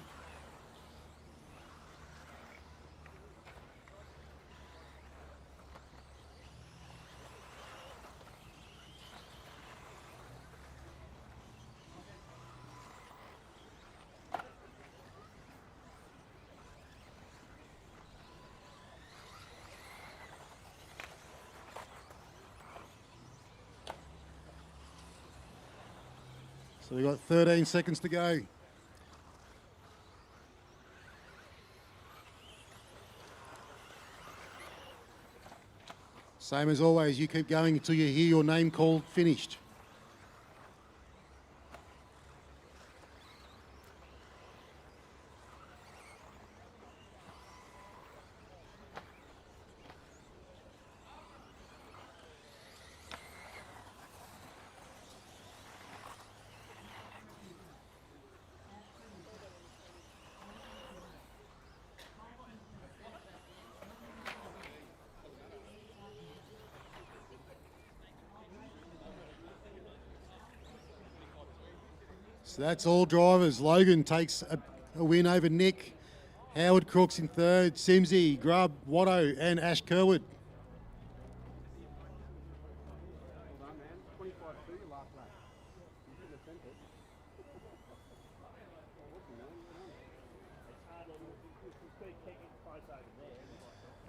[SPEAKER 1] So we've got 13 seconds to go. Same as always, you keep going until you hear your name called finished. So that's all drivers. Logan takes a win over Nick. Howard Crooks in third. Simsy, Grubb, Watto and Ash Kerwood.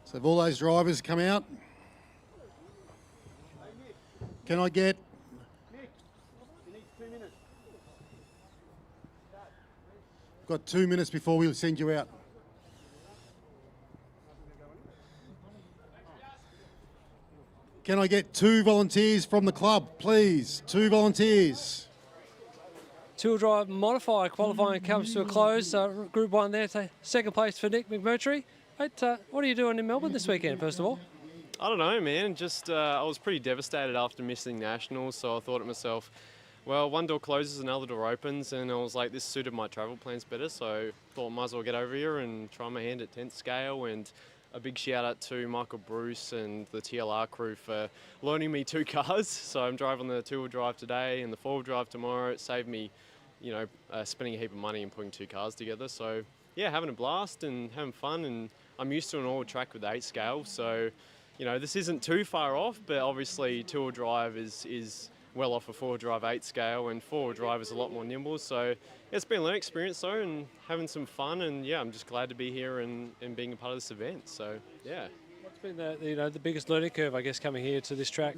[SPEAKER 1] So have all those drivers come out? Can I get... Got 2 minutes before we'll send you out. Can I get 2 volunteers from the club, please? 2 volunteers.
[SPEAKER 4] Two-wheel drive modified qualifying comes to a close. Group 1 there, second place for Nick McMurtry. Mate, what are you doing in Melbourne this weekend, first of all?
[SPEAKER 15] I don't know, man. Just I was pretty devastated after missing nationals, so I thought to myself, well, one door closes, another door opens, and I was like, this suited my travel plans better, so thought I might as well get over here and try my hand at 10th scale. And a big shout out to Michael Bruce and the TLR crew for loaning me 2 cars. So I'm driving the 2-wheel drive today and the 4-wheel drive tomorrow. It saved me, spending a heap of money and putting 2 cars together. So yeah, having a blast and having fun, and I'm used to an all track with 8 scale, so this isn't too far off, but obviously 2-wheel drive is well off a 4-wheel drive 8 scale, and 4-wheel drive is a lot more nimble. So it's been a learning experience though, and having some fun, and yeah, I'm just glad to be here and being a part of this event. So yeah.
[SPEAKER 4] What's been the biggest learning curve, I guess, coming here to this track?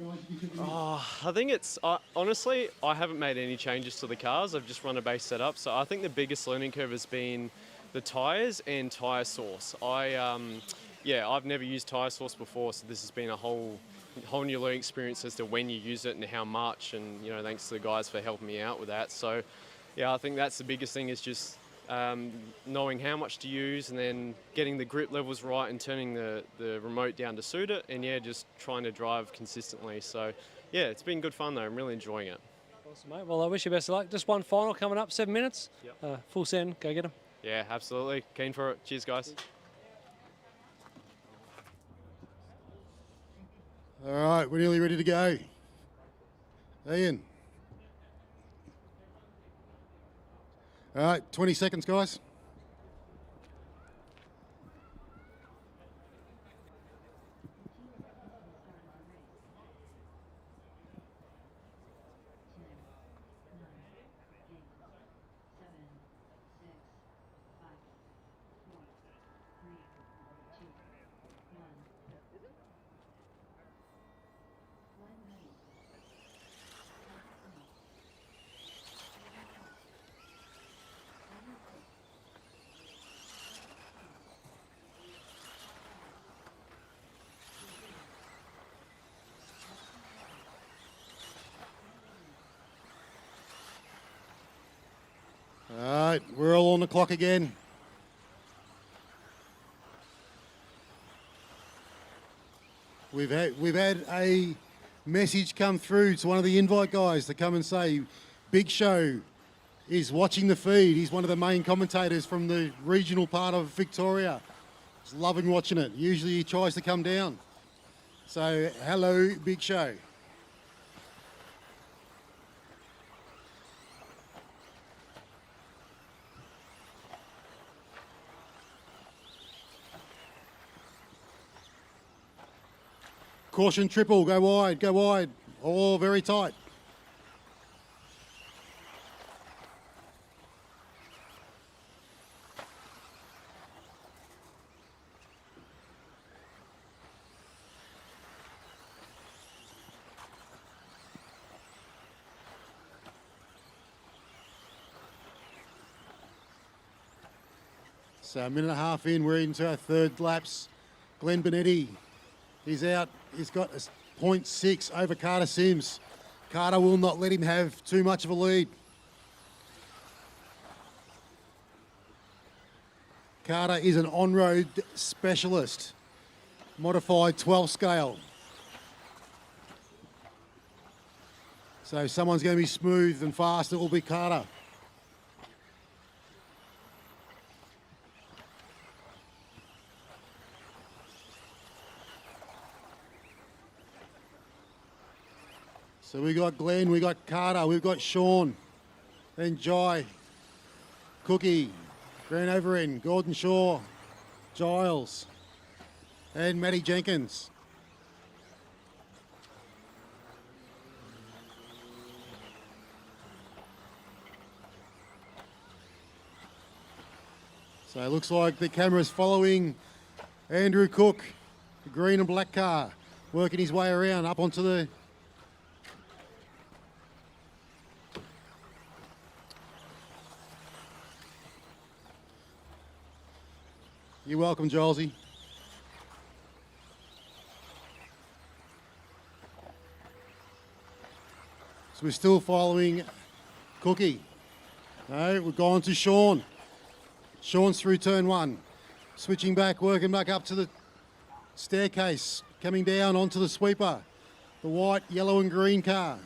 [SPEAKER 15] Oh, I think it's honestly, I haven't made any changes to the cars. I've just run a base setup. So I think the biggest learning curve has been the tyres and tyre source. I've never used tyre source before, so this has been a whole new learning experience as to when you use it and how much, and thanks to the guys for helping me out with that. So yeah, I think that's the biggest thing, is just knowing how much to use, and then getting the grip levels right and turning the remote down to suit it, and yeah, just trying to drive consistently. So yeah, it's been good fun though. I'm really enjoying it.
[SPEAKER 4] Awesome, mate. Well, I wish you best of luck. Just one final coming up, 7 minutes.
[SPEAKER 15] Yep.
[SPEAKER 4] Full send, go get them.
[SPEAKER 15] Yeah, absolutely. Keen for it. Cheers, guys.
[SPEAKER 1] All right, we're nearly ready to go. Ian. All right, 20 seconds, guys. All right, we're all on the clock again. We've had a message come through to one of the invite guys to come and say Big Show is watching the feed. He's one of the main commentators from the regional part of Victoria. He's loving watching it. Usually he tries to come down. So hello, Big Show. Caution triple, go wide, go wide. Oh, very tight. So a minute and a half in, we're into our third laps. Glenn Benetti, he's out. He's got a 0.6 over Carter Sims. Carter will not let him have too much of a lead. Carter is an on-road specialist, modified 12 scale. So if someone's going to be smooth and fast, it will be Carter. So we got Glenn, we got Carter, we've got Sean, then Jai, Cookie, Grant Overend, Gordon Shaw, Giles, and Matty Jenkins. So it looks like the camera's following Andrew Cook, the green and black car, working his way around up onto the You're welcome, Gilesy. So we're still following Cookie. No, we've gone to Sean. Sean's through turn one. Switching back, working back up to the staircase. Coming down onto the sweeper. The white, yellow and green car.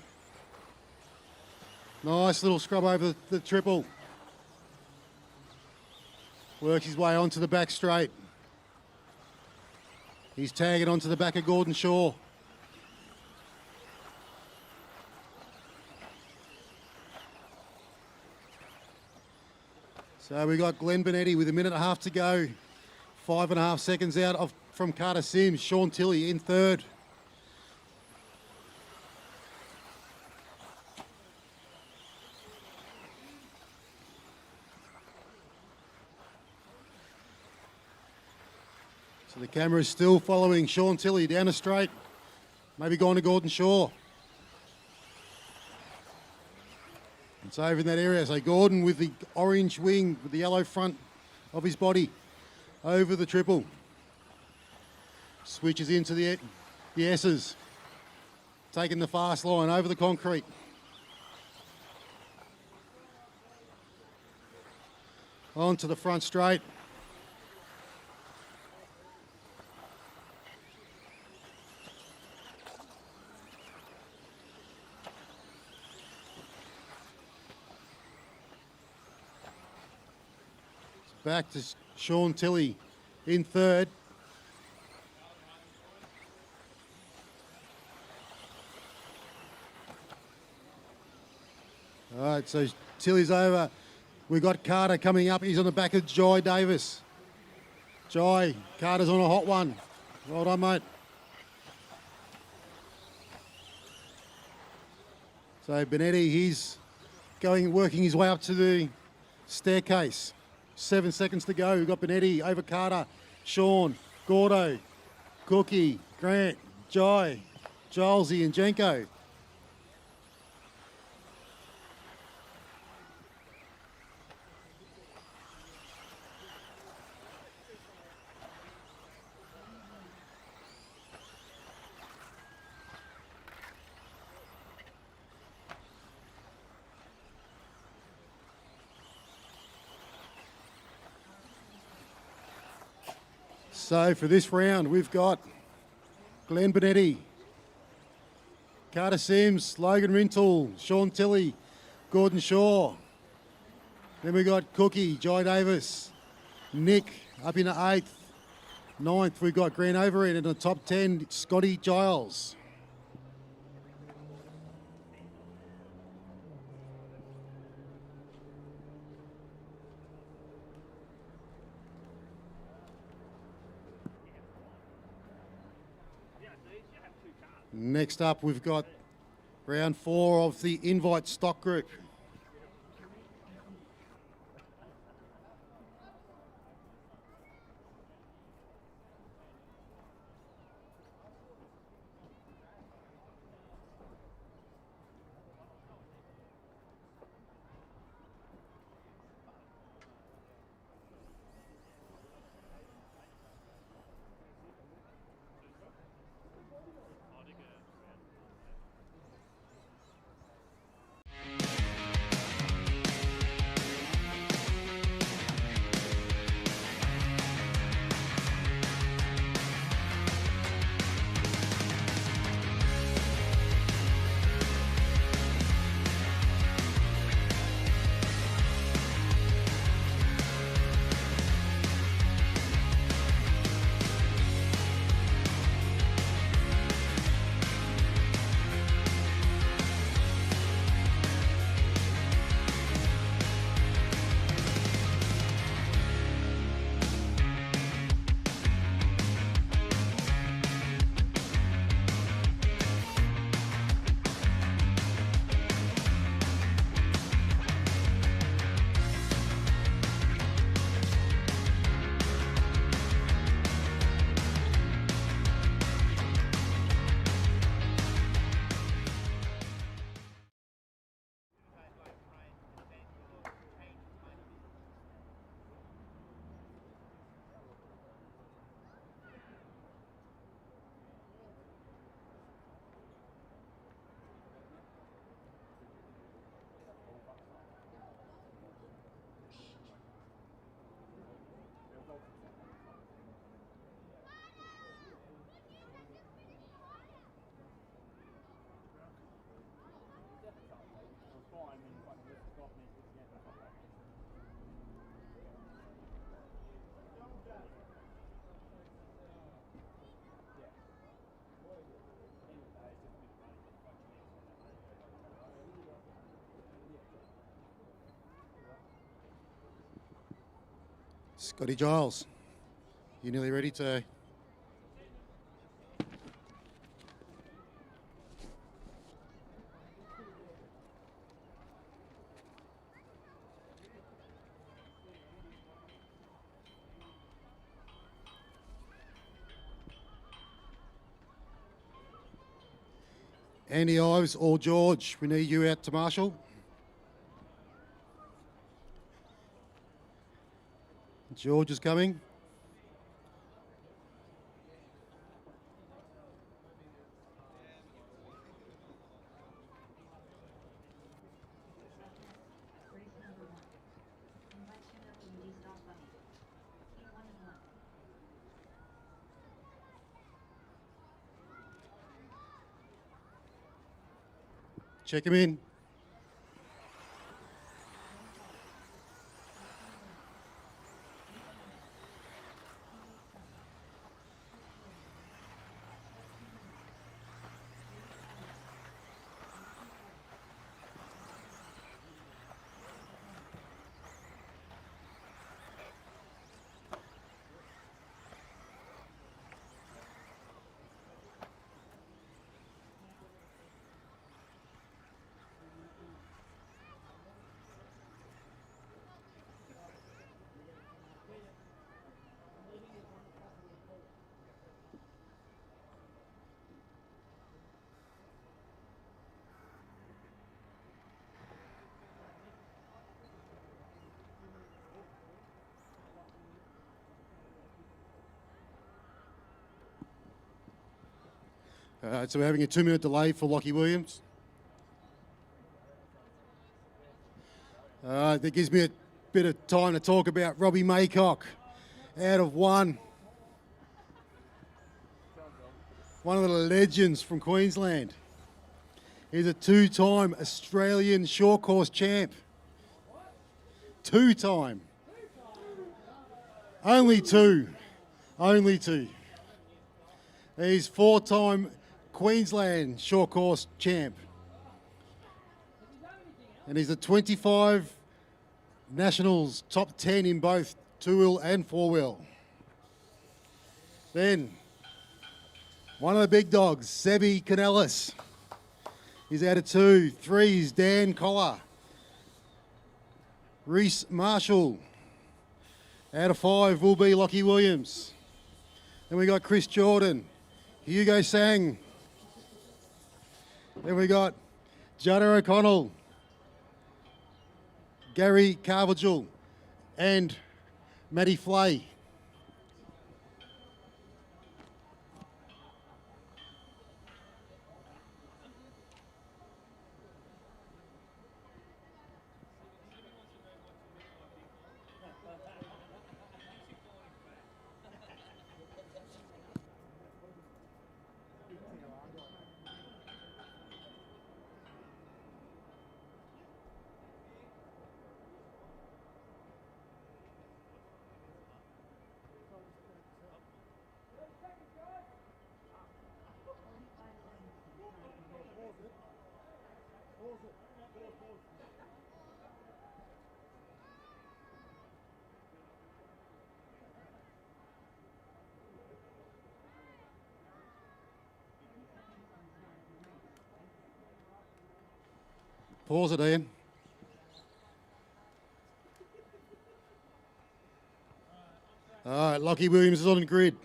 [SPEAKER 1] Nice little scrub over the triple. Works his way onto the back straight. He's tagging onto the back of Gordon Shaw. So we got Glenn Benetti with 1.5 minutes to go. 5.5 seconds out from Carter Sims. Sean Tilley in third. So the camera is still following Sean Tilley down the straight. Maybe going to Gordon Shaw. It's over in that area. So Gordon with the orange wing, with the yellow front of his body, over the triple. Switches into the S's. Taking the fast line over the concrete. On to the front straight. Back to Sean Tilley in third. All right, so Tilley's over. We've got Carter coming up. He's on the back of Jai Davis. Jai, Carter's on a hot one. Well done, mate. So Benetti, he's working his way up to the staircase. 7 seconds to go. We've got Benetti over Carter, Sean, Gordo, Cookie, Grant, Jai, Gilesy and Jenko. So for this round, we've got Glenn Benetti, Carter Sims, Logan Rintoul, Sean Tilley, Gordon Shaw. Then we've got Cookie, Jai Davis, Nick up in the 8th. 9th, we've got Grant Overend. In the top 10, Scotty Giles. Next up, we've got round 4 of the Invite Stock Group. Scotty Giles, you nearly ready to... Andy Ives or George, we need you out to marshal. George is coming. Check him in. So we're having a 2-minute delay for Lockie Williams. That gives me a bit of time to talk about Robbie Maycock, out of one. One of the legends from Queensland. He's a 2-time Australian short course champ. 2-time. Only two. Only two. He's 4-time Queensland short course champ. And he's a 25 Nationals top 10 in both 2-wheel and 4-wheel. Then, one of the big dogs, Sebi Canellis. He's out of 2. 3's Dan Collar. Reese Marshall. Out of 5 will be Lockie Williams. Then we got Chris Jordan. Hugo Sang. Then we got Jada O'Connell, Gary Carvajal, and Matty Flay. Pause it, Ian. All right, Lockie Williams is on the grid.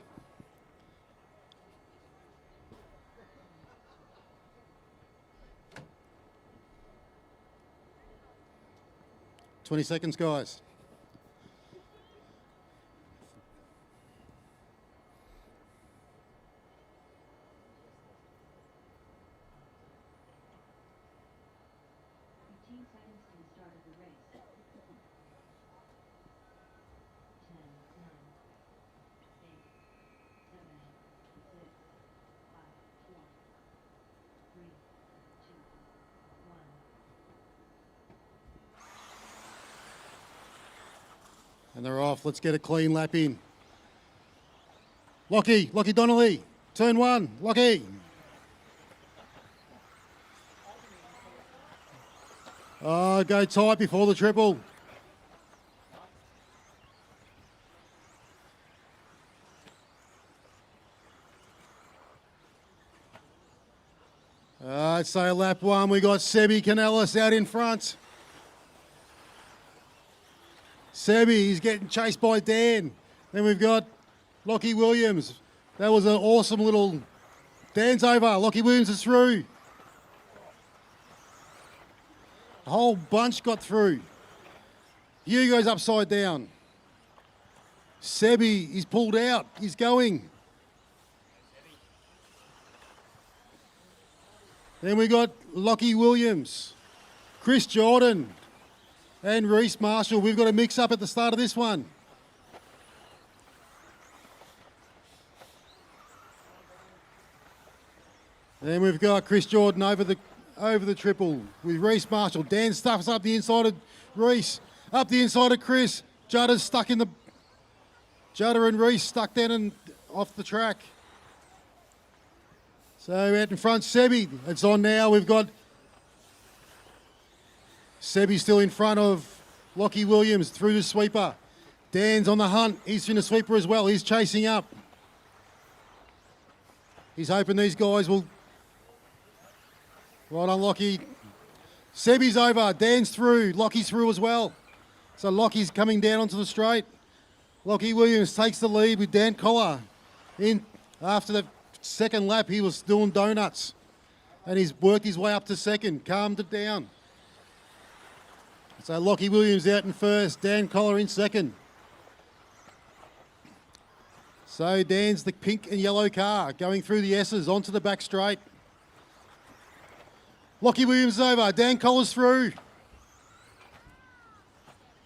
[SPEAKER 1] Twenty seconds, guys. And they're off. Let's get a clean lap in. Lockie Donnelly, turn 1, Lockie. Oh, go tight before the triple. So lap one, we got Sebi Canellis out in front. Sebi, he's getting chased by Dan. Then we've got Lockie Williams. That was an awesome little... Dan's over, Lockie Williams is through. The whole bunch got through. Hugo's upside down. Sebi, he's pulled out, he's going. Then we got Lockie Williams, Chris Jordan, and Reece Marshall. We've got a mix-up at the start of this one. Then we've got Chris Jordan over the triple with Reece Marshall. Dan stuffs up the inside of Reece, up the inside of Chris. Judder and Reece stuck down and off the track. So out in front, Sebi. It's on now. We've got Sebi still in front of Lockie Williams through the sweeper. Dan's on the hunt. He's in the sweeper as well. He's chasing up. He's hoping these guys will... Right on Lockie. Sebi's over. Dan's through. Lockie's through as well. So Lockie's coming down onto the straight. Lockie Williams takes the lead with Dan Collar. In after the second lap, he was doing donuts. And he's worked his way up to second, calmed it down. So Lockie Williams out in first, Dan Collar in second. So Dan's the pink and yellow car going through the S's onto the back straight. Lockie Williams is over, Dan Collar's through.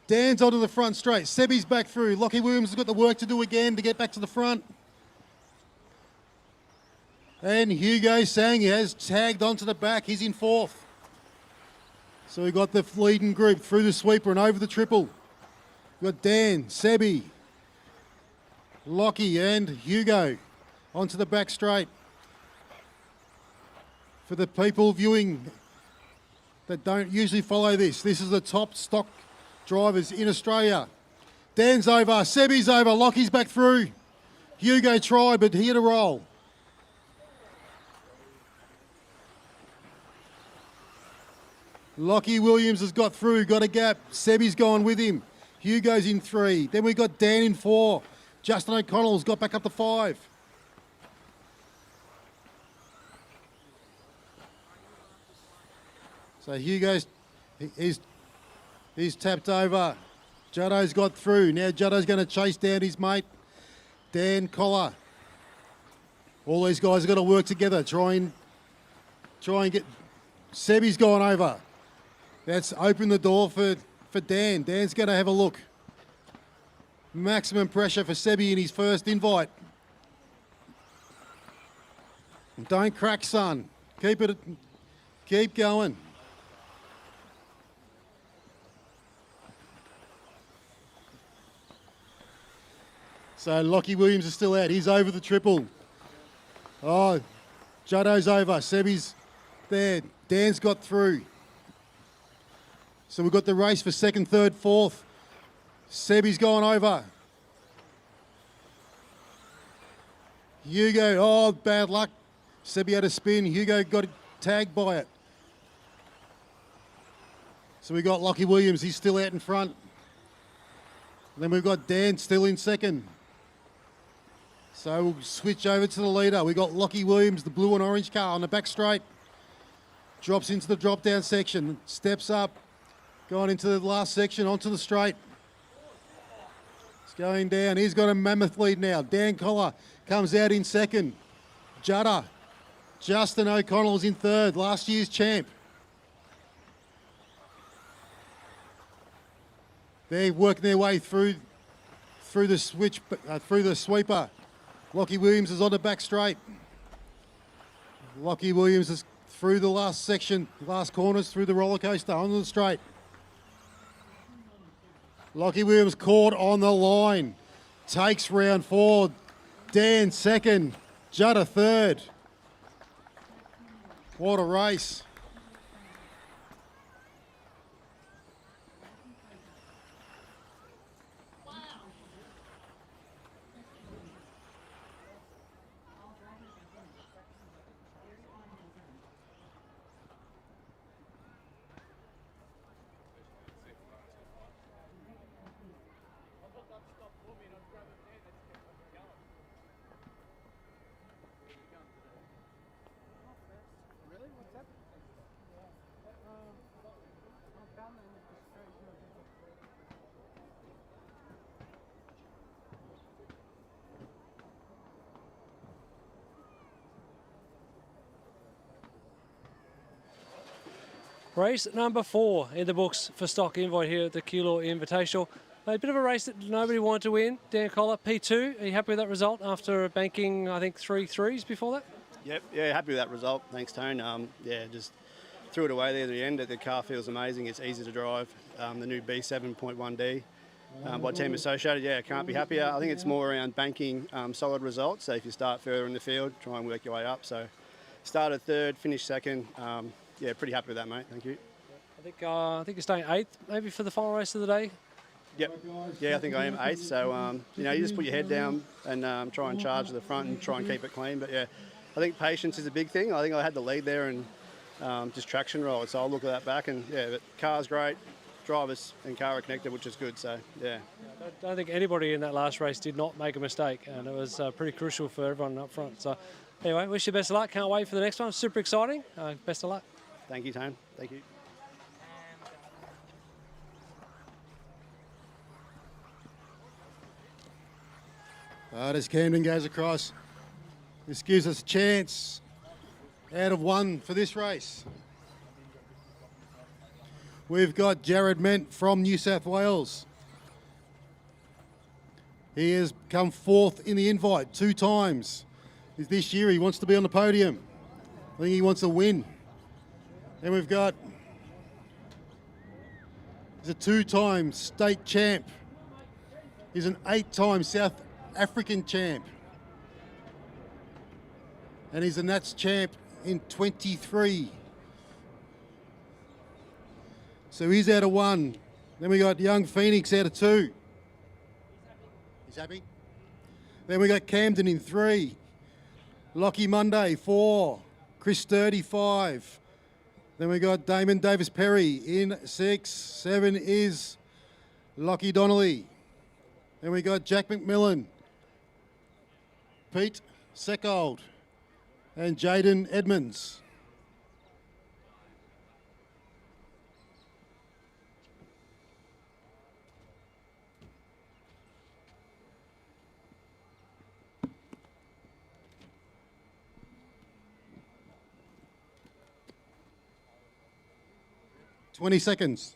[SPEAKER 1] Dan's onto the front straight, Sebi's back through. Lockie Williams has got the work to do again to get back to the front. And Hugo Sang has tagged onto the back, he's in fourth. So we've got the leading group through the sweeper and over the triple. We've got Dan, Sebi, Lockie and Hugo onto the back straight. For the people viewing that don't usually follow this is the top stock drivers in Australia. Dan's over, Sebi's over, Lockie's back through. Hugo tried, but he had a roll. Lockie Williams has got through, got a gap. Sebi's gone with him. Hugo's in 3. Then we've got Dan in 4. Justin O'Connell's got back up to 5. So Hugo's, he's tapped over. Juddo's got through. Now Juddo's going to chase down his mate, Dan Collar. All these guys have got to work together, try and get... Sebi's gone over. That's opened the door for Dan. Dan's going to have a look. Maximum pressure for Sebi in his first invite. Don't crack, son. Keep going. So Lockie Williams is still out. He's over the triple. Oh, Juddo's over. Sebi's there. Dan's got through. So we've got the race for second, third, fourth. Sebi's gone over. Hugo, oh, bad luck. Sebi had a spin. Hugo got tagged by it. So we got Lockie Williams. He's still out in front. Then we've got Dan still in second. So we'll switch over to the leader. We've got Lockie Williams, the blue and orange car on the back straight. Drops into the drop-down section, steps up, going into the last section, onto the straight. It's going down. He's got a mammoth lead now. Dan Collar comes out in second. Judder. Justin O'Connell's in third, last year's champ. They're working their way through the sweeper. Lockie Williams is on the back straight. Lockie Williams is through the last section, last corners, through the roller coaster, onto the straight. Lockie Williams caught on the line. Takes round 4. Dan second. Judder third. What a race.
[SPEAKER 4] Race number 4 in the books for Stock Invite here at the Keilor Invitational. A bit of a race that nobody wanted to win. Dan Collar, P2. Are you happy with that result after banking, I think, 3 threes before that?
[SPEAKER 16] Yep, yeah, happy with that result. Thanks, Tone. Yeah, just threw it away there at the end. The car feels amazing. It's easy to drive. The new B7.1D by Team Associated. Yeah, can't be happier. I think it's more around banking solid results. So if you start further in the field, try and work your way up. So started third, finished second. Yeah, pretty happy with that, mate. Thank you.
[SPEAKER 4] I think you're staying 8th maybe for the final race of the day.
[SPEAKER 16] Yep. Yeah, I think I am 8th. So, you just put your head down and try and charge to the front and try and keep it clean. But, yeah, I think patience is a big thing. I think I had the lead there and just traction roll. So I'll look at that back. And, yeah, the car's great. Drivers and car are connected, which is good. So, yeah.
[SPEAKER 4] I don't think anybody in that last race did not make a mistake. And it was pretty crucial for everyone up front. So, anyway, wish you best of luck. Can't wait for the next one. Super exciting. Best of luck.
[SPEAKER 16] Thank you, Tone. Thank you.
[SPEAKER 1] As Camden goes across, this gives us a chance out of 1 for this race. We've got Jared Ment from New South Wales. He has come 4th in the invite 2 times. This year he wants to be on the podium. I think he wants a win. And we've got, he's a 2-time state champ. He's an 8-time South African champ. And he's a Nats champ in 23. So he's out of 1. Then we got young Phoenix out of 2. He's happy. Then we got Camden in 3. Lockie Monday, 4. Chris Sturdy, 5. Then we got Damon Davis Perry in 6. 7 is Lockie Donnelly. Then we got Jack McMillan, Pete Seckold, and Jaden Edmonds. Twenty seconds.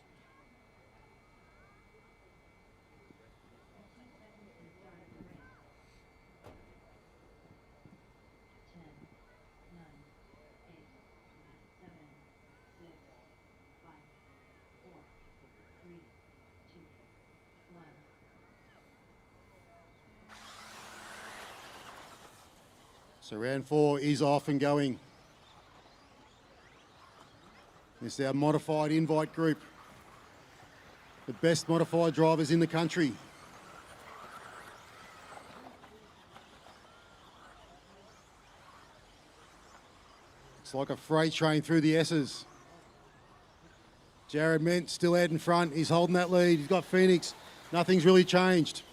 [SPEAKER 1] So round 4 is off and going. This is our modified invite group. The best modified drivers in the country. It's like a freight train through the S's. Jared Ment still out in front. He's holding that lead. He's got Phoenix. Nothing's really changed.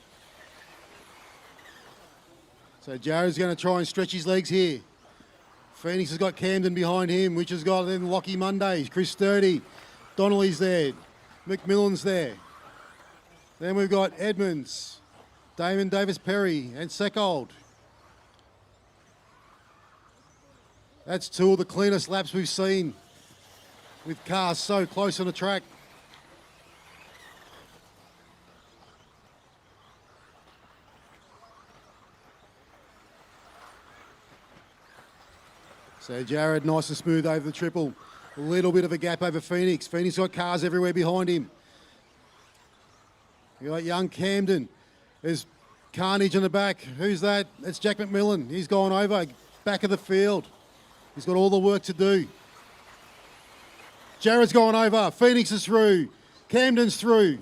[SPEAKER 1] So Jared's going to try and stretch his legs here. Phoenix has got Camden behind him, which has got then Lockie Mondays, Chris Sturdy, Donnelly's there, McMillan's there. Then we've got Edmonds, Damon Davis Perry, and Seckold. That's 2 of the cleanest laps we've seen with cars so close on the track. So Jared, nice and smooth over the triple. A little bit of a gap over Phoenix. Phoenix got cars everywhere behind him. You got young Camden. There's carnage in the back. Who's that? It's Jack McMillan. He's gone over, back of the field. He's got all the work to do. Jared's gone over. Phoenix is through. Camden's through.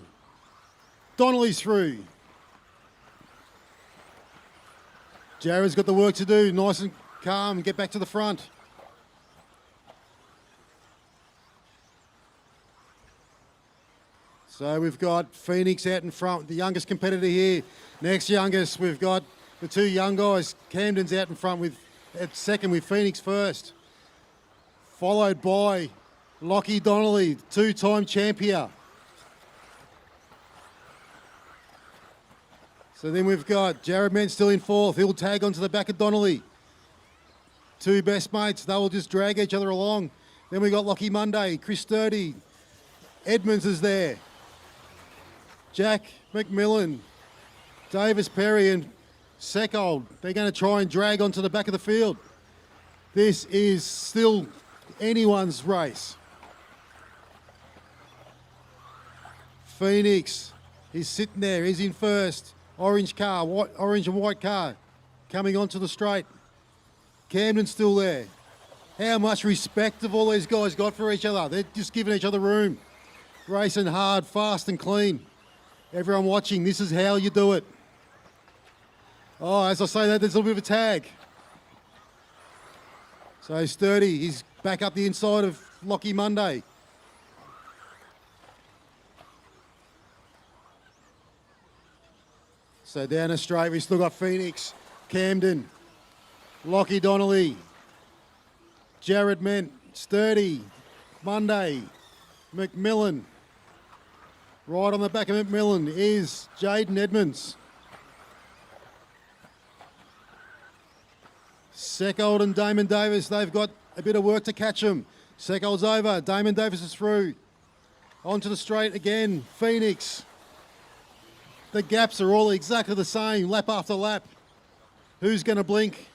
[SPEAKER 1] Donnelly's through. Jared's got the work to do. Nice and calm and get back to the front. So we've got Phoenix out in front, the youngest competitor here. Next youngest, we've got the 2 young guys. Camden's out in front with at second with Phoenix first. Followed by Lockie Donnelly, 2-time champion. So then we've got Jared Ment still in 4th. He'll tag onto the back of Donnelly. 2 best mates, they will just drag each other along. Then we got Lockie Monday, Chris Sturdy, Edmonds is there. Jack McMillan, Davis Perry and Seckold. They're going to try and drag onto the back of the field. This is still anyone's race. Phoenix is sitting there. He's in first. Orange car, orange and white car coming onto the straight. Camden's still there. How much respect have all these guys got for each other? They're just giving each other room. Racing hard, fast and clean. Everyone watching, this is how you do it. Oh, as I say that, there's a little bit of a tag. So Sturdy, he's back up the inside of Lockie Monday. So down a straight, we've still got Phoenix, Camden, Lockie Donnelly, Jared Ment, Sturdy, Monday, McMillan. Right on the back of McMillan is Jaden Edmonds. Seckold and Damon Davis, they've got a bit of work to catch them. Seckold's over, Damon Davis is through. Onto the straight again, Phoenix. The gaps are all exactly the same, lap after lap. Who's going to blink?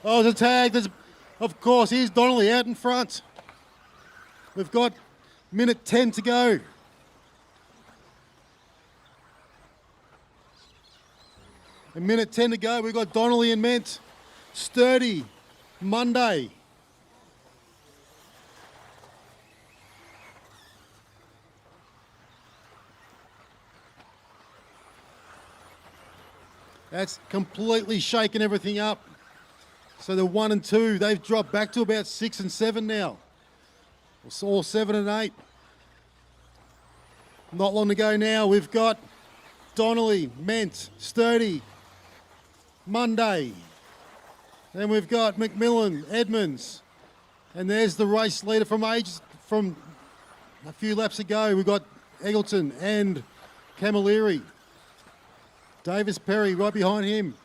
[SPEAKER 1] Oh, there's a tag. Of course, here's Donnelly out in front. We've got minute 10 to go. A minute 10 to go. We've got Donnelly and Ment. Sturdy, Monday. That's completely shaken everything up. So the 1 and 2, they've dropped back to about 6 and 7 now. Or 7 and 8. Not long to go now. We've got Donnelly, Ment, Sturdy, Monday. Then we've got McMillan, Edmonds. And there's the race leader from a few laps ago. We've got Eggleton and Camilleri. Davis Perry right behind him.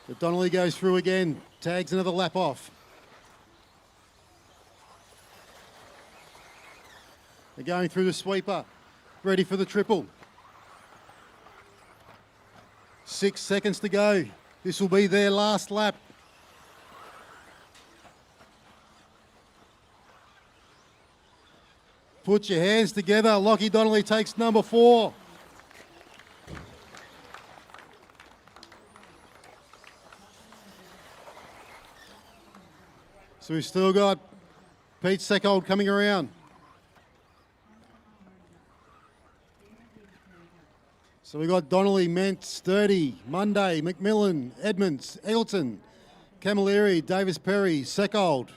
[SPEAKER 1] But Donnelly goes through again, tags another lap off. They're going through the sweeper, ready for the triple. 6 seconds to go. This will be their last lap. Put your hands together. Lockie Donnelly takes number 4. So we've still got Pete Seckold coming around. So we've got Donnelly, Ment, Sturdy, Monday, McMillan, Edmonds, Eggleton, Camilleri, Davis Perry, Seckold.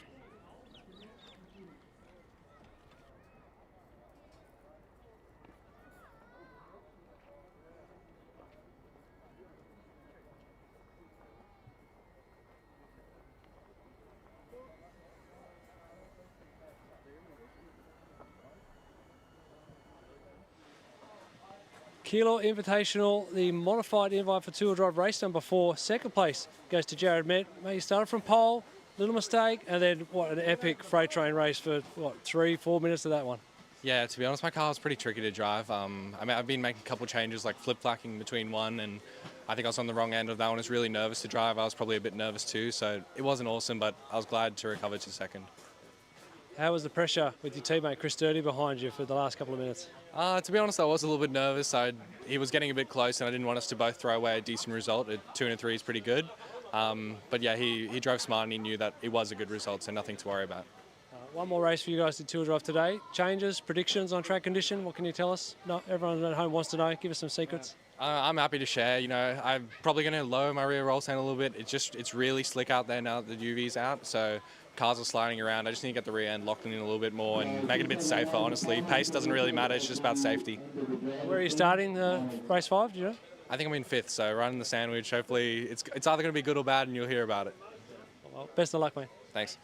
[SPEAKER 4] Keilor Invitational, the modified invite for two-wheel drive race number 4. Second place goes to Jared Ment. He started from pole, little mistake, and then what an epic freight train race for 3-4 minutes of that one.
[SPEAKER 17] Yeah, to be honest, my car was pretty tricky to drive. I've been making a couple changes, like flip-flacking between one, and I think I was on the wrong end of that one. I was really nervous to drive. I was probably a bit nervous too, so it wasn't awesome, but I was glad to recover to second.
[SPEAKER 4] How was the pressure with your teammate Chris Sturdy behind you for the last couple of minutes?
[SPEAKER 17] To be honest, I was a little bit nervous. He was getting a bit close, and I didn't want us to both throw away a decent result. 2 and 3 is pretty good. But yeah, he drove smart, and he knew that it was a good result, so nothing to worry about.
[SPEAKER 4] One more race for you guys to two-wheel drive today. Changes, predictions on track condition. What can you tell us? No, everyone at home wants to know. Give us some secrets.
[SPEAKER 17] I'm happy to share. You know, I'm probably going to lower my rear roll stand a little bit. It's really slick out there now that the UV's out, so cars are sliding around. I just need to get the rear end locked in a little bit more and make it a bit safer, honestly. Pace doesn't really matter. It's just about safety.
[SPEAKER 4] Where are you starting race 5, do you know?
[SPEAKER 17] I think I'm in 5th, so right in the sandwich. Hopefully, it's either going to be good or bad, and you'll hear about it.
[SPEAKER 4] Well, best of luck, mate.
[SPEAKER 17] Thanks.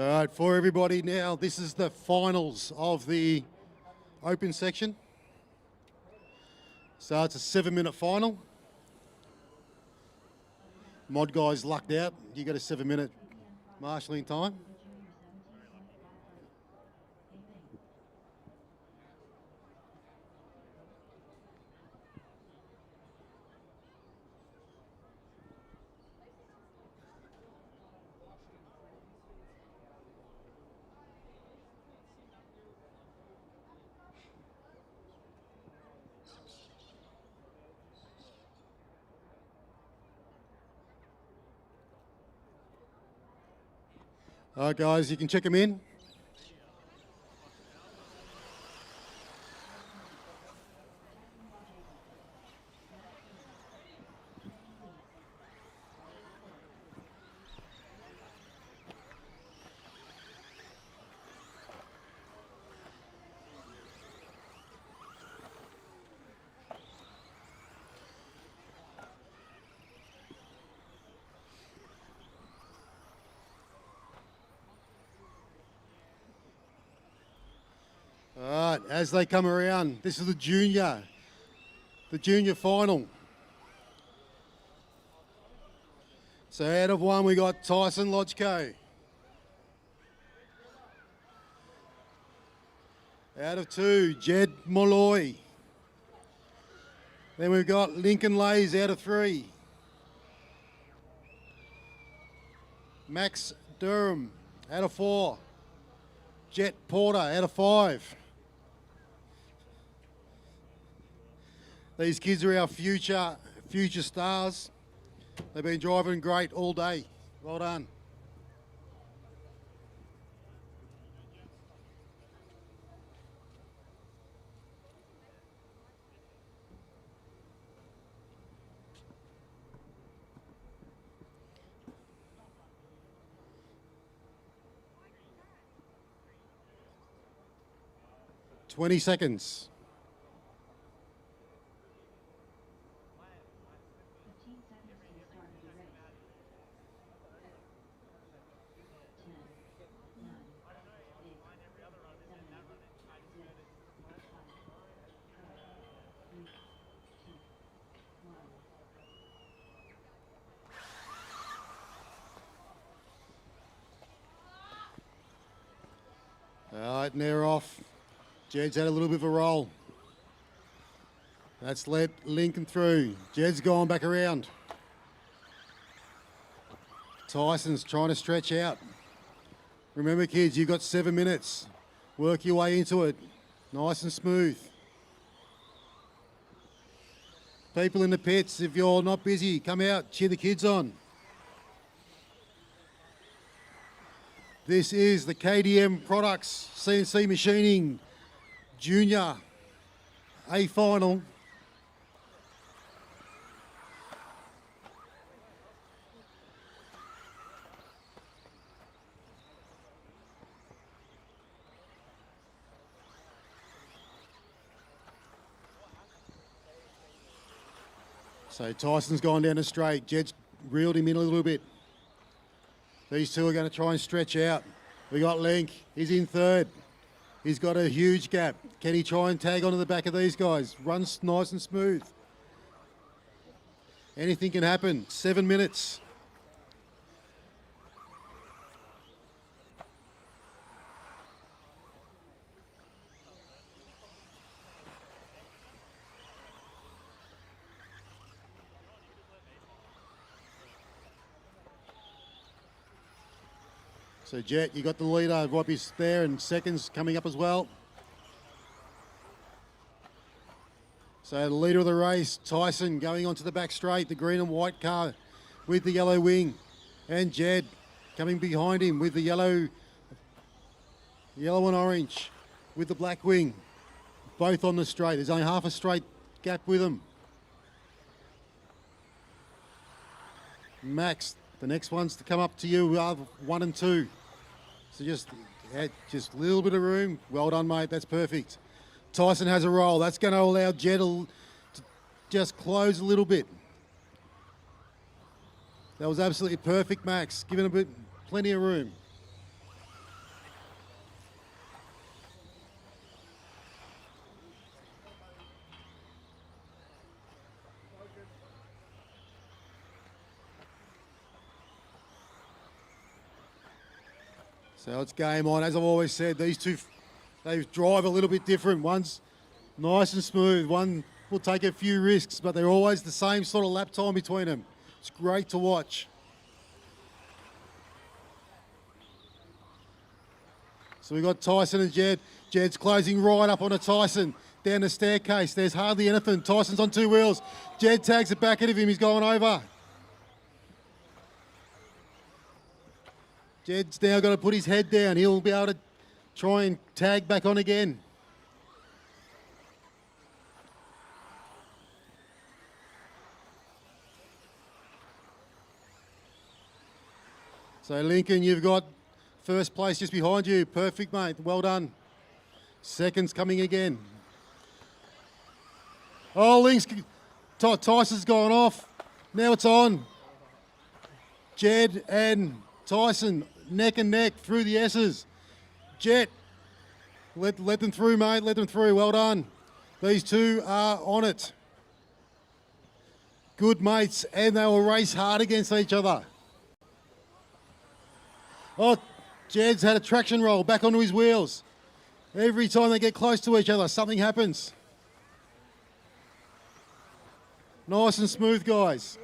[SPEAKER 1] All right, for everybody now, this is the finals of the open section. So it's a 7-minute final. Mod guys lucked out. You got a 7-minute marshalling time. All right, guys, you can check them in. All right, as they come around, this is the junior final. So out of one, we got Tyson Lodgko. Out of two, Jed Molloy. Then we've got Lincoln Lays out of 3. Max Durham out of 4. Jet Porter out of 5. These kids are our future stars. They've been driving great all day. Well done. Twenty seconds. All right, and they're off. Jed's had a little bit of a roll. That's let Lincoln through. Jed's gone back around. Tyson's trying to stretch out. Remember, kids, you've got 7 minutes. Work your way into it. Nice and smooth. People in the pits, if you're not busy, come out, cheer the kids on. This is the KDM Products CNC Machining Junior A final. So Tyson's gone down the straight. Jed's reeled him in a little bit. These two are going to try and stretch out. We got Link. He's in 3rd. He's got a huge gap. Can he try and tag onto the back of these guys? Runs nice and smooth. Anything can happen. 7 minutes. So Jet, you got the leader, Robbie's there, and seconds coming up as well. So the leader of the race, Tyson, going onto the back straight, the green and white car with the yellow wing. And Jed coming behind him with the yellow and orange with the black wing. Both on the straight. There's only half a straight gap with them. Max, the next ones to come up to you are 1 and 2. So just a little bit of room. Well done, mate. That's perfect. Tyson has a roll. That's going to allow Jed to just close a little bit. That was absolutely perfect, Max. Giving a bit, plenty of room. So it's game on. As I've always said, these two, they drive a little bit different. One's nice and smooth. One will take a few risks, but they're always the same sort of lap time between them. It's great to watch. So we've got Tyson and Jed. Jed's closing right up onto Tyson. Down the staircase. There's hardly anything. Tyson's on two wheels. Jed tags it back at him. He's going over. Jed's now got to put his head down. He'll be able to try and tag back on again. So Lincoln, you've got first place just behind you. Perfect, mate. Well done. Seconds coming again. Oh, Link's, Tyson's gone off. Now it's on. Jed and Tyson, neck and neck through the S's. Jet, let them through, mate. Let them through. Well done. These two are on it. Good mates, and they will race hard against each other. Oh, Jed's had a traction roll back onto his wheels. Every time they get close to each other, something happens. Nice and smooth, guys.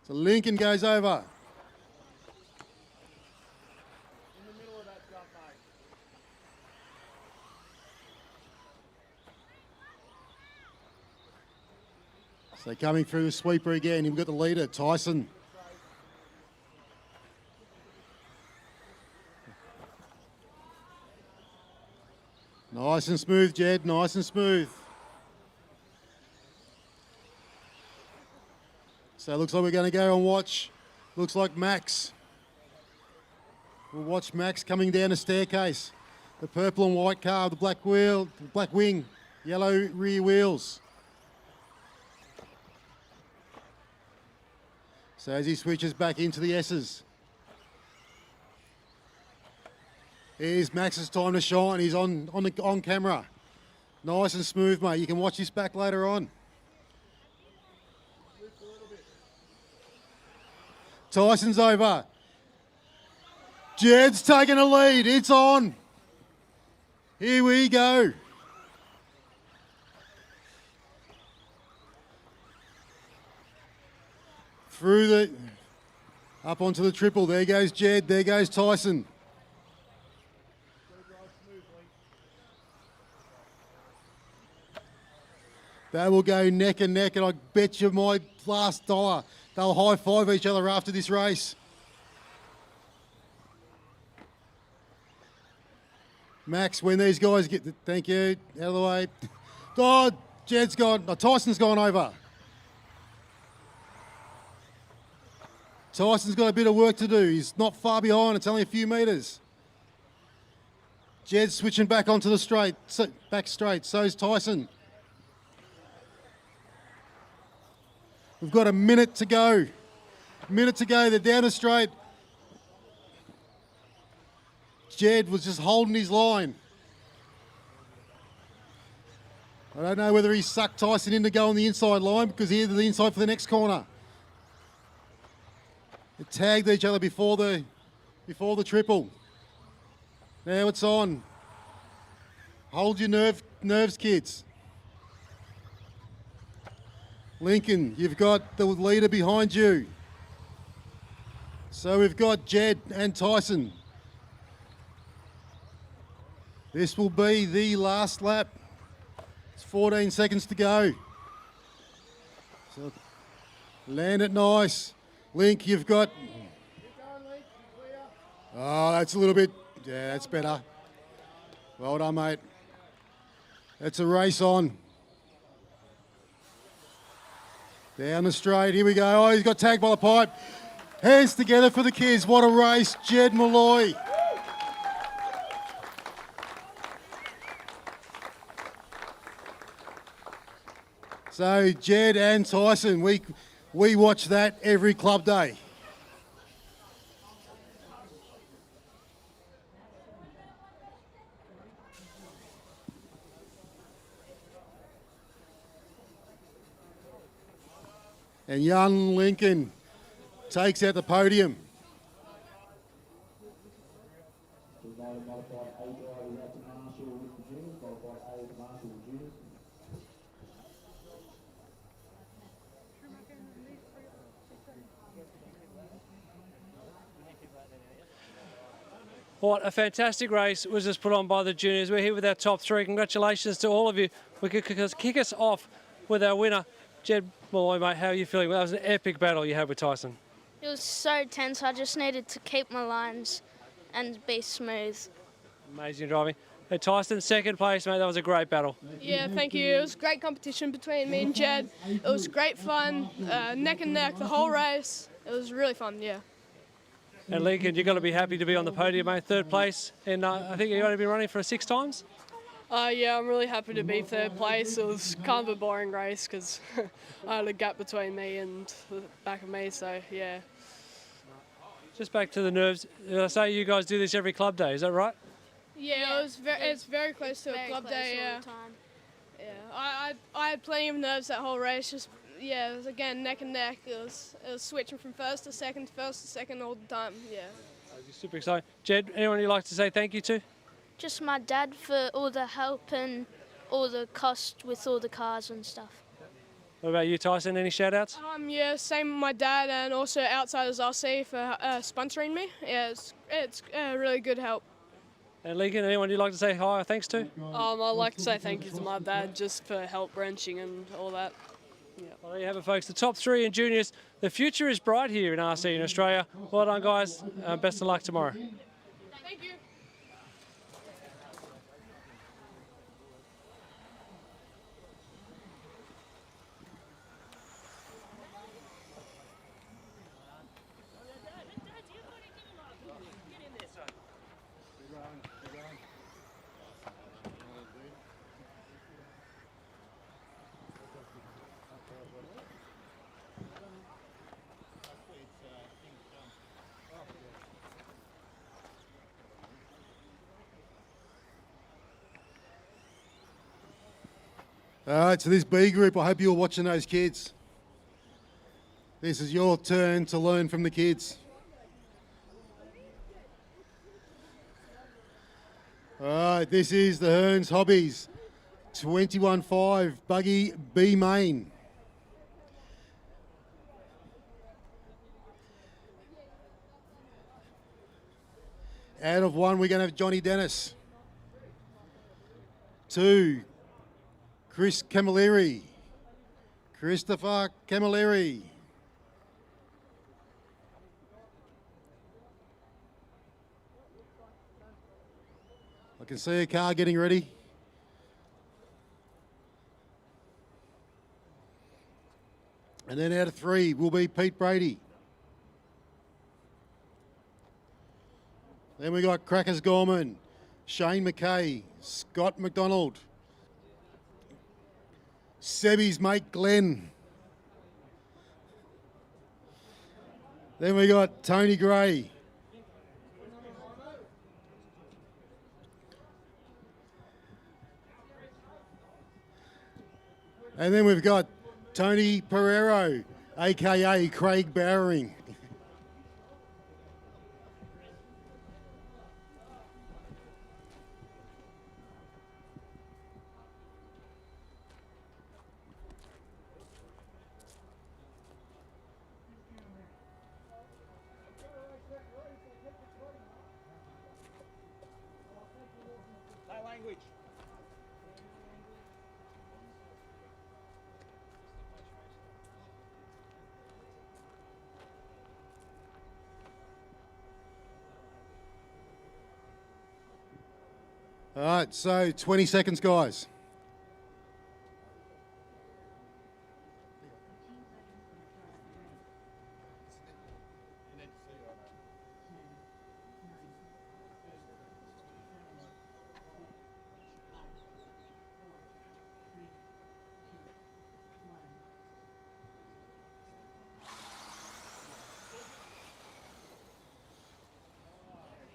[SPEAKER 1] So Lincoln goes over. So coming through the sweeper again, we've got the leader, Tyson. Nice and smooth, Jed, nice and smooth. So it looks like we're going to go and watch, looks like Max. We'll watch Max coming down the staircase. The purple and white car, the black wheel, the black wing, yellow rear wheels. So as he switches back into the S's. Here's Max's time to shine. He's on camera. Nice and smooth, mate. You can watch this back later on. Tyson's over. Jed's taking a lead. It's on. Here we go. Through the, up onto the triple. There goes Jed. There goes Tyson. They will go neck and neck, and I bet you my last dollar they'll high-five each other after this race. Max, when these guys get, thank you, out of the way. Oh, Jed's gone, Tyson's gone over. Tyson's got a bit of work to do. He's not far behind, it's only a few metres. Jed's switching back onto the straight, back straight, so's Tyson. We've got a minute to go. They're down the straight. Jed was just holding his line. I don't know whether he sucked Tyson in to go on the inside line because he had the inside for the next corner. They tagged each other before the triple. Now it's on. Hold your nerves, kids. Lincoln, you've got the leader behind you. So we've got Jed and Tyson. This will be the last lap. It's 14 seconds to go. So land it nice. Link, you've got... Oh, that's a little bit... Yeah, that's better. Well done, mate. That's a race on. Down the straight, here we go. Oh, he's got tagged by the pipe. Hands together for the kids. What a race, Jed Malloy. So Jed and Tyson, we watch that every club day. And young Lincoln takes out the podium.
[SPEAKER 4] What a fantastic race was just put on by the juniors. We're here with our top three. Congratulations to all of you. We could kick us off with our winner, Jed Malloy, mate. How are you feeling? That was an epic battle you had with Tyson.
[SPEAKER 18] It was so tense. I just needed to keep my lines and be smooth.
[SPEAKER 4] Amazing driving. Hey, Tyson, second place, mate. That was a great battle.
[SPEAKER 10] Yeah, thank you. It was great competition between me and Jed. It was great fun, neck and neck the whole race. It was really fun, yeah.
[SPEAKER 4] And Lincoln, you've got to be happy to be on the podium, mate. Third place. And I think you've only been running for 6 times?
[SPEAKER 10] Yeah, I'm really happy to be third place. It was kind of a boring race because I had a gap between me and the back of me, so yeah.
[SPEAKER 4] Just back to the nerves. I say you guys do this every club day, is that right?
[SPEAKER 10] Yeah, it's very close to a club day, yeah. Yeah, I had plenty of nerves that whole race. Just it was again neck and neck. It was switching from first to second all the time. Yeah.
[SPEAKER 4] Super exciting. Jed, anyone you'd like to say thank you to?
[SPEAKER 18] Just my dad for all the help and all the cost with all the cars and stuff.
[SPEAKER 4] What about you, Tyson? Any shout-outs?
[SPEAKER 10] Yeah, same with my dad and also Outsiders RC for sponsoring me. Yeah, it's really good help.
[SPEAKER 4] And Lincoln, anyone you'd like to say hi or thanks to?
[SPEAKER 10] I'd like to say thank you to my dad just for help wrenching and all that. Yeah.
[SPEAKER 4] Well, there you have it, folks. The top 3 in juniors. The future is bright here in RC in Australia. Well done, guys. Best of luck tomorrow.
[SPEAKER 10] Thank you.
[SPEAKER 1] All right, so this B group, I hope you're watching those kids. This is your turn to learn from the kids. All right, this is the Hearns Hobbies 21.5 buggy B main. Out of 1, we're going to have Johnny Dennis. 2, Chris Camilleri. Christopher Camilleri. I can see a car getting ready. And then out of 3 will be Pete Brady. Then we got Crackers Gorman, Shane McKay, Scott McDonald, Sebby's mate Glenn. Then we got Tony Gray. And then we've got Tony Pereiro, aka Craig Bowering. All right, so 20 seconds, guys.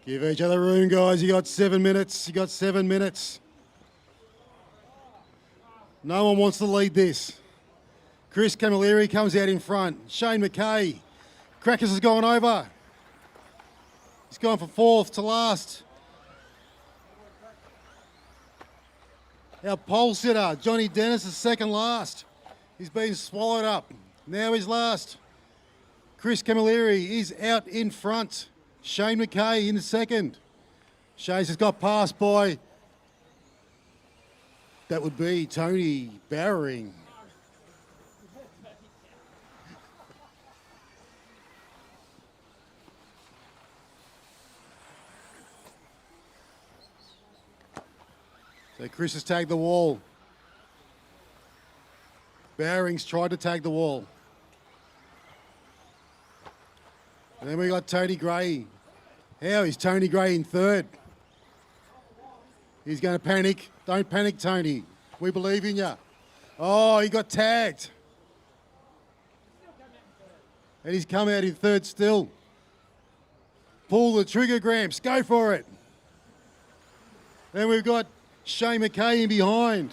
[SPEAKER 1] Give each other room, guys. You got 7 minutes. You got 7 minutes. No one wants to lead this. Chris Camilleri comes out in front. Shane McKay. Crackers has gone over. He's gone for fourth to last. Our pole sitter, Johnny Dennis, is second last. He's been swallowed up. Now he's last. Chris Camilleri is out in front. Shane McKay in second. Shane's just got passed by, that would be Tony Bowering. So Chris has tagged the wall. Bowring's tried to tag the wall. And then we got Tony Gray. How is Tony Gray in third? He's going to panic. Don't panic, Tony. We believe in you. Oh, he got tagged. And he's come out in third still. Pull the trigger, Gramps. Go for it. Then we've got Shane McKay in behind.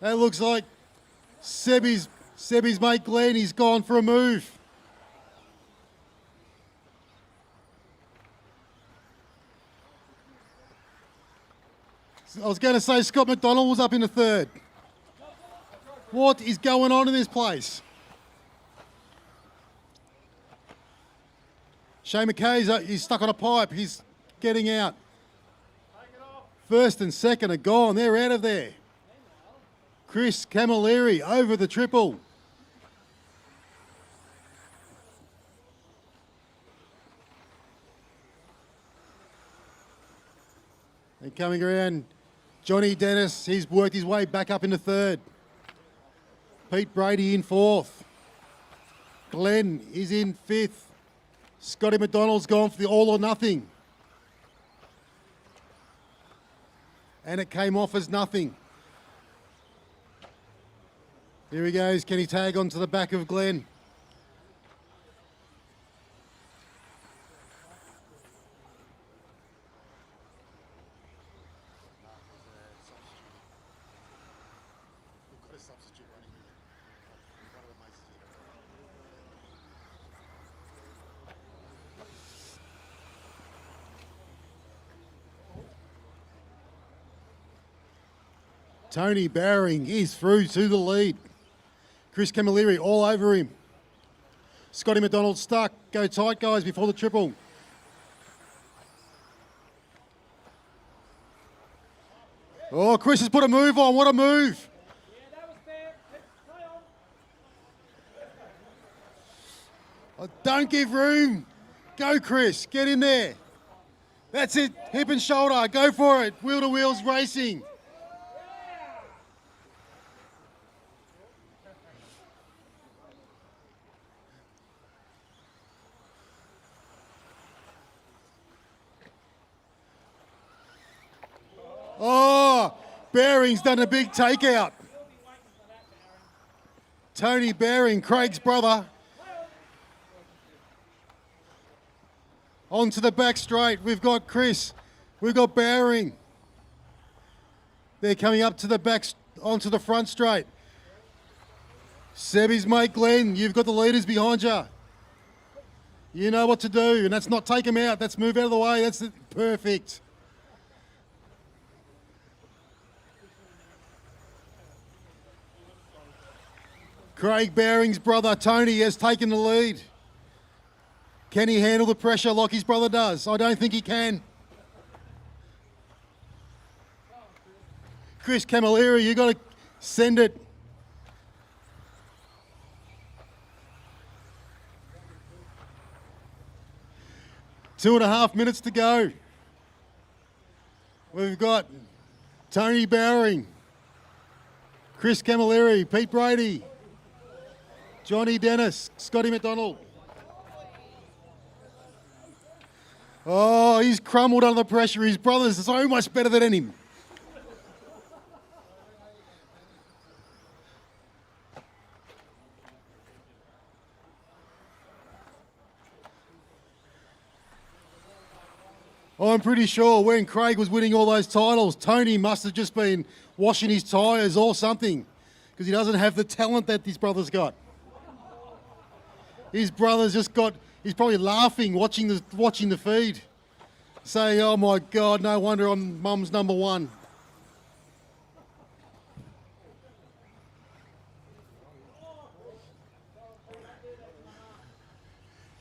[SPEAKER 1] That looks like Sebby's mate Glenn. He's gone for a move. I was going to say Scott McDonald was up in the third. What is going on in this place? Shane McKay's he's stuck on a pipe. He's getting out. First and second are gone. They're out of there. Chris Camilleri over the triple. And coming around, Johnny Dennis, he's worked his way back up into third. Pete Brady in fourth. Glenn is in fifth. Scotty McDonald's gone for the all or nothing. And it came off as nothing. Here he goes. Can he tag onto the back of Glenn? Tony Bowering is through to the lead. Chris Camilleri all over him. Scotty McDonald stuck. Go tight, guys, before the triple. Oh, Chris has put a move on. What a move. Oh, don't give room. Go, Chris. Get in there. That's it. Hip and shoulder. Go for it. Wheel to wheels racing. Oh, Baring's done a big takeout. Tony Baring, Craig's brother. Onto the back straight. We've got Chris. We've got Baring. They're coming up to the back, onto the front straight. Sebby's mate Glenn, you've got the leaders behind you. You know what to do, and that's not take them out. That's move out of the way. That's perfect. Craig Baring's brother, Tony, has taken the lead. Can he handle the pressure like his brother does? I don't think he can. Chris Camilleri, you got to send it. Two and a half minutes to go. We've got Tony Bowering, Chris Camilleri, Pete Brady, Johnny Dennis, Scotty McDonald. Oh, he's crumbled under the pressure. His brother's so much better than him. I'm pretty sure when Craig was winning all those titles, Tony must have just been washing his tyres or something, because he doesn't have the talent that his brother's got. His brother's just got, he's probably laughing watching the feed, saying, oh my God, no wonder I'm mum's number one.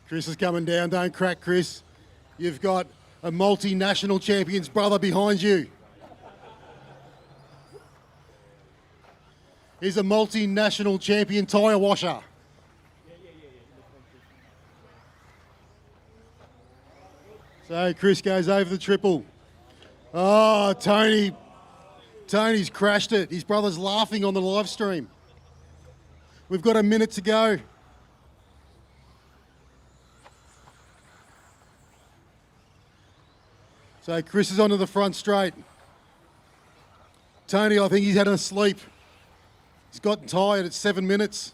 [SPEAKER 1] Chris is coming down, don't crack Chris. You've got a multinational champion's brother behind you. He's a multinational champion tyre washer. So Chris goes over the triple. Oh, Tony's crashed it. His brother's laughing on the live stream. We've got a minute to go. So Chris is onto the front straight. Tony, I think he's had a sleep. He's gotten tired at 7 minutes.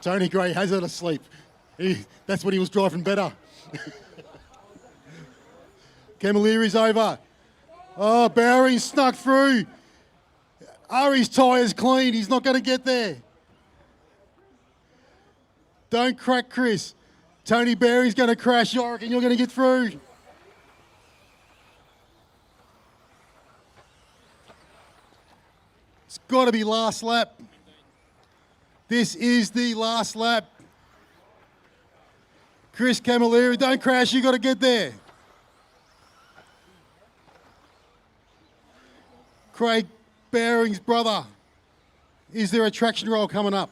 [SPEAKER 1] Tony Gray has had a sleep. That's when he was driving better. Camilleri's over. Oh, Bowring snuck through. Ari's tyre's clean. He's not going to get there. Don't crack Chris. Tony Bowring's going to crash Yorick and you're going to get through. It's got to be last lap. This is the last lap. Chris Camilleri, don't crash, you got to get there. Craig Bowring's brother. Is there a traction roll coming up?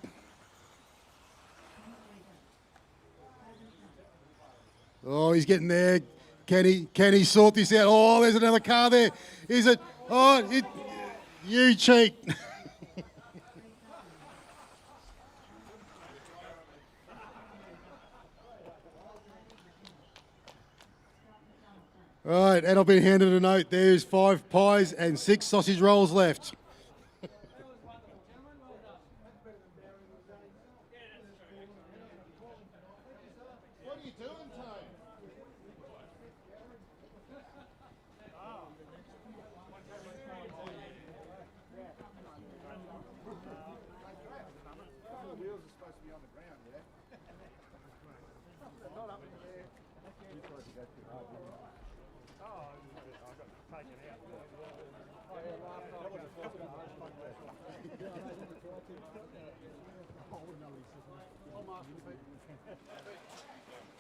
[SPEAKER 1] Oh, he's getting there. Can he sort this out? Oh, there's another car there. Is it? Oh, you cheat. Right, and I've been handed a note. There's 5 pies and 6 sausage rolls left.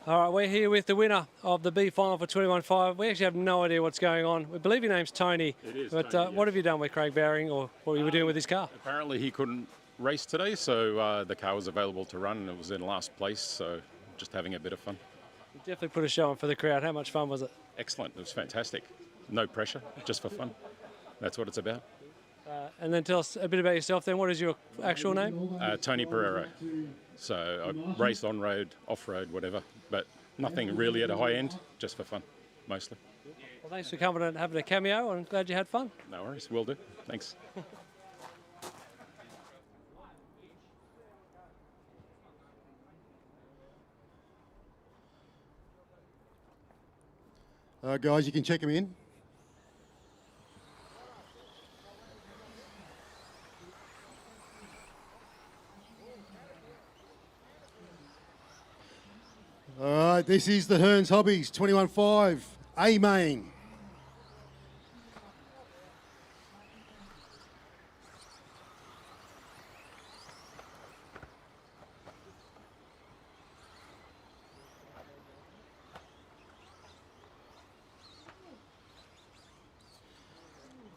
[SPEAKER 4] All right, we're here with the winner of the B final for 21.5. We actually have no idea what's going on. We believe your name's Tony.
[SPEAKER 19] It is.
[SPEAKER 4] But
[SPEAKER 19] Tony,
[SPEAKER 4] what have you done with Craig Bowring, or what you were doing with his car?
[SPEAKER 19] Apparently he couldn't race today, so the car was available to run and it was in last place, so just having a bit of fun.
[SPEAKER 4] You definitely put a show on for the crowd. How much fun was it?
[SPEAKER 19] Excellent. It was fantastic. No pressure, just for fun. That's what it's about.
[SPEAKER 4] And then tell us a bit about yourself then. What is your actual name?
[SPEAKER 19] Tony Pereiro. So I race on-road, off-road, whatever, but nothing really at a high end, just for fun, mostly.
[SPEAKER 4] Well, thanks for coming and having a cameo. I'm glad you had fun.
[SPEAKER 19] No worries, will do. Thanks.
[SPEAKER 1] Guys, you can check him in. All right, this is the Hearns Hobbies 21.5 A main.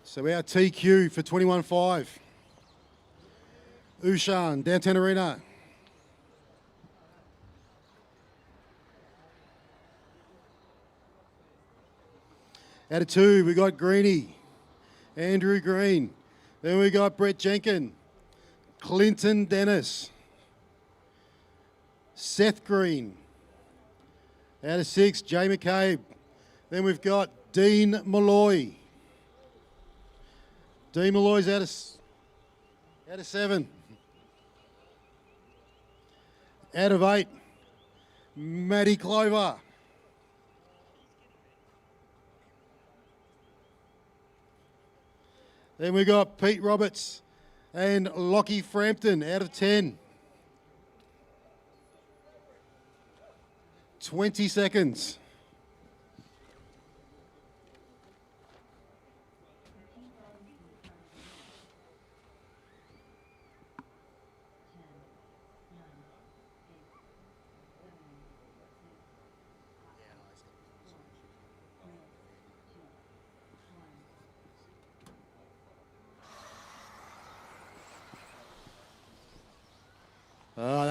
[SPEAKER 1] So our TQ for 21.5. Ushan, Downtown Arena. Out of 2, we got Greeny, Andrew Green. Then we got Brett Jenkin, Clinton Dennis, Seth Green. Out of 6, Jay McCabe. Then we've got Dean Malloy. Dean Malloy's out of 7. Out of 8, Matty Clover. Then we got Pete Roberts and Lockie Frampton out of 10. 20 seconds.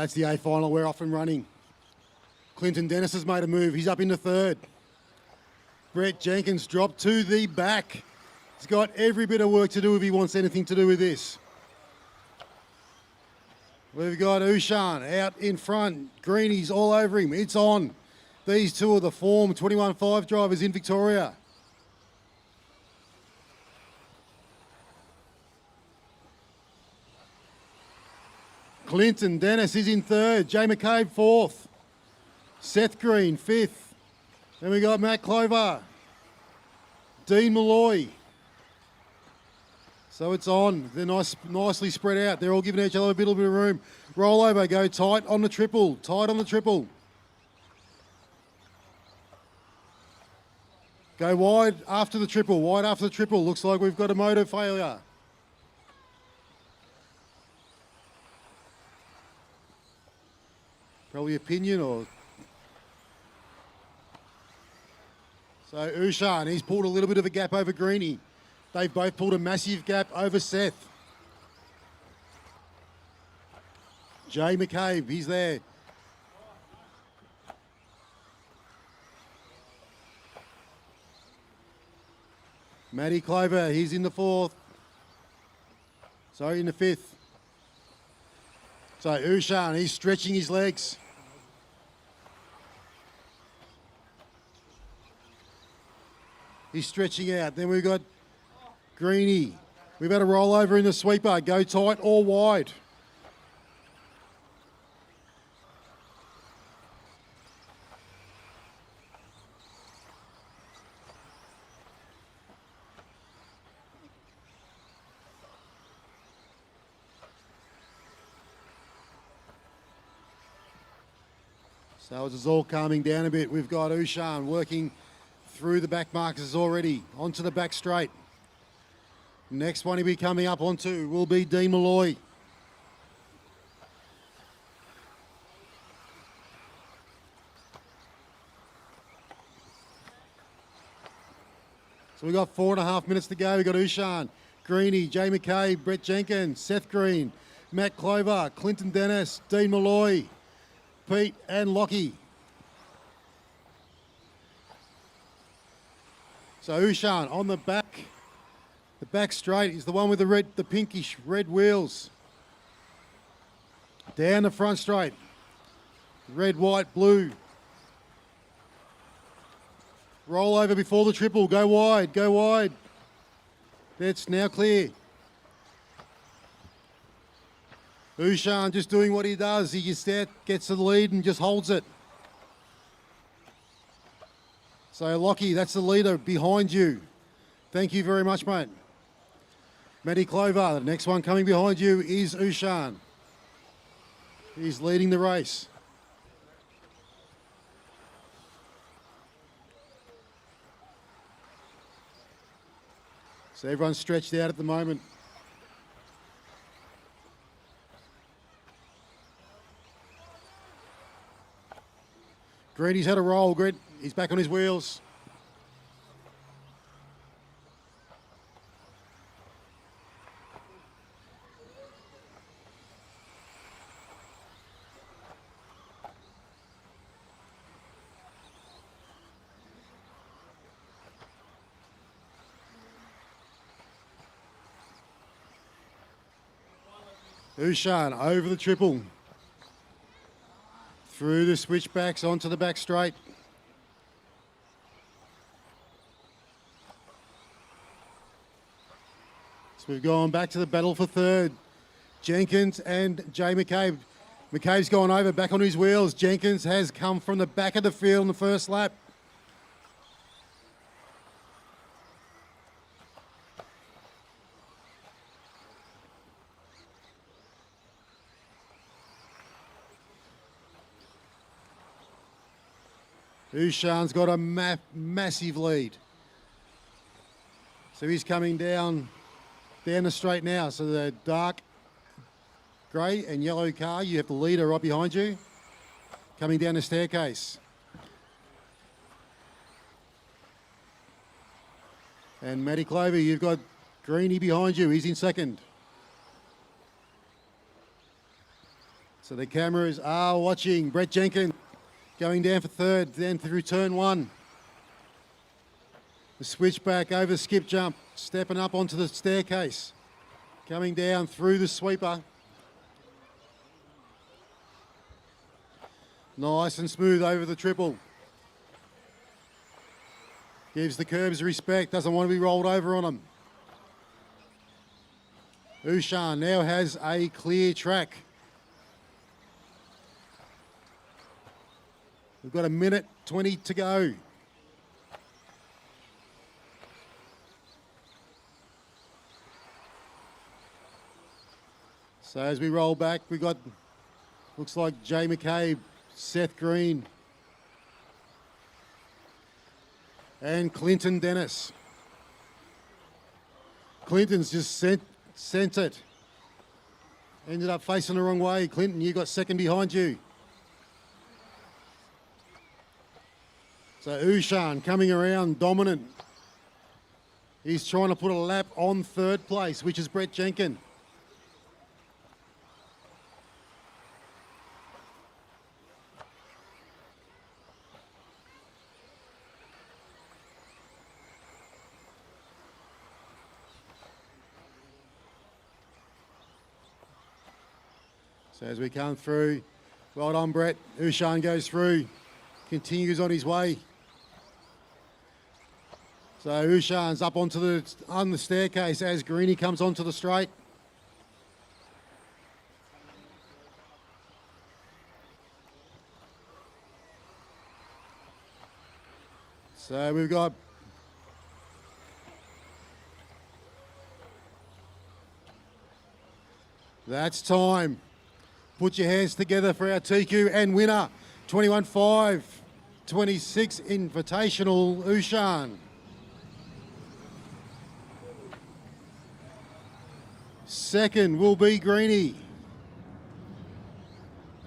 [SPEAKER 1] That's the A final. We're off and running. Clinton Dennis has made a move. He's up into third. Brett Jenkins dropped to the back. He's got every bit of work to do if he wants anything to do with this. We've got Ushan out in front. Greenies all over him. It's on. These two are the form 21.5 drivers in Victoria. Clinton Dennis is in third. Jay McCabe fourth. Seth Green fifth. Then we got Matt Clover. Dean Malloy. So it's on. They're nicely spread out. They're all giving each other a little bit of room. Roll over, go tight on the triple. Tight on the triple. Go wide after the triple. Wide after the triple. Looks like we've got a motor failure. Probably opinion or... So Ushan, he's pulled a little bit of a gap over Greenie. They've both pulled a massive gap over Seth. Jay McCabe, he's there. Matty Clover, he's in the fourth. Sorry, in the fifth. So Ushan, he's stretching his legs. He's stretching out. Then we've got Greenie. We've had a rollover in the sweeper. Go tight or wide. So it's all calming down a bit. We've got Ushan working through the back markers already, onto the back straight. Next one he'll be coming up onto will be Dean Malloy. So we've got 4.5 minutes to go. We've got Ushan, Greenie, Jay McCabe, Brett Jenkins, Seth Green, Matt Clover, Clinton Dennis, Dean Malloy, Pete and Lockie. So Ushan on the back straight is the one with the pinkish red wheels. Down the front straight, red, white, blue. Roll over before the triple, go wide, go wide. That's now clear. Ushan just doing what he does. He gets there, gets the lead and just holds it. So Lockie, that's the leader behind you. Thank you very much, mate. Matty Clover, the next one coming behind you is Ushan. He's leading the race. So everyone's stretched out at the moment. Greeny's had a roll, Grit. He's back on his wheels. Ushan over the triple. Through the switchbacks onto the back straight. So we've gone back to the battle for third. Jenkins and Jay McCabe. McCabe's gone over, back on his wheels. Jenkins has come from the back of the field in the first lap. Ushan's got a massive lead. So he's coming down the straight now. So the dark grey and yellow car, you have the leader right behind you, coming down the staircase. And Matty Clover, you've got Greeny behind you. He's in second. So the cameras are watching Brett Jenkins going down for third, then through turn one. The switchback over skip jump, stepping up onto the staircase, coming down through the sweeper. Nice and smooth over the triple. Gives the curbs respect, doesn't want to be rolled over on them. Ushan now has a clear track. We've got 1:20 to go. So as we roll back, we got, looks like Jay McCabe, Seth Green, and Clinton Dennis. Clinton's just sent it. Ended up facing the wrong way. Clinton, you got second behind you. So Ushan coming around dominant. He's trying to put a lap on third place, which is Brett Jenkins. So as we come through, well done Brett. Ushan goes through, continues on his way. So Ushan's up on the staircase as Greeny comes onto the straight. So we've got that's time. Put your hands together for our TQ and winner, 21.5, 26 Invitational, Ushan. Second will be Greeny.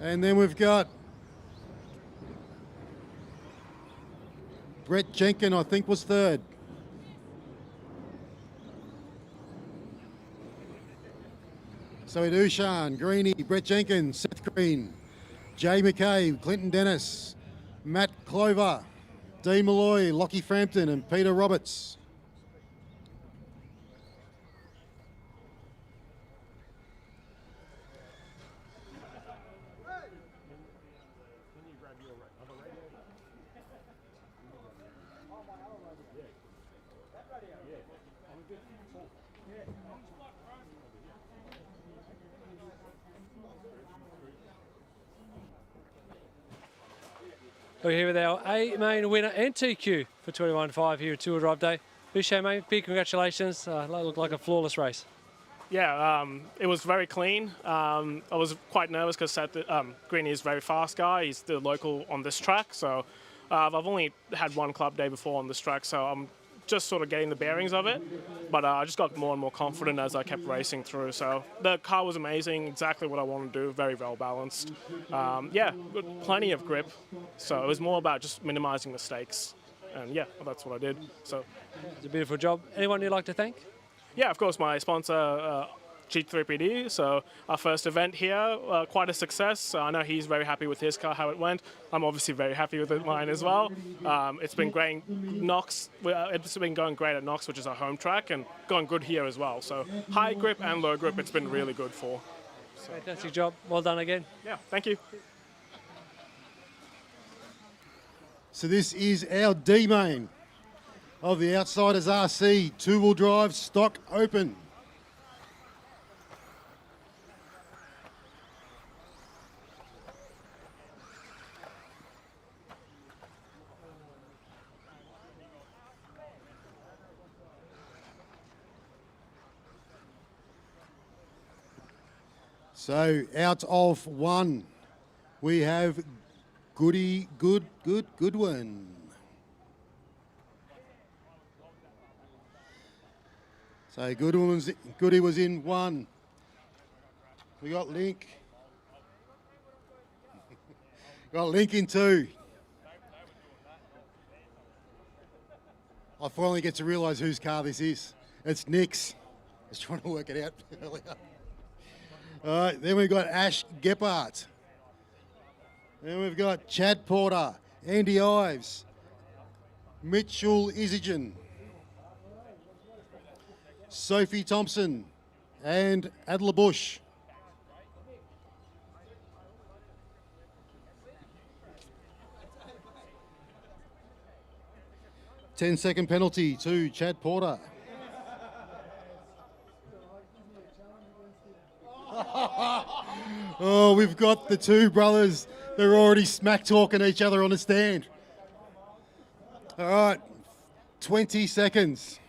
[SPEAKER 1] And then we've got Brett Jenkins, I think, was third. So it Ushan, Greeny, Brett Jenkins, Seth Green, Jay McCabe, Clinton Dennis, Matt Clover, Dee Malloy, Lockie Frampton and Peter Roberts.
[SPEAKER 4] We're here with our A main winner and TQ for 21.5 here at Tour Drive Day. Ushan, mate, big congratulations. Looked like a flawless race.
[SPEAKER 20] Yeah, it was very clean. I was quite nervous because Greeny is a very fast guy. He's the local on this track, so I've only had one club day before on this track, so I'm just sort of getting the bearings of it. But I just got more and more confident as I kept racing through. So the car was amazing, exactly what I wanted to do, very well balanced. Yeah, plenty of grip. So it was more about just minimizing mistakes. And yeah, that's what I did. So
[SPEAKER 4] it's a beautiful job. Anyone you'd like to thank?
[SPEAKER 20] Yeah, of course, my sponsor, G3PD. So our first event here, quite a success. I know he's very happy with his car, how it went. I'm obviously very happy with mine as well. It's been great. Knox, it's been going great at Knox, which is our home track, and going good here as well. So high grip and low grip, it's been really good for. So.
[SPEAKER 4] Fantastic job. Well done again.
[SPEAKER 20] Yeah, thank you.
[SPEAKER 1] So this is our D main of the Outsiders RC two-wheel drive stock open. So out of one, we have Goodwin. So Goody was in 1. We got Link. Got Link in 2. I finally get to realise whose car this is. It's Nick's. I was trying to work it out earlier. All right, then we've got Ash Gephardt. Then we've got Chad Porter, Andy Ives, Mitchell Isigen, Sophie Thompson, and Adela Bush. Ten-second penalty to Chad Porter. Oh, we've got the two brothers. They're already smack talking each other on the stand. All right, 20 seconds.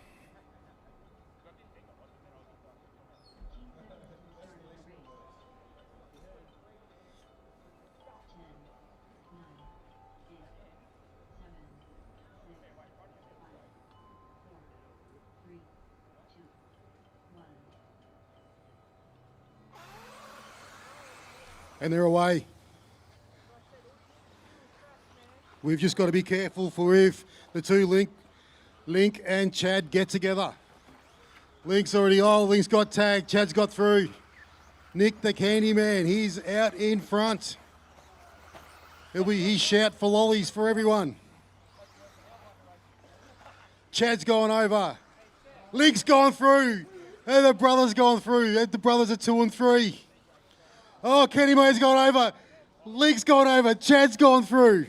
[SPEAKER 1] And they're away. We've just got to be careful for if the two Link and Chad get together. Link's Link's got tagged, Chad's got through. Nick the Candyman, he's out in front. He shout for lollies for everyone. Chad's gone over. Link's gone through. And the brother's gone through. The brothers are 2 and 3. Oh, Candyman's gone over. Link's gone over. Chad's gone through.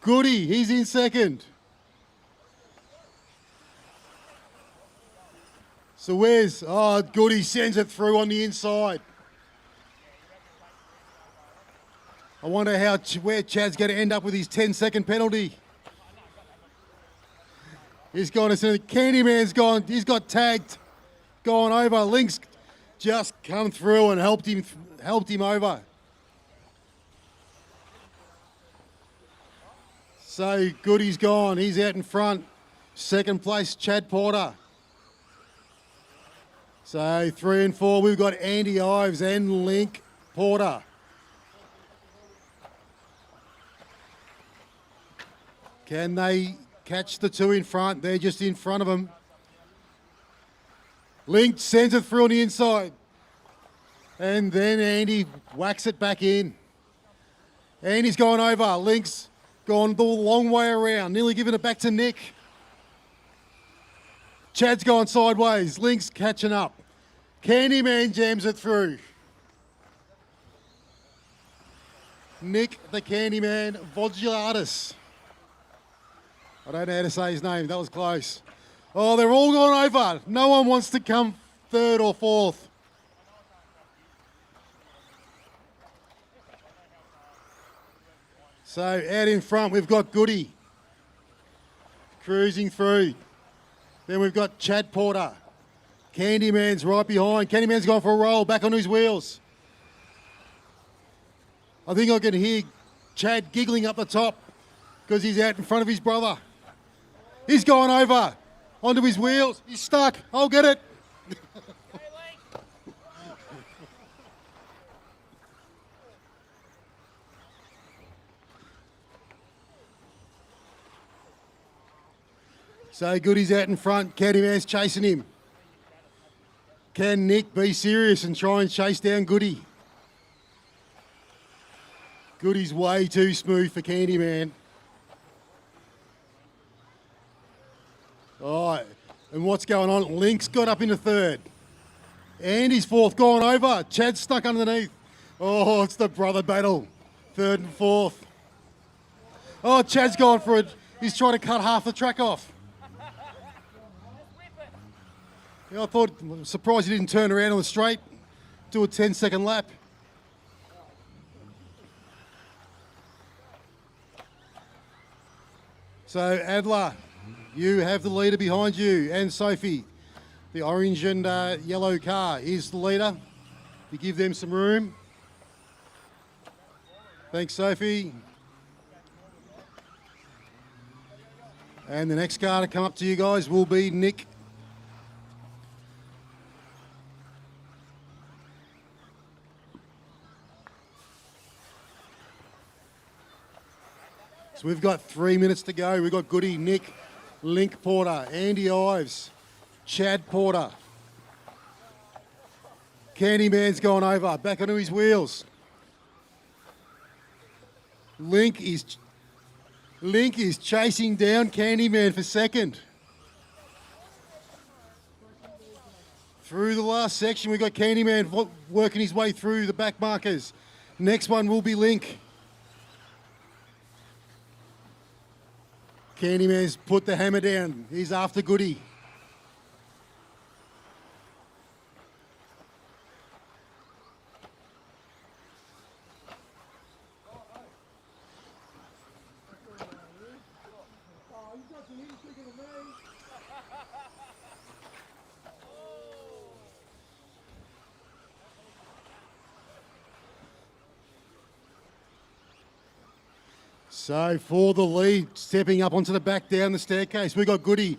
[SPEAKER 1] Goody, he's in second. So where's... Oh, Goody sends it through on the inside. I wonder where Chad's going to end up with his 10-second penalty. He's gone to... Candyman's gone. He's got tagged. Gone over. Link's just come through and helped him over. So Goody's gone. He's out in front. Second place, Chad Porter. So 3 and 4, we've got Andy Ives and Link Porter. Can they catch the two in front? They're just in front of them. Link sends it through on the inside. And then Andy whacks it back in. Andy's gone over. Link's gone the long way around, nearly giving it back to Nick. Chad's gone sideways. Link's catching up. Candyman jams it through. Nick the Candyman Vodulatis. I don't know how to say his name. That was close. Oh, they're all gone over. No one wants to come third or fourth. So out in front, we've got Goody cruising through. Then we've got Chad Porter. Candyman's right behind. Candyman's gone for a roll, back on his wheels. I think I can hear Chad giggling up the top because he's out in front of his brother. He's gone over onto his wheels. He's stuck. I'll get it. So Goody's out in front. Candyman's chasing him. Can Nick be serious and try and chase down Goody? Goody's way too smooth for Candyman. All right, and what's going on? Link's got up into third. Andy's fourth, gone over. Chad's stuck underneath. Oh, it's the brother battle. Third and fourth. Oh, Chad's gone for it. He's trying to cut half the track off. Yeah, I'm surprised he didn't turn around on the straight, do a 10-second lap. So Adler, you have the leader behind you, and Sophie. The orange and yellow car is the leader. You give them some room. Thanks, Sophie. And the next car to come up to you guys will be Nick. So we've got 3 minutes to go. We've got Goody, Nick, Link Porter, Andy Ives, Chad Porter. Candyman's gone over, back onto his wheels. Link is chasing down Candyman for second. Through the last section, we've got Candyman working his way through the back markers. Next one will be Link. Candyman's put the hammer down. He's after Goody. So for the lead, stepping up onto the back down the staircase, we got Goody.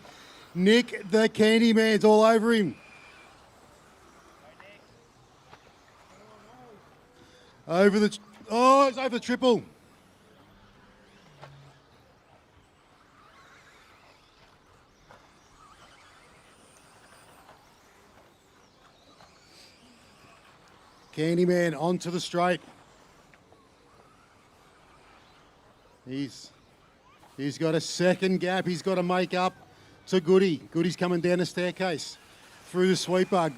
[SPEAKER 1] Nick, the Candyman's all over him. It's over the triple. Candyman onto the straight. He's got a second gap he's got to make up to Goody. Goody's coming down the staircase through the sweeper.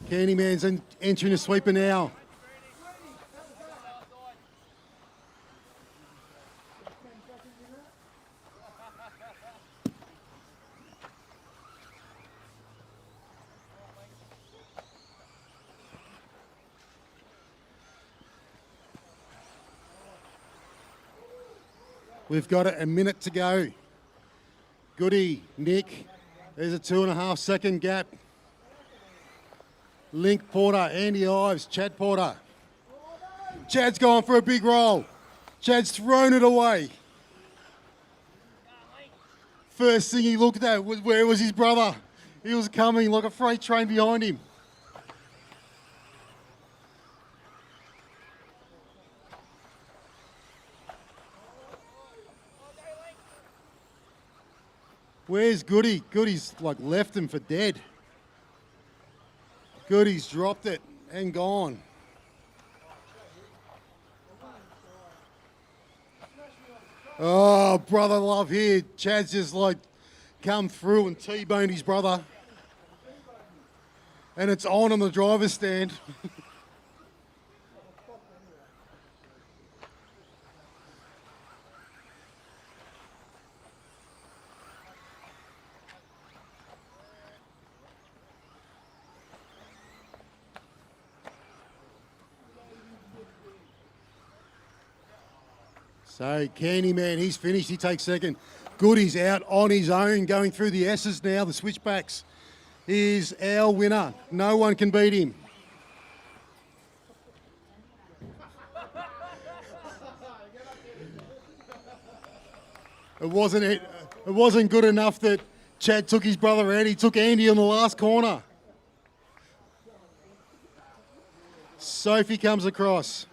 [SPEAKER 1] Candyman's entering the sweeper now. We've got a minute to go. Goody, Nick, there's a 2.5 second gap. Link Porter, Andy Ives, Chad Porter. Chad's gone for a big roll. Chad's thrown it away. First thing he looked at was where was his brother. He was coming like a freight train behind him. Where's Goody? Goody's like left him for dead. Goody's dropped it and gone. Oh, brother love here. Chad's just like come through and T-boned his brother. And it's on the driver's stand. So Candyman, he's finished. He takes second. Goody's out on his own, going through the S's now, the switchbacks. He's our winner. No one can beat him. It wasn't good enough that Chad took his brother out. He took Andy on the last corner. Sophie comes across.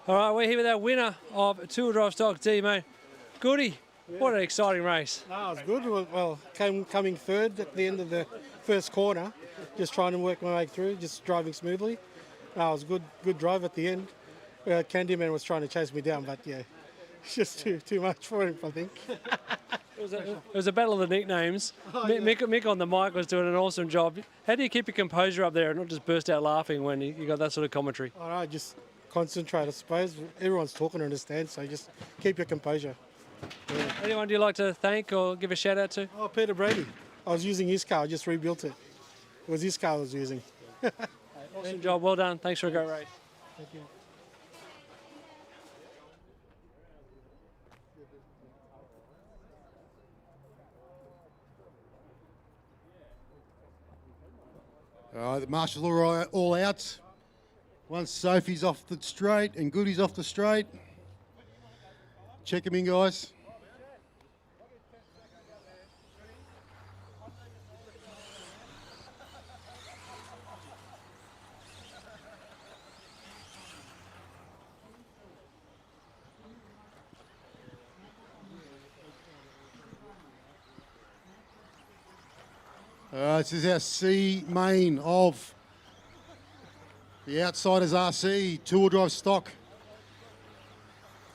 [SPEAKER 4] All right, we're here with our winner of two-wheel drive stock D, mate. Goody, what an exciting race.
[SPEAKER 2] No, it was good. Well, coming third at the end of the first corner, just trying to work my way through, just driving smoothly. No, it was a good drive at the end. Candyman was trying to chase me down, but yeah, it's just too much for him, I think.
[SPEAKER 4] It was a battle of the nicknames.
[SPEAKER 2] Oh, yeah.
[SPEAKER 4] Mick on the mic was doing an awesome job. How do you keep your composure up there and not just burst out laughing when you got that sort of commentary?
[SPEAKER 2] All right, just concentrate, I suppose. Everyone's talking in the stands, so just keep your composure. Yeah.
[SPEAKER 4] Anyone do you like to thank or give a shout out to?
[SPEAKER 2] Oh, Peter Brady. I was using his car, I just rebuilt it. It was his car I was using.
[SPEAKER 4] Awesome job, well done. Thanks for a great race.
[SPEAKER 2] Thank you.
[SPEAKER 1] All right, the marshals are all out. Once Sophie's off the straight and Goody's off the straight. Check him in, guys. This is our C main of the Outsiders RC two-wheel drive stock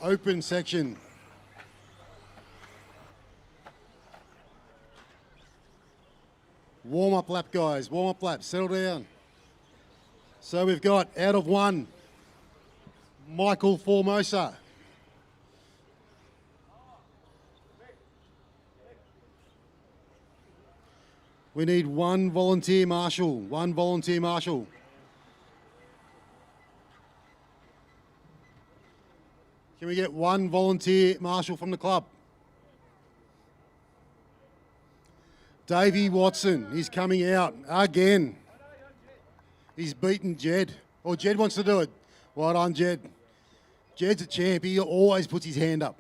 [SPEAKER 1] open section. Warm-up lap, guys. Warm-up lap. Settle down. So we've got out of one, Michael Formosa. We need one volunteer marshal. One volunteer marshal. Can we get one volunteer marshal from the club? Davey Watson, he's coming out again. He's beaten Jed. Oh, Jed wants to do it. Well done, Jed. Jed's a champ. He always puts his hand up.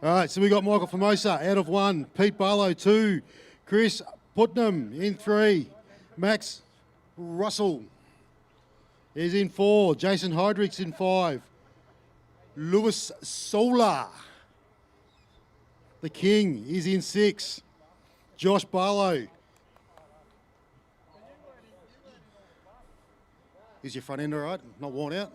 [SPEAKER 1] All right, so we got Michael Formosa out of one, Pete Barlow 2, Chris Putnam in 3, Max Russell is in 4, Jason Heydrich's in 5, Lewis Solar, the King, is in 6, Josh Barlow. Is your front end all right? Not worn out?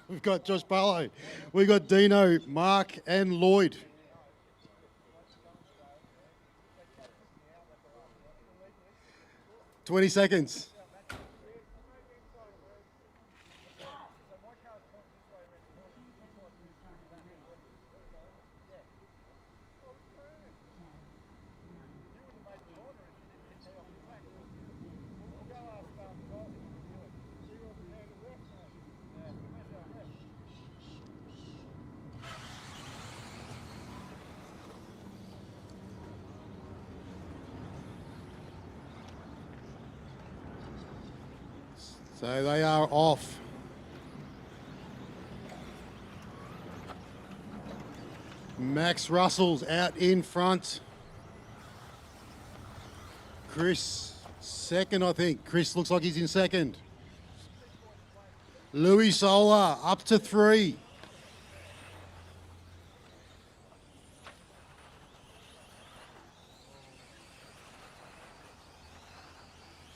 [SPEAKER 1] We've got Josh Barlow. We've got Dino, Mark and Lloyd. $20 seconds. So they are off. Max Russell's out in front. Chris second, I think. Chris looks like he's in second. Louis Solar up to 3.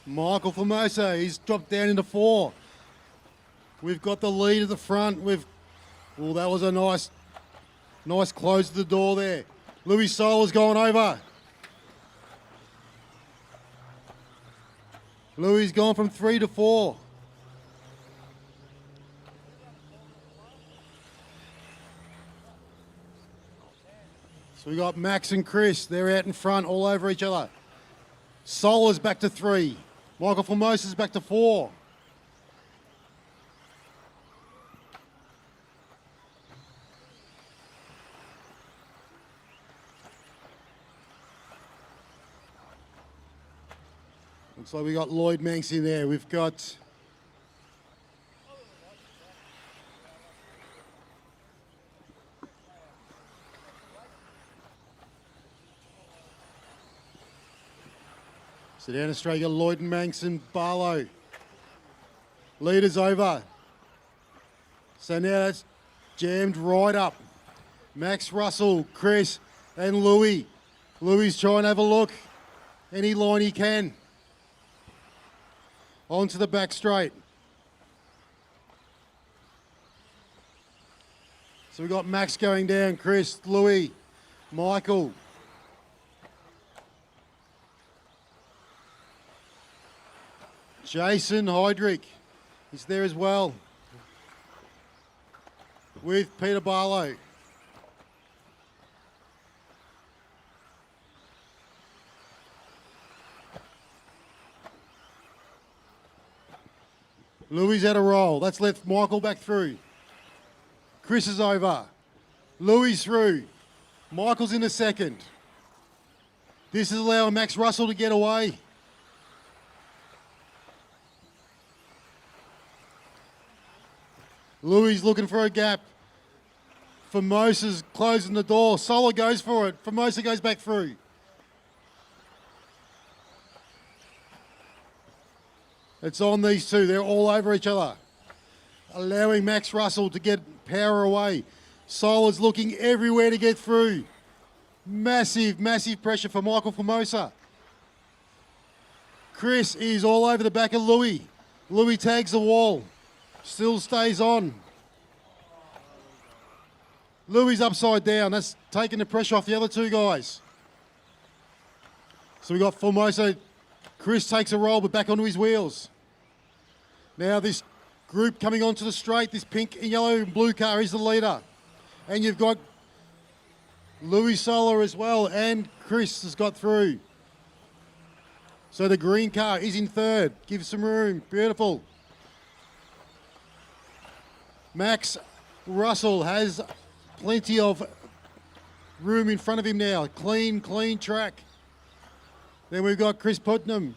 [SPEAKER 1] Michael Formosa, he's dropped down into 4. We've got the lead at the front. Well, that was a nice close to the door there. Louis Solar's gone over. Louis gone from 3 to 4. So we got Max and Chris. They're out in front, all over each other. Solar's back to 3. Michael Formosa's back to 4. Looks like we got Lloyd Manx in there. We've got so down Australia, Lloyd Manx and Barlow. Leaders over. So now that's jammed right up. Max Russell, Chris and Louis. Louis trying to have a look. Any line he can. Onto the back straight. So we've got Max going down, Chris, Louis, Michael. Jason Heydrich is there as well with Peter Barlow. Louis at a roll. That's left Michael back through. Chris is over. Louis through. Michael's in the second. This is allowing Max Russell to get away. Louis looking for a gap. Formosa's closing the door. Sola goes for it. Formosa goes back through. It's on these two. They're all over each other. Allowing Max Russell to get power away. Sola's looking everywhere to get through. Massive, massive pressure for Michael Formosa. Chris is all over the back of Louis. Louis tags the wall. Still stays on. Louis upside down. That's taking the pressure off the other two guys. So we got Formosa. Chris takes a roll, but back onto his wheels. Now this group coming onto the straight, this pink and yellow and blue car is the leader. And you've got Louis Sola as well, and Chris has got through. So the green car is in third. Give some room. Beautiful. Max Russell has plenty of room in front of him now. Clean, clean track. Then we've got Chris Putnam.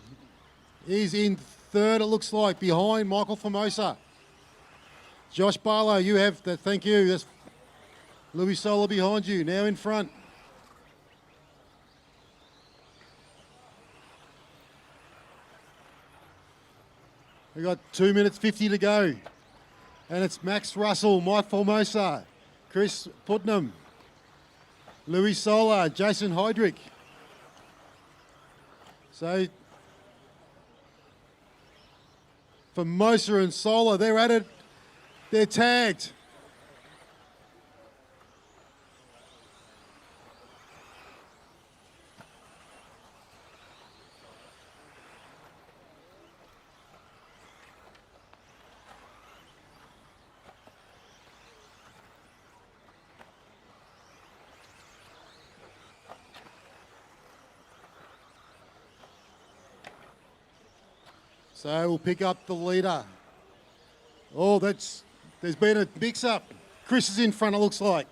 [SPEAKER 1] He's in third, it looks like, behind Michael Formosa. Josh Barlow, you have the, thank you. That's Louis Sola behind you, now in front. We've got 2 minutes 50 to go. And it's Max Russell, Mike Formosa, Chris Putnam, Louis Sola, Jason Heydrich. So Formosa and Sola, they're at it. They're tagged. So we'll pick up the leader. Oh, there's been a mix-up. Chris is in front, it looks like.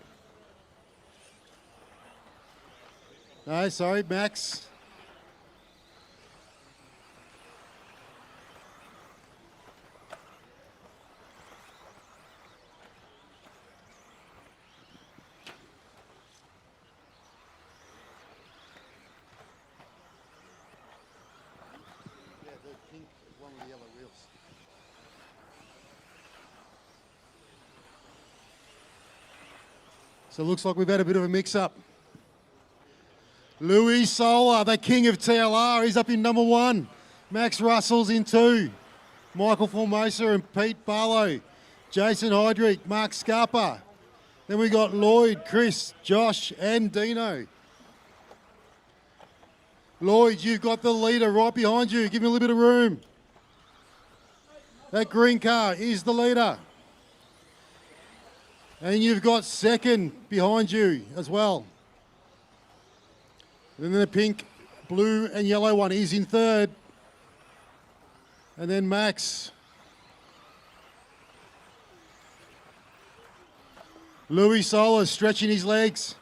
[SPEAKER 1] No, sorry, Max. So it looks like we've had a bit of a mix-up. Louis Sola, the king of TLR, he's up in number one. Max Russell's in two. Michael Formosa and Pete Barlow. Jason Heydrich, Mark Scarpa. Then we got Lloyd, Chris, Josh and Dino. Lloyd, you've got the leader right behind you. Give him a little bit of room. That green car is the leader. And you've got second behind you as well. And then the pink, blue and yellow one is in third. And then Max. Louis Sola stretching his legs.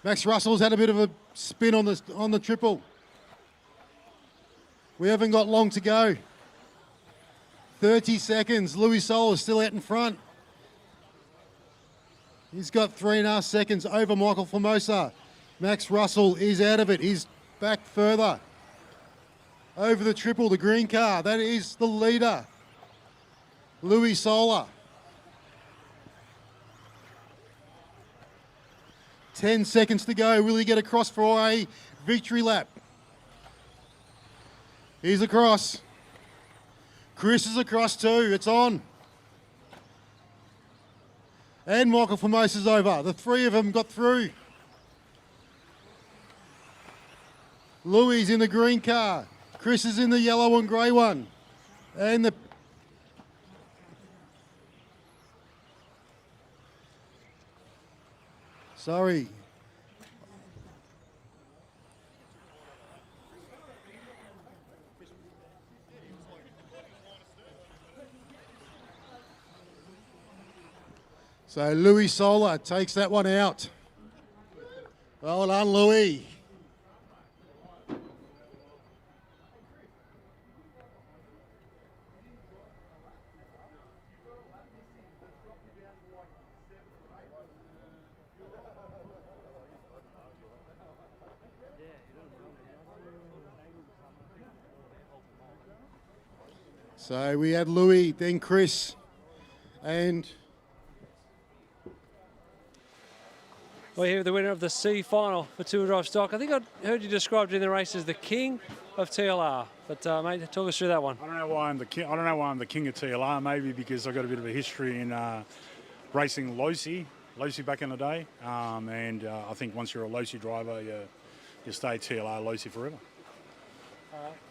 [SPEAKER 1] Max Russell's had a bit of a spin on the triple. We haven't got long to go. 30 seconds. Louis Sola is still out in front. He's got 3.5 seconds over Michael Formosa. Max Russell is out of it. He's back further. Over the triple, the green car. That is the leader. Louis Sola. 10 seconds to go. Will he get across for a victory lap? He's across. Chris is across too. It's on. And Michael Formosa's over. The three of them got through. Louis in the green car. Chris is in the yellow and grey one. And the... Sorry. So Louis Solar takes that one out. Well done, Louis. So we had Louis, then Chris, and
[SPEAKER 4] We're here with the winner of the C final for two-wheel drive stock. I think I heard you described in the race as the king of TLR, but mate, talk us through that one.
[SPEAKER 5] I don't know why I'm the king. I don't know why I'm the king of TLR. Maybe because I got a bit of a history in racing Losi back in the day, and I think once you're a Losi driver, you stay TLR Losi forever.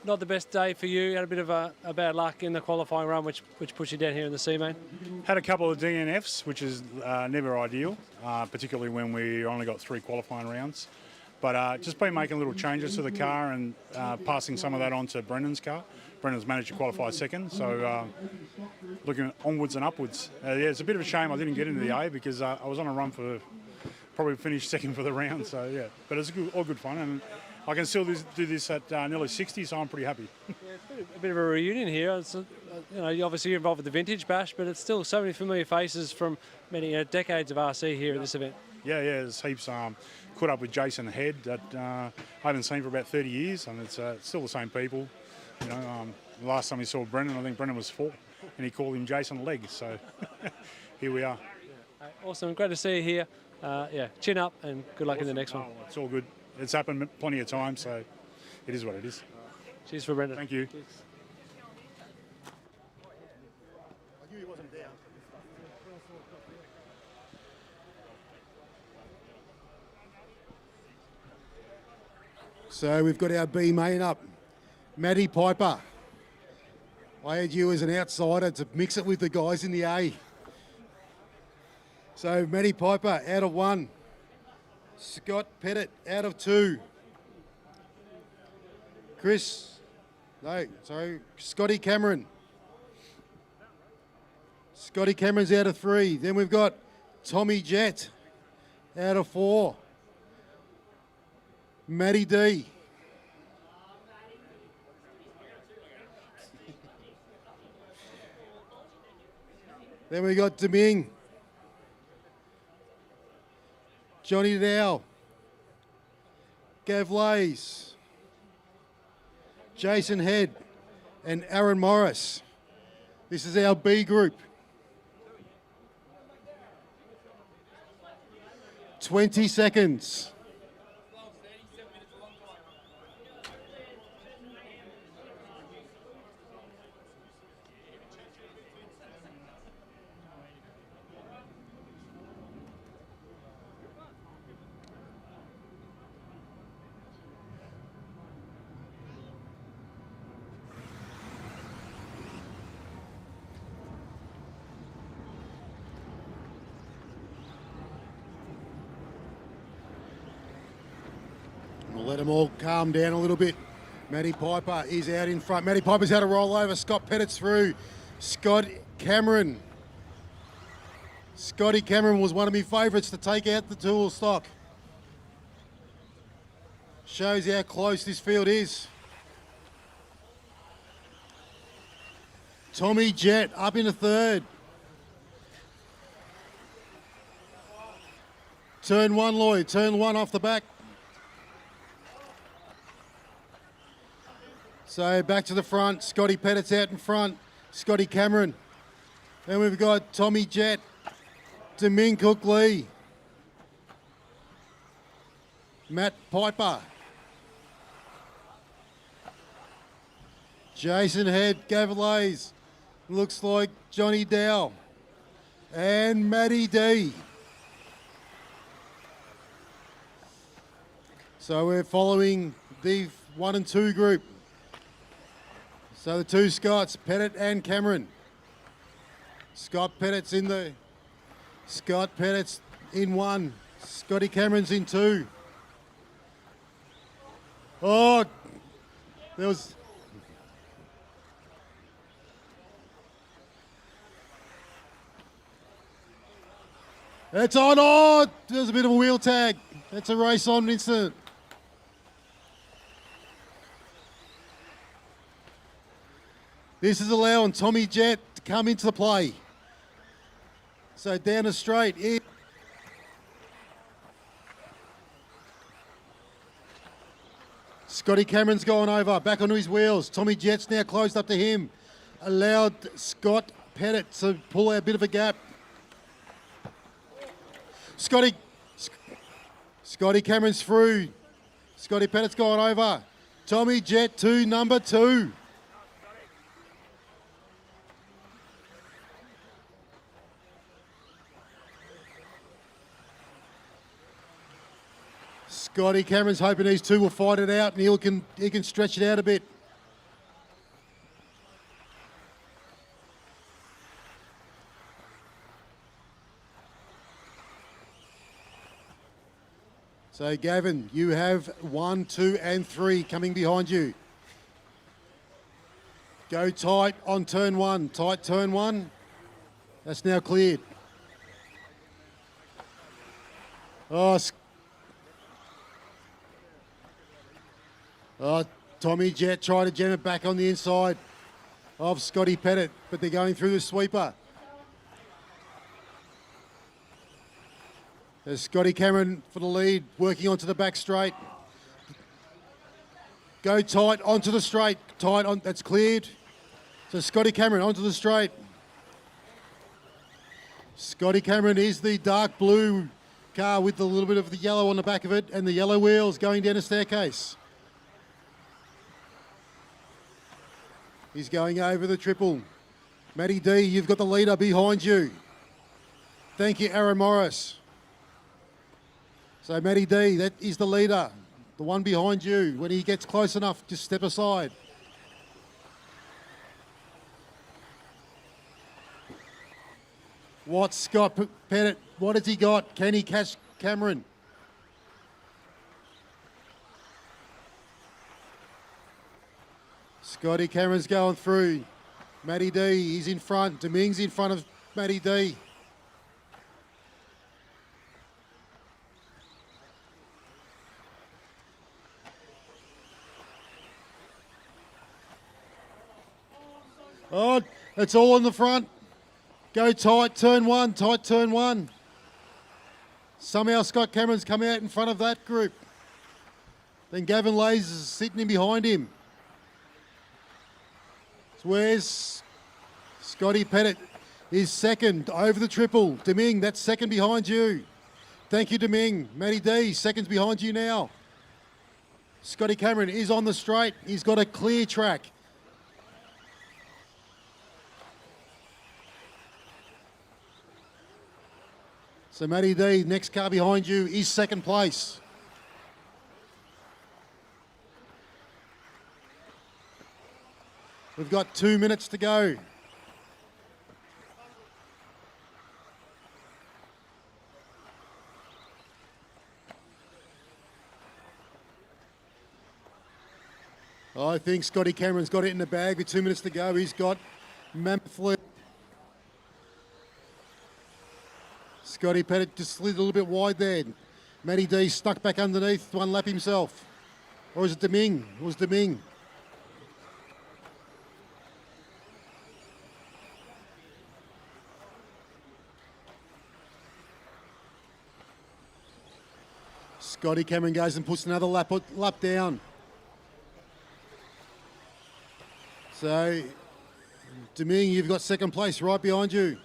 [SPEAKER 4] Not the best day for you. Had a bit of a bad luck in the qualifying run, which pushed you down here in the C main.
[SPEAKER 5] Had a couple of DNFs, which is never ideal, particularly when we only got 3 qualifying rounds. But just been making little changes to the car and passing some of that on to Brendan's car. Brendan's managed to qualify second, so looking onwards and upwards. Yeah, it's a bit of a shame I didn't get into the A because I was on a run for probably finished second for the round. So yeah, but it's all good fun, and I can still do this at nearly 60, so I'm pretty happy.
[SPEAKER 4] Yeah, it's a bit of a reunion here. It's, you know, obviously you're involved with the Vintage Bash, but it's still so many familiar faces from many decades of RC here at this event.
[SPEAKER 5] Yeah, there's heaps. Caught up with Jason Head that I haven't seen for about 30 years, and it's still the same people. You know, the last time we saw Brendan, I think Brendan was 4, and he called him Jason Leg. So here we are.
[SPEAKER 4] Awesome, great to see you here. Yeah, chin up and good luck in the next one.
[SPEAKER 5] Oh, it's all good. It's happened plenty of times, so it is what it is.
[SPEAKER 4] Cheers for Brendan.
[SPEAKER 5] Thank you.
[SPEAKER 4] Cheers.
[SPEAKER 1] I knew he wasn't there. So we've got our B main up. Matty Piper. I had you as an outsider to mix it with the guys in the A. So Matty Piper out of 1. Scott Pettit out of 2. Scotty Cameron. Scotty Cameron's out of 3. Then we've got Tommy Jett out of 4. Matty D. Then we got Deming. Johnny Dow. Gav Lays. Jason Head and Aaron Morris. This is our B group. 20 seconds. We'll let them all calm down a little bit. Matty Piper is out in front. Matty Piper's had a roll over. Scott Pettit's through. Scott Cameron. Scotty Cameron was one of my favourites to take out the tool stock. Shows how close this field is. Tommy Jett up into 3rd. Turn 1, Lloyd. Turn 1 off the back. So back to the front. Scotty Pettit's out in front. Scotty Cameron. Then we've got Tommy Jett. Deming Cook Lee. Matt Piper. Jason Head. Gavin Lays. Looks like Johnny Dow. And Matty D. So we're following the 1 and 2 group. So the two Scots, Pettit and Cameron. Scott Pettit's in the... Scott Pettit's in one. Scotty Cameron's in two. Oh, there was... It's on. Oh, there's a bit of a wheel tag. That's a race on incident. This is allowing Tommy Jett to come into the play. So down the straight. Scotty Cameron's gone over, back onto his wheels. Tommy Jett's now closed up to him. Allowed Scott Pettit to pull out a bit of a gap. Scotty Cameron's through. Scotty Pettit's gone over. Tommy Jett to number 2. Scotty Cameron's hoping these two will fight it out and he can stretch it out a bit. So Gavin, you have 1, 2 and 3 coming behind you. Go tight on turn 1. Tight turn 1. That's now cleared. Oh, Tommy Jett trying to jam it back on the inside of Scotty Pettit, but they're going through the sweeper. There's Scotty Cameron for the lead, working onto the back straight. Go tight onto the straight. Tight on, that's cleared. So Scotty Cameron onto the straight. Scotty Cameron is the dark blue car with a little bit of the yellow on the back of it and the yellow wheels going down a staircase. He's going over the triple. Matty D, you've got the leader behind you. Thank you, Aaron Morris. So Matty D, that is the leader, the one behind you. When he gets close enough, just step aside. What's Scott Pettit? What has he got? Can he catch Cameron? Scotty Cameron's going through. Matty D, he's in front. Deming's in front of Matty D. Oh, it's all on the front. Go tight, turn 1, tight turn 1. Somehow Scott Cameron's come out in front of that group. Then Gavin Lays is sitting in behind him. So where's Scotty Pettit is second over the triple. Deming, that's second behind you. Thank you, Deming. Matty D, seconds behind you now. Scotty Cameron is on the straight. He's got a clear track. So Matty D, next car behind you, is second place. We've got 2 minutes to go. I think Scotty Cameron's got it in the bag with 2 minutes to go. He's got Mammoth. Scotty Pettit just slid a little bit wide there. Matty D stuck back underneath to unlap himself. Or is it Deming? It was Deming. Scotty Cameron goes and puts another lap down. So, Deming, you've got second place right behind you.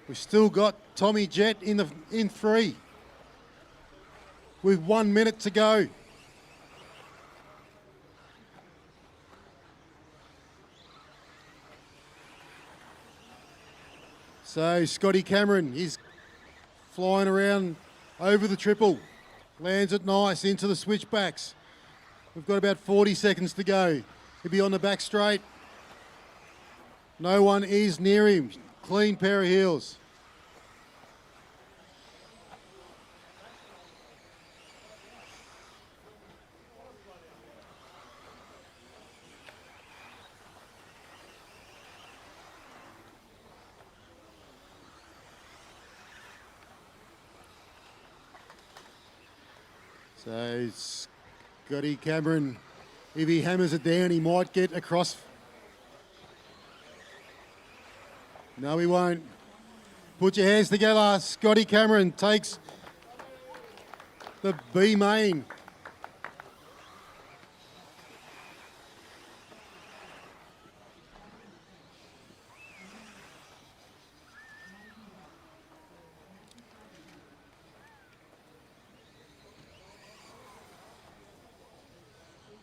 [SPEAKER 1] We've still got Tommy Jett in 3 with 1 minute to go. So Scotty Cameron is flying around over the triple. Lands it nice into the switchbacks. We've got about 40 seconds to go. He'll be on the back straight. No one is near him. Clean pair of heels. So Scotty Cameron, if he hammers it down, he might get across. No, he won't. Put your hands together. Scotty Cameron takes the B main.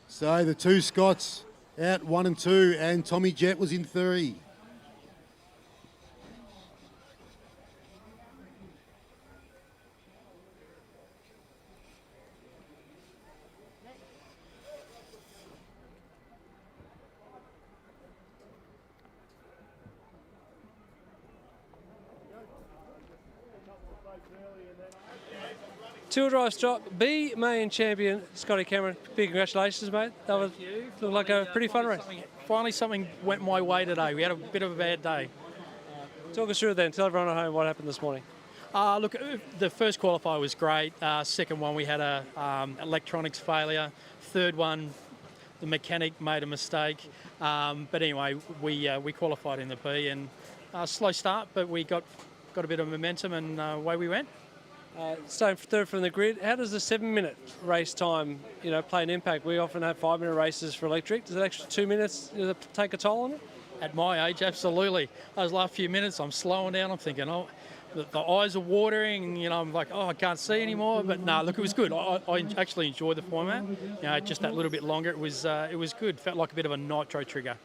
[SPEAKER 1] So the two Scots out 1 and 2, and Tommy Jett was in 3.
[SPEAKER 4] Two-wheel drive stock B main champion Scotty Cameron. Big congratulations, mate. That was looked like a pretty fun race.
[SPEAKER 7] Finally, something went my way today. We had a bit of a bad day.
[SPEAKER 4] Talk us through it then. Tell everyone at home what happened this morning.
[SPEAKER 7] Look, the first qualifier was great. Second one, we had a electronics failure. Third one, the mechanic made a mistake. But anyway, we qualified in the B, and slow start, but we got a bit of momentum, and away we went.
[SPEAKER 4] Staying third from the grid, how does the 7-minute race time, play an impact? We often have 5-minute races for electric. Does that extra 2 minutes take a toll on it?
[SPEAKER 7] At my age, absolutely. Those last few minutes, I'm slowing down. I'm thinking, the eyes are watering, and I'm like, I can't see anymore. But no, look, it was good. I actually enjoyed the format. Just that little bit longer. It was good. Felt like a bit of a nitro trigger.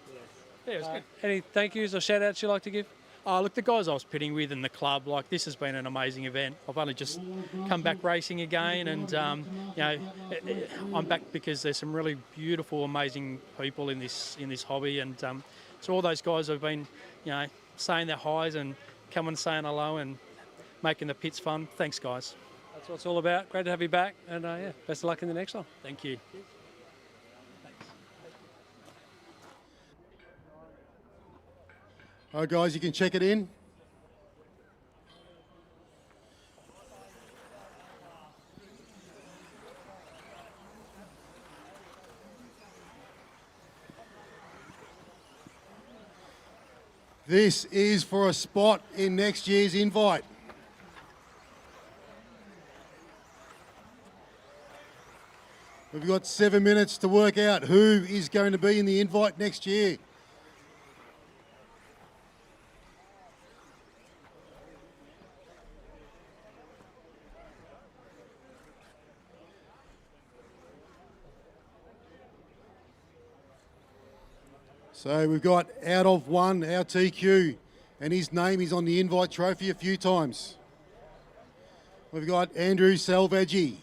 [SPEAKER 7] Yeah, it was good.
[SPEAKER 4] Any thank yous or shout outs you'd like to give?
[SPEAKER 7] Look, the guys I was pitting with and the club, this has been an amazing event. I've only just come back racing again, and I'm back because there's some really beautiful, amazing people in this hobby, and so all those guys have been, saying their highs and coming saying hello and making the pits fun. Thanks, guys.
[SPEAKER 4] That's what it's all about. Great to have you back, and best of luck in the next one.
[SPEAKER 7] Thank you.
[SPEAKER 1] All right, guys, you can check it in. This is for a spot in next year's invite. We've got 7 minutes to work out who is going to be in the invite next year. So we've got out of 1, our TQ, and his name is on the invite trophy a few times. We've got Andrew Salvaggi.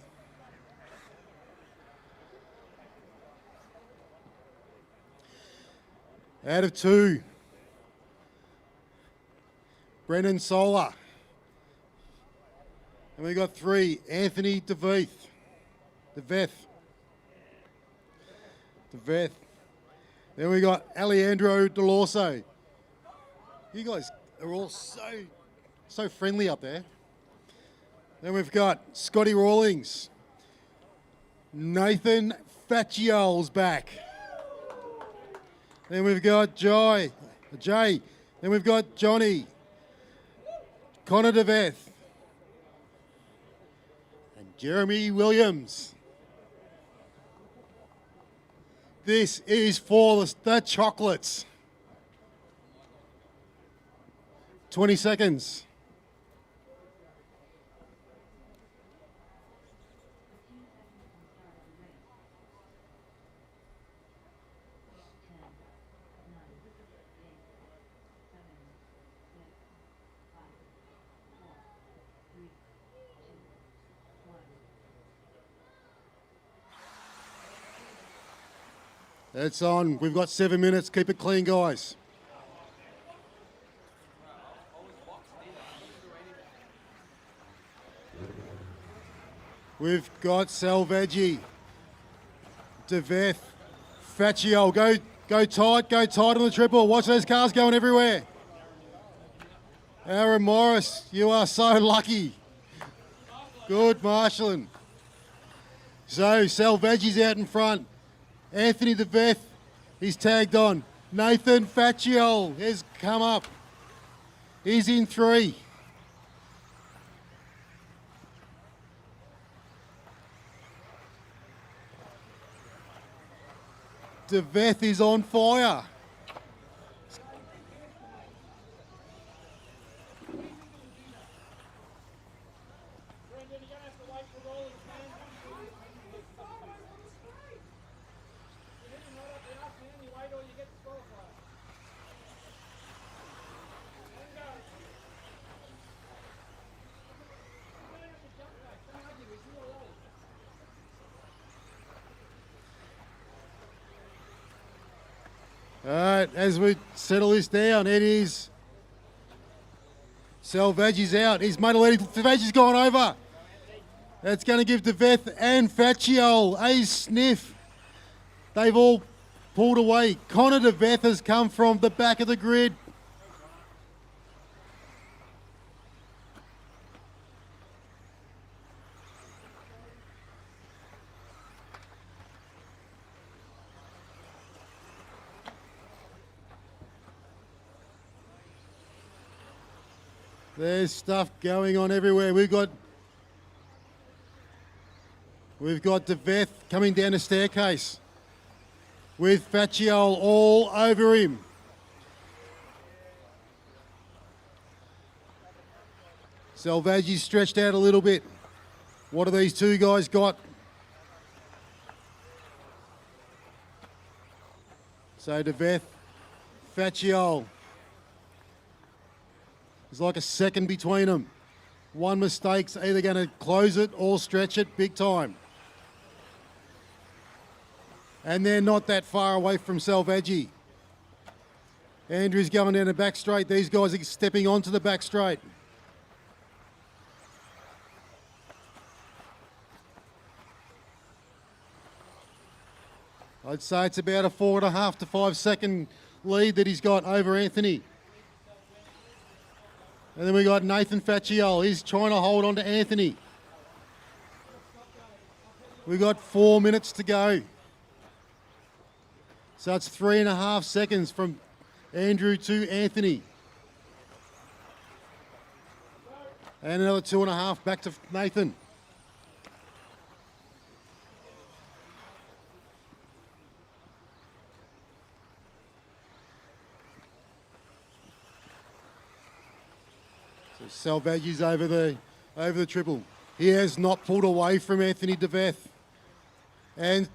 [SPEAKER 1] Out of 2, Brennan Solar. And we've got 3, Anthony DeVeth. Then we got Alejandro Delorso. You guys are all so friendly up there. Then we've got Scotty Rawlings. Nathan Facciol's back. Then we've got Jay. Then we've got Johnny. Connor DeVeth. And Jeremy Williams. This is for the chocolates. 20 seconds. It's on. We've got 7 minutes. Keep it clean, guys. We've got Salvaggi, DeVeth, Faccio. Go tight on the triple. Watch those cars going everywhere. Aaron Morris, you are so lucky. Good marshalling. So Salvaggi's out in front. Anthony DeVeth, he's tagged on. Nathan Faccio has come up. He's in 3. DeVeth is on fire. All right, as we settle this down, it is Salvaggi's out. He's Salvaggi's gone over. That's going to give DeVeth and Faccio a sniff. They've all pulled away. Connor DeVeth has come from the back of the grid. There's stuff going on everywhere. We've got DeVeth coming down the staircase with Faccio all over him. Salvaggi's stretched out a little bit. What do these two guys got? So DeVeth, Faccio. There's like a second between them. One mistake's either going to close it or stretch it big time. And they're not that far away from Salvaggi. Andrew's going down the back straight. These guys are stepping onto the back straight. I'd say it's about a 4.5 to 5 second lead that he's got over Anthony. And then we got Nathan Faccio. He's trying to hold on to Anthony. We've got 4 minutes to go. So it's 3.5 seconds from Andrew to Anthony. And another 2.5 back to Nathan. So Salvaggi's over the triple. He has not pulled away from Anthony DeVeth. And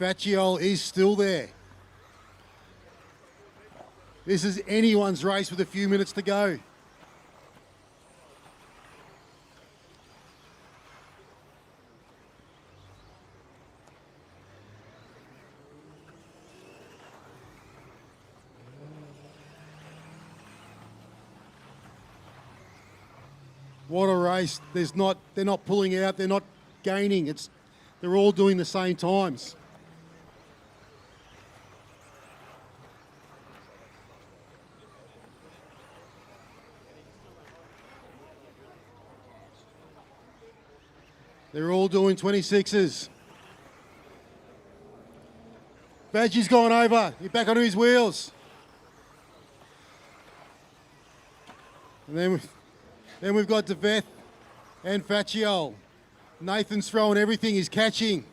[SPEAKER 1] Faccio is still there. This is anyone's race with a few minutes to go. What a race. They're not pulling out, they're not gaining. They're all doing the same times. They're all doing 26s. Badgie's gone over. He's back onto his wheels. And then we've got DeVeth and Faccio. Nathan's throwing everything. He's catching.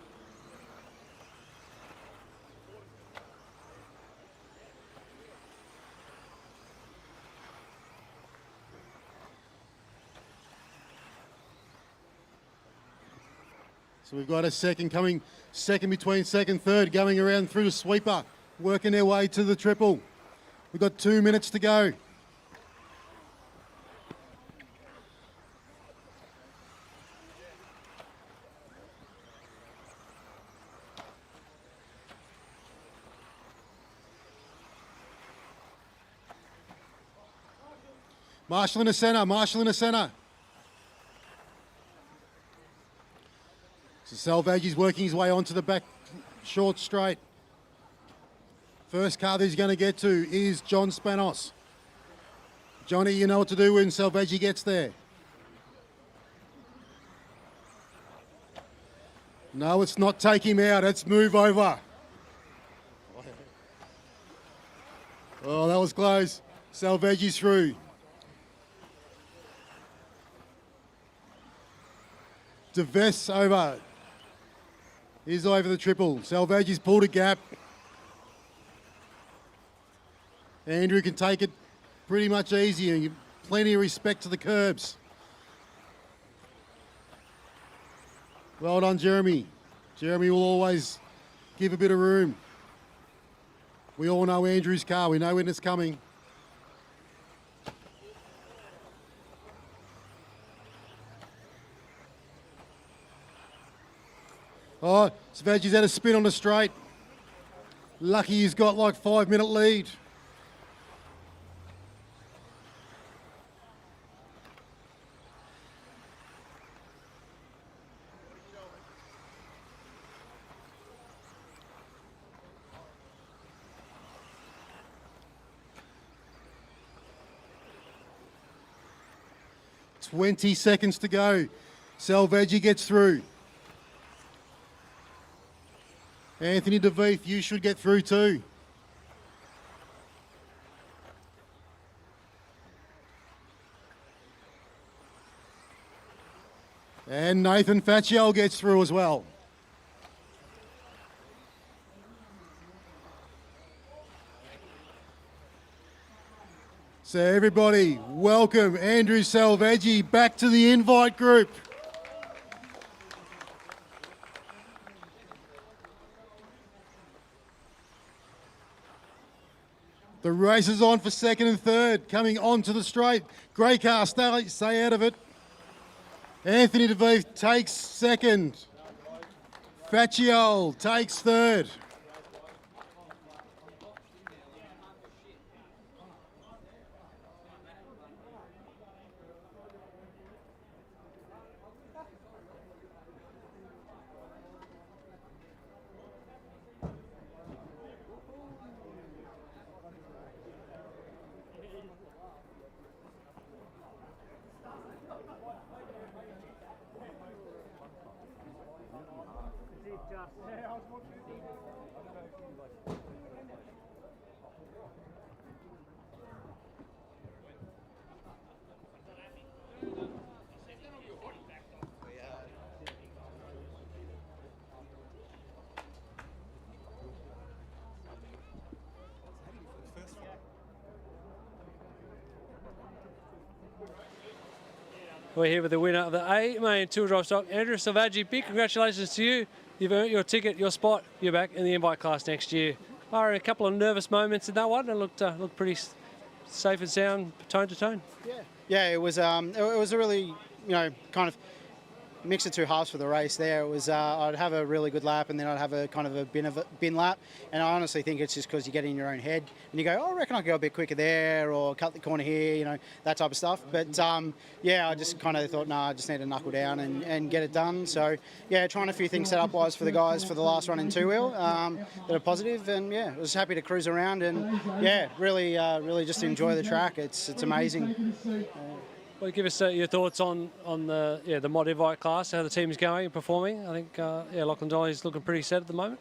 [SPEAKER 1] So we've got a second between second, third, going around through the sweeper, working their way to the triple. We've got 2 minutes to go. Marshall in the centre, Marshall in the centre. So Salvaggio's working his way onto the back short straight. First car that he's going to get to is John Spanos. Johnny, you know what to do when Salvaggi gets there. No, it's not take him out, it's move over. Oh, that was close. Salvaggi's through. DeVess over. He's over the triple. Salvaggi's pulled a gap. Andrew can take it pretty much easy and plenty of respect to the curbs. Well done, Jeremy. Jeremy will always give a bit of room. We all know Andrew's car. We know when it's coming. Oh, Savaggi's had a spin on the straight. Lucky he's got like 5-minute lead. "20 seconds to go. Salvaggi gets through. Anthony DeVeith, you should get through too. And Nathan Fatchell gets through as well. So everybody, welcome Andrew Salvaggi back to the invite group. The race is on for second and third, coming onto the straight. Grey car, stay out of it. Anthony DeVeith takes second. Fatchiol takes third.
[SPEAKER 4] We're here with the winner of the A main two drive stock, Andrew Salvaggi. Big congratulations to you. You've earned your ticket, your spot. You're back in the invite class next year. A couple of nervous moments in that one. It looked pretty safe and sound, tone to tone.
[SPEAKER 9] Yeah, it was a really, kind of mix of two halves for the race there. It was I'd have a really good lap and then I'd have a kind of a bin lap, and I honestly think it's just because you get in your own head and you go, oh, I reckon I could go a bit quicker there or cut the corner here, that type of stuff. But I just kind of thought, I just need to knuckle down and get it done. So yeah, trying a few things set up wise for the guys for the last run in two-wheel that are positive, and I was happy to cruise around and really just enjoy the track. It's amazing.
[SPEAKER 4] Well, give us your thoughts on the mod invite class, how the team's going and performing. I think Lachlan Dolly's looking pretty set at the moment.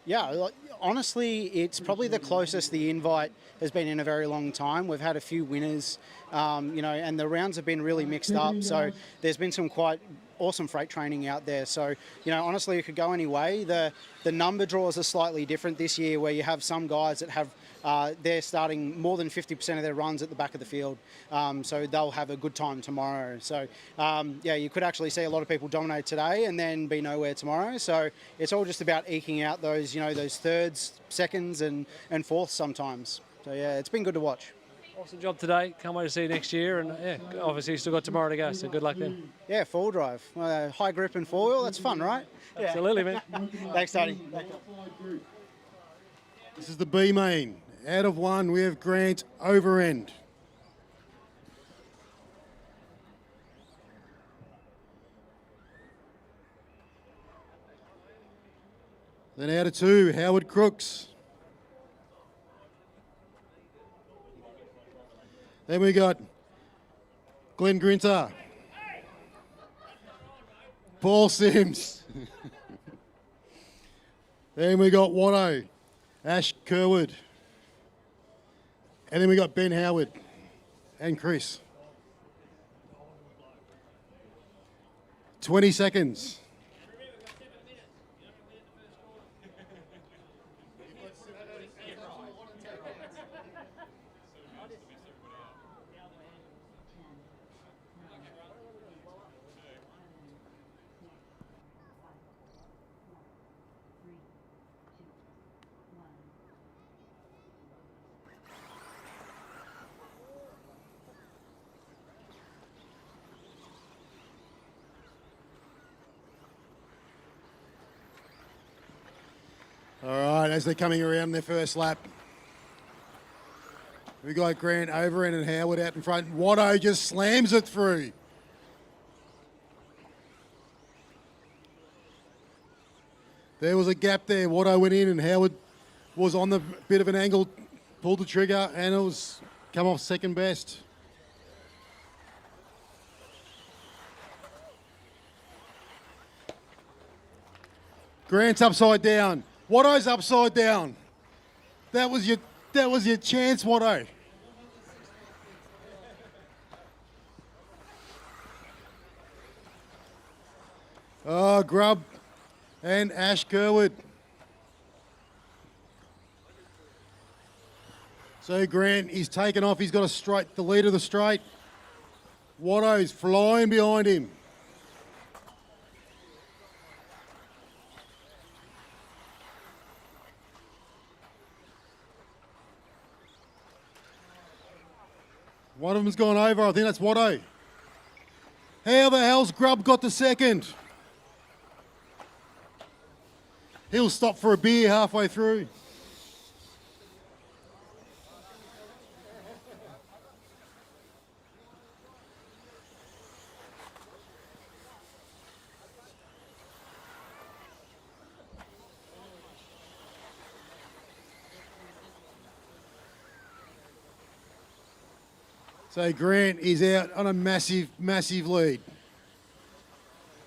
[SPEAKER 9] Yeah, honestly, it's probably the closest the invite has been in a very long time. We've had a few winners, and the rounds have been really mixed up. So there's been some quite awesome freight training out there. So, honestly, it could go any way. The number draws are slightly different this year, where you have some guys that have they're starting more than 50% of their runs at the back of the field, so they'll have a good time tomorrow. So you could actually see a lot of people dominate today and then be nowhere tomorrow. So it's all just about eking out those those thirds, seconds and fourths sometimes. So yeah, it's been good to watch.
[SPEAKER 4] Awesome job today. Can't wait to see you next year, and obviously you still got tomorrow to go, so good luck then.
[SPEAKER 9] Yeah, four drive, high grip and four-wheel, that's fun, right?
[SPEAKER 4] Absolutely, man.
[SPEAKER 9] Thanks, Tony.
[SPEAKER 1] This is the B main. Out of one, we have Grant Overend. Then out of 2, Howard Crooks. Then we got Glenn Grinter. Paul Sims. Then we got Watto, Ash Kerwood. And then we got Ben Howard and Chris. 20 seconds. All right, as they're coming around their first lap, we got Grant Overend and Howard out in front. Watto just slams it through. There was a gap there. Watto went in and Howard was on the bit of an angle, pulled the trigger, and it was come off second best. Grant's upside down. Watto's upside down. That was your chance, Watto. Oh, Grubb and Ash Kerwood. So Grant, he's taken off. He's got the lead of the straight. Watto's flying behind him. One of them's gone over. I think that's Watto. How the hell's Grubb got the second? He'll stop for a beer halfway through. So Grant is out on a massive, massive lead.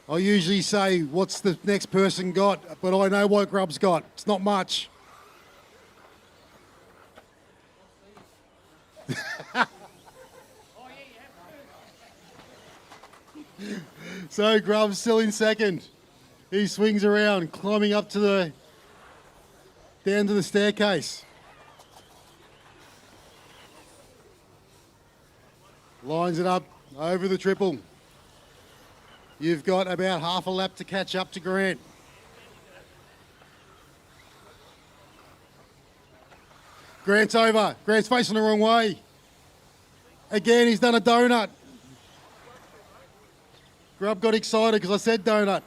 [SPEAKER 1] I usually say, what's the next person got? But I know what Grubb's got. It's not much. So Grubb's still in second. He swings around, climbing up to down to the staircase. Lines it up over the triple. You've got about half a lap to catch up to Grant. Grant's over. Grant's facing the wrong way. Again, he's done a donut. Grubb got excited because I said donut.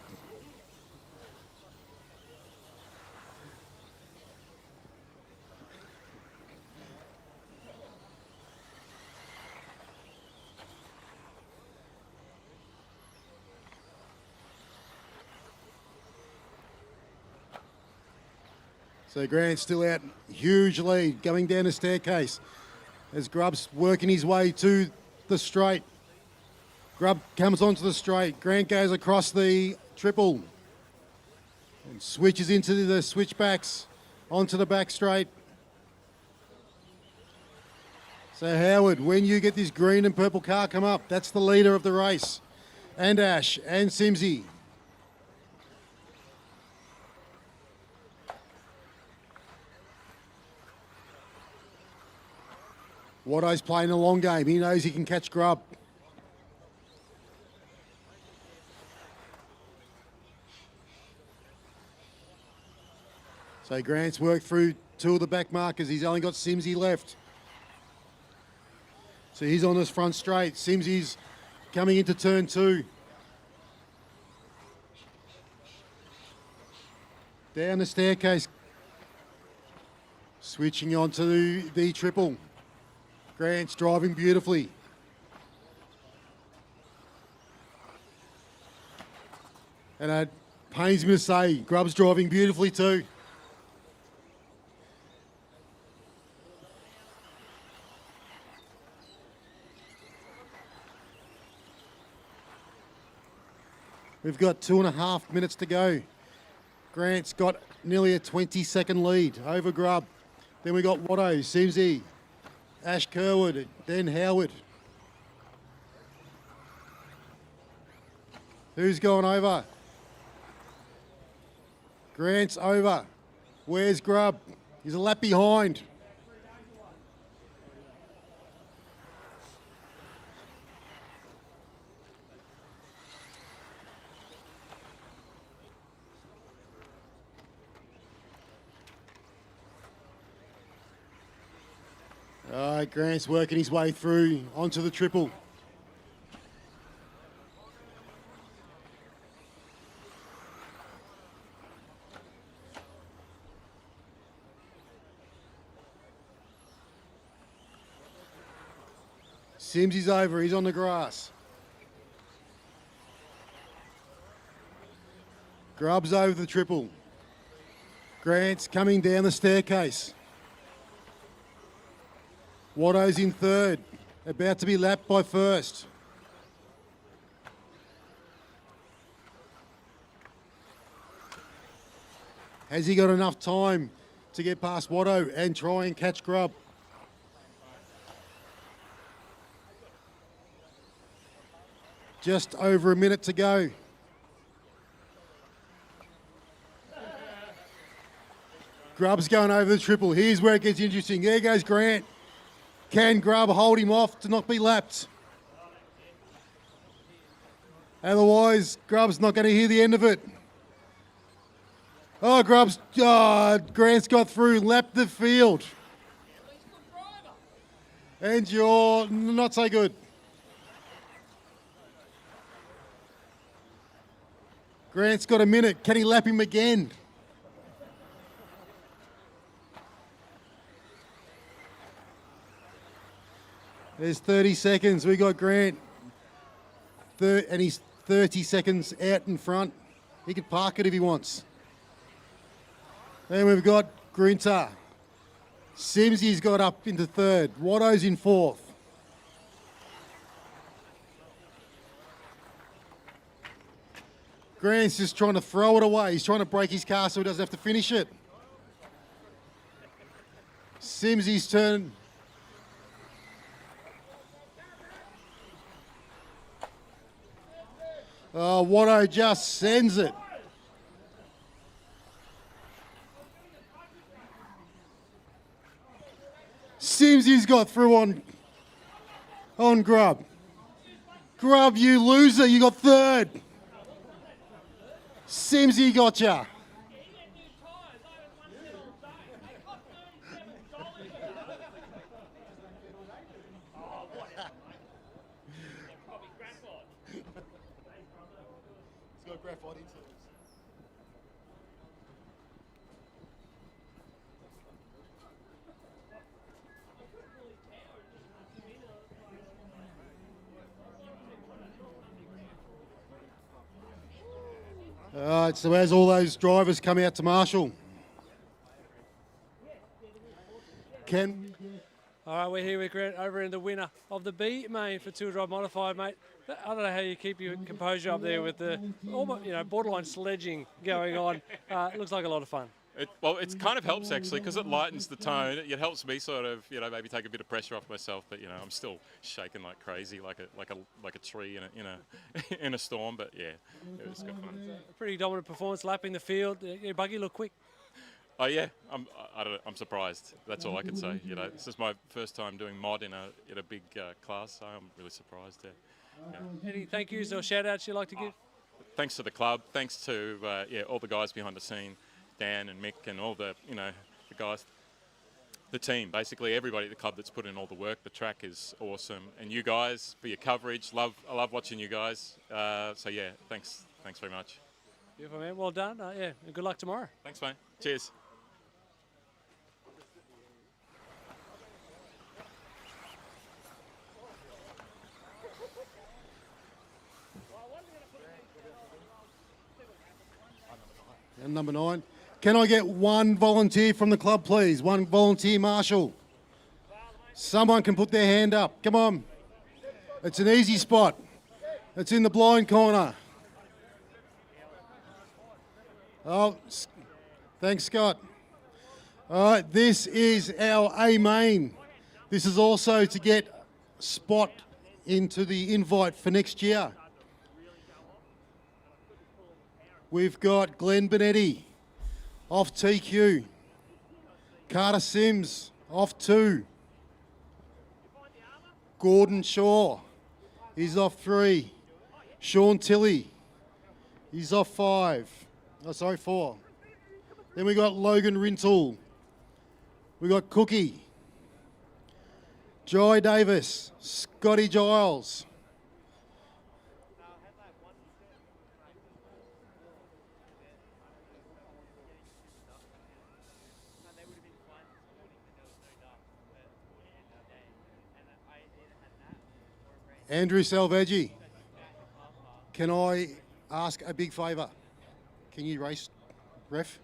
[SPEAKER 1] So Grant's still out, huge lead, going down the staircase as Grubb's working his way to the straight. Grubb comes onto the straight. Grant goes across the triple and switches into the switchbacks onto the back straight. So Howard, when you get this green and purple car come up, that's the leader of the race. And Ash and Simsy. Watto's playing a long game. He knows he can catch Grubb. So Grant's worked through two of the back markers. He's only got Simsy left. So he's on this front straight. Simsy's coming into turn 2. Down the staircase. Switching onto the triple. Grant's driving beautifully. And it pains me to say, Grubb's driving beautifully too. We've got 2.5 minutes to go. Grant's got nearly a 20-second lead over Grubb. Then we got Watto, Simsy, Ash Kerwood, then Howard. Who's gone over? Grant's over. Where's Grubb? He's a lap behind. All right, Grant's working his way through onto the triple. Simsy's over, he's on the grass. Grubb's over the triple. Grant's coming down the staircase. Watto's in third, about to be lapped by first. Has he got enough time to get past Watto and try and catch Grubb? Just over a minute to go. Grubb's going over the triple. Here's where it gets interesting. There goes Grant. Can Grubb hold him off to not be lapped? Otherwise, Grubb's not going to hear the end of it. Oh, Grant's got through, lapped the field. And you're not so good. Grant's got a minute. Can he lap him again? There's 30 seconds. We got Grant. And he's 30 seconds out in front. He could park it if he wants. Then we've got Grinter. Simsy's got up into third. Watto's in fourth. Grant's just trying to throw it away. He's trying to break his car so he doesn't have to finish it. Simsy's turn. Oh, Watto just sends it. Simsy's got through on Grubb. Grubb, you loser, you got third. Simsy gotcha. All right, so as all those drivers come out to marshal. Ken?
[SPEAKER 4] All right, we're here with Grant over in the winner of the B main for two drive modified, mate. I don't know how you keep your composure up there with the almost, borderline sledging going on. It looks like a lot of fun.
[SPEAKER 19] Well, it kind of helps actually because it lightens the tone. It helps me sort of, maybe take a bit of pressure off myself. But I'm still shaking like crazy, like a tree in a storm. But yeah, it was good fun.
[SPEAKER 4] A pretty dominant performance, lapping the field. Your buggy looked quick.
[SPEAKER 19] Oh yeah, I'm surprised. That's all I can say. This is my first time doing mod in a big class, so I'm really surprised. Yeah.
[SPEAKER 4] Any thank yous or shout outs you'd like to give?
[SPEAKER 19] Thanks to the club. Thanks to all the guys behind the scene. Dan and Mick and all the the guys, the team, basically everybody at the club that's put in all the work. The track is awesome, and you guys for your coverage. I love watching you guys. So yeah, thanks very much.
[SPEAKER 4] Beautiful, man. Well done. And good luck tomorrow.
[SPEAKER 19] Thanks, mate. Cheers.
[SPEAKER 1] And number 9. Can I get one volunteer from the club, please? One volunteer marshal. Someone can put their hand up. Come on. It's an easy spot. It's in the blind corner. Oh, thanks, Scott. All right, this is our A main. This is also to get spot into the invite for next year. We've got Glenn Benetti off TQ. Carter Sims off 2. Gordon Shaw, he's off 3. Sean Tilley, he's off 5. Oh, sorry, 4. Then we got Logan Rintoul. We got Cookie. Jai Davis, Scotty Giles. Andrew Salveggi, can I ask a big favour? Can you race, ref?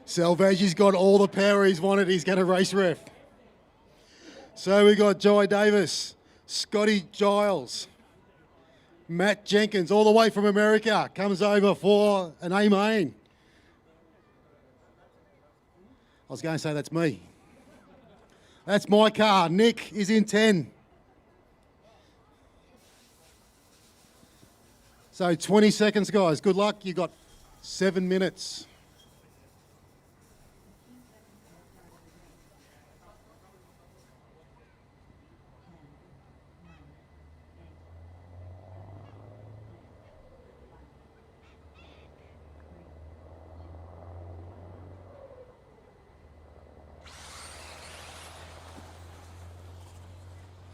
[SPEAKER 1] Salveggi's got all the power he's wanted. He's going to race ref. So we got Jai Davis, Scotty Giles, Matt Jenkins, all the way from America, comes over for an A main. I was going to say that's me. That's my car. Nick is in 10. So 20 seconds, guys. Good luck. You got 7 minutes.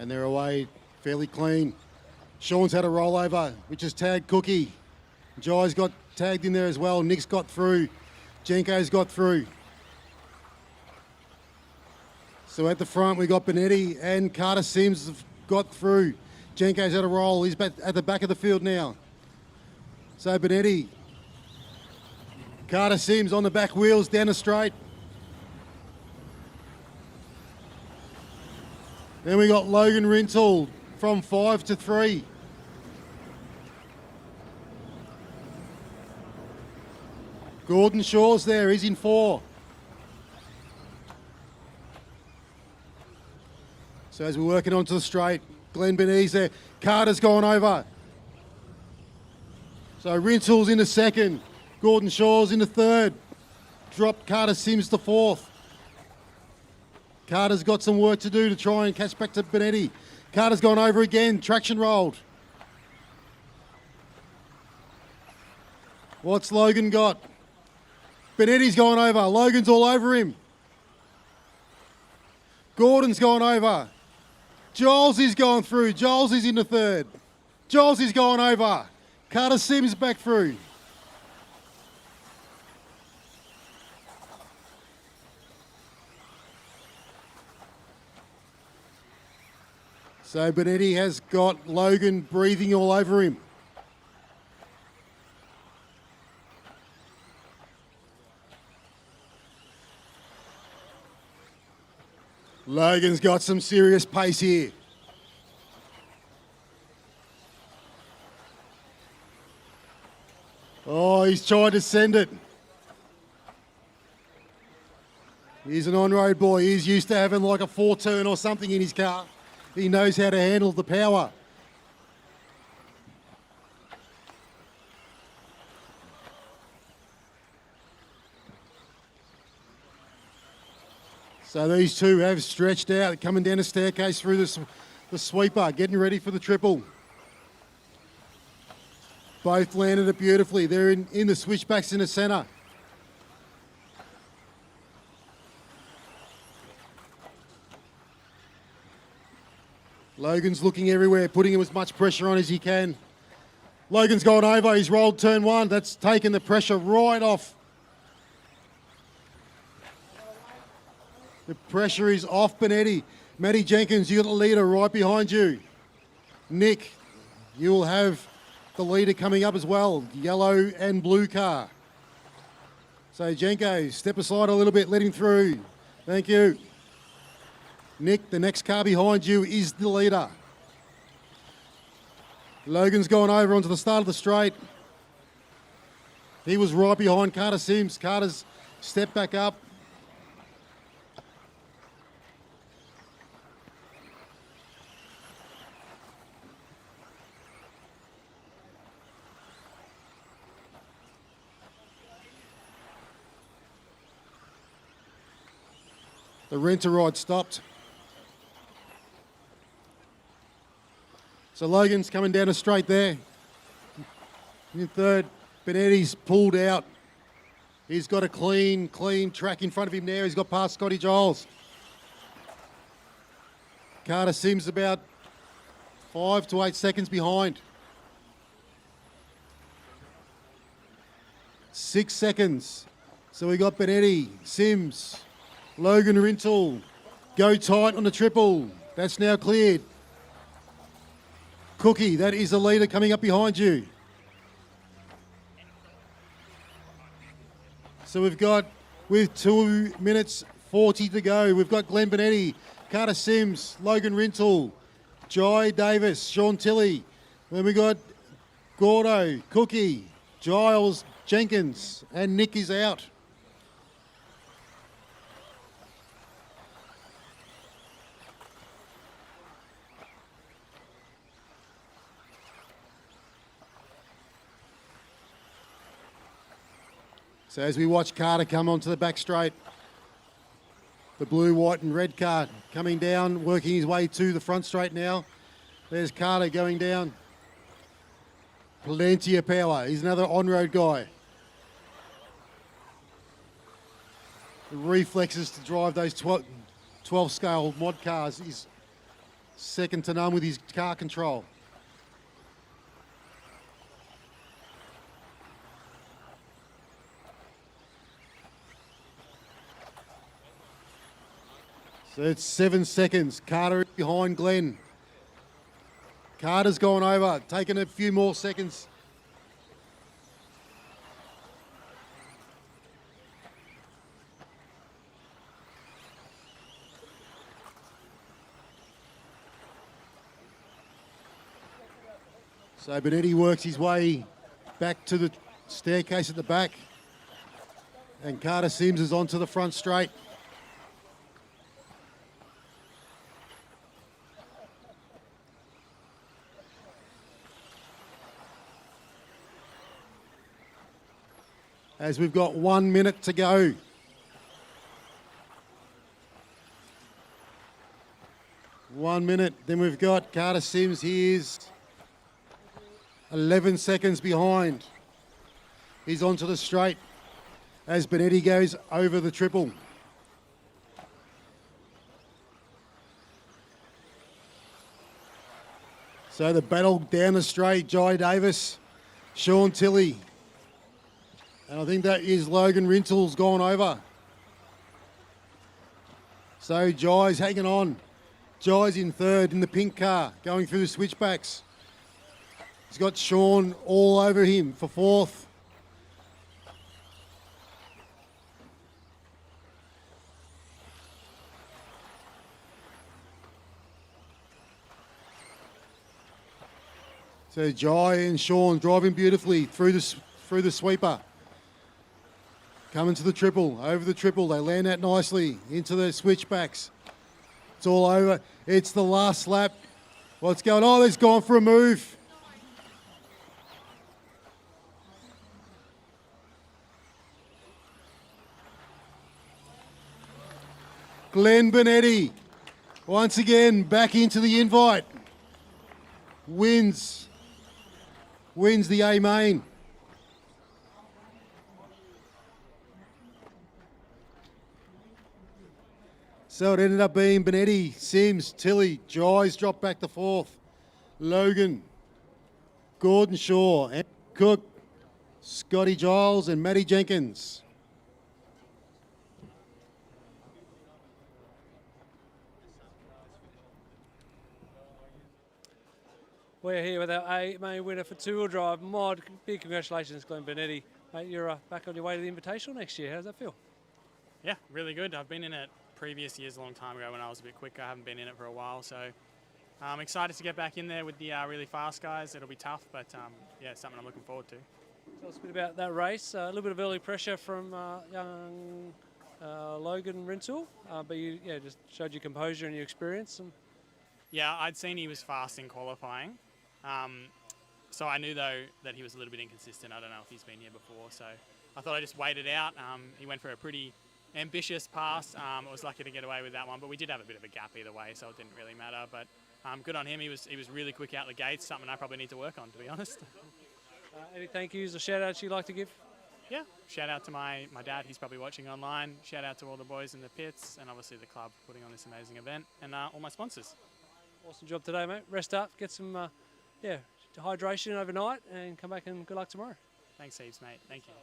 [SPEAKER 1] And they're away fairly clean. Sean's had a rollover, which is tagged Cookie. Jai's got tagged in there as well. Nick's got through. Jenko's got through. So at the front, we got Benetti and Carter Sims have got through. Jenko's had a roll. He's back at the back of the field now. So Benetti. Carter Sims on the back wheels down the straight. Then we got Logan Rintoul from 5 to 3. Gordon Shaw's there, he's in 4. So as we're working onto the straight, Glenn Benitez there. Carter's gone over. So Rintoul's in the 2nd. Gordon Shaw's in the 3rd. Dropped Carter Sims to 4th. Carter's got some work to do to try and catch back to Benetti. Carter's gone over again, traction rolled. What's Logan got? Benetti's gone over, Logan's all over him. Gordon's gone over. Giles is gone through, Giles is in the 3rd. Giles is gone over. Carter Sims back through. So Benetti has got Logan breathing all over him. Logan's got some serious pace here. Oh, he's tried to send it. He's an on-road boy. He's used to having like a 4-turn or something in his car. He knows how to handle the power. So these two have stretched out, coming down the staircase through the sweeper, getting ready for the triple. Both landed it beautifully. They're in the switchbacks in the centre. Logan's looking everywhere, putting as much pressure on as he can. Logan's gone over, he's rolled turn 1. That's taken the pressure right off. The pressure is off Benetti. Matty Jenkins, you got the leader right behind you. Nick, you will have the leader coming up as well. Yellow and blue car. So Jenko, step aside a little bit, let him through. Thank you. Nick, the next car behind you is the leader. Logan's gone over onto the start of the straight. He was right behind Carter Sims. Carter's stepped back up. The renter ride stopped. So Logan's coming down a straight there. In third, Benetti's pulled out. He's got a clean track in front of him now. He's got past Scotty Giles. Carter Sims about 5 to 8 seconds behind. 6 seconds. So we got Benetti, Sims, Logan Rintle. Go tight on the triple. That's now cleared. Cookie, that is the leader coming up behind you. So we've got, with 2 minutes 40 to go, we've got Glenn Benetti, Carter Sims, Logan Rintle, Jai Davis, Sean Tilley. Then we got Gordo, Cookie, Giles, Jenkins, and Nick is out. So as we watch Carter come onto the back straight, the blue, white and red car coming down, working his way to the front straight now. There's Carter going down. Plenty of power. He's another on-road guy. The reflexes to drive those 12 scale mod cars is second to none with his car control. So it's 7 seconds. Carter behind Glenn. Carter's gone over, taking a few more seconds. So Benetti works his way back to the staircase at the back. And Carter Sims is onto the front straight. As we've got 1 minute to go. One minute, then we've got Carter Sims. He is 11 seconds behind. He's onto the straight as Benetti goes over the triple. So the battle down the straight, Jai Davis, Sean Tilley. And I think that is Logan Rintle's gone over. So Jai's hanging on. Jai's in third in the pink car, going through the switchbacks. He's got Sean all over him for fourth. So Jai and Sean driving beautifully through the sweeper. Coming to the triple, over the triple. They land that nicely into the switchbacks. It's all over. It's the last lap. What's going on? He's gone for a move. Glenn Benetti, once again, back into the invite. Wins the A main. So it ended up being Benetti, Sims, Tilley, Jai's dropped back to fourth. Logan, Gordon Shaw, and Cook, Scotty Giles and Matty Jenkins.
[SPEAKER 4] We're here with our A main winner for two-wheel drive mod. Big congratulations, Glenn Benetti. Mate, you're back on your way to the Invitational next year. How does that feel?
[SPEAKER 21] Yeah, really good. I've been in it previous years a long time ago when I was a bit quicker. I haven't been in it for a while, so I'm excited to get back in there with the really fast guys. It'll be tough, but yeah, it's something I'm looking forward to.
[SPEAKER 4] Tell us a bit about that race. A little bit of early pressure from young Logan Rintoul, but you just showed your composure and your experience. And
[SPEAKER 21] Yeah, I'd seen he was fast in qualifying. So I knew, though, that he was a little bit inconsistent. I don't know if he's been here before. So I thought I'd just wait it out. He went for a pretty ambitious pass. I was lucky to get away with that one. But we did have a bit of a gap either way, so it didn't really matter. But good on him. He was really quick out the gates, something I probably need to work on, to be honest.
[SPEAKER 4] any thank yous or shout outs you'd like to give?
[SPEAKER 21] Yeah, shout out to my dad. He's probably watching online. Shout out to all the boys in the pits and obviously the club putting on this amazing event and all my sponsors.
[SPEAKER 4] Awesome job today, mate. Rest up, get some hydration overnight, and come back and good luck tomorrow.
[SPEAKER 21] Thanks heaps, mate. Thank you.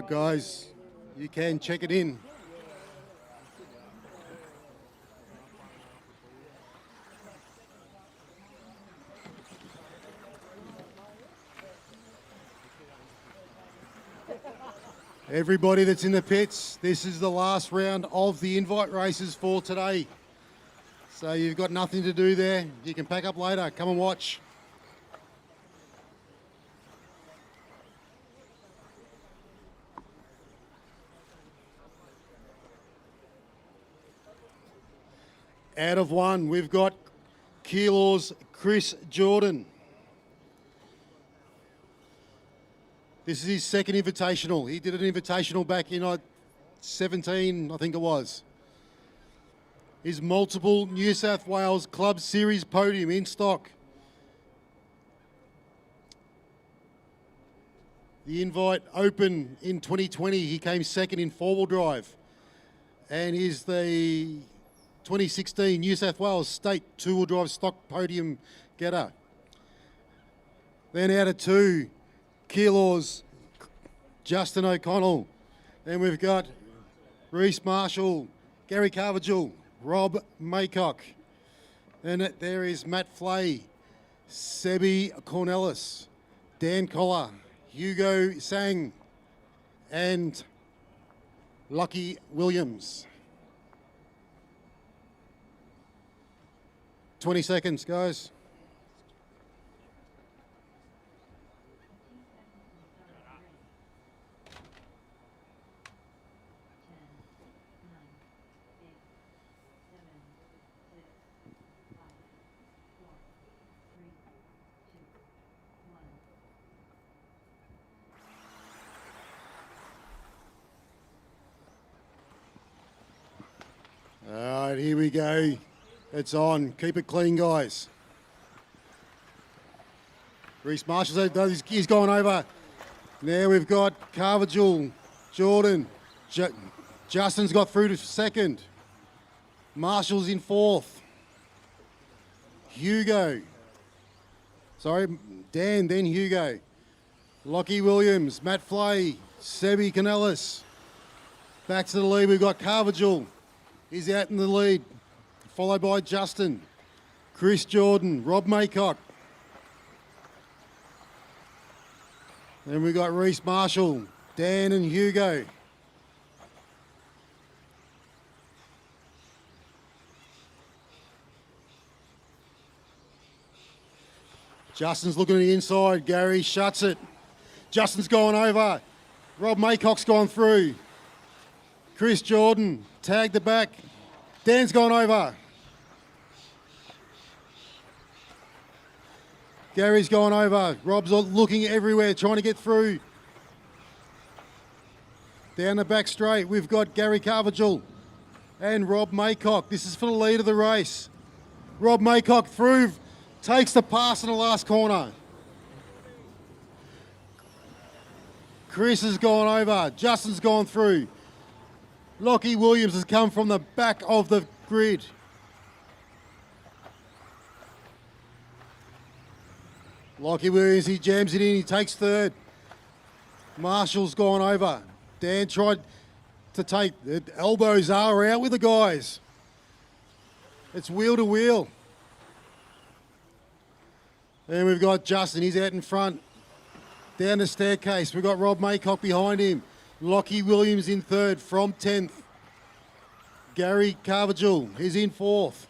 [SPEAKER 1] Guys, you can check it in. Everybody that's in the pits, this is the last round of the invite races for today. So you've got nothing to do there. You can pack up later. Come and watch. Out of one, we've got Keilor's Chris Jordan. This is his second invitational. He did an invitational back in 17, I think it was. His multiple New South Wales Club Series podium in stock. The Invite Open in 2020, he came second in four-wheel drive. And is the 2016 New South Wales State two-wheel drive stock podium getter. Then out of two, Keilor's Justin O'Connell. Then we've got Reece Marshall, Gary Carvajal, Rob Maycock. Then there is Matt Flay, Sebi Cornelis, Dan Collar, Hugo Sang, and Lucky Williams. 20 seconds, guys. All right, here we go. It's on. Keep it clean, guys. Reece Marshall, he's gone over. Now we've got Carvajal, Jordan. Justin's got through to second. Marshall's in fourth. Hugo. Sorry, Dan, then Hugo. Lockie Williams, Matt Flay, Sebi Cornelis. Back to the lead, we've got Carvajal. He's out in the lead, followed by Justin, Chris Jordan, Rob Maycock. Then we've got Reece Marshall, Dan and Hugo. Justin's looking at the inside, Gary shuts it. Justin's gone over, Rob Maycock's gone through. Chris Jordan, tagged the back. Dan's gone over. Gary's gone over. Rob's looking everywhere, trying to get through. Down the back straight, we've got Gary Carvajal and Rob Maycock. This is for the lead of the race. Rob Maycock through, takes the pass in the last corner. Chris has gone over. Justin's gone through. Lockie Williams has come from the back of the grid. Lockie Williams, he jams it in. He takes third. Marshall's gone over. Dan tried to take, the elbows are out with the guys. It's wheel to wheel. Then we've got Justin, he's out in front. Down the staircase, we've got Rob Maycock behind him. Lockie Williams in third from 10th. Gary Carvajal is in fourth.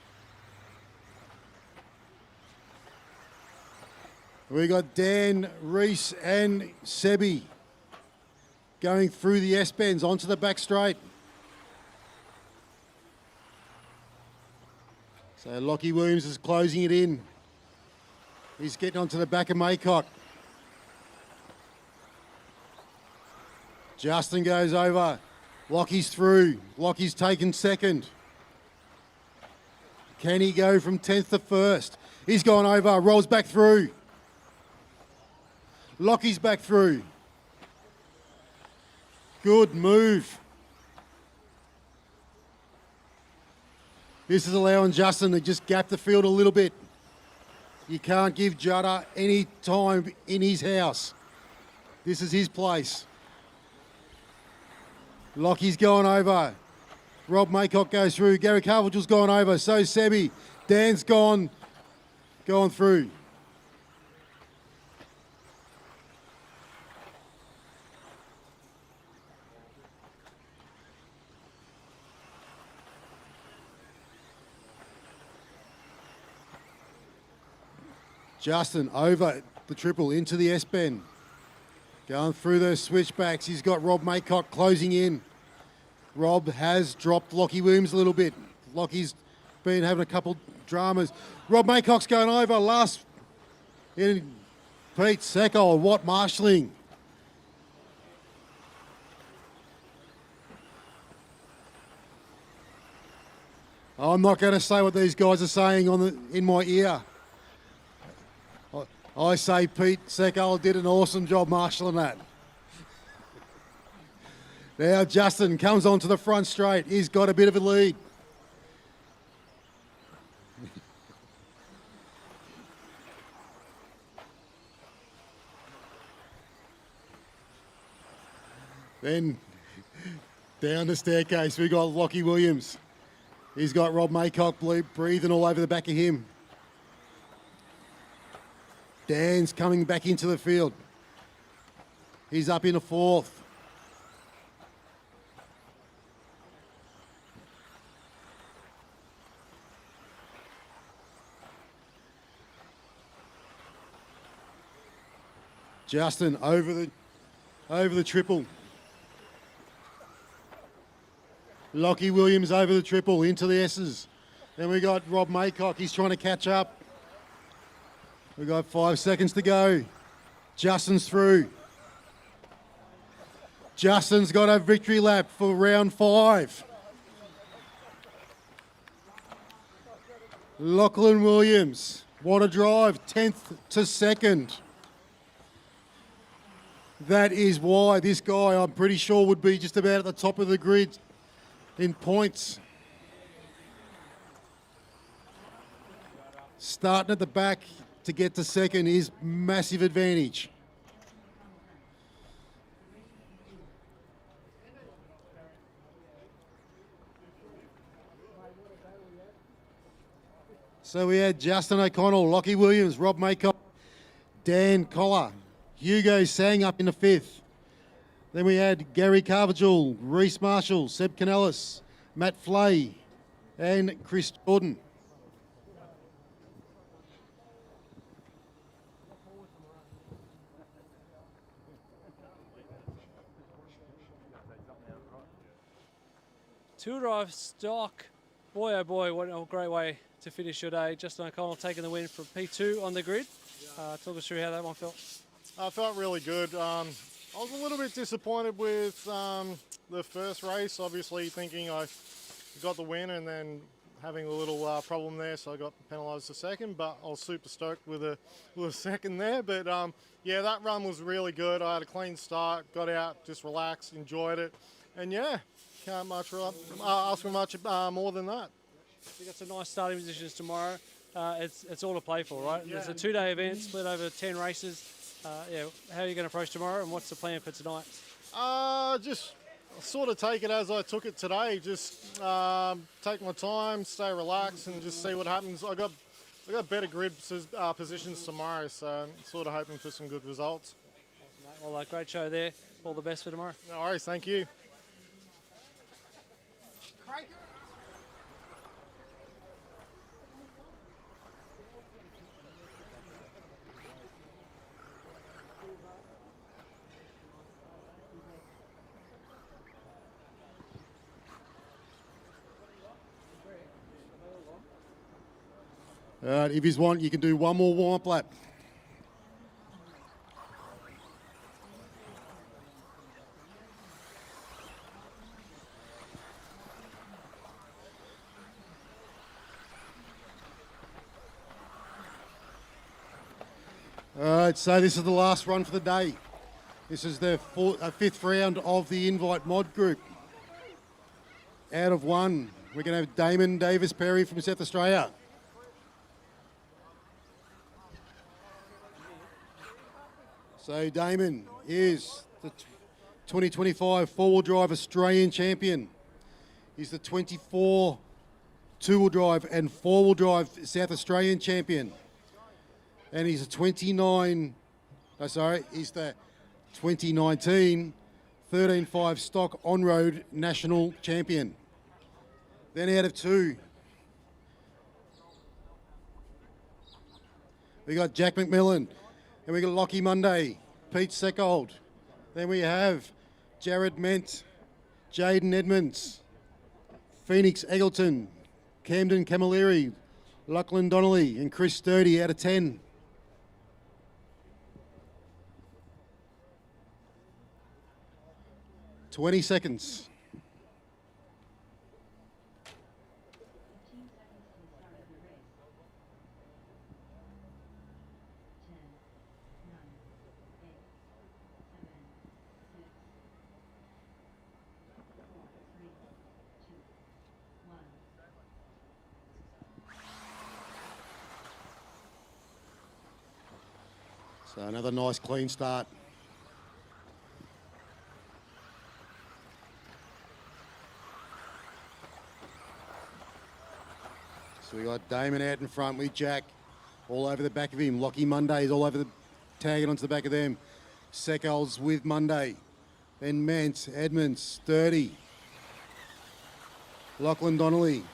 [SPEAKER 1] We got Dan, Reese and Sebi going through the S-bends onto the back straight. So Lockie Williams is closing it in. He's getting onto the back of Maycock. Justin goes over. Lockie's through. Lockie's taken second. Can he go from 10th to 1st? He's gone over, rolls back through. Lockie's back through. Good move. This is allowing Justin to just gap the field a little bit. You can't give Judder any time in his house. This is his place. Lockie's going over. Rob Maycock goes through. Gary Carvajal's gone over. So Sebi. Dan's gone through. Justin over the triple into the S-bend. Going through those switchbacks. He's got Rob Maycock closing in. Rob has dropped Lockie Williams a little bit. Lockie's been having a couple dramas. Rob Maycock's going over. Last in Pete Secol. What marshalling. I'm not going to say what these guys are saying in my ear. I say Pete Secol did an awesome job marshalling that. Now Justin comes onto the front straight. He's got a bit of a lead. Then down the staircase we got Lockie Williams. He's got Rob Maycock breathing all over the back of him. Dan's coming back into the field. He's up in a fourth. Justin over the triple. Lockie Williams over the triple into the S's. Then we got Rob Maycock. He's trying to catch up. We've got 5 seconds to go. Justin's through. Justin's got a victory lap for round 5. Lachlan Williams, what a drive, 10th to 2nd. That is why this guy, I'm pretty sure, would be just about at the top of the grid in points. Starting at the back to get to second is massive advantage. So we had Justin O'Connell, Lockie Williams, Rob Maycock, Dan Collar, Hugo Sang up in the 5th. Then we had Gary Carvajal, Reese Marshall, Seb Canellis, Matt Flay, and Chris Jordan.
[SPEAKER 4] Two drive stock. Boy, oh boy, what a great way to finish your day. Justin O'Connell taking the win from P2 on the grid. Talk us through how that one felt.
[SPEAKER 11] I felt really good. I was a little bit disappointed with the first race, obviously thinking I got the win and then having a little problem there, so I got penalised a second, but I was super stoked with a second there. But yeah, that run was really good. I had a clean start, got out, just relaxed, enjoyed it, and yeah, can't ask for much more than that.
[SPEAKER 4] You got some nice starting positions tomorrow. It's all to play for, right?
[SPEAKER 11] Yeah.
[SPEAKER 4] It's a 2-day event split over 10 races. Yeah, how are you going to approach tomorrow, and what's the plan for tonight?
[SPEAKER 11] Just sort of take it as I took it today. Just take my time, stay relaxed, and just see what happens. I got better grid positions tomorrow, so I'm sort of hoping for some good results.
[SPEAKER 4] Awesome, mate. Well, great show there. All the best for tomorrow.
[SPEAKER 11] No worries, thank you.
[SPEAKER 1] All right, if you want, you can do one more warm-up lap. All right, so this is the last run for the day. This is the fifth round of the Invite Mod group. Out of one, we're going to have Damon Davis-Perry from South Australia. So Damon is the 2025 four-wheel drive Australian champion. He's the 24 two-wheel drive and four-wheel drive South Australian champion. And he's the 2019 13.5 stock on-road national champion. Then out of two, we got Jack McMillan. And we got Lockie Monday, Pete Seckold. Then we have Jared Ment, Jaden Edmonds, Phoenix Eggleton, Camden Camilleri, Lachlan Donnelly, and Chris Sturdy out of 10. "20 seconds. So another nice clean start. So we got Damon out in front with Jack all over the back of him. Lockie Monday's all over the tagging onto the back of them. Seckles with Monday. Then Mance, Edmonds, Sturdy. Lachlan Donnelly,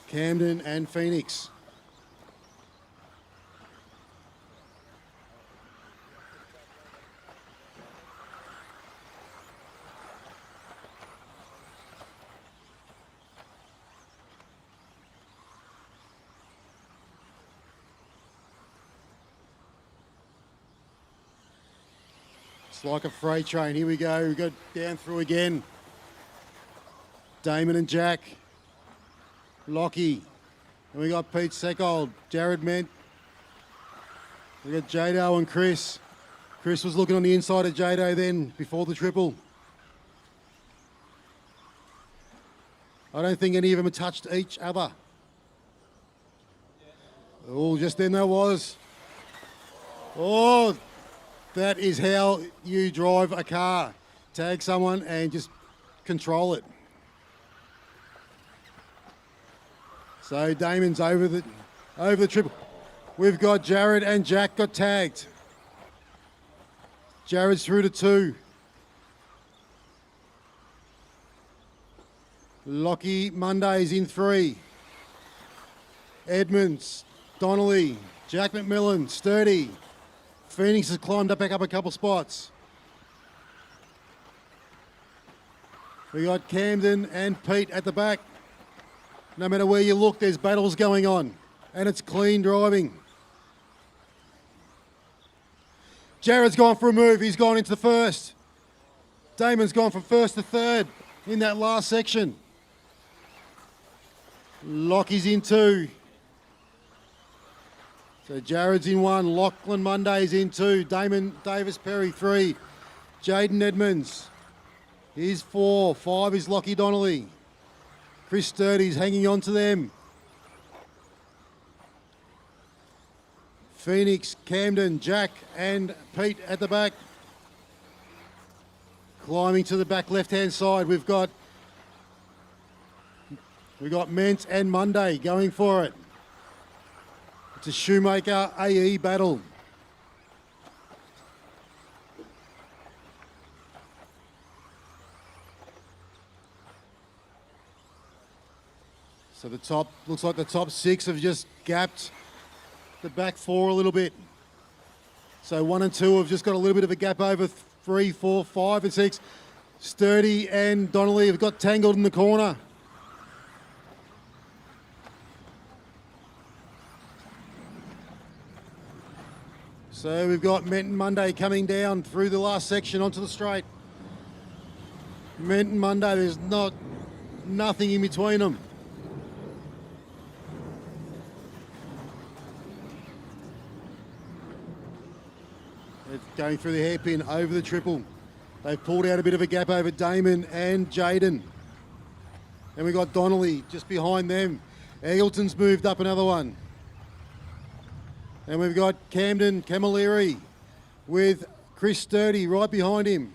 [SPEAKER 1] Camden and Phoenix. It's like a freight train. Here we go. We go down through again. Damon and Jack. Lockie. And we got Pete Seckold. Jared Ment. We got Jado and Chris. Chris was looking on the inside of Jado then before the triple. I don't think any of them had touched each other. Oh, just then there was. Oh, that is how you drive a car. Tag someone and just control it. So Damon's over the triple. We've got Jared and Jack got tagged. Jared's through to 2. Lockie Monday's in 3. Edmonds, Donnelly, Jack McMillan, Sturdy. Phoenix has climbed back up a couple spots. We got Camden and Pete at the back. No matter where you look, there's battles going on, and it's clean driving. Jared's gone for a move. He's gone into the first. Damon's gone from first to third in that last section. Lockie's in 2. So Jared's in 1. Lachlan Monday's in 2. Damon Davis Perry 3. Jaden Edmonds. He's 4. 5 is Lockie Donnelly. Chris Sturdy's hanging on to them. Phoenix, Camden, Jack and Pete at the back. Climbing to the back left-hand side, we've got Ment and Monday going for it. It's a Shoemaker AE battle. So looks like the top 6 have just gapped the back 4 a little bit. So 1 and 2 have just got a little bit of a gap over 3, 4, 5 and 6. Sturdy and Donnelly have got tangled in the corner. So we've got Menton Monday coming down through the last section onto the straight. Menton Monday, there's nothing in between them. It's going through the hairpin over the triple. They've pulled out a bit of a gap over Damon and Jaden. And we've got Donnelly just behind them. Eagleton's moved up another one. And we've got Camden Camilleri with Chris Sturdy right behind him.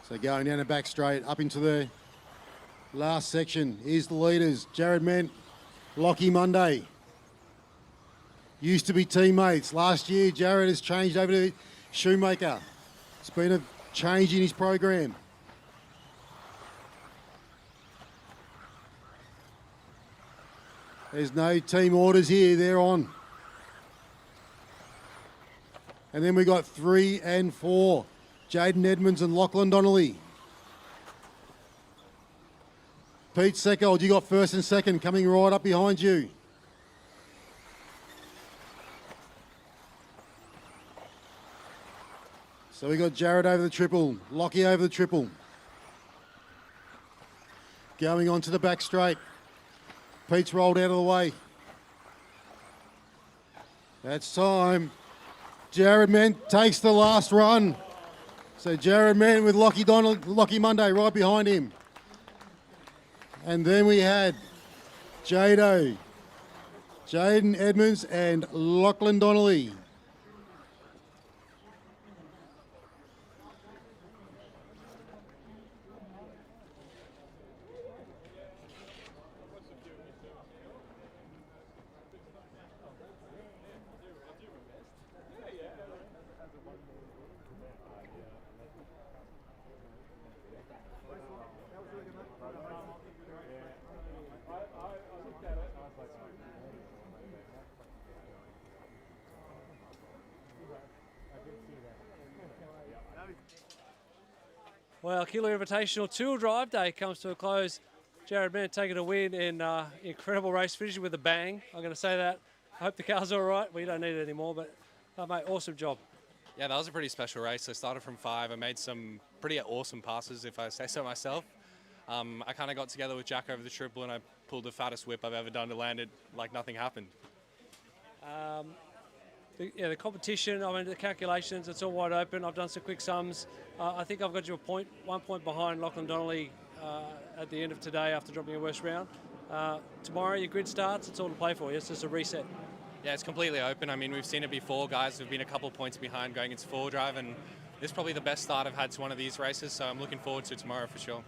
[SPEAKER 1] So going down the back straight, up into the last section. Here's the leaders, Jared Ment, Lockie Monday. Used to be teammates. Last year, Jared has changed over to Shoemaker. It's been a change in his program. There's no team orders here, they're on. And then we got 3 and 4. Jaden Edmonds and Lachlan Donnelly. Pete Seckold, you got 1st and 2nd coming right up behind you. So we got Jared over the triple, Lockie over the triple. Going on to the back straight. Pete's rolled out of the way. That's time. Jared Ment takes the last run. So Jared Ment with Lockie Monday right behind him. And then we had Jaden Edmonds and Lachlan Donnelly.
[SPEAKER 4] Well, Keilor Invitational two-wheel drive day comes to a close. Jared Ment taking a win in incredible race, finishing with a bang. I'm going to say that. I hope the car's all right. We don't need it anymore, but mate, awesome job.
[SPEAKER 17] Yeah, that was a pretty special race. I started from 5. I made some pretty awesome passes, if I say so myself. I kind of got together with Jack over the triple and I pulled the fattest whip I've ever done to land it like nothing happened.
[SPEAKER 4] The competition, I mean, the calculations, it's all wide open. I've done some quick sums. I think I've got you 1 point behind Lachlan Donnelly at the end of today after dropping your worst round. Tomorrow your grid starts, it's all to play for. It's just a reset.
[SPEAKER 17] Yeah, it's completely open. I mean, we've seen it before. Guys have been a couple points behind going into 4-drive, and this is probably the best start I've had to one of these races, so I'm looking forward to tomorrow for sure.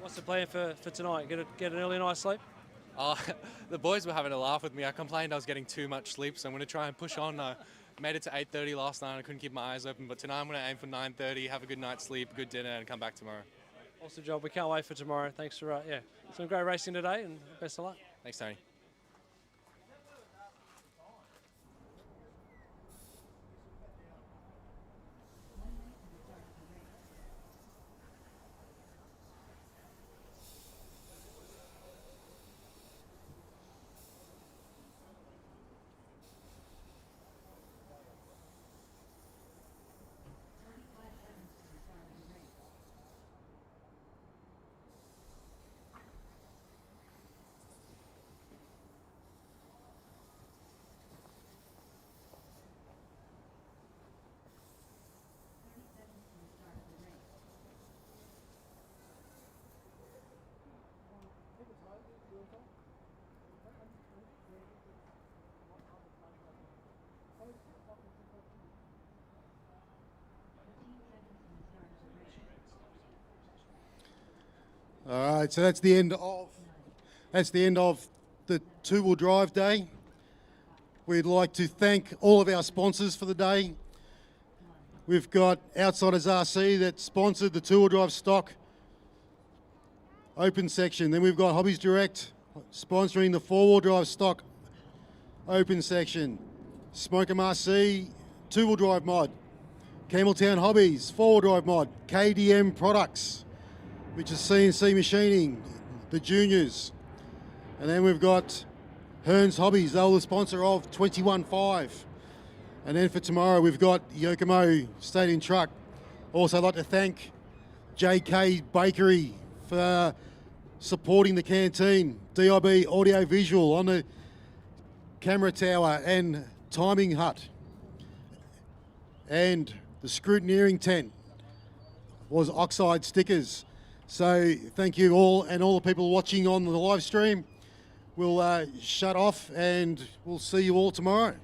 [SPEAKER 4] What's the plan for tonight? Get an early night's sleep?
[SPEAKER 17] The boys were having a laugh with me. I complained I was getting too much sleep, so I'm going to try and push on. I made it to 8:30 last night. I couldn't keep my eyes open, but tonight I'm going to aim for 9:30, have a good night's sleep, good dinner, and come back tomorrow.
[SPEAKER 4] Awesome job. We can't wait for tomorrow. Thanks for some great racing today, and best of luck.
[SPEAKER 17] Thanks, Tony.
[SPEAKER 1] All right, so that's the end of the two-wheel drive day. We'd like to thank all of our sponsors for the day. We've got Outsiders RC that sponsored the two-wheel drive stock open section. Then we've got Hobbies Direct sponsoring the four-wheel drive stock open section. Smokem RC two-wheel drive mod. Campbelltown Hobbies four-wheel drive mod. KDM Products, which is CNC machining, the juniors. And then we've got Hearns Hobbies, they're the sponsor of 21.5. And then for tomorrow, we've got Yokomo Stadium Truck. Also, I'd like to thank JK Bakery for supporting the canteen, DIB Audio Visual on the camera tower and timing hut. And the scrutineering tent was Oxide Stickers. So thank you all, and all the people watching on the live stream. We'll shut off and we'll see you all tomorrow.